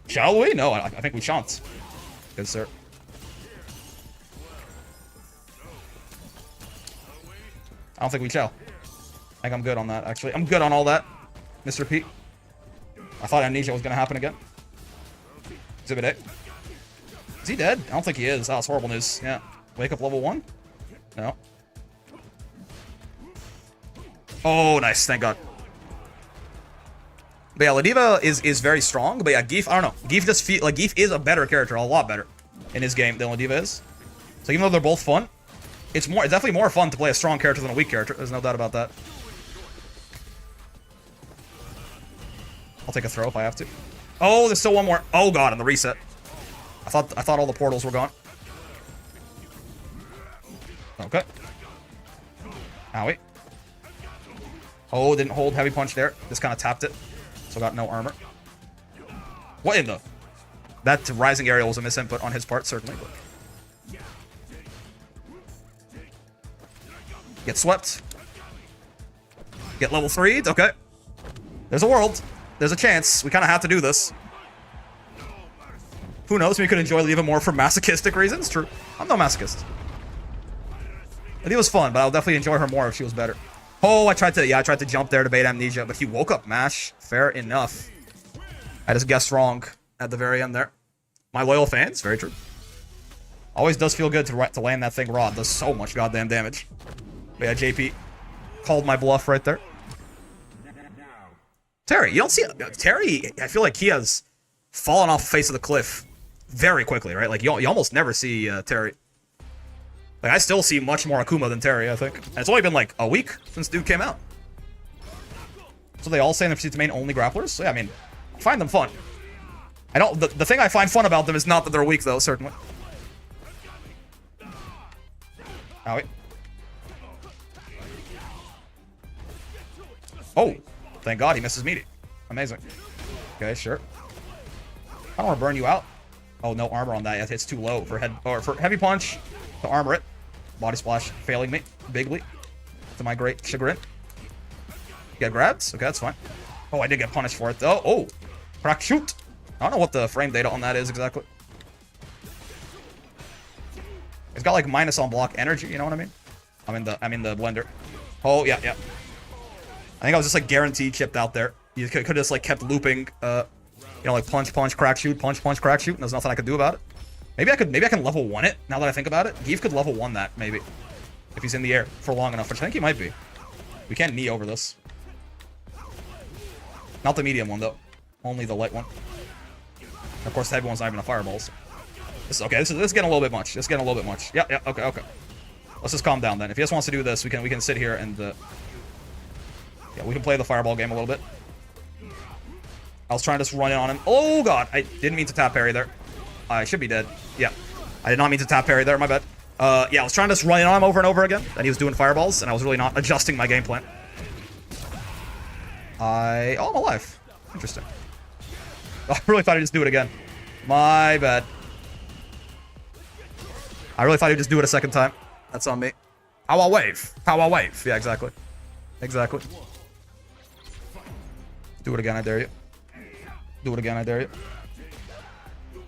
Shall we? No, I think we shan't. Good, sir. I don't think we shall. I think I'm good on that, actually. I'm good on all that, Mr. P. I thought Amnesia was going to happen again. Exhibit A. Is he dead? I don't think he is. Oh, it's horrible news. Yeah. Wake up level 1? No. Oh, nice. Thank God. But yeah, Ladiva is very strong. But yeah, Geef, I don't know. Geef just feel like Geef is a better character, a lot better in his game than Ladiva is. So even though they're both fun, it's definitely more fun to play a strong character than a weak character. There's no doubt about that. I'll take a throw if I have to. Oh, there's still one more. Oh God, on the reset. I thought all the portals were gone. Okay. Owie. Oh, didn't hold heavy punch there. Just kind of tapped it. So got no armor. What in the? That rising aerial was a misinput on his part, certainly. But... Get swept. Get level 3'd. Okay. There's a world. There's a chance. We kind of have to do this. Who knows? We could enjoy Ladiva more for masochistic reasons. True. I'm no masochist. Ladiva was fun, but I'll definitely enjoy her more if she was better. Oh, I tried to jump there to bait Amnesia, but he woke up Mash. Fair enough. I just guessed wrong at the very end there. My loyal fans, very true. Always does feel good to land that thing raw. It does so much goddamn damage. But yeah, JP called my bluff right there. Terry, you don't see Terry. I feel like he has fallen off the face of the cliff very quickly, right? Like you almost never see Terry. Like, I still see much more Akuma than Terry, I think. And it's only been, like, a week since Dude came out. So they all say they're to main only grapplers? So, yeah, I mean, I find them fun. I don't... The thing I find fun about them is not that they're weak, though, certainly. Owie. Oh! Thank God he misses meaty. Amazing. Okay, sure. I don't want to burn you out. Oh, no armor on that. It's too low for heavy punch to armor it. Body splash failing me bigly, to my great chagrin. Get grabbed? Okay, that's fine. Oh, I did get punished for it though. Oh, crack shoot. I don't know what the frame data on that is exactly. It's got like minus on block energy. You know what I mean? I'm in the blender. Oh yeah, yeah. I think I was just like guaranteed chipped out there. You could have just like kept looping. You know, like punch, punch, crack shoot, punch, punch, crack shoot. And there's nothing I could do about it. Maybe I can level 1 it, now that I think about it. Geef could level 1 that, maybe. If he's in the air for long enough, which I think he might be. We can't knee over this. Not the medium one, though. Only the light one. And of course, the heavy one's not even a fireball. So. This is getting a little bit much. This is getting a little bit much. Yeah, yeah, okay, okay. Let's just calm down, then. If he just wants to do this, we can sit here and... yeah, we can play the fireball game a little bit. I was trying to just run in on him. Oh, God! I didn't mean to tap parry there. I should be dead. Yeah. I did not mean to tap parry there, my bad. Yeah, I was trying to just run in on him over and over again, and he was doing fireballs, and I was really not adjusting my game plan. Oh, I'm alive. Interesting. I really thought he'd just do it again. My bad. I really thought he'd just do it a second time. That's on me. Power wave. Power wave. Yeah, exactly. Exactly. Do it again, I dare you. Do it again, I dare you.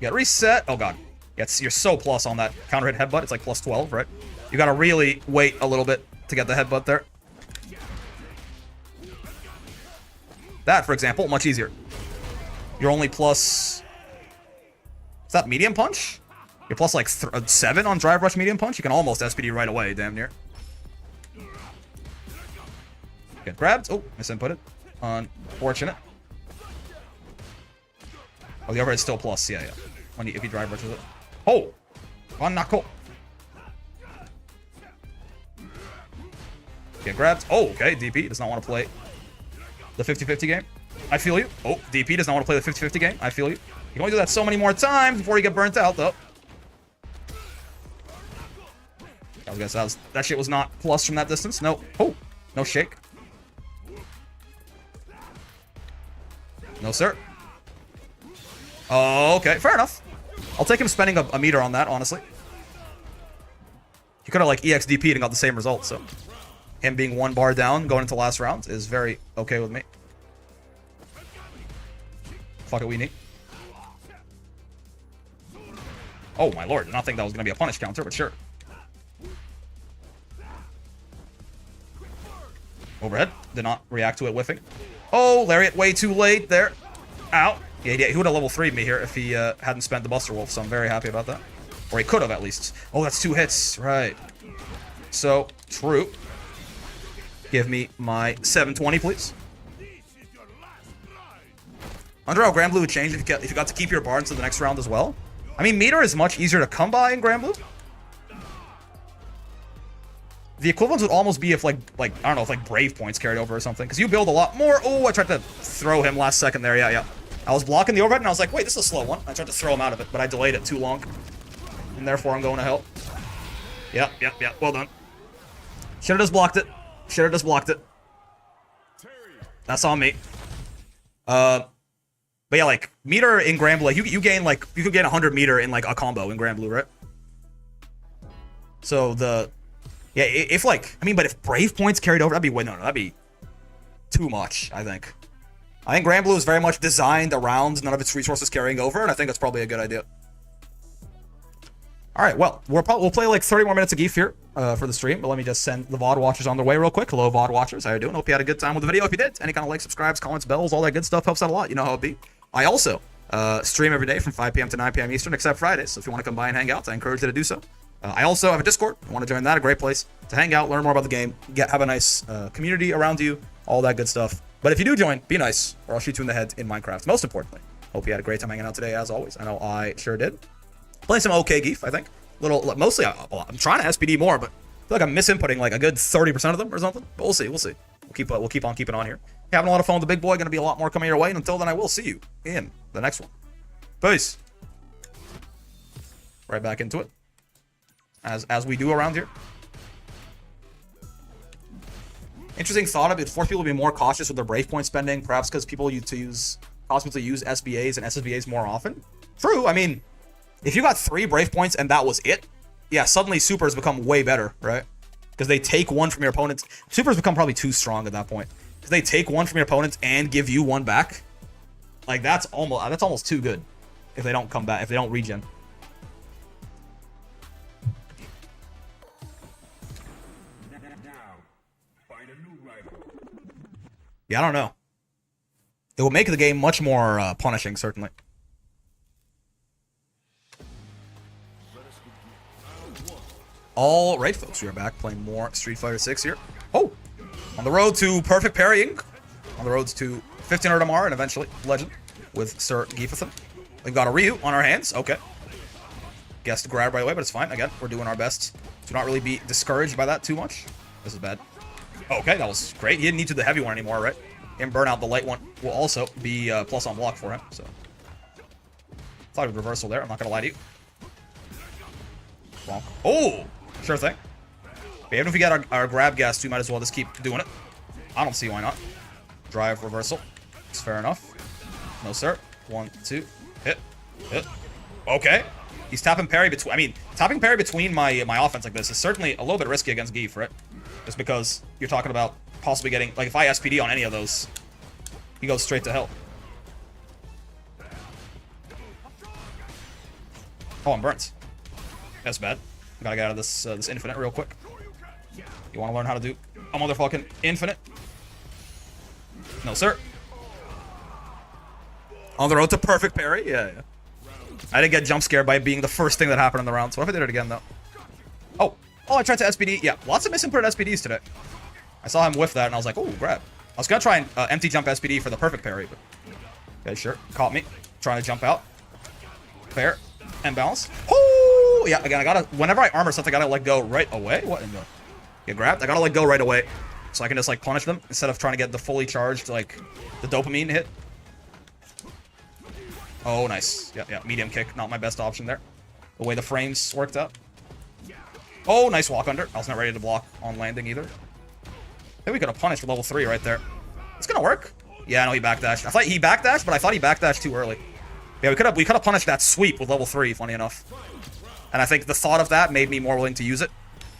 Get reset. Oh, God. You're so plus on that counter hit headbutt. It's like plus 12, right? You gotta really wait a little bit to get the headbutt there. That, for example, much easier. You're only plus... Is that medium punch? You're plus like 7 on drive rush medium punch. You can almost SPD right away, damn near. Get grabbed. Oh, misinput it. Unfortunate. Oh, the overhead's still plus. Yeah. If you drive rushes it. Oh! On knuckle. Get grabbed. Oh, okay. DP does not want to play the 50-50 game. I feel you. Oh, DP does not want to play the 50-50 game. I feel you. You can only do that so many more times before you get burnt out, though. I guess that shit was not plus from that distance. No. Oh, no shake. No, sir. Oh, okay. Fair enough. I'll take him spending a meter on that, honestly. He could have, like, EXDP'd and got the same result, so... Him being 1 bar down going into last round is very okay with me. Fuck it, we need. Oh, my lord. Did not think that was going to be a punish counter, but sure. Overhead. Did not react to it whiffing. Oh, Lariat way too late there. Ow. Yeah, he would have level 3'd me here if he hadn't spent the Buster Wolf, so I'm very happy about that. Or he could have, at least. Oh, that's 2 hits. Right. So, true. Give me my 720, please. I wonder how Grand Blue would change if you got to keep your bar into the next round as well. I mean, meter is much easier to come by in Grand Blue. The equivalent would almost be if, like I don't know, if, like, Brave points carried over or something. Because you build a lot more. Oh, I tried to throw him last second there. Yeah. I was blocking the overhead, and I was like, wait, this is a slow one. I tried to throw him out of it, but I delayed it too long. And therefore, I'm going to hell. Yep. Well done. Should've just blocked it. That's on me. But yeah, like, meter in Grand Blue, like, you gain, like, you could gain 100 meter in, like, a combo in Grand Blue, right? So, yeah, if, like, I mean, but if Brave points carried over, that'd be too much, I think. I think Grand Blue is very much designed around none of its resources carrying over, and I think that's probably a good idea. Alright, well, we'll play like 30 more minutes of Geef here for the stream, but let me just send the VOD watchers on their way real quick. Hello, VOD watchers. How you doing? Hope you had a good time with the video. If you did, any kind of like, subscribes, comments, bells, all that good stuff helps out a lot. You know how it be. I also stream every day from 5 p.m. to 9 p.m. Eastern, except Fridays, so if you want to come by and hang out, I encourage you to do so. I also have a Discord. If you want to join that, a great place to hang out, learn more about the game, have a nice community around you, all that good stuff. But if you do join, be nice, or I'll shoot you in the head in Minecraft. Most importantly, hope you had a great time hanging out today, as always. I know I sure did. Playing some okay Geef, I think. Mostly, I'm trying to SPD more, but I feel like I'm misinputting like a good 30% of them or something. But we'll see. We'll keep on keeping on here. Having a lot of fun with the big boy. Going to be a lot more coming your way. And until then, I will see you in the next one. Peace. Right back into it, as we do around here. Interesting thought of it. Force people to be more cautious with their Brave point spending, perhaps because people cause people to use SBAs and SSBAs more often. True. I mean, if you got 3 Brave points and that was it, yeah, suddenly supers become way better, right? Because they take 1 from your opponents. Supers become probably too strong at that point. Because they take 1 from your opponents and give you 1 back. Like, that's almost too good if they don't come back, if they don't regen. Yeah, I don't know. It will make the game much more punishing, certainly. All right, folks, we are back playing more Street Fighter 6 here. Oh, on the road to perfect parrying, on the road to 1500 MR and eventually Legend with Sir Geefathan. We've got a Ryu on our hands. Okay. Guessed grab right away, but it's fine. Again, we're doing our best to not really be discouraged by that too much. This is bad. Okay, that was great. He didn't need to do the heavy one anymore, right? And burn out the light one will also be plus on block for him. So, thought it was reversal there. I'm not gonna lie to you. Bonk. Oh, sure thing. But even if we get our grab gas, we might as well just keep doing it. I don't see why not. Drive reversal. It's fair enough. No sir. 1, 2, hit. Okay. He's tapping parry between. I mean, tapping parry between my offense like this is certainly a little bit risky against Geef, right? Just because you're talking about possibly getting, like, if I SPD on any of those, he goes straight to hell. Oh, I'm burnt. That's bad. Gotta get out of this this infinite real quick. You want to learn how to do a motherfucking infinite? No, sir. On the road to perfect parry? Yeah, yeah. I didn't get jump scared by being the first thing that happened in the round. So what if I did it again, though? Oh, I tried to SPD. Yeah, lots of misinputted SPDs today. I saw him whiff that, and I was like, oh, grab. I was gonna try and empty jump SPD for the perfect parry, but... Okay, sure. Caught me. Trying to jump out. Fair. And bounce. Oh! Yeah, again, I gotta... Whenever I armor something, I gotta let go right away. What in the... Get grabbed? I gotta let go right away. So I can just, like, punish them instead of trying to get the fully charged, like, the dopamine hit. Oh, nice. Yeah, yeah. Medium kick. Not my best option there. The way the frames worked out. Oh, nice walk under. I was not ready to block on landing either. I think we could have punished with level 3 right there. It's gonna work. Yeah, no, he backdashed. I thought he backdashed, but I thought he backdashed too early. Yeah, we could have punished that sweep with level 3, funny enough. And I think the thought of that made me more willing to use it.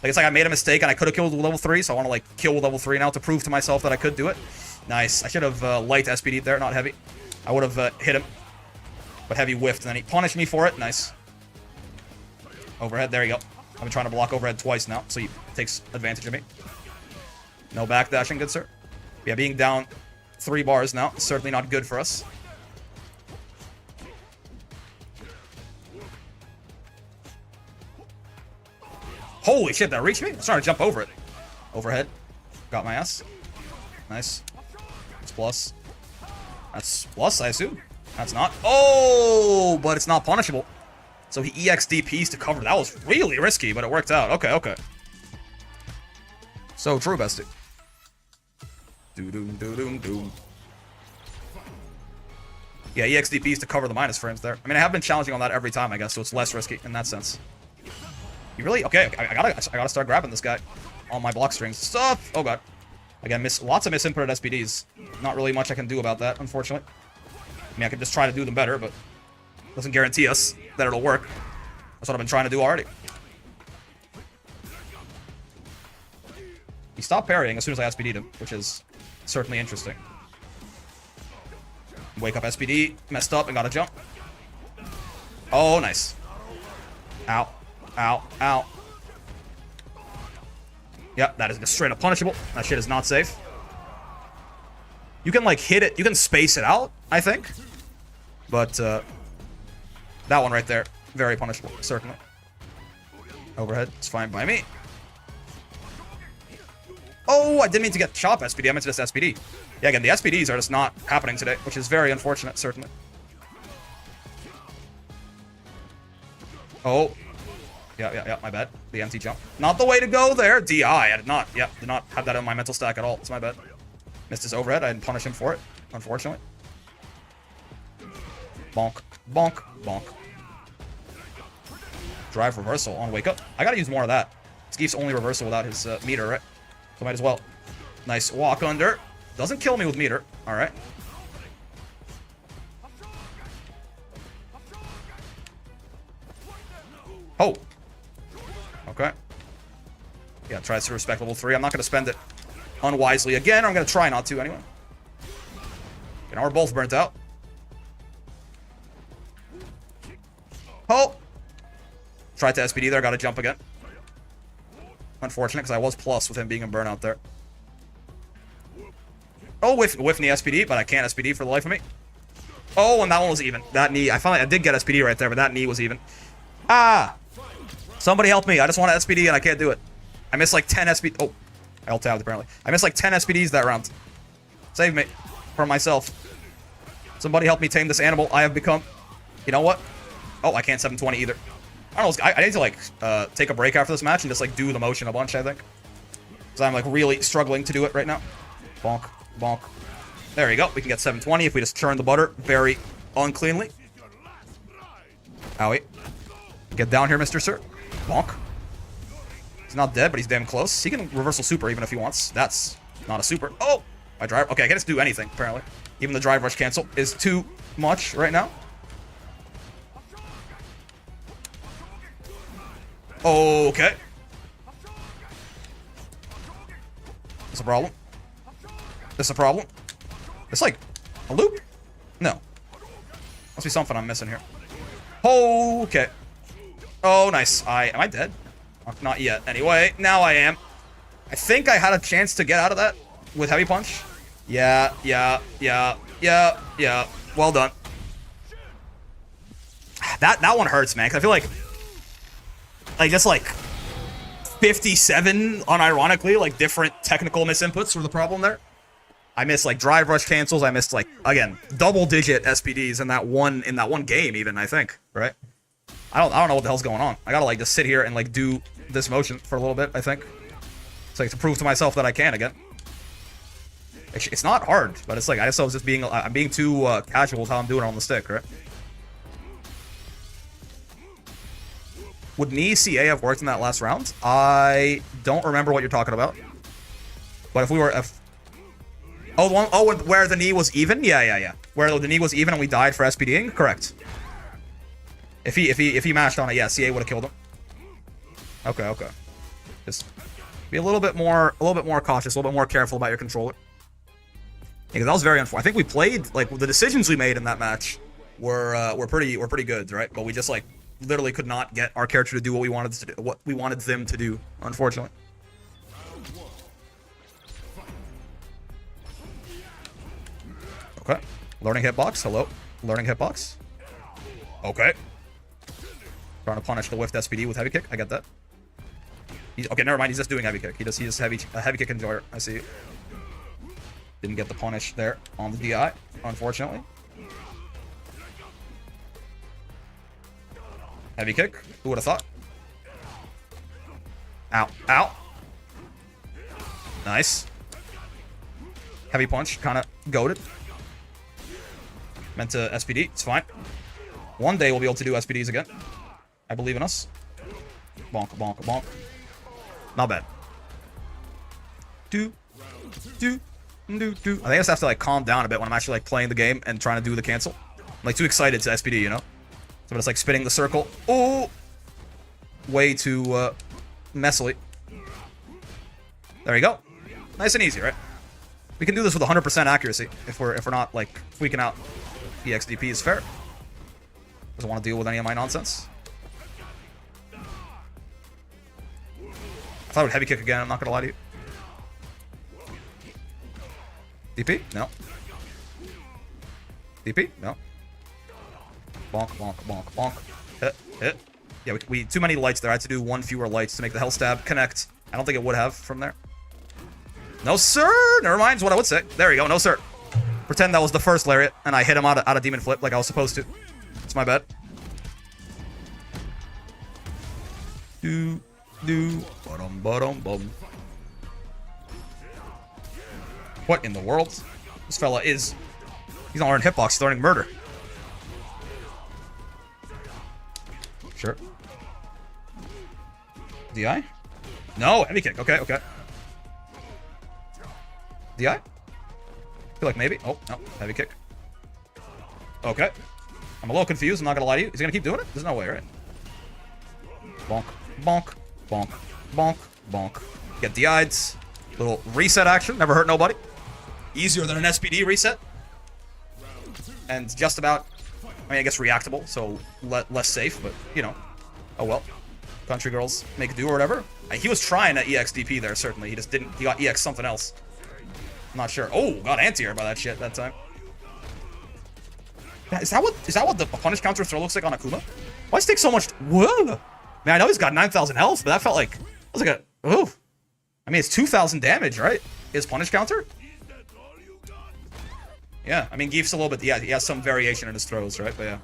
Like, it's like I made a mistake and I could have killed with level 3, so I want to, like, kill with level 3 now to prove to myself that I could do it. Nice. I should have light SPD'd there, not heavy. I would have hit him. But heavy whiffed, and then he punished me for it. Nice. Overhead, there you go. I've been trying to block overhead twice now, so he takes advantage of me. No backdashing, good sir. Yeah, being down 3 bars now is certainly not good for us. Holy shit, that reached me? I was trying to jump over it. Overhead. Got my ass. Nice. It's plus. That's plus, I assume. That's not. Oh, but it's not punishable. So he EXDPs to cover. That was really risky, but it worked out. Okay, okay. So true, bestie. Doo-doom, doo-doom, doom. Yeah, EXDPs to cover the minus frames there. I mean, I have been challenging on that every time, I guess, so it's less risky in that sense. You really? Okay, I gotta start grabbing this guy on my block strings. Stuff! Oh, God. Again, lots of misinputted SPDs. Not really much I can do about that, unfortunately. I mean, I could just try to do them better, but doesn't guarantee us that it'll work. That's what I've been trying to do already. He stopped parrying as soon as I SPD'd him, which is certainly interesting. Wake up SPD, messed up and got a jump. Oh, nice. Ow. Ow. Ow. Yep, that is just straight up punishable. That shit is not safe. You can, like, hit it. You can space it out, I think. But, that one right there, very punishable, certainly. Overhead, it's fine by me. Oh, I didn't mean to get chop SPD. I meant to just SPD. Yeah, again, the SPDs are just not happening today, which is very unfortunate, certainly. Oh. Yeah, my bad. The empty jump. Not the way to go there. DI, I did not have that in my mental stack at all. It's my bad. Missed his overhead. I didn't punish him for it, unfortunately. Bonk, bonk, bonk. Drive reversal on wake up. I gotta use more of that. Skeef's only reversal without his meter, right? So might as well. Nice walk under. Doesn't kill me with meter. Alright. Oh. Okay. Yeah, tries to respect level 3. I'm not going to spend it unwisely again, or I'm going to try not to anyway. Okay, now we're both burnt out. Oh! Tried to SPD there, got to jump again. Unfortunate, because I was plus with him being in burnout there. Oh, whiff the SPD, but I can't SPD for the life of me. Oh, and that one was even. That knee, I did get SPD right there, but that knee was even. Ah! Somebody help me, I just want to SPD and I can't do it. I missed like 10 SPD. Oh, I ult-tabbed apparently. I missed like 10 SPDs that round. Save me. From myself. Somebody help me tame this animal I have become. You know what? Oh, I can't 720 either. I don't know, I need to like take a break after this match and just like do the motion a bunch, I think. Because I'm like really struggling to do it right now. Bonk, bonk. There you go, we can get 720 if we just churn the butter very uncleanly. Owie. Get down here, Mr. Sir. Bonk. He's not dead, but he's damn close. He can reversal super even if he wants. That's not a super. Oh! My drive. Okay, I can just do anything, apparently. Even the drive rush cancel is too much right now. Okay. That's a problem. That's a problem. It's like A loop? No. Must be something I'm missing here. Oh, okay. Oh, nice. Am I dead? Not yet. Anyway, now I am. I think I had a chance to get out of that with heavy punch. Yeah. Well done. That one hurts, man, 'cause I feel like just like 57 unironically, like different technical misinputs were the problem there. I missed like drive rush cancels. I missed like, again, double-digit SPDs in that one game even, I think, right? I don't know what the hell's going on. I gotta like just sit here and like do this motion for a little bit, I think. It's like to prove to myself that I can again. It's not hard, but it's like I just was just being I'm being too casual with how I'm doing it on the stick, right? Would knee CA have worked in that last round? I don't remember what you're talking about. But if we were where the knee was even? Yeah. Where the knee was even and we died for SPDing? Correct. If he mashed on it, yeah, CA would have killed him. Okay. Just be a little bit more cautious, a little bit more careful about your controller. Yeah, that was very unfortunate. I think we played like the decisions we made in that match were pretty good, right? But we just like literally could not get our character to do what we wanted them to do, unfortunately. Okay. Learning hitbox. Hello. Learning hitbox. Okay. Trying to punish the whiffed SPD with heavy kick. I get that. Okay, never mind. He's just doing heavy kick. He's a heavy kick enjoyer. I see. Didn't get the punish there on the DI, unfortunately. Heavy kick. Who would have thought? Ow. Nice. Heavy punch. Kind of goated. Meant to SPD. It's fine. One day we'll be able to do SPDs again. I believe in us. Bonk. Not bad. I think I just have to like calm down a bit when I'm actually like playing the game and trying to do the cancel. I'm like too excited to SPD, you know? So I'm just like spinning the circle. Oh! Way too messily. There you go. Nice and easy, right? We can do this with 100% accuracy if we're not like tweaking out. EXDP is fair. Doesn't want to deal with any of my nonsense. I thought I would heavy kick again, I'm not gonna lie to you. DP? No. DP? No. Bonk. Hit. Yeah, we too many lights there. I had to do one fewer lights to make the hell stab connect. I don't think it would have from there. No, sir! Never mind, is what I would say. There you go, no, sir. Pretend that was the first lariat, and I hit him out of demon flip like I was supposed to. It's my bad. Bum. What in the world? This fella is... He's not learning hitbox, he's learning murder. Sure. DI? No, heavy kick. Okay. DI? I feel like maybe. Oh, no. Heavy kick. Okay. I'm a little confused, I'm not gonna lie to you. Is he gonna keep doing it? There's no way, right? Bonk. Get DI'd. Little reset action. Never hurt nobody. Easier than an SPD reset. And just about, I guess reactable, so less safe, but, you know. Oh well. Country girls make do or whatever. He was trying to EXDP there, certainly. He just didn't, he got EX something else. I'm not sure. Oh, got anti-air by that shit that time. Is that what the punish counter throw looks like on Akuma? Why does it take so much? Whoa! Man, I know he's got 9,000 health, but that felt like, that was like a, ooh. I mean, it's 2,000 damage, right? His punish counter? Yeah, I mean, Geef's a little bit, yeah, he has some variation in his throws, right? But yeah.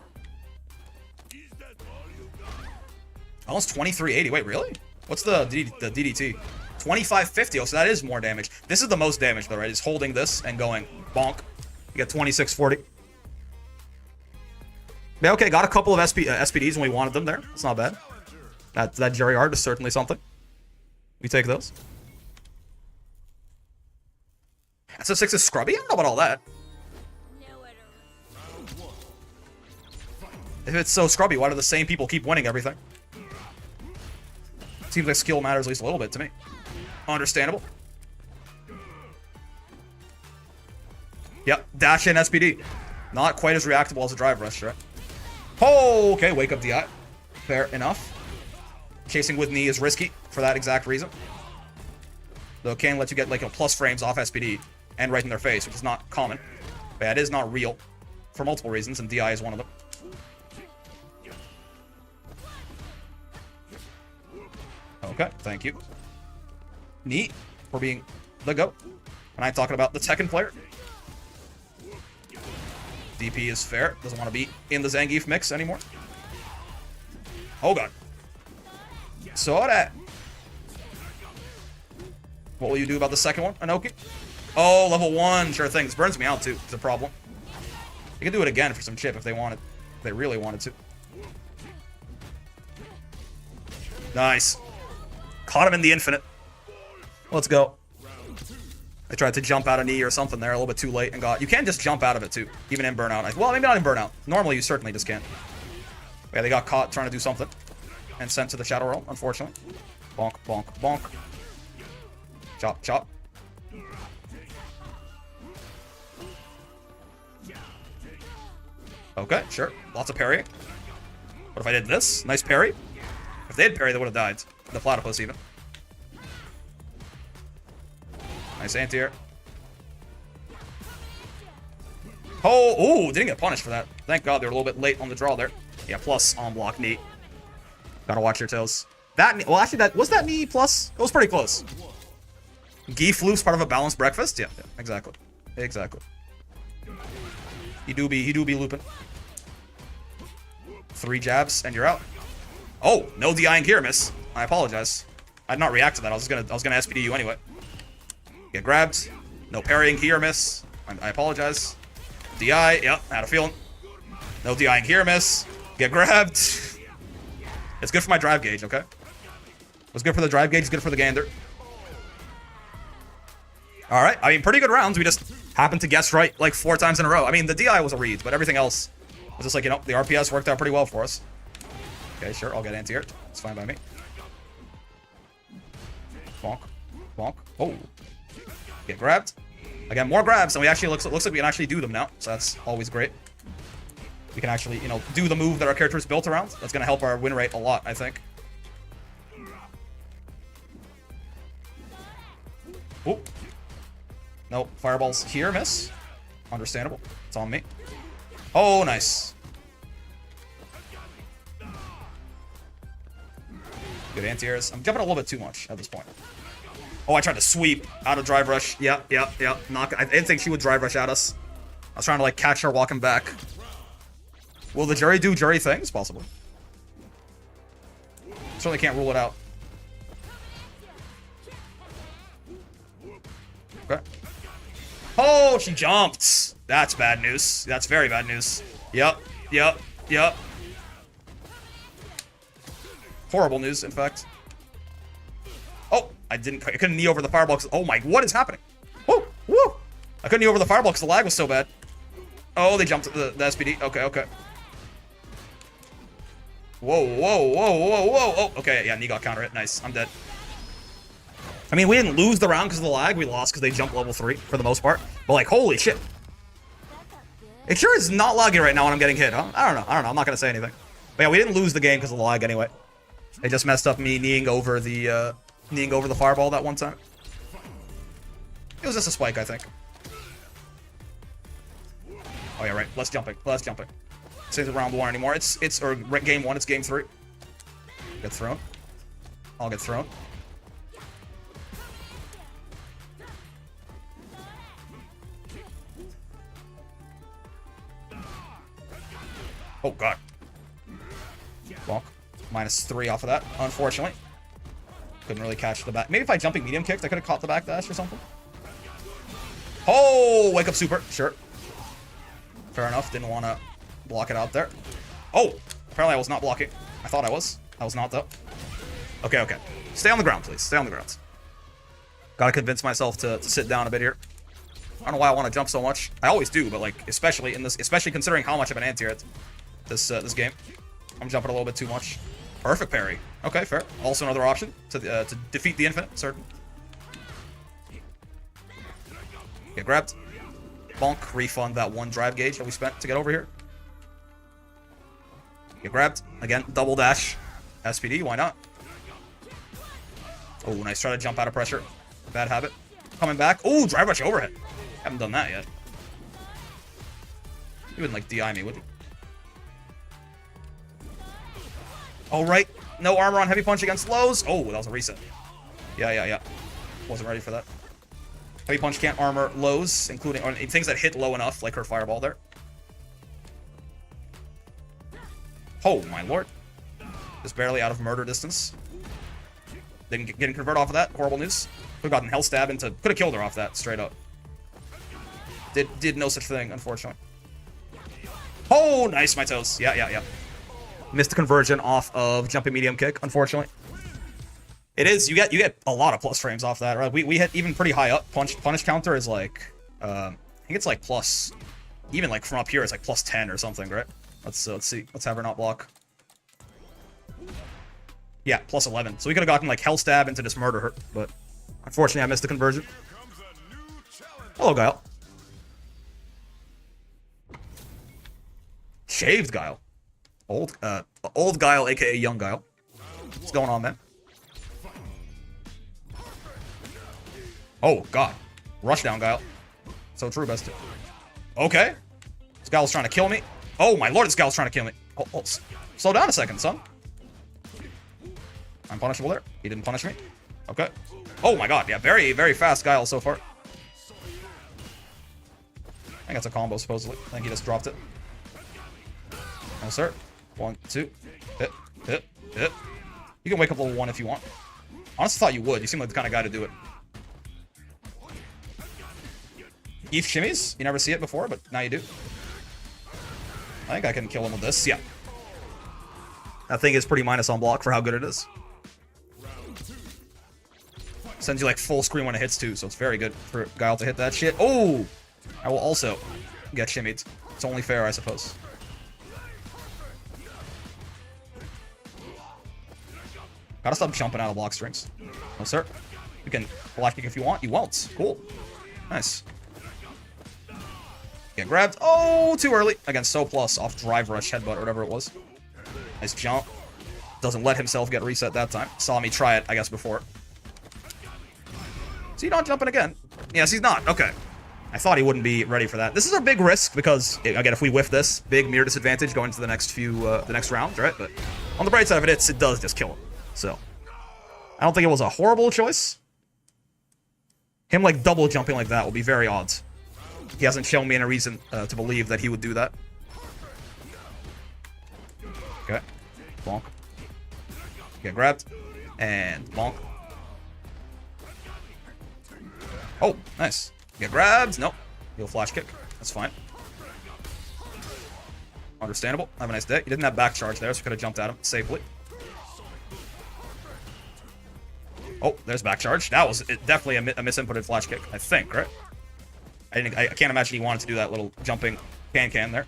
Almost 2380. Wait, really? What's the DDT? 2550. Oh, so that is more damage. This is the most damage, though, right? He's holding this and going bonk. You get 2640. Yeah, okay, got a couple of SPDs when we wanted them there. That's not bad. That Jerry Art is certainly something. We take those. SF6 is scrubby? I don't know about all that. If it's so scrubby, why do the same people keep winning everything? Seems like skill matters at least a little bit to me. Yep, dash in SPD. Not quite as reactable as a drive rush, right? Oh, okay, wake up DI. Fair enough. Chasing with knee is risky for that exact reason. Though it can let you get like plus frames off SPD and right in their face, which is not common. But it is not real for multiple reasons, and DI is one of them. Okay, thank you. Neat for being the GOAT. And I'm talking about the Tekken player. DP is fair. Doesn't want to be in the Zangief mix anymore. Oh god. Saw that. What will you do about the second one, Anoki? Oh, level 1. Sure thing. This burns me out too. It's a problem. You can do it again for some chip if they wanted. If they really wanted to. Nice. Caught him in the infinite. Let's go. They tried to jump out a knee or something there a little bit too late and got... You can just jump out of it too, even in burnout. Well, maybe not in burnout. Normally, you certainly just can't. Yeah, they got caught trying to do something and sent to the Shadow Realm, unfortunately. Bonk, bonk, bonk. Chop, chop. Okay, sure. Lots of parrying. What if I did this? Nice parry. If they had parry, they would have died. The platypus, even. Nice anti-air. Oh, ooh, didn't get punished for that. Thank God they were a little bit late on the draw there. Yeah, plus on block knee. Gotta watch your toes. That knee, well, actually, that was that knee plus? It was pretty close. Geef loops part of a balanced breakfast? Yeah, exactly. Exactly. He do be looping. 3 jabs and you're out. Oh, no DIing here, miss. I apologize. I did not react to that. I was gonna SPD you anyway. Get grabbed. No parrying here, miss. I apologize. DI, yep, had a feeling. No DIing here, miss. Get grabbed. It's good for my drive gauge, okay? It was good for the drive gauge, it's good for the gander. Alright, I mean, pretty good rounds. We just happened to guess right like 4 times in a row. I mean, the DI was a read, but everything else was just like, you know, the RPS worked out pretty well for us. Okay, sure, I'll get anti-air. It's fine by me. Bonk. Bonk. Oh. Get grabbed. Again, more grabs, and we actually looks like we can actually do them now, so that's always great. We can actually, you know, do the move that our character is built around. That's going to help our win rate a lot, I think. Oh. No, fireballs here, miss. Understandable. It's on me. Oh, nice. Good anti-airs. I'm jumping a little bit too much at this point. Oh, I tried to sweep out of drive rush. Yep. I didn't think she would drive rush at us. I was trying to, like, catch her walking back. Will the jury do jury things? Possibly. Certainly can't rule it out. Okay. Oh, she jumped. That's bad news. That's very bad news. Yep. Horrible news, in fact. Oh, I couldn't knee over the fireball. Oh my, what is happening? Woo! I couldn't knee over the fireball because the lag was so bad. Oh, they jumped the SPD. Okay. Whoa. Oh, okay, yeah, knee got counter hit. Nice, I'm dead. I mean, we didn't lose the round because of the lag. We lost because they jumped level 3 for the most part. But like, holy shit. It sure is not laggy right now when I'm getting hit, huh? I don't know. I'm not going to say anything. But yeah, we didn't lose the game because of the lag anyway. They just messed up me kneeing over the fireball that one time. It was just a spike, I think. Oh yeah, right. Less jumping. This isn't round 1 anymore. Or game 1. It's game 3. Get thrown. I'll get thrown. Oh god. Bonk. -3 off of that, unfortunately. Couldn't really catch the back. Maybe if I jumping medium kicked, I could have caught the back dash or something. Oh, wake up super. Sure. Fair enough. Didn't want to block it out there. Oh, apparently I was not blocking. I thought I was. I was not, though. Okay. Stay on the ground, please. Stay on the ground. Gotta convince myself to sit down a bit here. I don't know why I want to jump so much. I always do, but like, especially considering how much of an anti-air at this game. I'm jumping a little bit too much. Perfect parry. Okay, fair. Also another option to defeat the infinite, certain. Get grabbed. Bonk, refund that 1 drive gauge that we spent to get over here. Get grabbed. Again, double dash. SPD, why not? Oh, nice. Try to jump out of pressure. Bad habit. Coming back. Oh, drive rush overhead. Haven't done that yet. You wouldn't, like, DI me, would you? Oh, right. No armor on heavy punch against lows. Oh, that was a reset. Yeah. Wasn't ready for that. Heavy punch can't armor lows, including or things that hit low enough, like her fireball there. Oh, my lord. Just barely out of murder distance. Didn't convert off of that. Horrible news. Could have gotten hell stab into... Could have killed her off that, straight up. Did no such thing, unfortunately. Oh, nice, my toes. Yeah. Missed the conversion off of jumping medium kick, unfortunately. It is, you get a lot of plus frames off that, right? We hit even pretty high up. Punish counter is like, I think it's like plus, even like from up here, it's like plus 10 or something, right? Let's see. Let's have her not block. Yeah, plus 11. So we could have gotten like hell stab into just murder her, but unfortunately I missed the conversion. Hello, Guile. Shaved Guile. Old Guile, aka young Guile. What's going on, man? Oh, God. Rush down, Guile. So true, best. Okay. This Guile's trying to kill me. Oh, my lord, this Guile's trying to kill me. Oh, slow down a second, son. I'm punishable there. He didn't punish me. Okay. Oh, my God. Yeah, very, very fast Guile so far. I think that's a combo, supposedly. I think he just dropped it. No, sir. 1, 2. Hit. You can wake up level 1 if you want. Honestly thought you would. You seem like the kind of guy to do it. Eve shimmies. You never see it before, but now you do. I think I can kill him with this. Yeah. That thing is pretty minus on block for how good it is. Sends you like full screen when it hits too, so it's very good for Guile to hit that shit. Oh! I will also get shimmied. It's only fair, I suppose. Gotta stop jumping out of block strings. No, sir. You can block kick if you want. You won't. Cool. Nice. Get grabbed. Oh, too early. Against So Plus off drive rush headbutt or whatever it was. Nice jump. Doesn't let himself get reset that time. Saw me try it, I guess, before. Is he not jumping again? Yes, he's not. Okay. I thought he wouldn't be ready for that. This is a big risk because, again, if we whiff this, big mirror disadvantage going into the next round, right? But on the bright side of it, it does just kill him. So, I don't think it was a horrible choice. Him, like, double jumping like that will be very odd. He hasn't shown me any reason to believe that he would do that. Okay. Bonk. Get grabbed. And bonk. Oh, nice. Get grabbed. Nope. He'll flash kick. That's fine. Understandable. Have a nice day. He didn't have back charge there, so we could have jumped at him safely. Oh, there's back charge. That was definitely a misinputted flash kick, I think, right? I can't imagine he wanted to do that little jumping can there.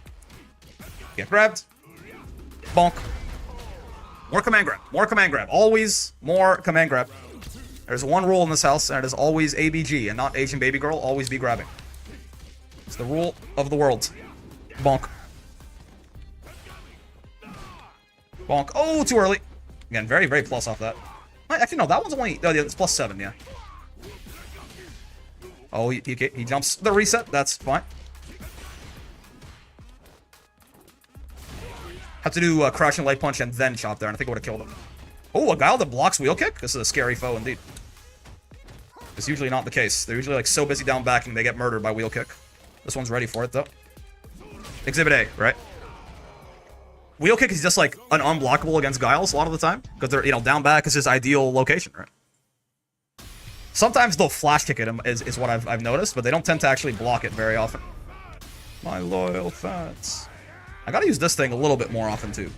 Get grabbed. Bonk. More command grab. More command grab. Always more command grab. There's one rule in this house, and it is always ABG, and not Asian baby girl. Always be grabbing. It's the rule of the world. Bonk. Bonk. Oh, too early. Again, very, very plus off that. Actually, no, that one's only... Oh, yeah, it's plus 7, yeah. Oh, he jumps the reset. That's fine. Have to do crouching light punch and then chop there, and I think it would have killed him. Oh, a Guile that blocks wheel kick? This is a scary foe indeed. It's usually not the case. They're usually like so busy down backing they get murdered by wheel kick. This one's ready for it though. Exhibit A, right? Wheel kick is just like an unblockable against Guiles a lot of the time because they're, you know, down back is his ideal location, right? Sometimes they'll flash kick at him is what I've noticed, but they don't tend to actually block it very often. My loyal fans. I gotta use this thing a little bit more often too.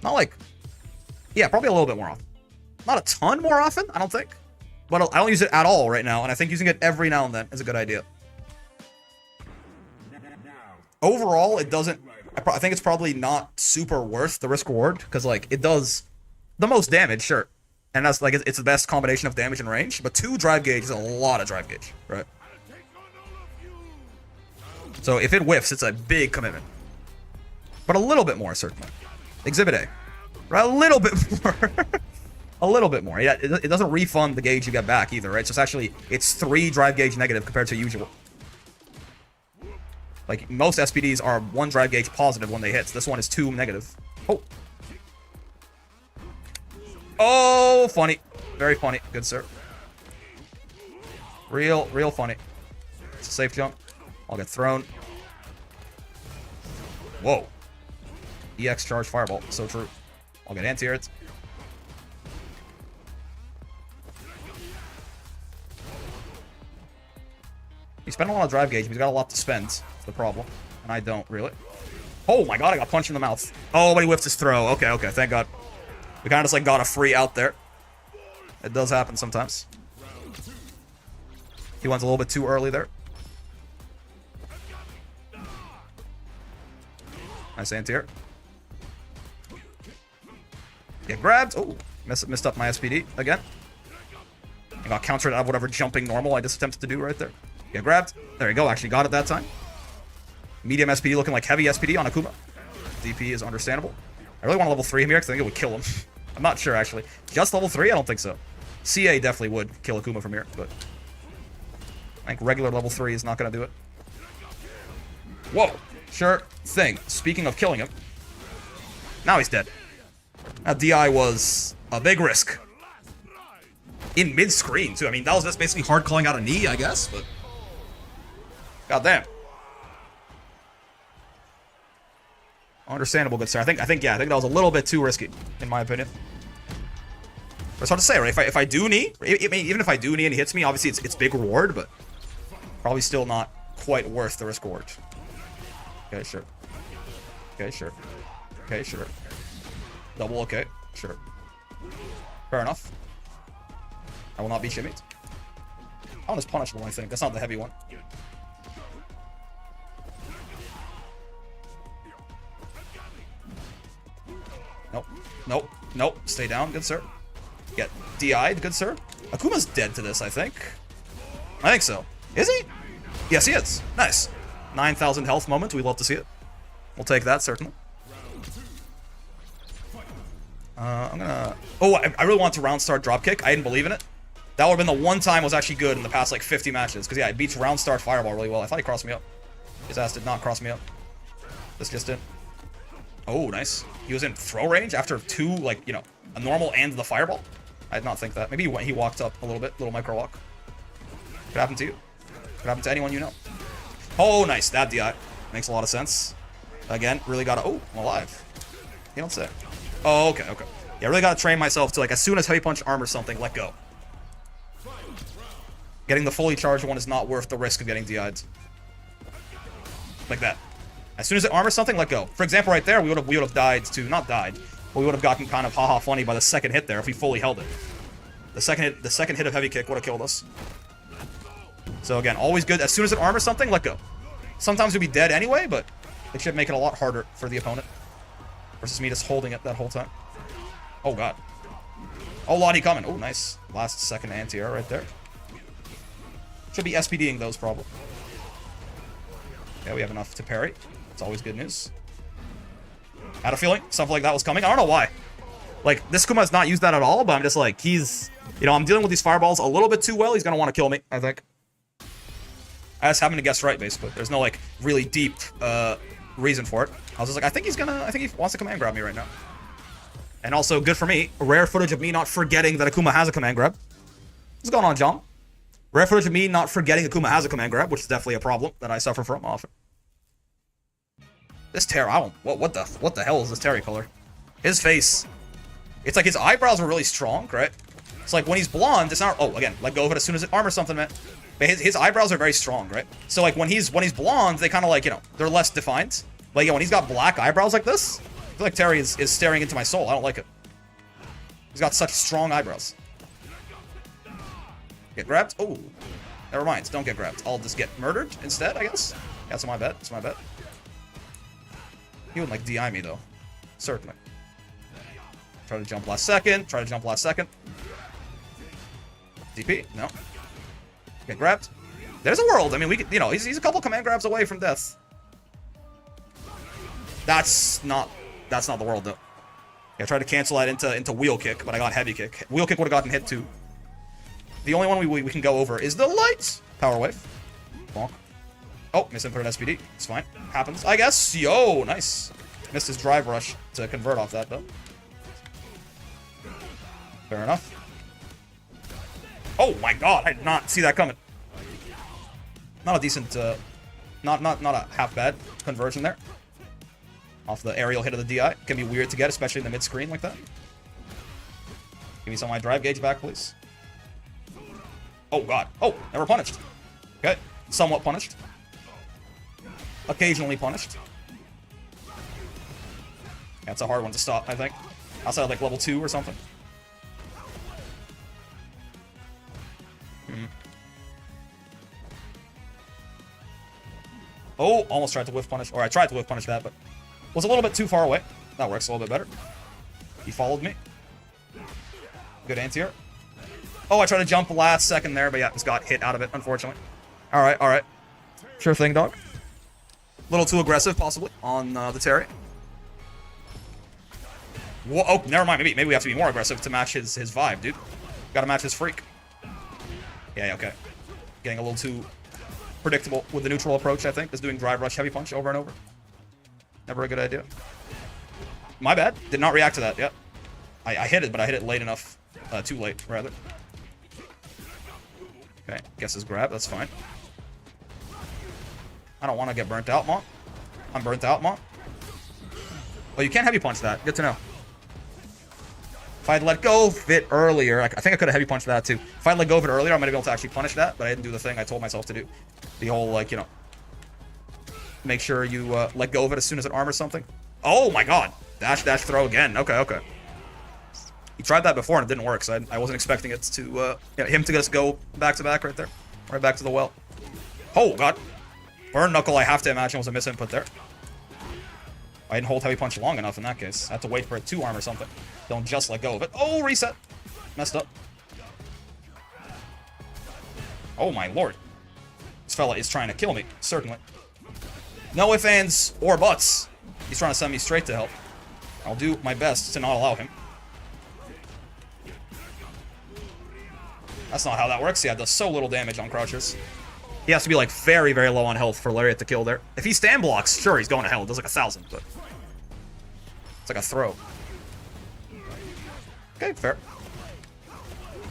Not like... Yeah, probably a little bit more often. Not a ton more often, I don't think. But I don't use it at all right now, and I think using it every now and then is a good idea. Overall, it doesn't... I think it's probably not super worth the risk-reward, because, like, it does the most damage, sure. And that's, like, it's the best combination of damage and range, but 2 drive gauge is a lot of drive gauge, right? So if it whiffs, it's a big commitment. But a little bit more, certainly. Exhibit A. Right, a little bit more. A little bit more. Yeah, it doesn't refund the gauge you get back either, right? So it's actually, it's 3 drive gauge negative compared to usual. Like, most SPDs are 1 drive gauge positive when they hit. So this one is 2 negative. Oh. Oh, funny. Very funny. Good, sir. Real funny. It's a safe jump. I'll get thrown. Whoa. EX charge fireball. So true. I'll get anti-aireds. He's spending a lot of drive gauge, but he's got a lot to spend. That's the problem. And I don't, really. Oh my god, I got punched in the mouth. Oh, but he whiffed his throw. Okay, thank god. We kind of just like got a free out there. It does happen sometimes. He went a little bit too early there. Nice anti-air. Get grabbed. Oh, missed up my SPD again. I got countered out of whatever jumping normal I just attempted to do right there. Get grabbed. There you go. Actually got it that time. Medium SPD looking like heavy SPD on Akuma. DP is understandable. I really want to level 3 him here because I think it would kill him. I'm not sure, actually. Just level 3? I don't think so. CA definitely would kill Akuma from here, but I think regular level 3 is not going to do it. Whoa. Sure thing. Speaking of killing him. Now he's dead. That DI was a big risk. In mid-screen, too. I mean, that was just basically hard calling out a knee, I guess, but god damn. Understandable, good sir. I think that was a little bit too risky, in my opinion. But it's hard to say, right? If I do knee, I mean, even if I do knee and he hits me, obviously it's big reward, but probably still not quite worth the risk reward. Okay, sure. Okay, sure. Okay, sure. Double, okay, sure. Fair enough. I will not be shimmied. That one is punishable, I think. That's not the heavy one. Nope. Nope. Nope. Stay down, good sir. Get DI'd, good sir. Akuma's dead to this, I think. I think so. Is he? Yes, he is. Nice. 9,000 health moment. We'd love to see it. We'll take that, certainly. I'm gonna... Oh, I really want to round start dropkick. I didn't believe in it. That would have been the one time it was actually good in the past, like, 50 matches. Because, yeah, it beats round start fireball really well. I thought he crossed me up. His ass did not cross me up. This just did. Oh, nice. He was in throw range after 2, like, you know, a normal and the fireball. I did not think that. Maybe he walked up a little bit. Little micro walk. Could happen to you. Could happen to anyone you know. Oh, nice. That DI. Makes a lot of sense. Again, really gotta... Oh, I'm alive. You don't say. Oh, okay. Yeah, really gotta train myself to, like, as soon as heavy punch armor something, let go. Getting the fully charged one is not worth the risk of getting DI'd. Like that. As soon as it armors something, let go. For example, right there, we would have died to... Not died. But we would have gotten kind of haha funny by the second hit there if we fully held it. The second hit of heavy kick would have killed us. So again, always good. As soon as it armors something, let go. Sometimes we'd be dead anyway, but it should make it a lot harder for the opponent. Versus me just holding it that whole time. Oh god. Oh, Lottie coming. Oh, nice. Last second anti-air right there. Should be SPDing those probably. Yeah, we have enough to parry. It's always good news. I had a feeling something like that was coming. I don't know why. Like, this Kuma has not used that at all, but I'm just like, he's... You know, I'm dealing with these fireballs a little bit too well. He's going to want to kill me, I think. I just happened to guess right, basically. There's no, like, really deep reason for it. I was just like, I think he wants to command grab me right now. And also, good for me, rare footage of me not forgetting that Akuma has a command grab. What's going on, John? Rare footage of me not forgetting Akuma has a command grab, which is definitely a problem that I suffer from often. This Terry, I don't... What the hell is this Terry color? His face... It's like his eyebrows are really strong, right? It's like when he's blonde, it's not... Oh, again, let go of it as soon as it armors something, man. But his eyebrows are very strong, right? So, like, when he's blonde, they kind of, like, you know, they're less defined. Like, yeah, when he's got black eyebrows like this, I feel like Terry is staring into my soul. I don't like it. He's got such strong eyebrows. Get grabbed? Oh. Never mind. Don't get grabbed. I'll just get murdered instead, I guess. That's my bet. That's my bet. He would, like, DI me, though. Certainly. Try to jump last second. Try to jump last second. DP? No. Get grabbed. There's a world. I mean, we could, you know, he's a couple command grabs away from death. That's not the world, though. Yeah, I tried to cancel that into wheel kick, but I got heavy kick. Wheel kick would have gotten hit, too. The only one we can go over is the lights. Power wave. Bonk. Oh, misinputted SPD. It's fine. Happens, I guess. Yo, nice. Missed his drive rush to convert off that, though. Fair enough. Oh my god, I did not see that coming. Not a decent, not a half bad conversion there. Off the aerial hit of the DI. Can be weird to get, especially in the mid-screen like that. Give me some of my drive gauge back, please. Oh god. Oh, never punished. Okay, somewhat punished. Occasionally punished. That's a hard one to stop, I think. Outside of like level 2 or something. Oh, almost tried to whiff punish. Or I tried to whiff punish that, but was a little bit too far away. That works a little bit better. He followed me. Good anti-air. Oh, I tried to jump last second there, but yeah, just got hit out of it, unfortunately. Alright, alright. Sure thing, dog. A little too aggressive, possibly, on the Terry. Whoa, oh, never mind. Maybe we have to be more aggressive to match his vibe, dude. Gotta match his freak. Yeah, okay. Getting a little too predictable with the neutral approach, I think. Just doing drive rush heavy punch over and over. Never a good idea. My bad. Did not react to that. Yep. I hit it, but I hit it late enough. Too late, rather. Okay, guess his grab. That's fine. I don't want to get burnt out, Mom. I'm burnt out, Mom. Oh, you can't heavy punch that. Good to know. If I'd let go of it earlier, I think I could have heavy punched that too. If I'd let go of it earlier, I might have been able to actually punish that, but I didn't do the thing I told myself to do. The whole, like, you know, make sure you let go of it as soon as it armors something. Oh my god. Dash, dash, throw again. Okay, okay. He tried that before and it didn't work, so I wasn't expecting it to, him to just go back to back right there. Right back to the well. Oh god. Burn knuckle, I have to imagine, was a misinput there. I didn't hold heavy punch long enough in that case. I have to wait for it to armor something. Don't just let go of it. Oh, reset. Messed up. Oh my lord. This fella is trying to kill me, certainly. No ifs, ands, or buts. He's trying to send me straight to hell. I'll do my best to not allow him. That's not how that works. Yeah, it does so little damage on crouchers. He has to be like very, very low on health for Lariat to kill there. If he stand blocks, sure, he's going to hell. It does like 1,000, but it's like a throw. Okay, fair.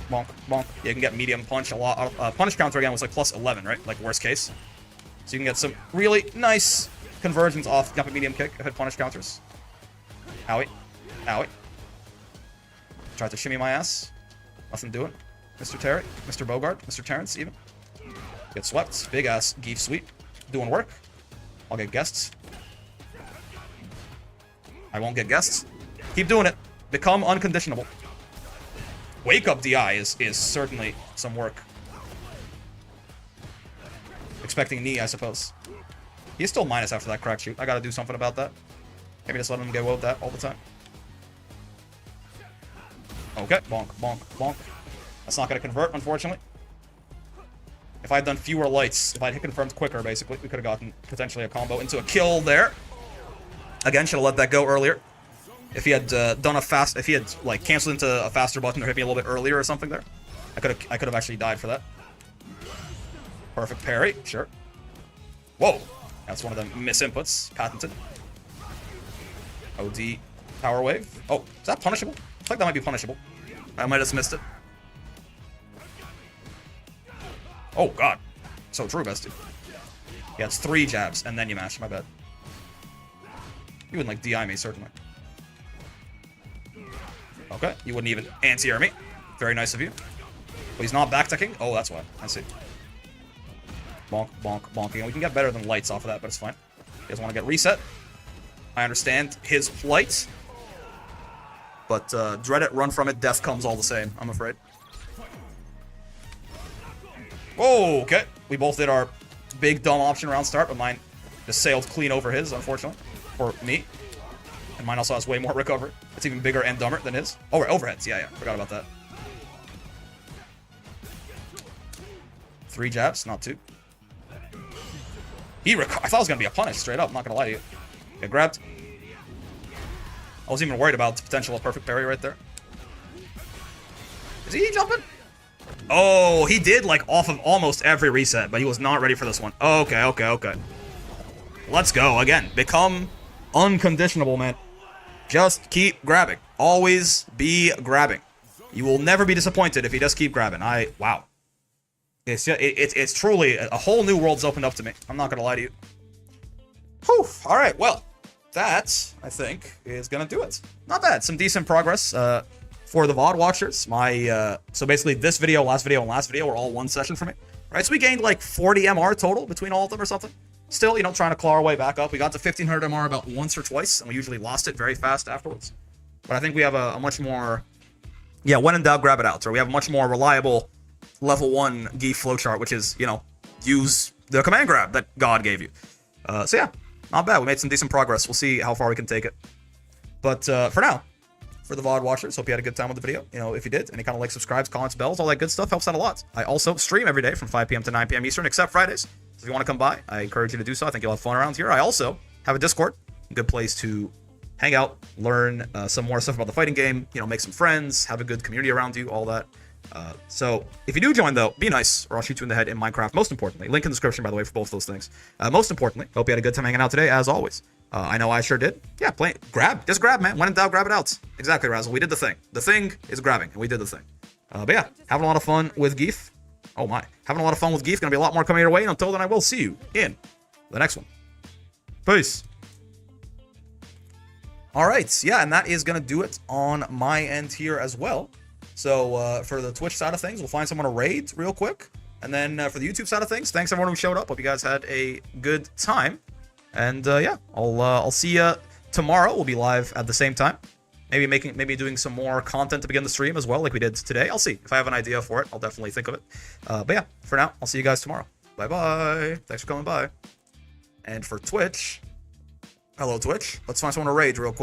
Bonk, bonk. Yeah, you can get medium punch a lot. Punish counter again was like plus 11, right? Like worst case. So you can get some really nice conversions off jumping medium kick if it punish counters. Owie. Owie. Tried to shimmy my ass. Nothing doing. Mr. Terry, Mr. Bogart, Mr. Terrence even. Get swept. Big ass Geef sweep. Doing work. I'll get guests. I won't get guests. Keep doing it. Become unconditionable. Wake up DI is certainly some work. Expecting knee, I suppose. He's still minus after that crack shoot. I gotta do something about that. Maybe just let him get away with that all the time. Okay. Bonk, bonk, bonk. That's not gonna convert, unfortunately. If I had done fewer lights, if I had hit confirmed quicker, basically, we could have gotten potentially a combo into a kill there. Again, should have let that go earlier. If he had done a fast, if he had like canceled into a faster button or hit me a little bit earlier or something there, I could have actually died for that. Perfect parry, sure. Whoa, that's one of the misinputs, patented. OD power wave. Oh, is that punishable? I feel like that might be punishable. I might have missed it. Oh god, so true, bestie. Yeah, it's 3 jabs and then you mash. My bad. You wouldn't like DI me, certainly. Okay, you wouldn't even anti-air me. Very nice of you. But he's not backticking? Oh, that's why. I see. Bonk, bonk, bonking. We can get better than lights off of that, but it's fine. He doesn't want to get reset. I understand his plight. But dread it, run from it, death comes all the same, I'm afraid. Whoa, okay. We both did our big dumb option round start, but mine just sailed clean over his, unfortunately. For me. And mine also has way more recovery. It's even bigger and dumber than his. Oh, right, overheads. Yeah. Forgot about that. 3 jabs, not 2. I thought it was going to be a punish, straight up. I'm not going to lie to you. Get grabbed. I wasn't even worried about the potential of perfect parry right there. Is he jumping? Oh, he did, like, off of almost every reset, but he was not ready for this one. Okay, okay, okay. Let's go. Again, become unconditionable, man. Just keep grabbing. Always be grabbing. You will never be disappointed if you just keep grabbing. Wow. It's truly a whole new world's opened up to me. I'm not going to lie to you. Whew. All right, well, that, I think, is going to do it. Not bad. Some decent progress for the VOD watchers. So basically this video, last video, and last video were all one session for me. Right, so we gained like 40 MR total between all of them or something. Still, trying to claw our way back up. We got to 1500 MR about once or twice, and we usually lost it very fast afterwards. But I think we have a much more, when in doubt, grab it out. Or we have a much more reliable level 1 Gi flowchart, which is, use the command grab that God gave you. So yeah, not bad. We made some decent progress. We'll see how far we can take it. But for now, for the VOD watchers, hope you had a good time with the video. If you did, any kind of like, subscribes, comments, bells, all that good stuff helps out a lot. I also stream every day from 5 p.m. to 9 p.m. Eastern, except Fridays. So if you want to come by, I encourage you to do so. I think you'll have fun around here. I also have a Discord, a good place to hang out, learn some more stuff about the fighting game, make some friends, have a good community around you, all that. So if you do join, though, be nice, or I'll shoot you in the head in Minecraft. Most importantly, link in the description, by the way, for both those things. Most importantly, hope you had a good time hanging out today, as always. I know I sure did. Yeah, just grab, man. When in doubt, grab it out. Exactly, Razzle. We did the thing. The thing is grabbing, and we did the thing. But yeah, having a lot of fun with Geef. Oh my, having a lot of fun with Geef. Gonna be a lot more coming your way, and until then, I will see you in the next one. Peace. All right, yeah, and that is gonna do it on my end here as well. So for the Twitch side of things, we'll find someone to raid real quick. And then for the YouTube side of things, thanks everyone who showed up. Hope you guys had a good time. And yeah, I'll see you tomorrow. We'll be live at the same time. Maybe doing some more content to begin the stream as well, like we did today. I'll see. If I have an idea for it, I'll definitely think of it. But yeah, for now, I'll see you guys tomorrow. Bye-bye. Thanks for coming by. And for Twitch, hello Twitch. Let's find someone to raid real quick.